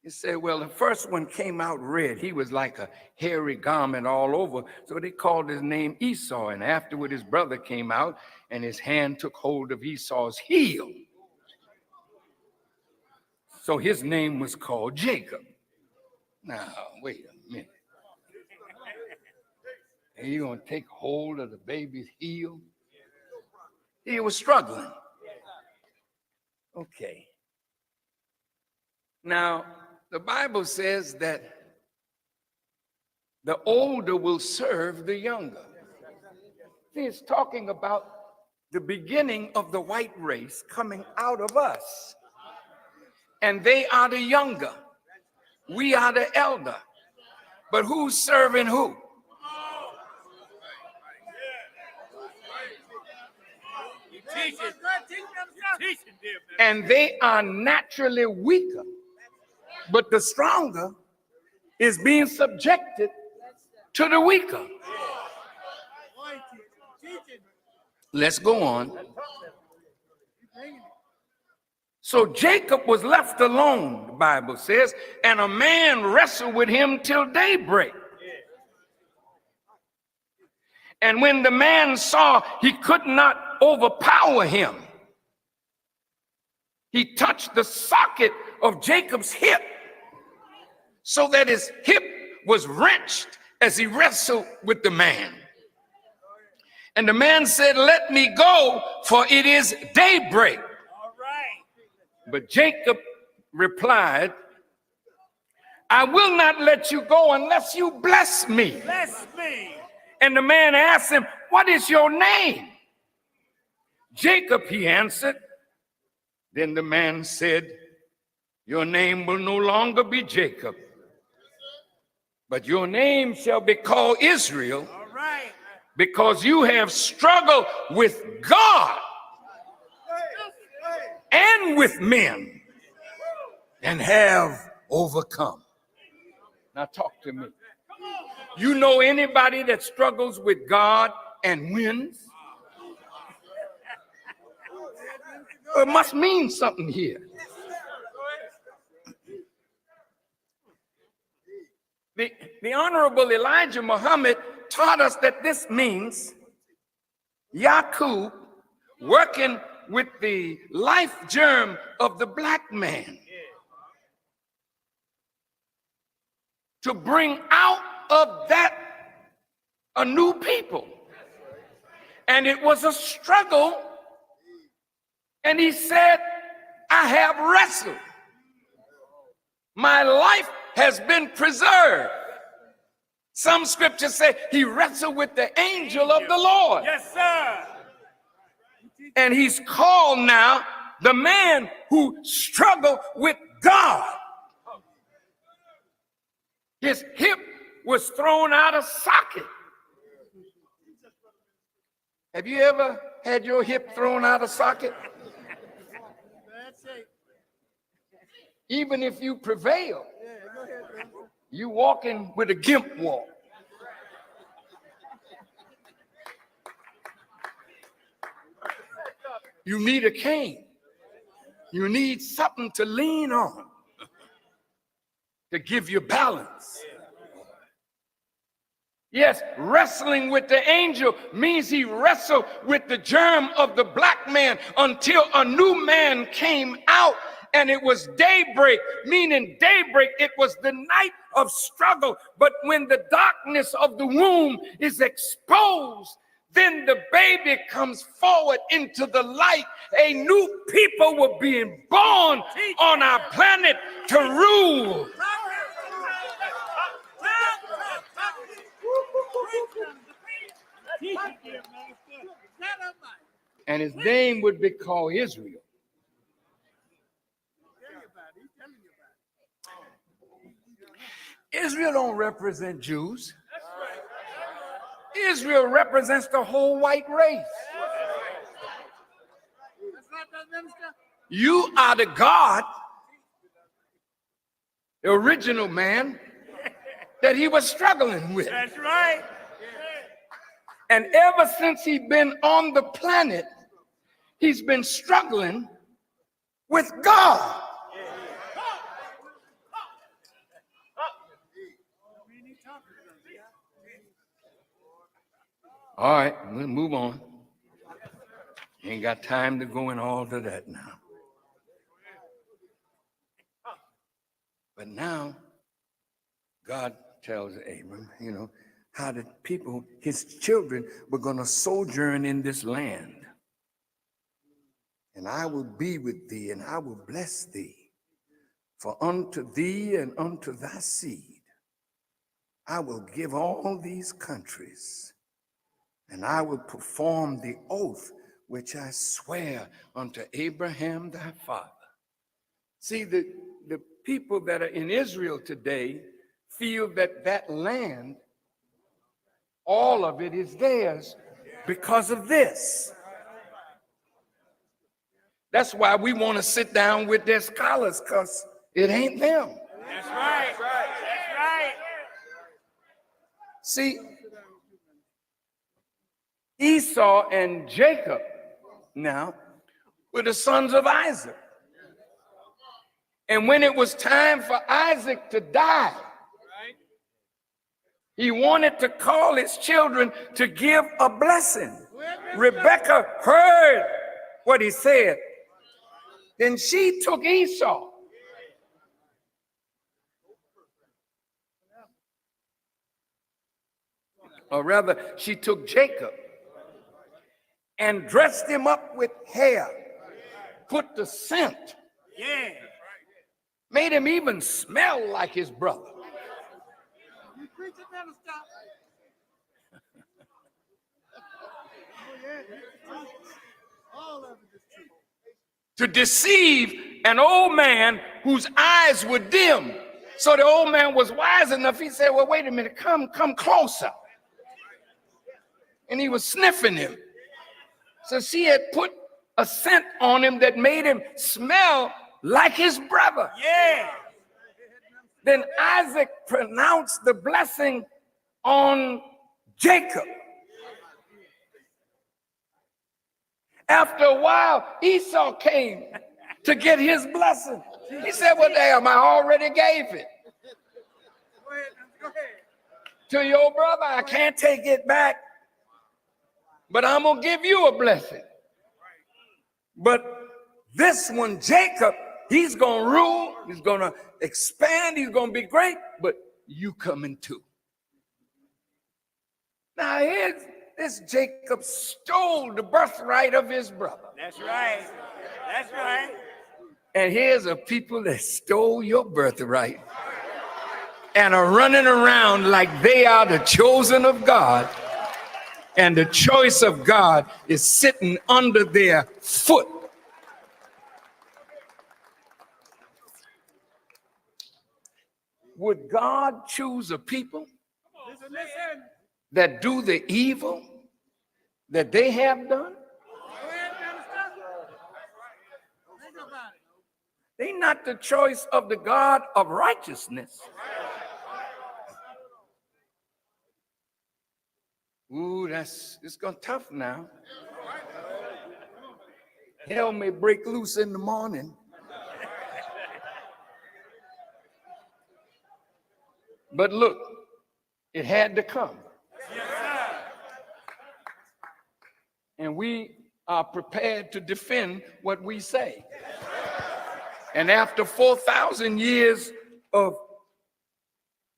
You say, well, the first one came out red. He was like a hairy garment all over. So they called his name Esau. And afterward, his brother came out and his hand took hold of Esau's heel. So his name was called Jacob. Now, wait a minute. And you're going to take hold of the baby's heel? He was struggling. Okay. Now, the Bible says that the older will serve the younger. See, it's talking about the beginning of the white race coming out of us. And they are the younger. We are the elder. But who's serving who? And they are naturally weaker, but the stronger is being subjected to the weaker. Let's go on. So Jacob was left alone, the Bible says, and a man wrestled with him till daybreak. And when the man saw he could not overpower him, he touched the socket of Jacob's hip so that his hip was wrenched as he wrestled with the man. And the man said, let me go, for it is daybreak. But Jacob replied, I will not let you go unless you bless me. Bless me. And the man asked him, what is your name? Jacob, he answered. Then the man said, your name will no longer be Jacob, but your name shall be called Israel, because you have struggled with God and with men and have overcome. Now talk to me. You know anybody that struggles with God and wins? It must mean something here. The Honorable Elijah Muhammad taught us that this means Yaqub working with the life germ of the black man to bring out of that a new people. And it was a struggle. And he said, I have wrestled. My life has been preserved. Some scriptures say he wrestled with the angel of the Lord. Yes, sir. And he's called now the man who struggled with God. His hip was thrown out of socket. Have you ever had your hip thrown out of socket? Even if you prevail, you walking with a gimp walk. You need a cane. You need something to lean on. to give you balance. Yes, wrestling with the angel means he wrestled with the germ of the black man until a new man came out, and it was daybreak, meaning daybreak, it was the night of struggle. But when the darkness of the womb is exposed, then the baby comes forward into the light. A new people were being born on our planet to rule. And his name would be called Israel. Israel don't represent Jews. Israel represents the whole white race. You are the God, the original man that he was struggling with. That's right. And ever since he's been on the planet, he's been struggling with God. All right, we'll move on. Ain't got time to go in all of that now. But now, God tells Abram, how the people, his children, were going to sojourn in this land. And I will be with thee, and I will bless thee. For unto thee and unto thy seed, I will give all these countries, and I will perform the oath which I swear unto Abraham thy father. See, the people that are in Israel today feel that that land, all of it is theirs because of this. That's why we want to sit down with their scholars, because it ain't them. That's right. That's right. See, Esau and Jacob now were the sons of Isaac. And when it was time for Isaac to die, he wanted to call his children to give a blessing. Rebekah heard what he said. Then she took Esau. Or rather, she took Jacob and dressed him up with hair, put the scent, made him even smell like his brother. To deceive an old man whose eyes were dim. So the old man was wise enough. He said, well, wait a minute, come closer. And he was sniffing him. So she had put a scent on him that made him smell like his brother. Yeah. Then Isaac pronounced the blessing on Jacob. After a while, Esau came to get his blessing. He said, well, damn, I already gave it to your brother. I can't take it back, but I'm going to give you a blessing. But this one, Jacob, he's going to rule, he's going to expand, he's going to be great, but you coming too. Now, here's this Jacob stole the birthright of his brother. That's right. That's right. And here's a people that stole your birthright and are running around like they are the chosen of God, and the choice of God is sitting under their foot. Would God choose a people that do the evil that they have done? They're not the choice of the God of righteousness. Ooh, it's gonna tough now. Hell may break loose in the morning. But look, it had to come. And we are prepared to defend what we say. And after 4,000 years of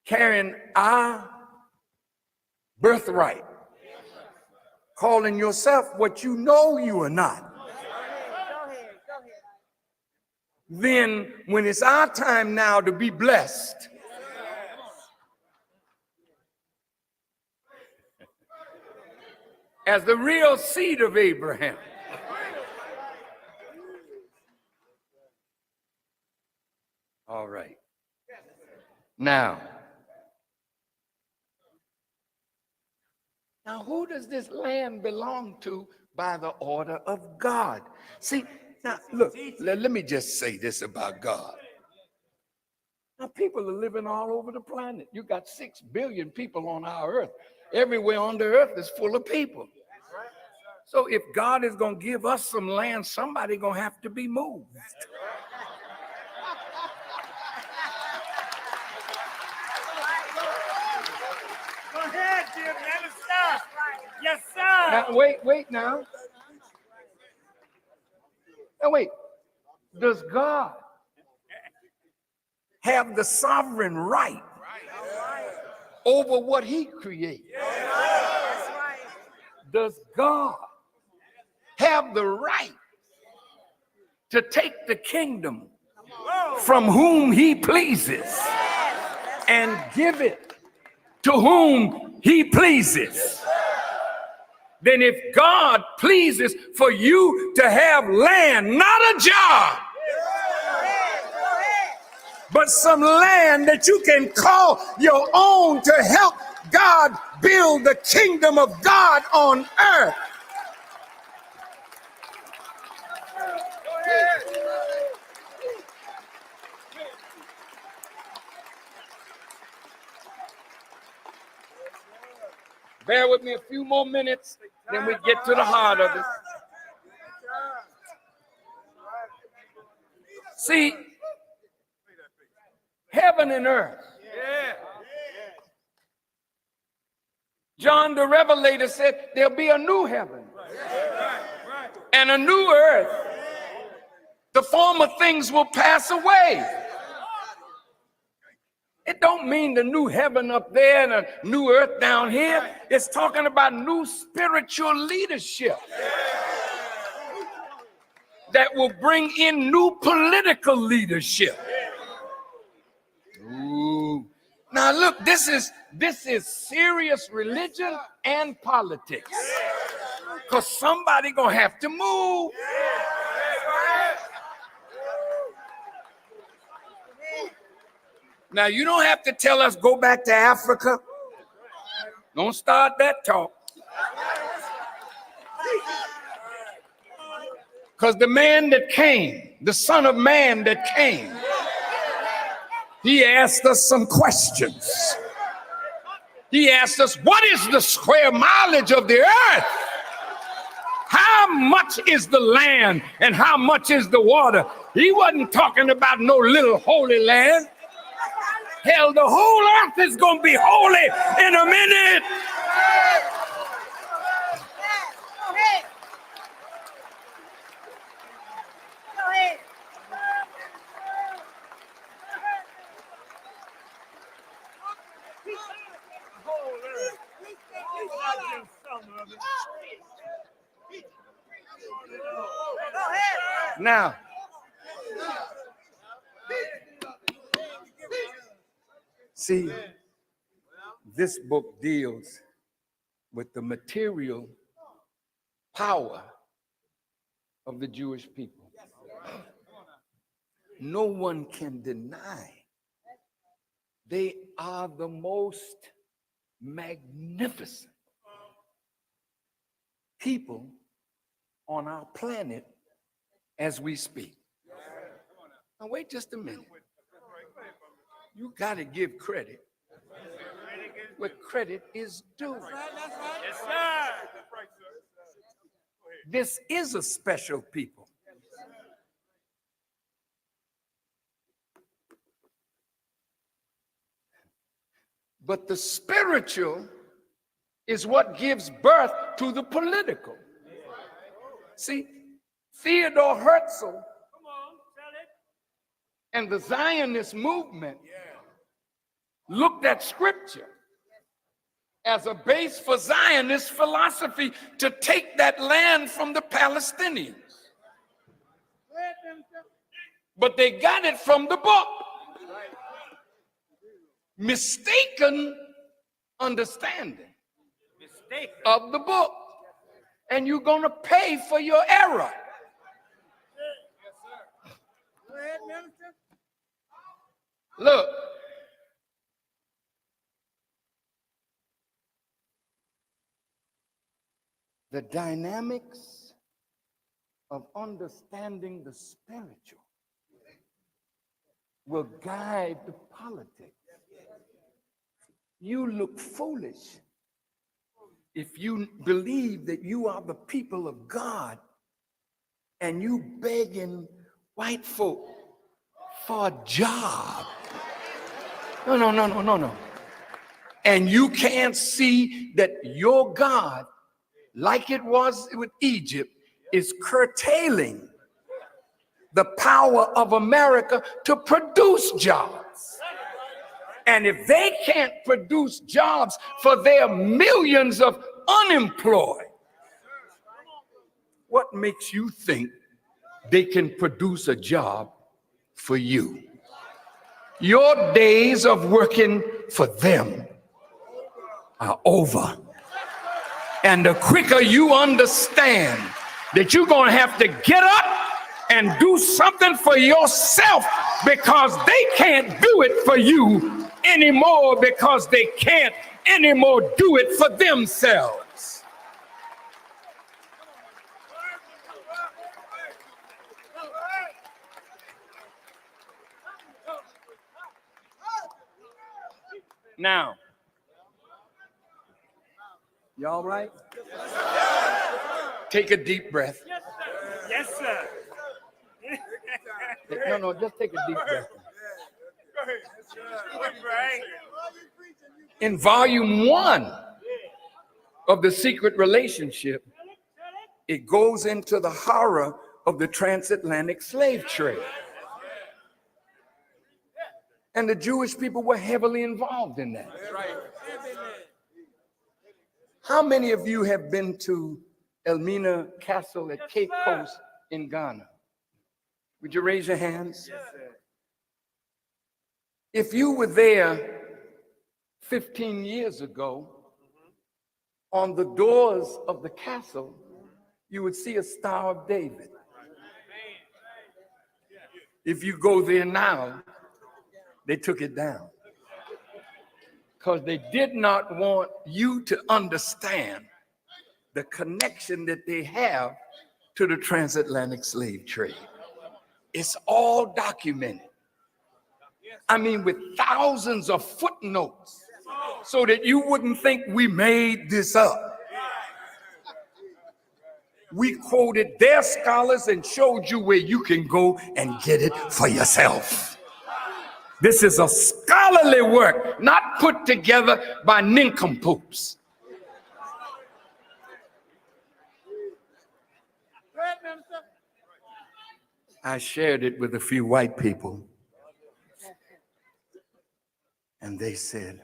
carrying our birthright, calling yourself what you know you are not, then when it's our time now to be blessed, as the real seed of Abraham, all right. Now, who does this land belong to by the order of God? See, now look, let me just say this about God. Now, people are living all over the planet. You got 6 billion people on our earth. Everywhere on the earth is full of people. So if God is going to give us some land, somebody going to have to be moved. Go ahead, dear minister. Yes, sir. Now, wait now. Now, wait. Does God have the sovereign right over what he created? Does God have the right to take the kingdom from whom he pleases and give it to whom he pleases? Then if God pleases for you to have land, not a job, but some land that you can call your own to help God build the kingdom of God on earth. Bear with me a few more minutes, then we get to the heart of it. See, heaven and earth. John the Revelator said there'll be a new heaven and a new earth. The former things will pass away. It don't mean the new heaven up there and a new earth down here. It's talking about new spiritual leadership that will bring in new political leadership. Ooh. Now look, this is serious religion and politics. Because somebody gonna have to move. Now, you don't have to tell us go back to Africa. Don't start that talk. Because the man that came, the Son of Man that came, he asked us some questions. He asked us, what is the square mileage of the earth? How much is the land and how much is the water? He wasn't talking about no little holy land. Hell, the whole earth is going to be holy in a minute. Now, see, this book deals with the material power of the Jewish people. No one can deny they are the most magnificent people on our planet as we speak. Now, wait just a minute. You got to give credit where credit is due. Yes, sir. This is a special people. But the spiritual is what gives birth to the political. See, Theodore Herzl and the Zionist movement looked at scripture as a base for Zionist philosophy to take that land from the Palestinians. But they got it from the book. Mistaken understanding of the book. And you're going to pay for your error. Look. The dynamics of understanding the spiritual will guide the politics. You look foolish if you believe that you are the people of God and you begging white folk for a job. No. And you can't see that your God, like it was with Egypt, is curtailing the power of America to produce jobs. And if they can't produce jobs for their millions of unemployed, what makes you think they can produce a job for you? Your days of working for them are over. And the quicker you understand that you're going to have to get up and do something for yourself because they can't do it for you anymore because they can't anymore do it for themselves. Now, you all right? Take a deep breath. Yes, sir. No, just take a deep breath. In volume 1 of The Secret Relationship, it goes into the horror of the transatlantic slave trade. And the Jewish people were heavily involved in that. How many of you have been to Elmina Castle at Cape Coast in Ghana? Would you raise your hands? Yes, sir. If you were there 15 years ago, on the doors of the castle, you would see a Star of David. If you go there now, they took it down because they did not want you to understand the connection that they have to the transatlantic slave trade. It's all documented. I mean, with thousands of footnotes so that you wouldn't think we made this up. We quoted their scholars and showed you where you can go and get it for yourself. This is a scholarly work, not put together by nincompoops. I shared it with a few white people, and they said,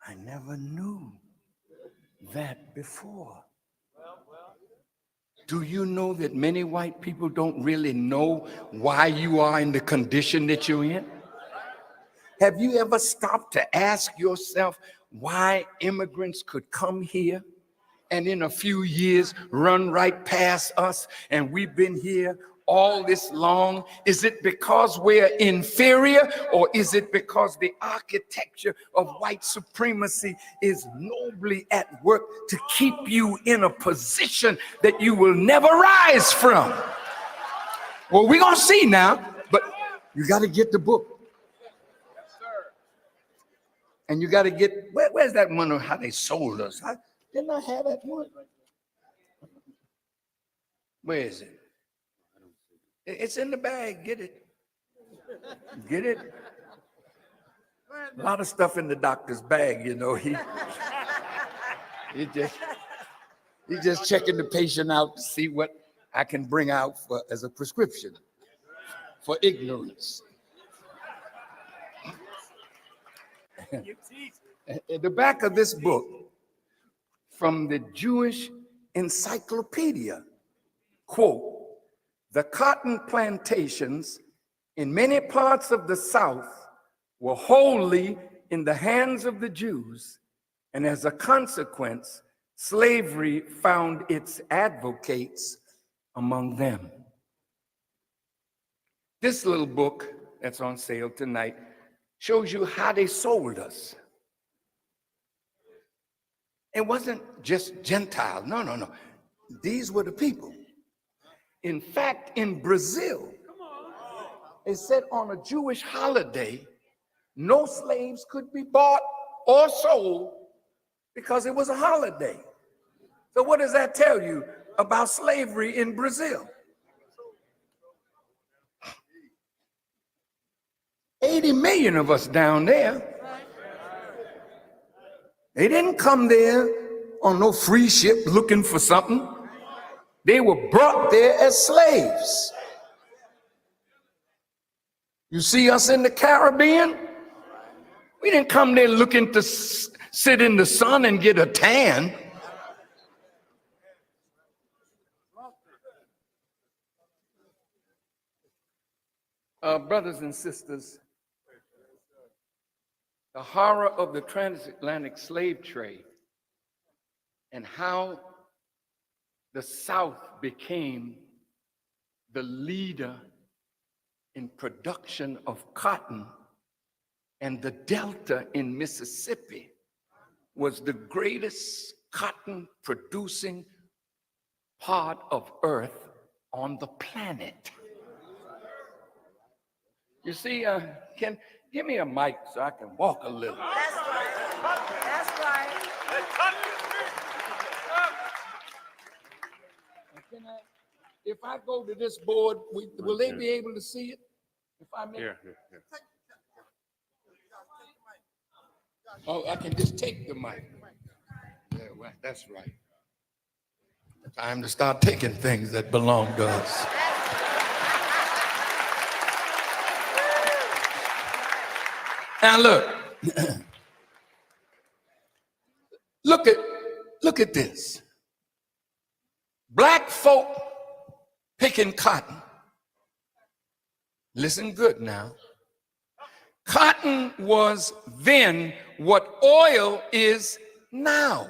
I never knew that before. Do you know that many white people don't really know why you are in the condition that you're in? Have you ever stopped to ask yourself why immigrants could come here and in a few years run right past us and we've been here all this long? Is it because we're inferior, or is it because the architecture of white supremacy is nobly at work to keep you in a position that you will never rise from? Well, we're going to see now, but you got to get the book. And you got to get, where's that one on how they sold us? Didn't I have that one? Where is it? It's in the bag. Get it. Get it. A lot of stuff in the doctor's bag, you know. He just checking the patient out to see what I can bring out as a prescription for ignorance. At the back of this book, from the Jewish Encyclopedia, quote, "The cotton plantations in many parts of the South were wholly in the hands of the Jews, and as a consequence, slavery found its advocates among them." This little book that's on sale tonight shows you how they sold us. It wasn't just Gentile. No. These were the people. In fact, in Brazil, it said on a Jewish holiday, no slaves could be bought or sold because it was a holiday. So what does that tell you about slavery in Brazil? 80 million of us down there. They didn't come there on no free ship looking for something. They were brought there as slaves. You see us in the Caribbean? We didn't come there looking to sit in the sun and get a tan. Brothers and sisters, the horror of the transatlantic slave trade and how the South became the leader in production of cotton, and the Delta in Mississippi was the greatest cotton producing part of Earth on the planet. You see, give me a mic so I can walk a little. That's right. That's right. If I go to this board, will they be able to see it? If I may? Here. Oh, I can just take the mic. Yeah, well, that's right. Time to start taking things that belong to us. Now look at this. Black folk picking cotton. Listen good now. Cotton was then what oil is now.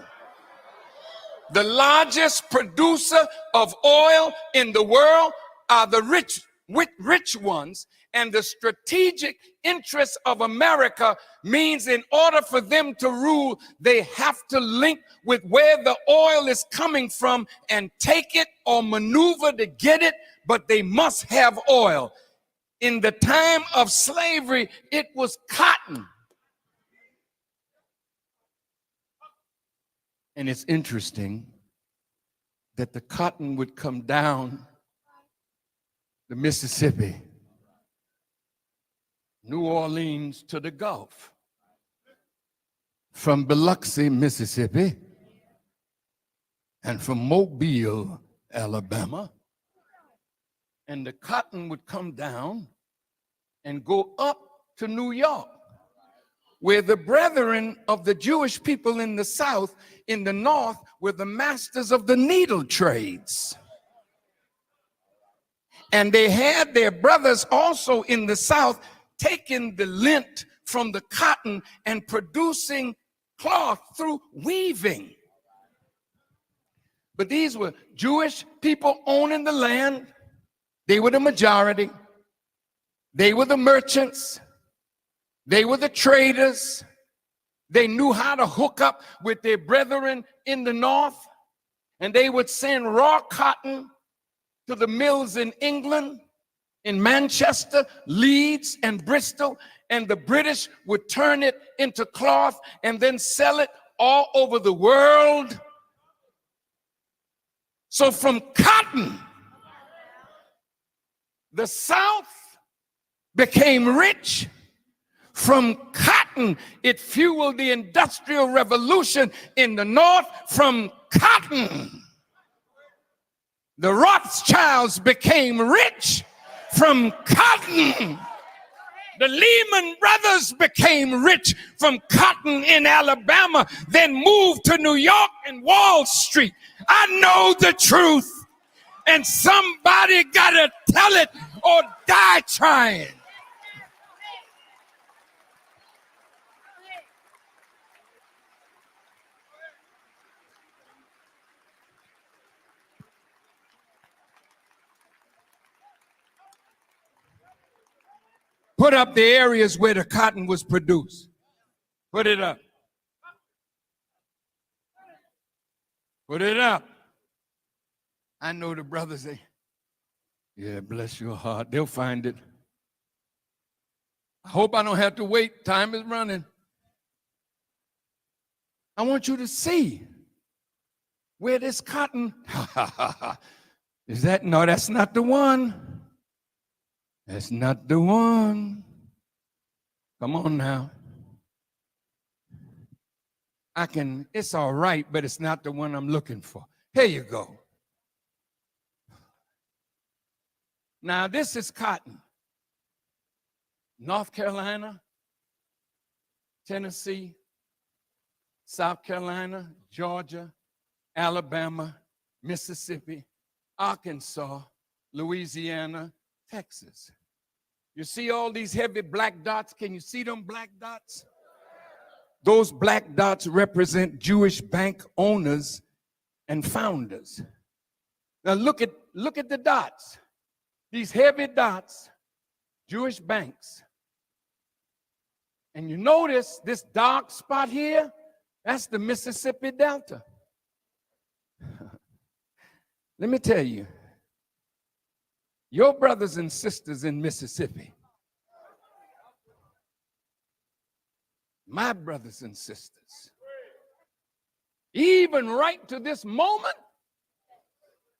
The largest producer of oil in the world are the rich ones, and the strategic interests of America means in order for them to rule, they have to link with where the oil is coming from and take it or maneuver to get it, but they must have oil. In the time of slavery, it was cotton. And it's interesting that the cotton would come down the Mississippi, New Orleans to the Gulf, from Biloxi, Mississippi, and from Mobile, Alabama. And the cotton would come down and go up to New York, where the brethren of the Jewish people in the South, in the North, were the masters of the needle trades. And they had their brothers also in the South taking the lint from the cotton and producing cloth through weaving. But these were Jewish people owning the land. They were the majority. They were the merchants. They were the traders. They knew how to hook up with their brethren in the North, and they would send raw cotton to the mills in England, in Manchester, Leeds, and Bristol, and the British would turn it into cloth and then sell it all over the world. So from cotton, the South became rich. From cotton, cotton. It fueled the Industrial Revolution in the North from cotton. The Rothschilds became rich from cotton. The Lehman Brothers became rich from cotton in Alabama, then moved to New York and Wall Street. I know the truth, and somebody gotta tell it or die trying. Put up the areas where the cotton was produced. Put it up. Put it up. I know the brothers say, yeah, bless your heart. They'll find it. I hope I don't have to wait. Time is running. I want you to see where this cotton, is that, no, that's not the one. That's not the one. Come on now. It's all right, but it's not the one I'm looking for. Here you go. Now, this is cotton. North Carolina, Tennessee, South Carolina, Georgia, Alabama, Mississippi, Arkansas, Louisiana, Texas. You see all these heavy black dots? Can you see them black dots? Those black dots represent Jewish bank owners and founders. Now look at the dots. These heavy dots, Jewish banks. And you notice this dark spot here, that's the Mississippi Delta. Let me tell you, your brothers and sisters in Mississippi, my brothers and sisters, even right to this moment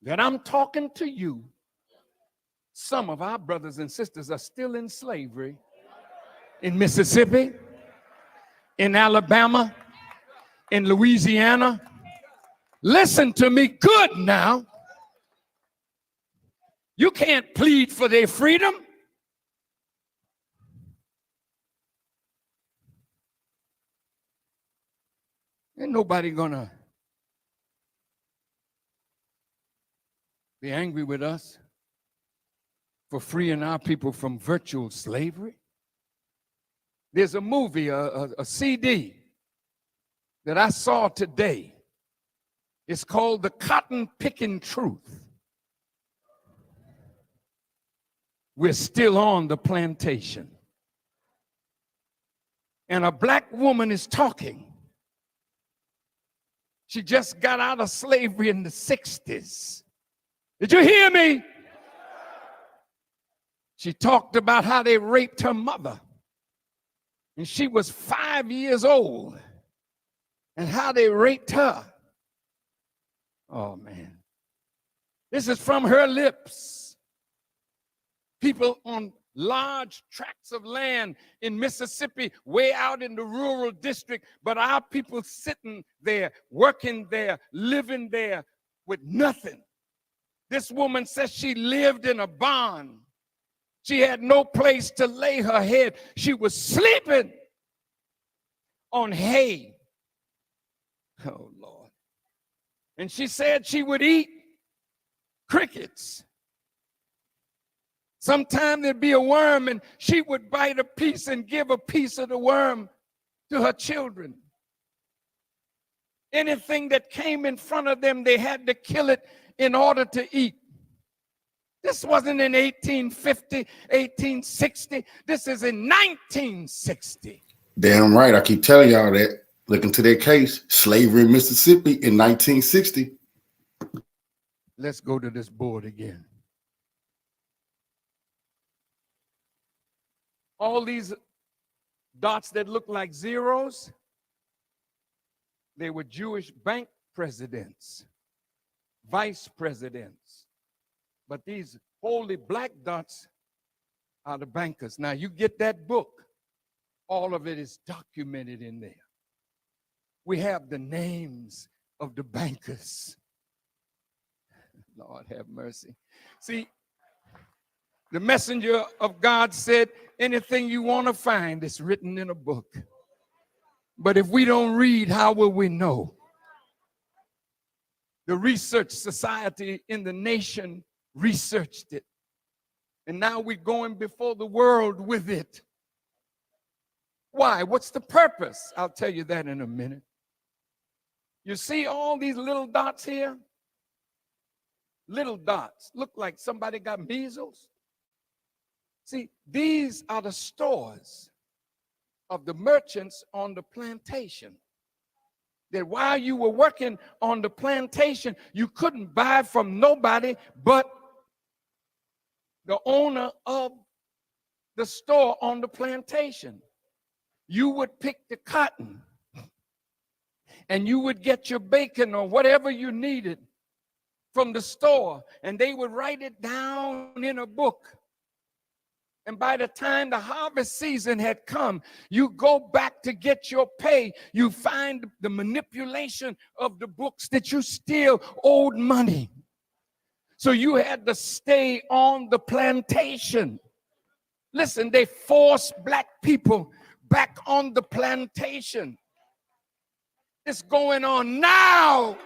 that I'm talking to you, some of our brothers and sisters are still in slavery in Mississippi, in Alabama, in Louisiana. Listen to me good now. You can't plead for their freedom. Ain't nobody gonna be angry with us for freeing our people from virtual slavery. There's a movie, a CD that I saw today. It's called The Cotton Picking Truth. We're still on the plantation. And a black woman is talking. She just got out of slavery in the 60s. Did you hear me? She talked about how they raped her mother. And she was 5 years old. And how they raped her. Oh, man. This is from her lips. People on large tracts of land in Mississippi, way out in the rural district, but our people sitting there, working there, living there with nothing. This woman says she lived in a barn. She had no place to lay her head. She was sleeping on hay. Oh, Lord. And she said she would eat crickets. Sometimes there'd be a worm and she would bite a piece and give a piece of the worm to her children. Anything that came in front of them, they had to kill it in order to eat. This wasn't in 1850, 1860. This is in 1960. Damn right. I keep telling y'all that. Look into their case. Slavery in Mississippi in 1960. Let's go to this board again. All these dots that look like zeros, they were Jewish bank presidents, vice presidents. But these holy black dots are the bankers. Now you get that book, all of it is documented in there. We have the names of the bankers. Lord have mercy. See, the messenger of God said, anything you want to find is written in a book. But if we don't read, how will we know? The research society in the nation researched it. And now we're going before the world with it. Why? What's the purpose? I'll tell you that in a minute. You see all these little dots here? Little dots. Look like somebody got measles. See, these are the stores of the merchants on the plantation. That while you were working on the plantation, you couldn't buy from nobody but the owner of the store on the plantation. You would pick the cotton and you would get your bacon or whatever you needed from the store, and they would write it down in a book. And by the time the harvest season had come, you go back to get your pay. You find the manipulation of the books that you still owed money. So you had to stay on the plantation. Listen, they forced black people back on the plantation. It's going on now.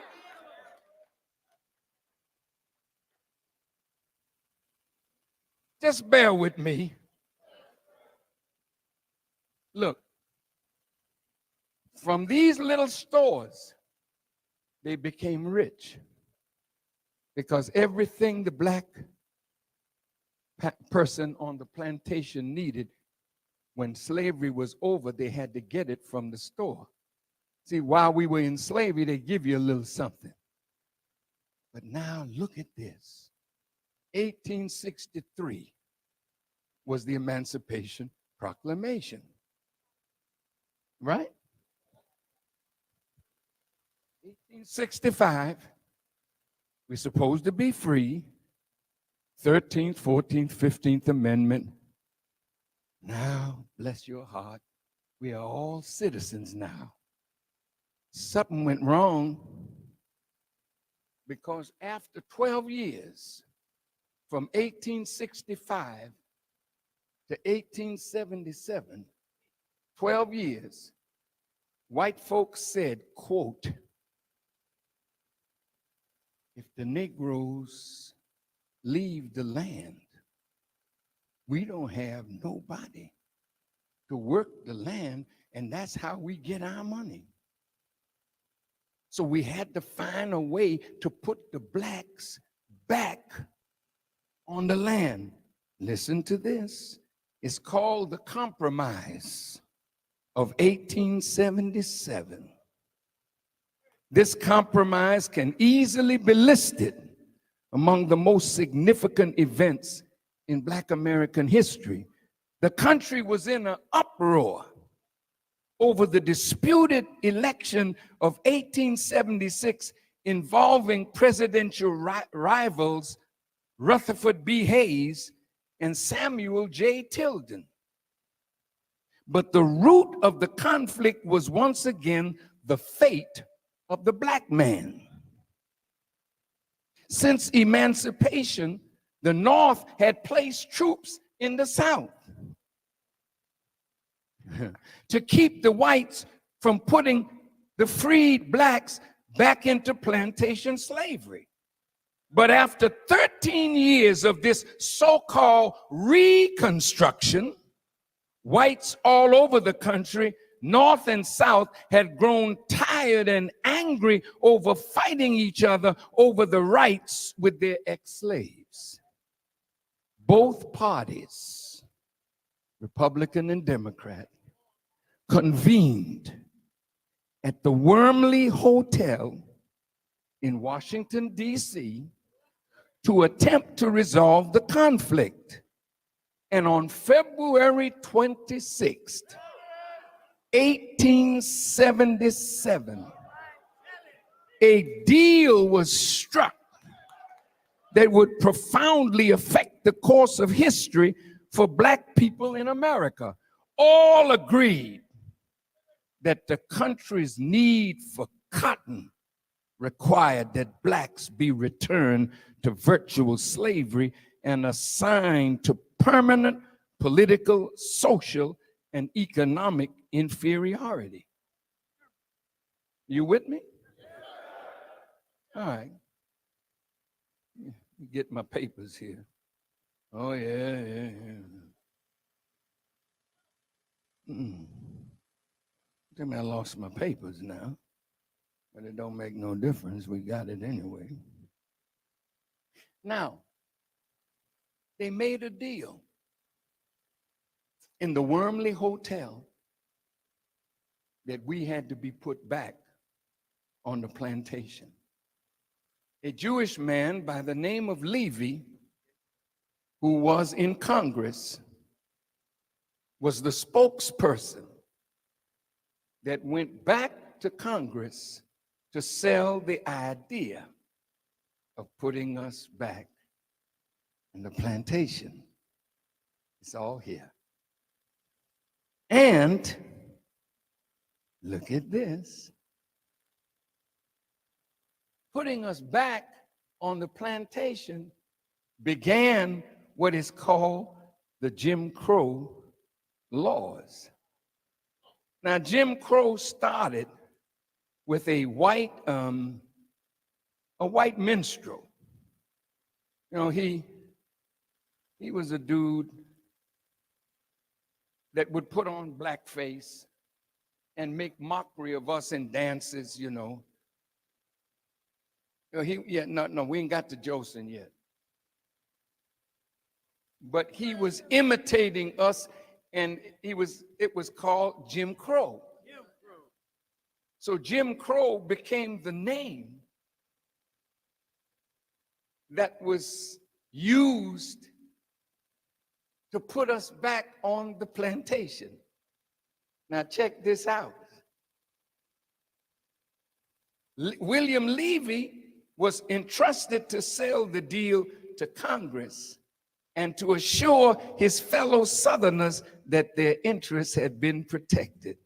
Just bear with me. Look, from these little stores, they became rich because everything the black person on the plantation needed when slavery was over, they had to get it from the store. See, while we were in slavery, they give you a little something. But now look at this. 1863 was the Emancipation Proclamation. Right? 1865, we're supposed to be free. 13th, 14th, 15th Amendment. Now, bless your heart, we are all citizens now. Something went wrong because after 12 years, from 1865 to 1877, 12 years, white folks said, quote, if the Negroes leave the land, we don't have nobody to work the land, and that's how we get our money. So we had to find a way to put the blacks back on the land. Listen to this. It's called the Compromise of 1877. This compromise can easily be listed among the most significant events in Black American history. The country was in an uproar over the disputed election of 1876 involving presidential rivals Rutherford B. Hayes and Samuel J. Tilden. But the root of the conflict was once again the fate of the black man. Since emancipation, the North had placed troops in the South to keep the whites from putting the freed blacks back into plantation slavery. But after 13 years of this so-called Reconstruction, whites all over the country, North and South, had grown tired and angry over fighting each other over the rights with their ex-slaves. Both parties, Republican and Democrat, convened at the Wormley Hotel in Washington, D.C. to attempt to resolve the conflict. And on February 26th, 1877, a deal was struck that would profoundly affect the course of history for black people in America. all agreed that the country's need for cotton required that blacks be returned to virtual slavery and assigned to permanent political, social, and economic inferiority. You with me? All right. Get my papers here. Oh, yeah. Tell me I lost my papers now, but it don't make no difference. We got it anyway. Now, they made a deal in the Wormley Hotel that we had to be put back on the plantation. A Jewish man by the name of Levy, who was in Congress, was the spokesperson that went back to Congress to sell the idea of putting us back in the plantation. It's all here. And look at this. Putting us back on the plantation began what is called the Jim Crow laws. Now, Jim Crow started with a white minstrel. You know, he was a dude that would put on blackface and make mockery of us in dances, you know. No, we ain't got to Joseph yet. But he was imitating us, and it was called Jim Crow. So Jim Crow became the name that was used to put us back on the plantation. Now check this out. William Levy was entrusted to sell the deal to Congress and to assure his fellow Southerners that their interests had been protected.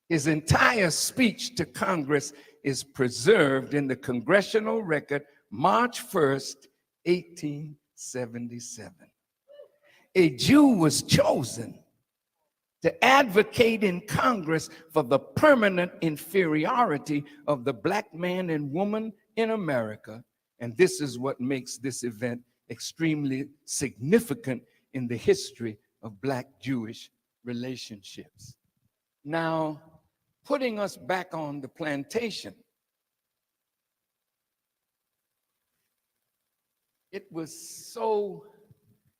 His entire speech to Congress is preserved in the Congressional Record, March 1st, 1877. A Jew was chosen to advocate in Congress for the permanent inferiority of the black man and woman in America. And this is what makes this event extremely significant in the history of black-Jewish relationships. Now, putting us back on the plantation, it was so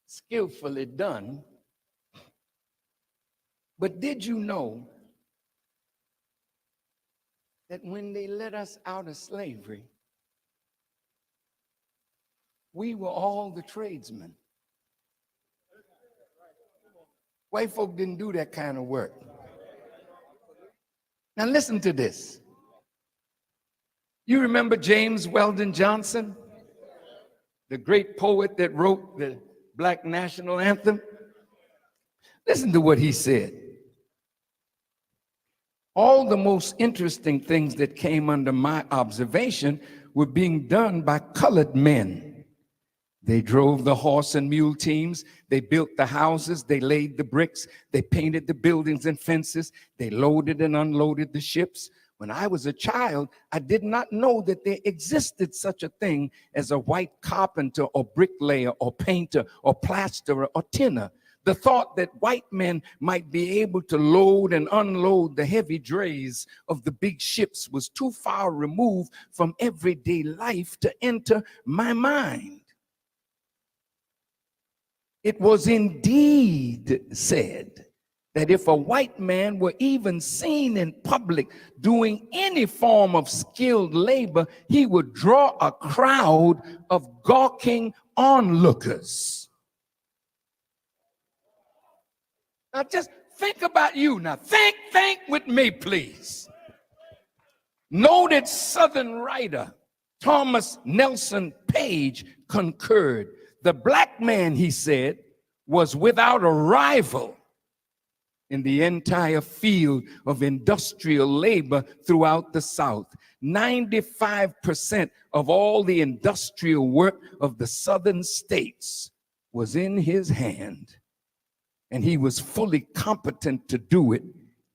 skillfully done. But did you know that when they let us out of slavery, we were all the tradesmen? White folk didn't do that kind of work. Now listen to this. You remember James Weldon Johnson, the great poet that wrote the Black National Anthem? Listen to what he said. All the most interesting things that came under my observation were being done by colored men. They drove the horse and mule teams, they built the houses, they laid the bricks, they painted the buildings and fences, they loaded and unloaded the ships. When I was a child, I did not know that there existed such a thing as a white carpenter or bricklayer or painter or plasterer or tinner. The thought that white men might be able to load and unload the heavy drays of the big ships was too far removed from everyday life to enter my mind. It was indeed said that if a white man were even seen in public doing any form of skilled labor, he would draw a crowd of gawking onlookers. Now just think about you now. Think with me, please. Noted Southern writer Thomas Nelson Page concurred. The black man, he said, was without a rival in the entire field of industrial labor throughout the South. 95% of all the industrial work of the southern states was in his hand, and he was fully competent to do it.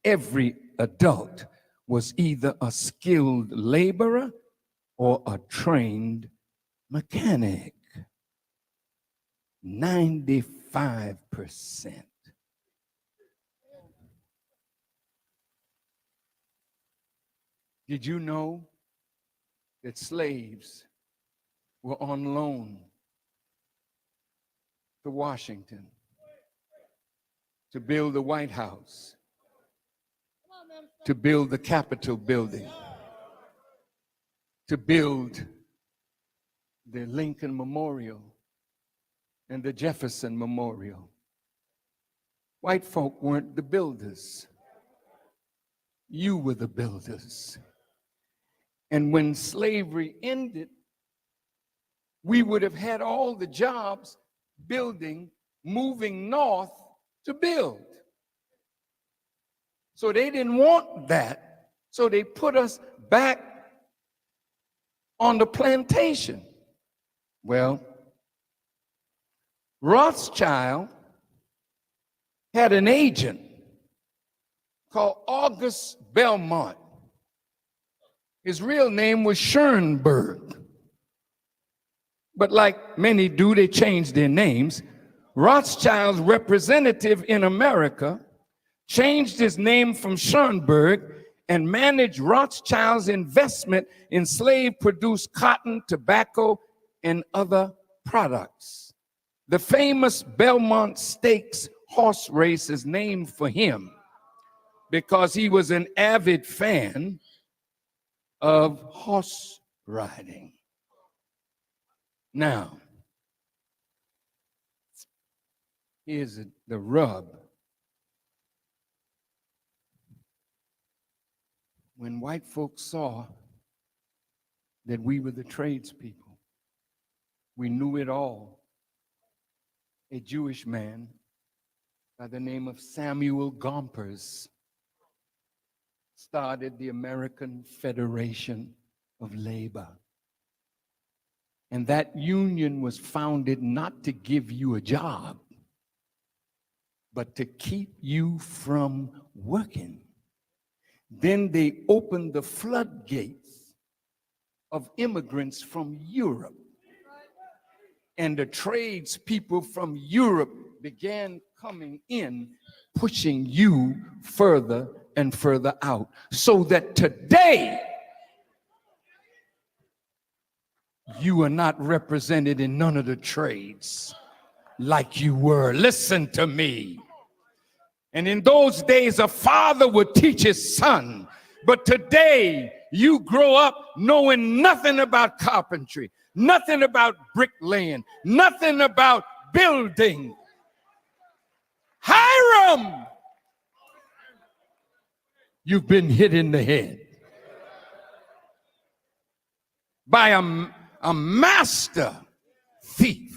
Every adult was either a skilled laborer or a trained mechanic. 95%. Did you know that slaves were on loan to Washington to build the White House, to build the Capitol building, to build the Lincoln Memorial and the Jefferson Memorial? White folk weren't the builders. You were the builders. And when slavery ended, we would have had all the jobs building, moving north to build. So they didn't want that. So they put us back on the plantation. Well, Rothschild had an agent called August Belmont. His real name was Schoenberg. But like many do, they changed their names. Rothschild's representative in America changed his name from Schoenberg and managed Rothschild's investment in slave-produced cotton, tobacco, and other products. The famous Belmont Stakes horse race is named for him because he was an avid fan of horse riding. Now, here's the rub. When white folks saw that we were the tradespeople, we knew it all. A Jewish man by the name of Samuel Gompers started the American Federation of Labor. And that union was founded not to give you a job, but to keep you from working. Then they opened the floodgates of immigrants from Europe. And the tradespeople from Europe began coming in, pushing you further and further out. So that today, you are not represented in none of the trades like you were. Listen to me. And in those days, a father would teach his son. But today, you grow up knowing nothing about carpentry, nothing about bricklaying, nothing about building. Hiram, you've been hit in the head by a master thief.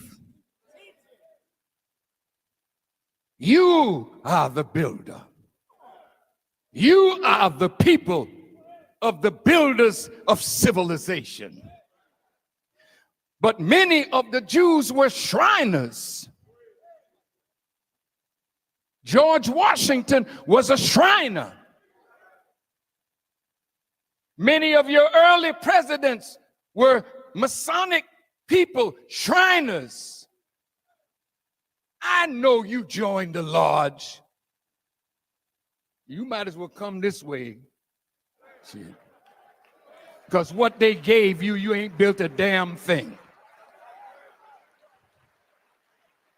You are the builder. You are the people of the builders of civilization. But many of the Jews were Shriners. George Washington was a Shriner. Many of your early presidents were Masonic people, Shriners. I know you joined the lodge. You might as well come this way. Because what they gave you, you ain't built a damn thing.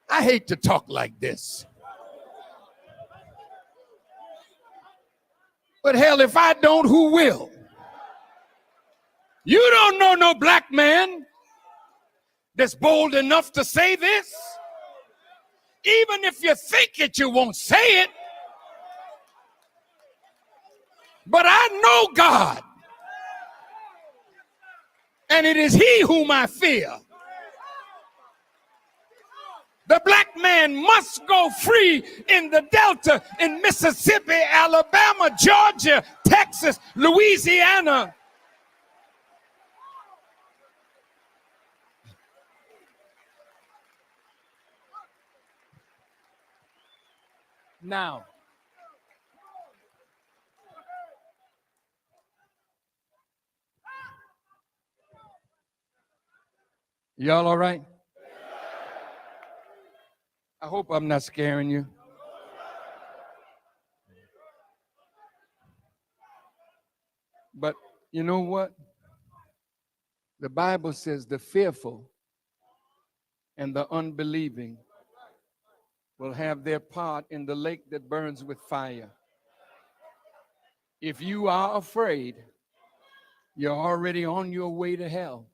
I hate to talk like this. But hell, if I don't, who will? You don't know no black man that's bold enough to say this. Even if you think it, you won't say it. But I know God. And it is he whom I fear. The black man must go free in the Delta, in Mississippi, Alabama, Georgia, Texas, Louisiana. Now, y'all all right? I hope I'm not scaring you. But you know what? The Bible says the fearful and the unbelieving will have their part in the lake that burns with fire. If you are afraid, you're already on your way to hell.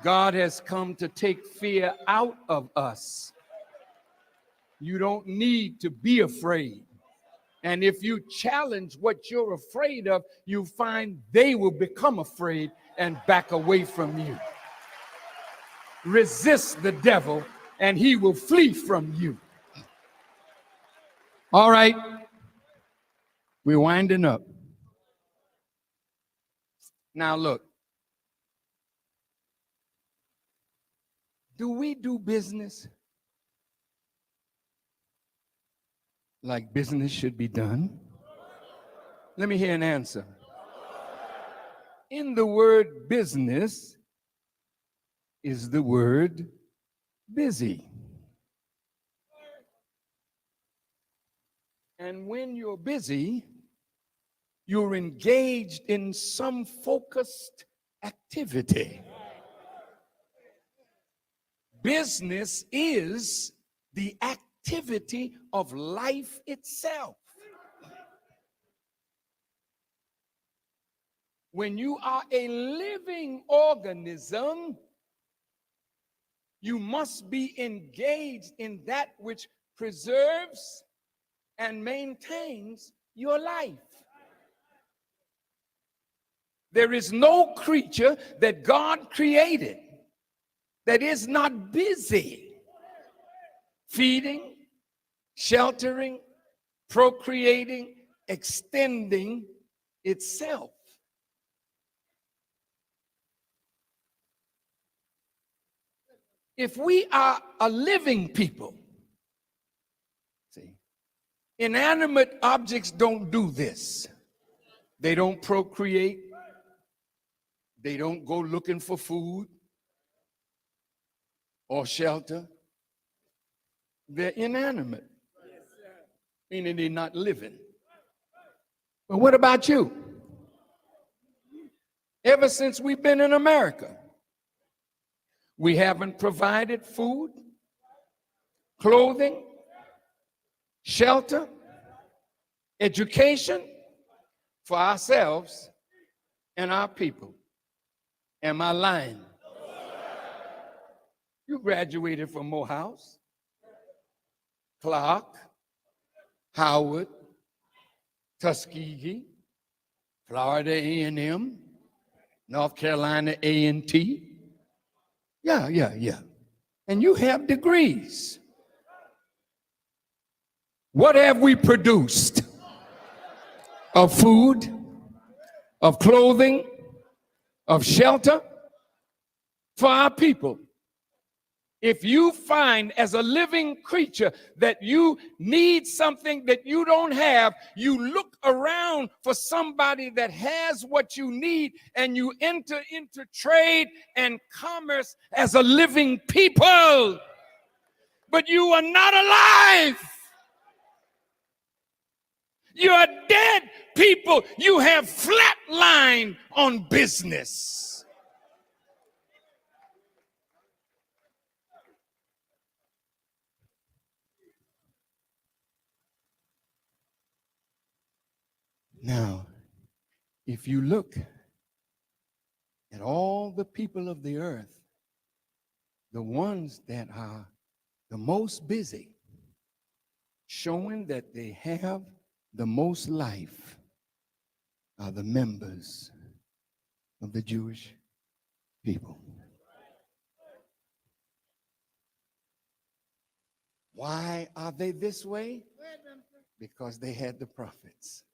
God has come to take fear out of us. You don't need to be afraid. And if you challenge what you're afraid of, you find they will become afraid and back away from you. Resist the devil and he will flee from you. All right, we're winding up. Now look, do we do business like business should be done? Let me hear an answer. In the word business is the word busy. And when you're busy, you're engaged in some focused activity. Business is the activity of life itself. When you are a living organism, you must be engaged in that which preserves and maintains your life. There is no creature that God created that is not busy feeding, sheltering, procreating, extending itself. If we are a living people, see, inanimate objects don't do this. They don't procreate. They don't go looking for food or shelter. They're inanimate, meaning they're not living. But what about you? Ever since we've been in America, we haven't provided food, clothing, shelter, education for ourselves and our people. Am I lying? You graduated from Morehouse, Clark, Howard, Tuskegee, Florida A&M, North Carolina A&T. Yeah. And you have degrees. What have we produced? Of food, of clothing, of shelter for our people. If you find as a living creature that you need something that you don't have, you look around for somebody that has what you need and you enter into trade and commerce as a living people. But you are not alive. You are dead people. You have flatlined on business. Now, if you look at all the people of the earth, the ones that are the most busy, showing that they have the most life, are the members of the Jewish people. Why are they this way? Because they had the prophets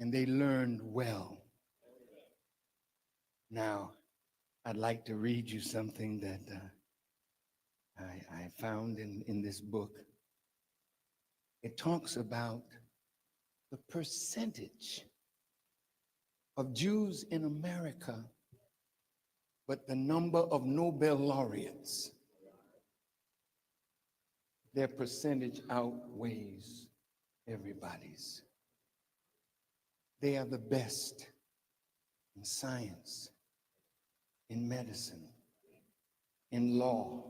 and they learned well. Now, I'd like to read you something that I found in this book. It talks about the percentage of Jews in America, but the number of Nobel laureates, their percentage outweighs everybody's. They are the best in science, in medicine, in law,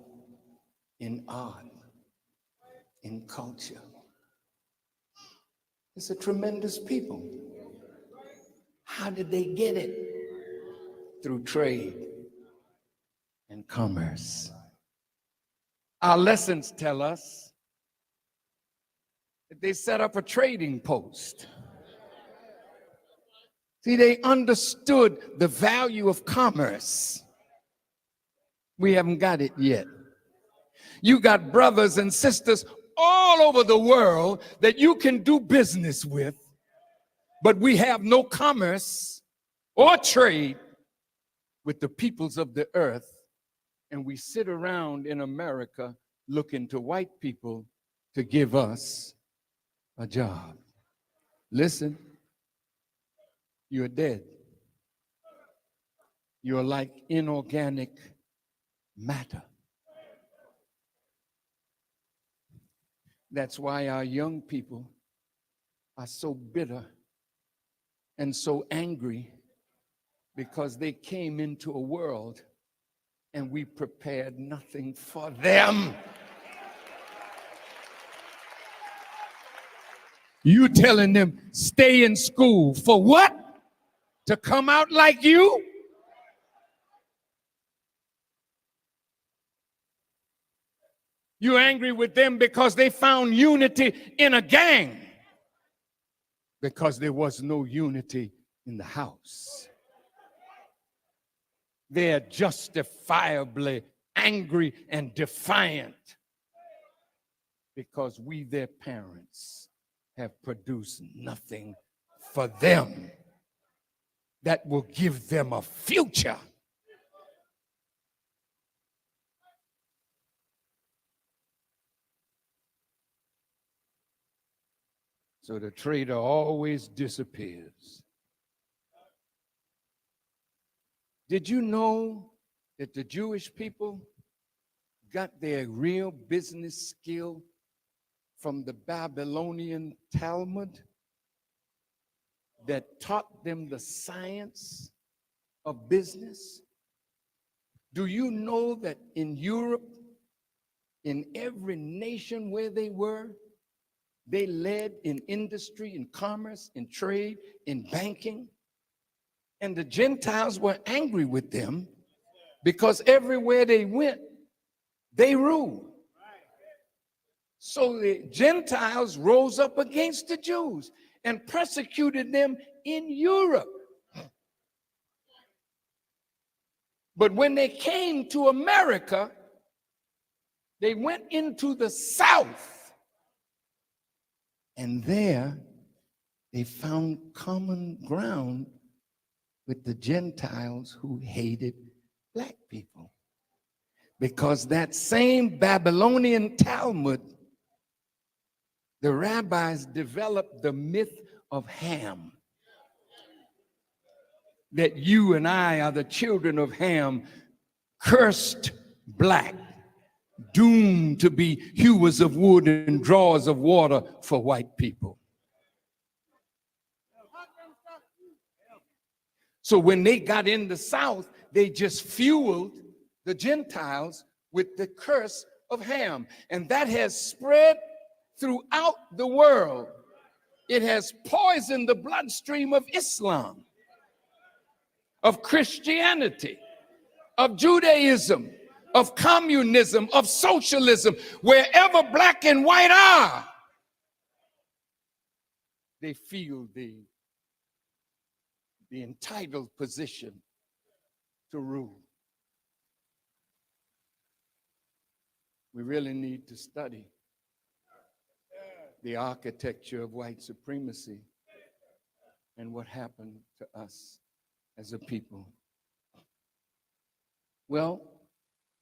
in art, in culture. It's a tremendous people. How did they get it? Through trade and commerce. Our lessons tell us that they set up a trading post. See, they understood the value of commerce. We haven't got it yet. You got brothers and sisters all over the world that you can do business with, but we have no commerce or trade with the peoples of the earth, and we sit around in America looking to white people to give us a job. Listen, you're dead. You're like inorganic matter. That's why our young people are so bitter and so angry, because they came into a world and we prepared nothing for them. You telling them stay in school for what? To come out like you? You're angry with them because they found unity in a gang, because there was no unity in the house. They're justifiably angry and defiant because we, their parents, have produced nothing for them that will give them a future. So the traitor always disappears. Did you know that the Jewish people got their real business skill from the Babylonian Talmud that taught them the science of business? Do you know that in Europe, in every nation where they were, they led in industry, in commerce, in trade, in banking? And the Gentiles were angry with them because everywhere they went, they ruled. So the Gentiles rose up against the Jews and persecuted them in Europe. But when they came to America, they went into the South, and there they found common ground with the Gentiles who hated black people. Because that same Babylonian Talmud, the rabbis developed the myth of Ham. That you and I are the children of Ham, cursed black, doomed to be hewers of wood and drawers of water for white people. So when they got in the South, they just fueled the Gentiles with the curse of Ham. And that has spread throughout the world. It has poisoned the bloodstream of Islam, of Christianity, of Judaism, of communism, of socialism. Wherever black and white are, they feel the entitled position to rule. We really need to study the architecture of white supremacy and what happened to us as a people. Well,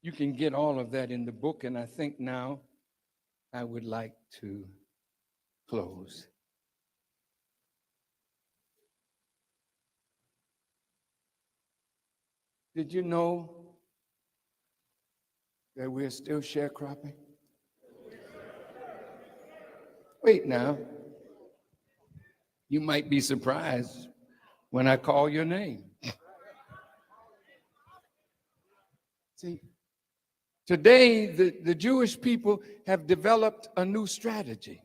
you can get all of that in the book, and I think now I would like to close. Did you know that we're still sharecropping? Wait now. You might be surprised when I call your name. See, today the Jewish people have developed a new strategy.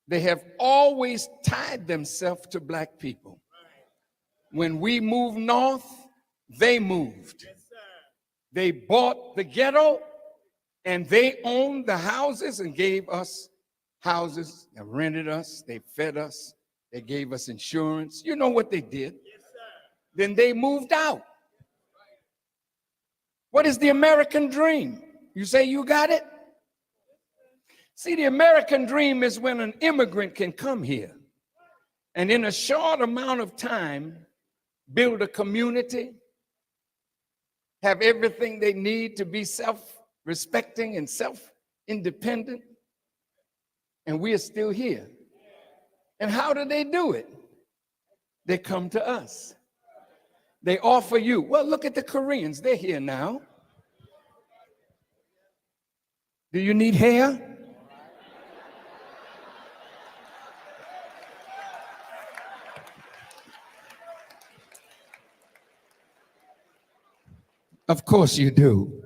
They have always tied themselves to black people. When we moved north, they moved. They bought the ghetto and they owned the houses and gave us houses. They rented us, they fed us, they gave us insurance. You know what they did? Then they moved out. What is the American dream? You say you got it? See, the American dream is when an immigrant can come here and in a short amount of time build a community, have everything they need to be self-respecting and self-independent, and we are still here. And how do they do it? They come to us. They offer you, well, look at the Koreans, they're here now. Do you need hair? Of course you do.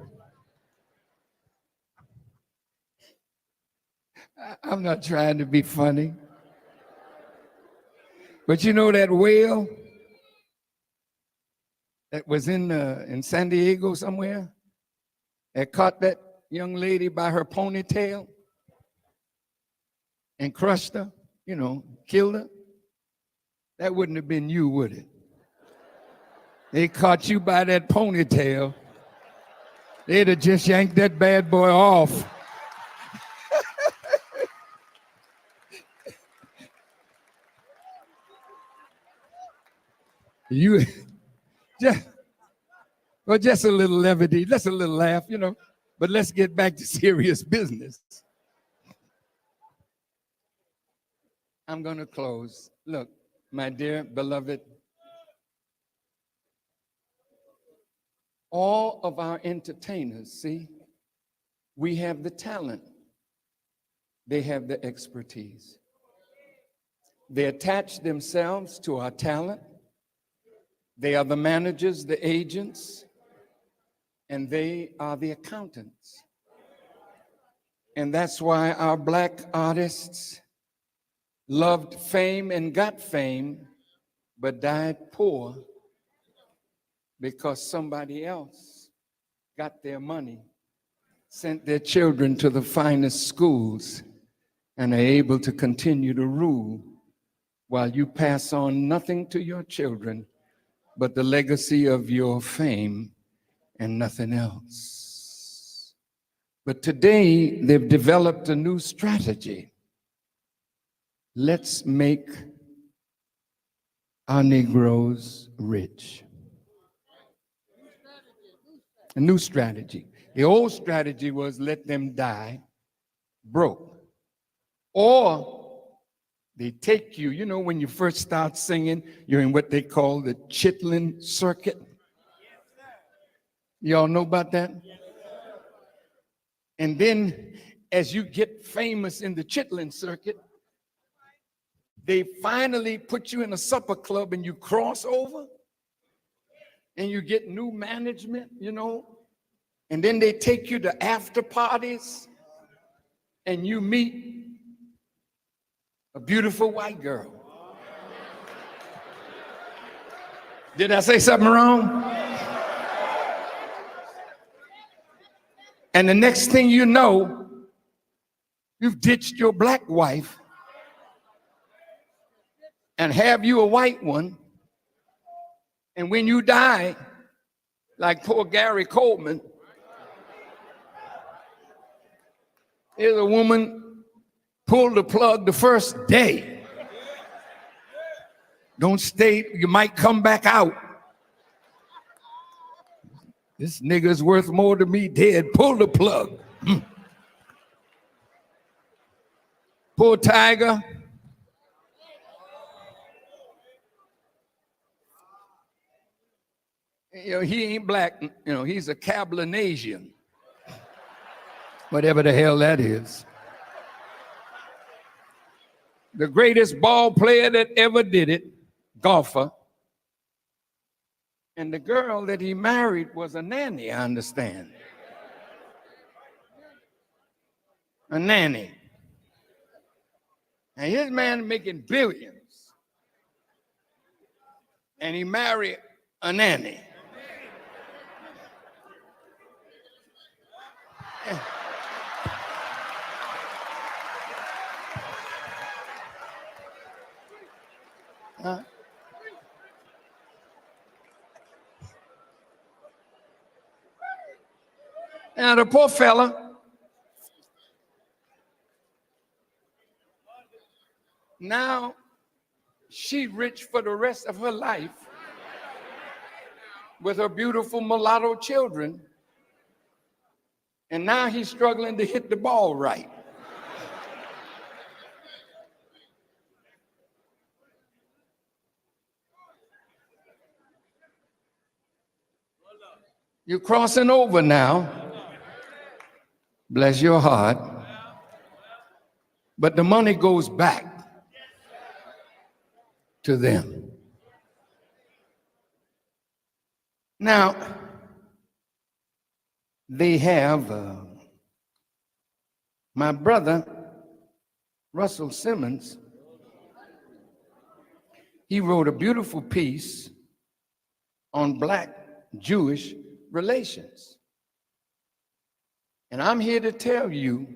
I'm not trying to be funny. But you know that whale that was in San Diego somewhere that caught that young lady by her ponytail and crushed her, you know, killed her? That wouldn't have been you, would it? They caught you by that ponytail. They'd have just yanked that bad boy off. You just a little levity, just a little laugh, you know. But let's get back to serious business. I'm going to close. Look, my dear beloved, all of our entertainers, see, we have the talent. They have the expertise. They attach themselves to our talent. They are the managers, the agents, and they are the accountants. And that's why our black artists loved fame and got fame, but died poor because somebody else got their money, sent their children to the finest schools, and are able to continue to rule while you pass on nothing to your children but the legacy of your fame and nothing else. But today, they've developed a new strategy. Let's make our Negroes rich. A new strategy. The old strategy was let them die broke. Or they take you, you know, when you first start singing, you're in what they call the chitlin circuit. Y'all know about that? And then as you get famous in the chitlin circuit, they finally put you in a supper club and you cross over and you get new management, you know, and then they take you to after parties and you meet a beautiful white girl. Did I say something wrong? And the next thing you know, you've ditched your black wife and have you a white one. And when you die, like poor Gary Coleman, Here's a woman pulled the plug the first day. Don't stay, you might come back out. This nigga's worth more to me dead. Pull the plug. Poor Tiger. You know, he ain't black, you know, he's a Cablinasian. Whatever the hell that is. The greatest ball player that ever did it, golfer. And the girl that he married was a nanny, I understand. A nanny. And his man making billions. And he married a nanny. Now the poor fella, now she rich for the rest of her life with her beautiful mulatto children, and now he's struggling to hit the ball right. You're crossing over now. Bless your heart. But the money goes back to them. Now, they have my brother, Russell Simmons. He wrote a beautiful piece on Black-Jewish relations. And I'm here to tell you,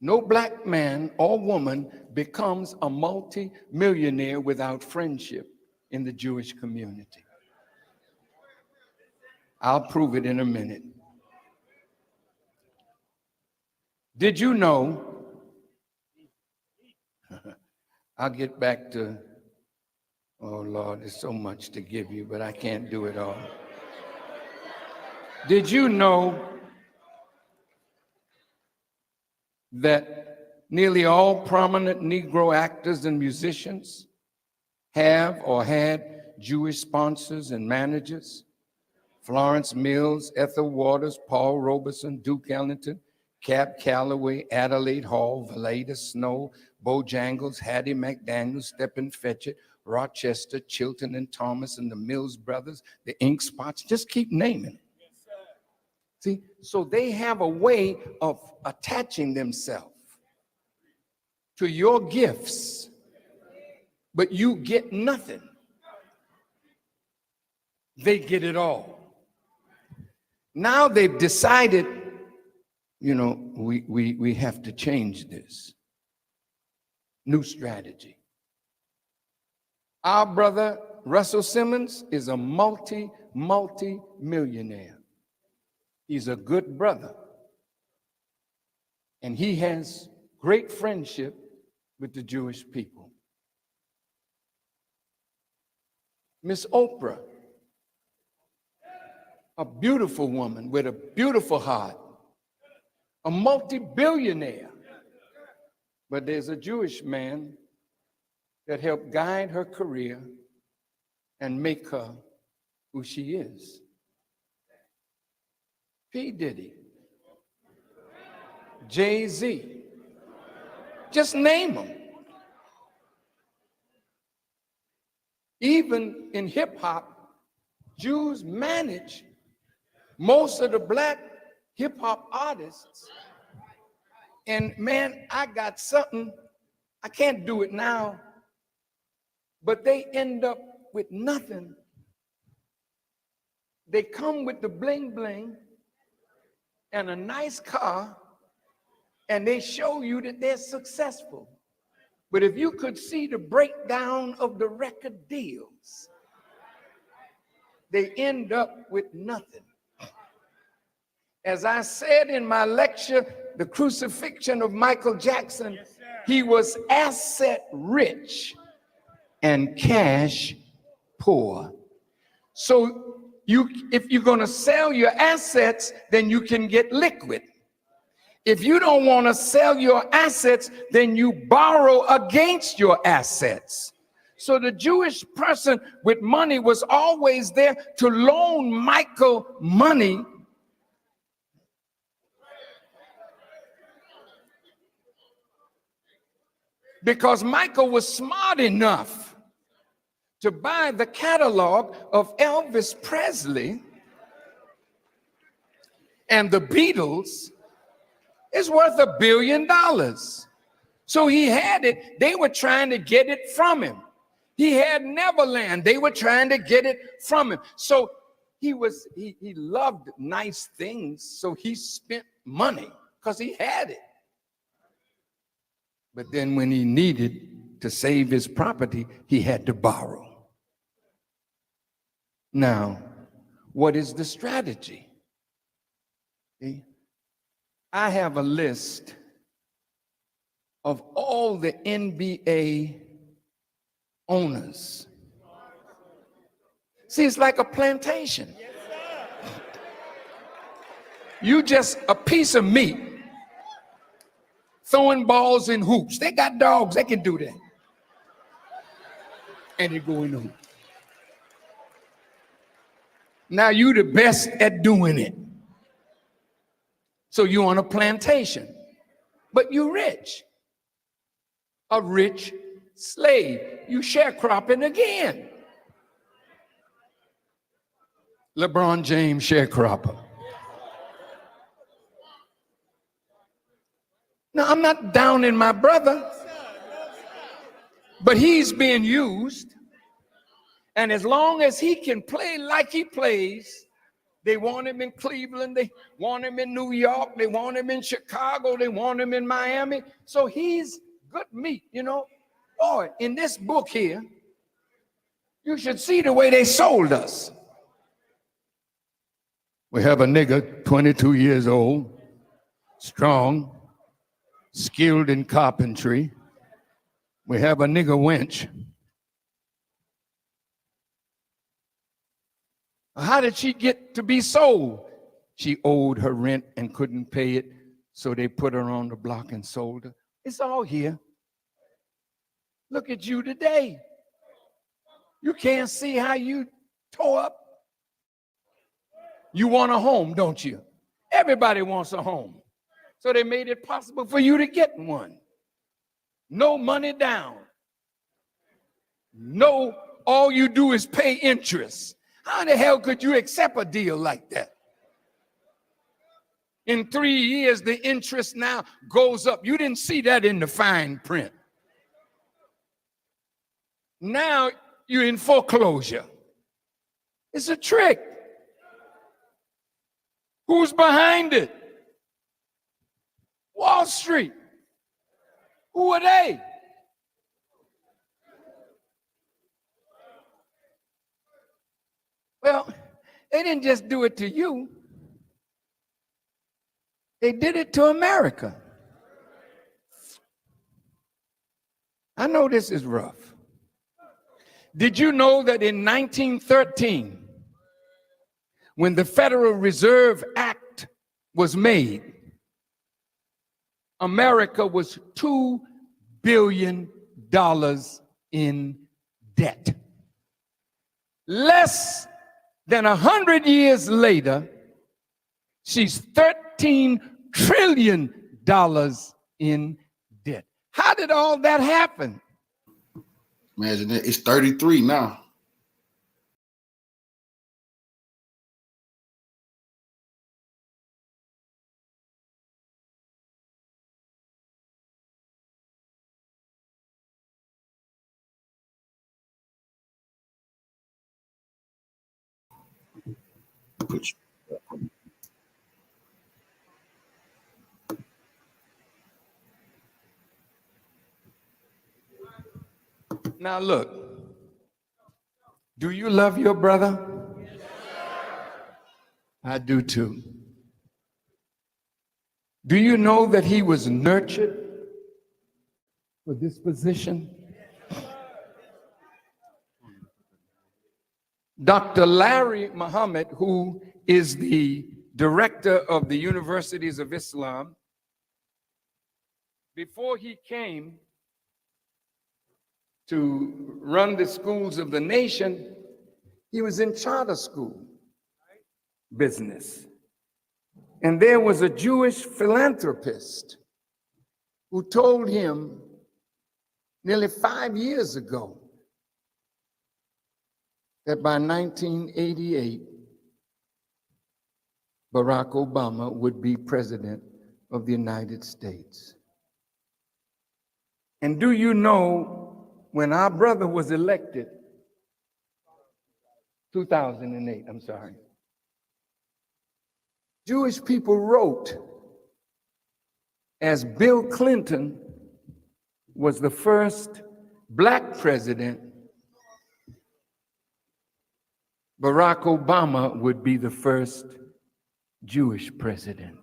no black man or woman becomes a multi-millionaire without friendship in the Jewish community. I'll prove it in a minute. Did you know, I'll get back to, oh Lord, there's so much to give you, but I can't do it all. Did you know that nearly all prominent Negro actors and musicians have or had Jewish sponsors and managers? Florence Mills, Ethel Waters, Paul Robeson, Duke Ellington, Cab Calloway, Adelaide Hall, Valeda Snow, Bojangles, Hattie McDaniel, Stephen Fetchit, Rochester, Chilton and Thomas, and the Mills Brothers, the Ink Spots, just keep naming. See, so they have a way of attaching themselves to your gifts, but you get nothing. They get it all. Now they've decided, you know, we have to change this. New strategy. Our brother Russell Simmons is a multi-millionaire. He's a good brother. And he has great friendship with the Jewish people. Miss Oprah, a beautiful woman with a beautiful heart, a multi-billionaire. But there's a Jewish man that helped guide her career and make her who she is. P. Diddy, Jay-Z, just name them. Even in hip hop, Jews manage most of the black hip hop artists. And man, I got something, I can't do it now, but they end up with nothing. They come with the bling bling and a nice car, and they show you that they're successful. But if you could see the breakdown of the record deals, they end up with nothing. As I said in my lecture, The Crucifixion of Michael Jackson, he was asset rich and cash poor. So if you're going to sell your assets, then you can get liquid. If you don't want to sell your assets, then you borrow against your assets. So the Jewish person with money was always there to loan Michael money because Michael was smart enough to buy the catalog of Elvis Presley and the Beatles. Is worth $1 billion. So he had it. They were trying to get it from him. He had Neverland. They were trying to get it from him. So he loved nice things. So he spent money because he had it. But then when he needed to save his property, he had to borrow. Now, what is the strategy? See? I have a list of all the NBA owners. See, it's like a plantation. You just a piece of meat throwing balls in hoops. They got dogs, they can do that. And they go in the hoop. Now you the best at doing it. So you're on a plantation, but you're rich. A rich slave. You sharecropping again. LeBron James sharecropper. Now, I'm not downing my brother, but he's being used. And as long as he can play like he plays, they want him in Cleveland, they want him in New York, they want him in Chicago, they want him in Miami. So he's good meat, you know. Boy, in this book here, you should see the way they sold us. We have a nigger, 22 years old, strong, skilled in carpentry. We have a nigger wench. How did she get to be sold? She owed her rent and couldn't pay it, so they put her on the block and sold her. It's all here. Look at you today. You can't see how you tore up. You want a home, don't you? Everybody wants a home. So they made it possible for you to get one. No money down. No, all you do is pay interest. How the hell could you accept a deal like that? In 3 years, the interest now goes up. You didn't see that in the fine print. Now you're in foreclosure. It's a trick. Who's behind it? Wall Street. Who are they? Well, they didn't just do it to you. They did it to America. I know this is rough. Did you know that in 1913, when the Federal Reserve Act was made, America was $2 billion in debt? Less than 100 years later, she's $13 trillion in debt. How did all that happen? Imagine that. It's 33 now. Now look, do you love your brother? I do too. Do you know that he was nurtured for this position? Dr. Larry Muhammad, who is the director of the Universities of Islam, before he came to run the schools of the nation, he was in charter school business. And there was a Jewish philanthropist who told him nearly 5 years ago that by 1988, Barack Obama would be president of the United States. And do you know, when our brother was elected, 2008, I'm sorry, Jewish people wrote, as Bill Clinton was the first Black president, Barack Obama would be the first Jewish president.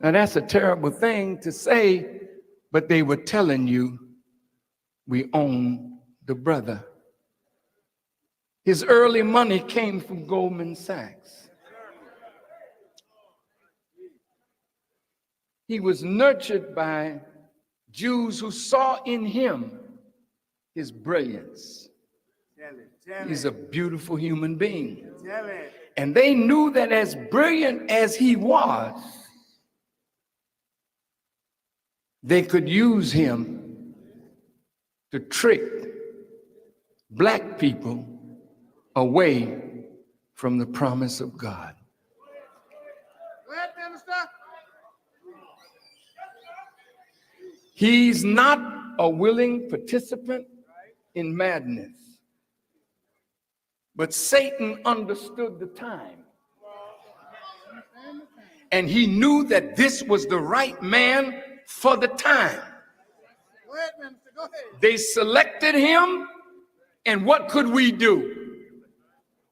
Now that's a terrible thing to say, but they were telling you, we own the brother. His early money came from Goldman Sachs. He was nurtured by Jews who saw in him his brilliance. He's a beautiful human being. And they knew that as brilliant as he was, they could use him to trick Black people away from the promise of God. He's not a willing participant in madness. But Satan understood the time. And he knew that this was the right man for the time. They selected him, and what could we do?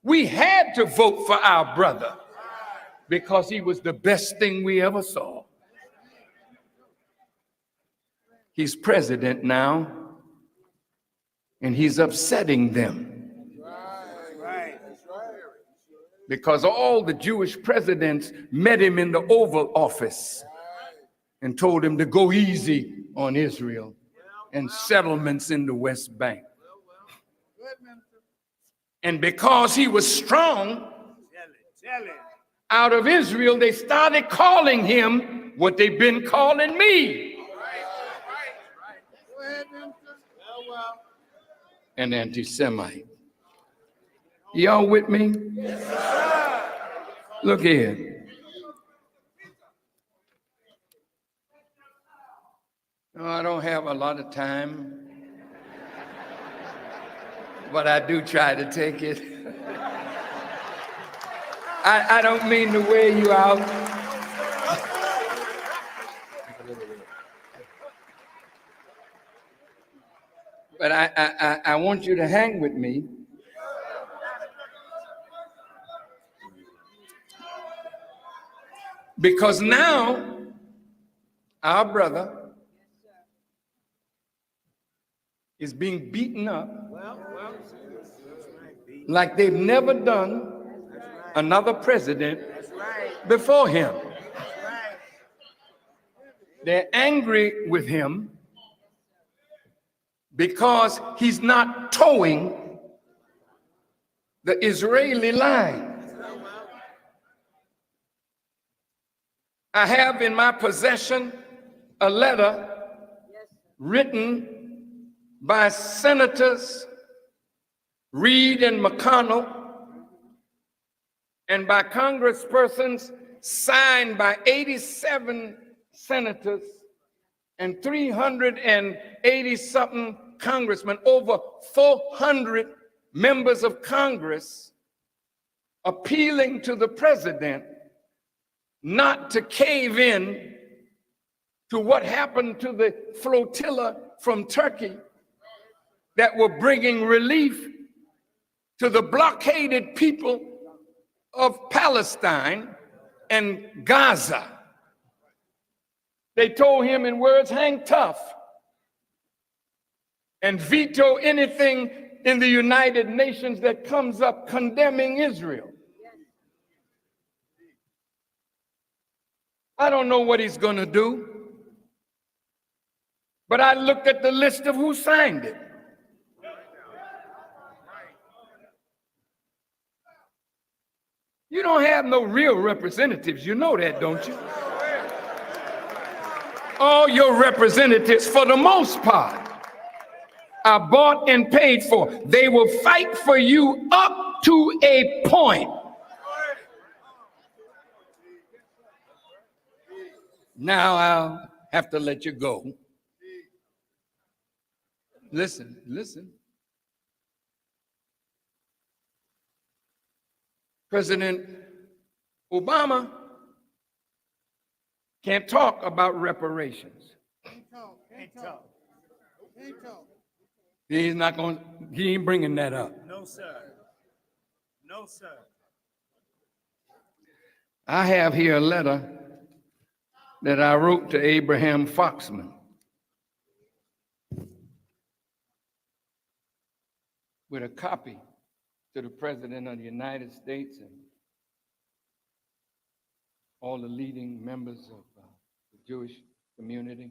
We had to vote for our brother because he was the best thing we ever saw. He's president now, and he's upsetting them. Because all the Jewish presidents met him in the Oval Office and told him to go easy on Israel and settlements in the West Bank. And because he was strong, out of Israel, they started calling him what they've been calling me. An anti-Semite. Y'all with me? Yes, sir. Look here. No, I don't have a lot of time, but I do try to take it. I don't mean to wear you out. But I want you to hang with me. Because now, our brother is being beaten up like they've never done another president before him. They're angry with him because he's not towing the Israeli line. I have in my possession a letter written by Senators Reid and McConnell and by congresspersons, signed by 87 senators and 380-something congressmen, over 400 members of Congress, appealing to the president not to cave in to what happened to the flotilla from Turkey that were bringing relief to the blockaded people of Palestine and Gaza. They told him in words, hang tough and veto anything in the United Nations that comes up condemning Israel. I don't know what he's going to do, but I looked at the list of who signed it. You don't have no real representatives. You know that, don't you? All your representatives, for the most part, are bought and paid for. They will fight for you up to a point. Now I'll have to let you go. Listen, listen. President Obama can't talk about reparations. He's not going, he ain't bringing that up. No, sir. No, sir. I have here a letter that I wrote to Abraham Foxman with a copy to the President of the United States and all the leading members of the Jewish community.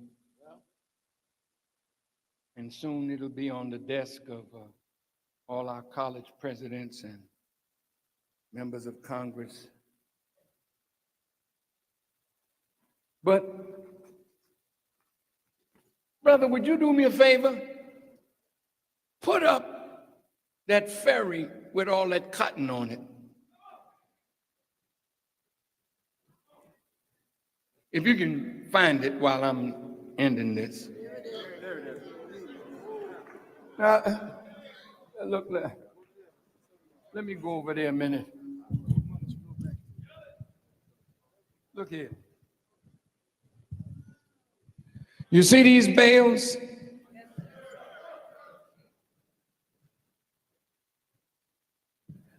And soon it'll be on the desk of all our college presidents and members of Congress. But, brother, would you do me a favor? Put up that ferry with all that cotton on it. If you can find it while I'm ending this. Now, look, let me go over there a minute. Look here. You see these bales?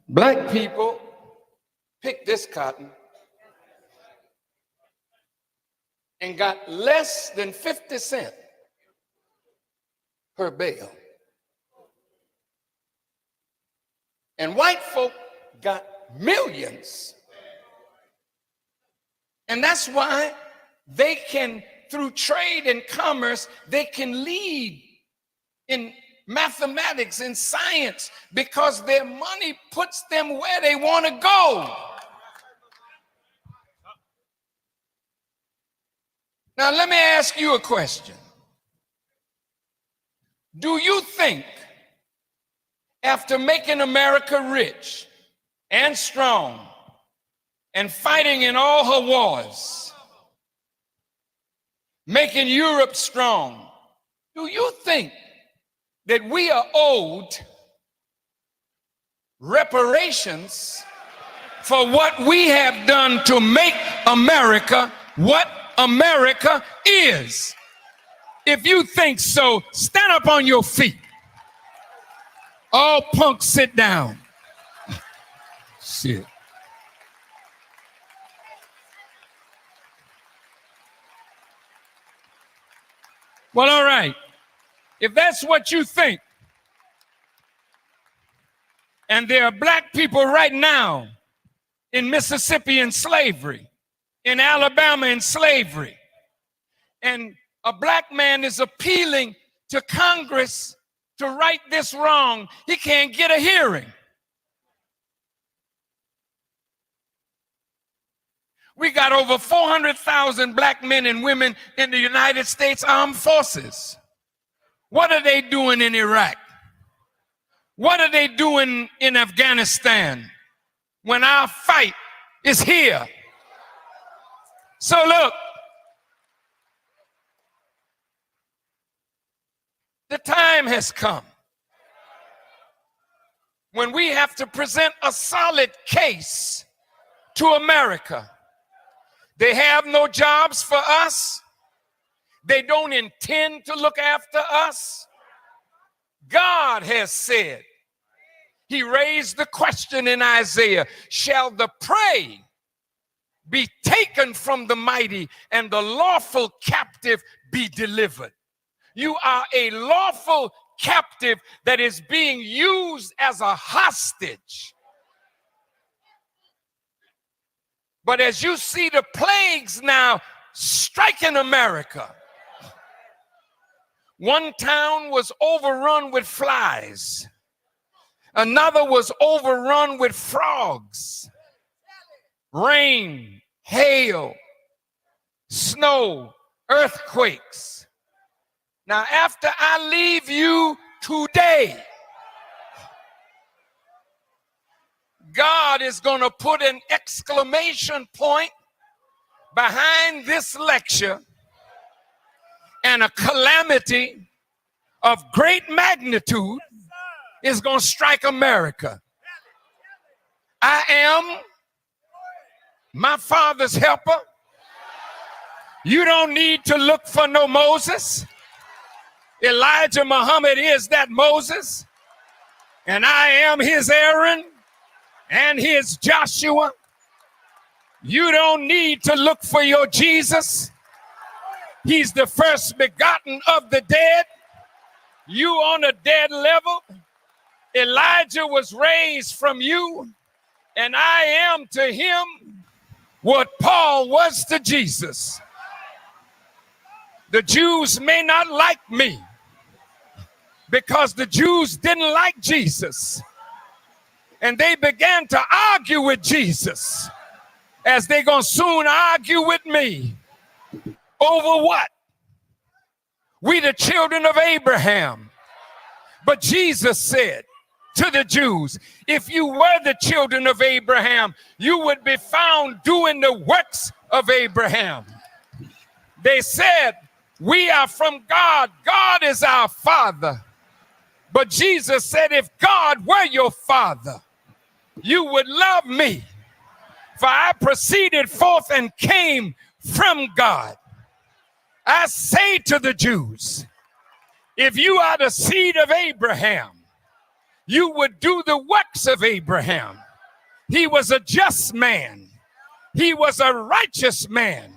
Black people picked this cotton and got less than 50 cents per bale. And white folk got millions. And that's why they can, through trade and commerce, they can lead in mathematics and science because their money puts them where they want to go. Now, let me ask you a question. Do you think, after making America rich and strong and fighting in all her wars, making Europe strong, do you think that we are owed reparations for what we have done to make America what America is? If you think so, stand up on your feet. All punks sit down. Shit. Well, all right. If that's what you think, and there are black people right now in Mississippi in slavery, in Alabama in slavery, and a black man is appealing to Congress to right this wrong, he can't get a hearing. We got over 400,000 black men and women in the United States Armed Forces. What are they doing in Iraq? What are they doing in Afghanistan when our fight is here? So look, the time has come when we have to present a solid case to America. They have no jobs for us. They don't intend to look after us. God has said, he raised the question in Isaiah, shall the prey be taken from the mighty, and the lawful captive be delivered. You are a lawful captive that is being used as a hostage. But as you see the plagues now striking America, one town was overrun with flies. Another was overrun with frogs. Rain, hail, snow, earthquakes. Now, after I leave you today, God is going to put an exclamation point behind this lecture, and a calamity of great magnitude is going to strike America. I am my father's helper. You don't need to look for no Moses. Elijah Muhammad is that Moses, and I am his Aaron and his Joshua. You don't need to look for your Jesus. He's the first begotten of the dead. You on a dead level. Elijah was raised from you, and I am to him what Paul was to Jesus. The Jews may not like me because the Jews didn't like Jesus. And they began to argue with Jesus, as they're going to soon argue with me. Over what? We the children of Abraham. But Jesus said to the Jews, if you were the children of Abraham, you would be found doing the works of Abraham. They said, we are from God. God is our Father. But Jesus said, if God were your Father, you would love me. For I proceeded forth and came from God. I say to the Jews, if you are the seed of Abraham, you would do the works of Abraham. He was a just man. He was a righteous man.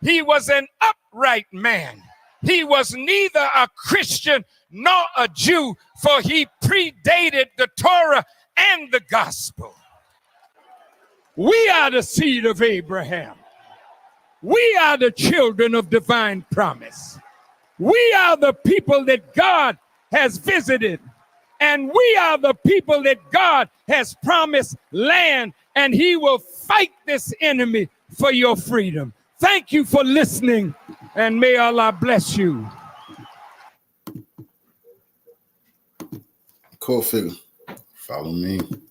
He was an upright man. He was neither a Christian nor a Jew, for he predated the Torah and the gospel. We are the seed of Abraham. We are the children of divine promise. We are the people that God has visited. And we are the people that God has promised land, and he will fight this enemy for your freedom. Thank you for listening, and may Allah bless you. Cool figure. Follow me.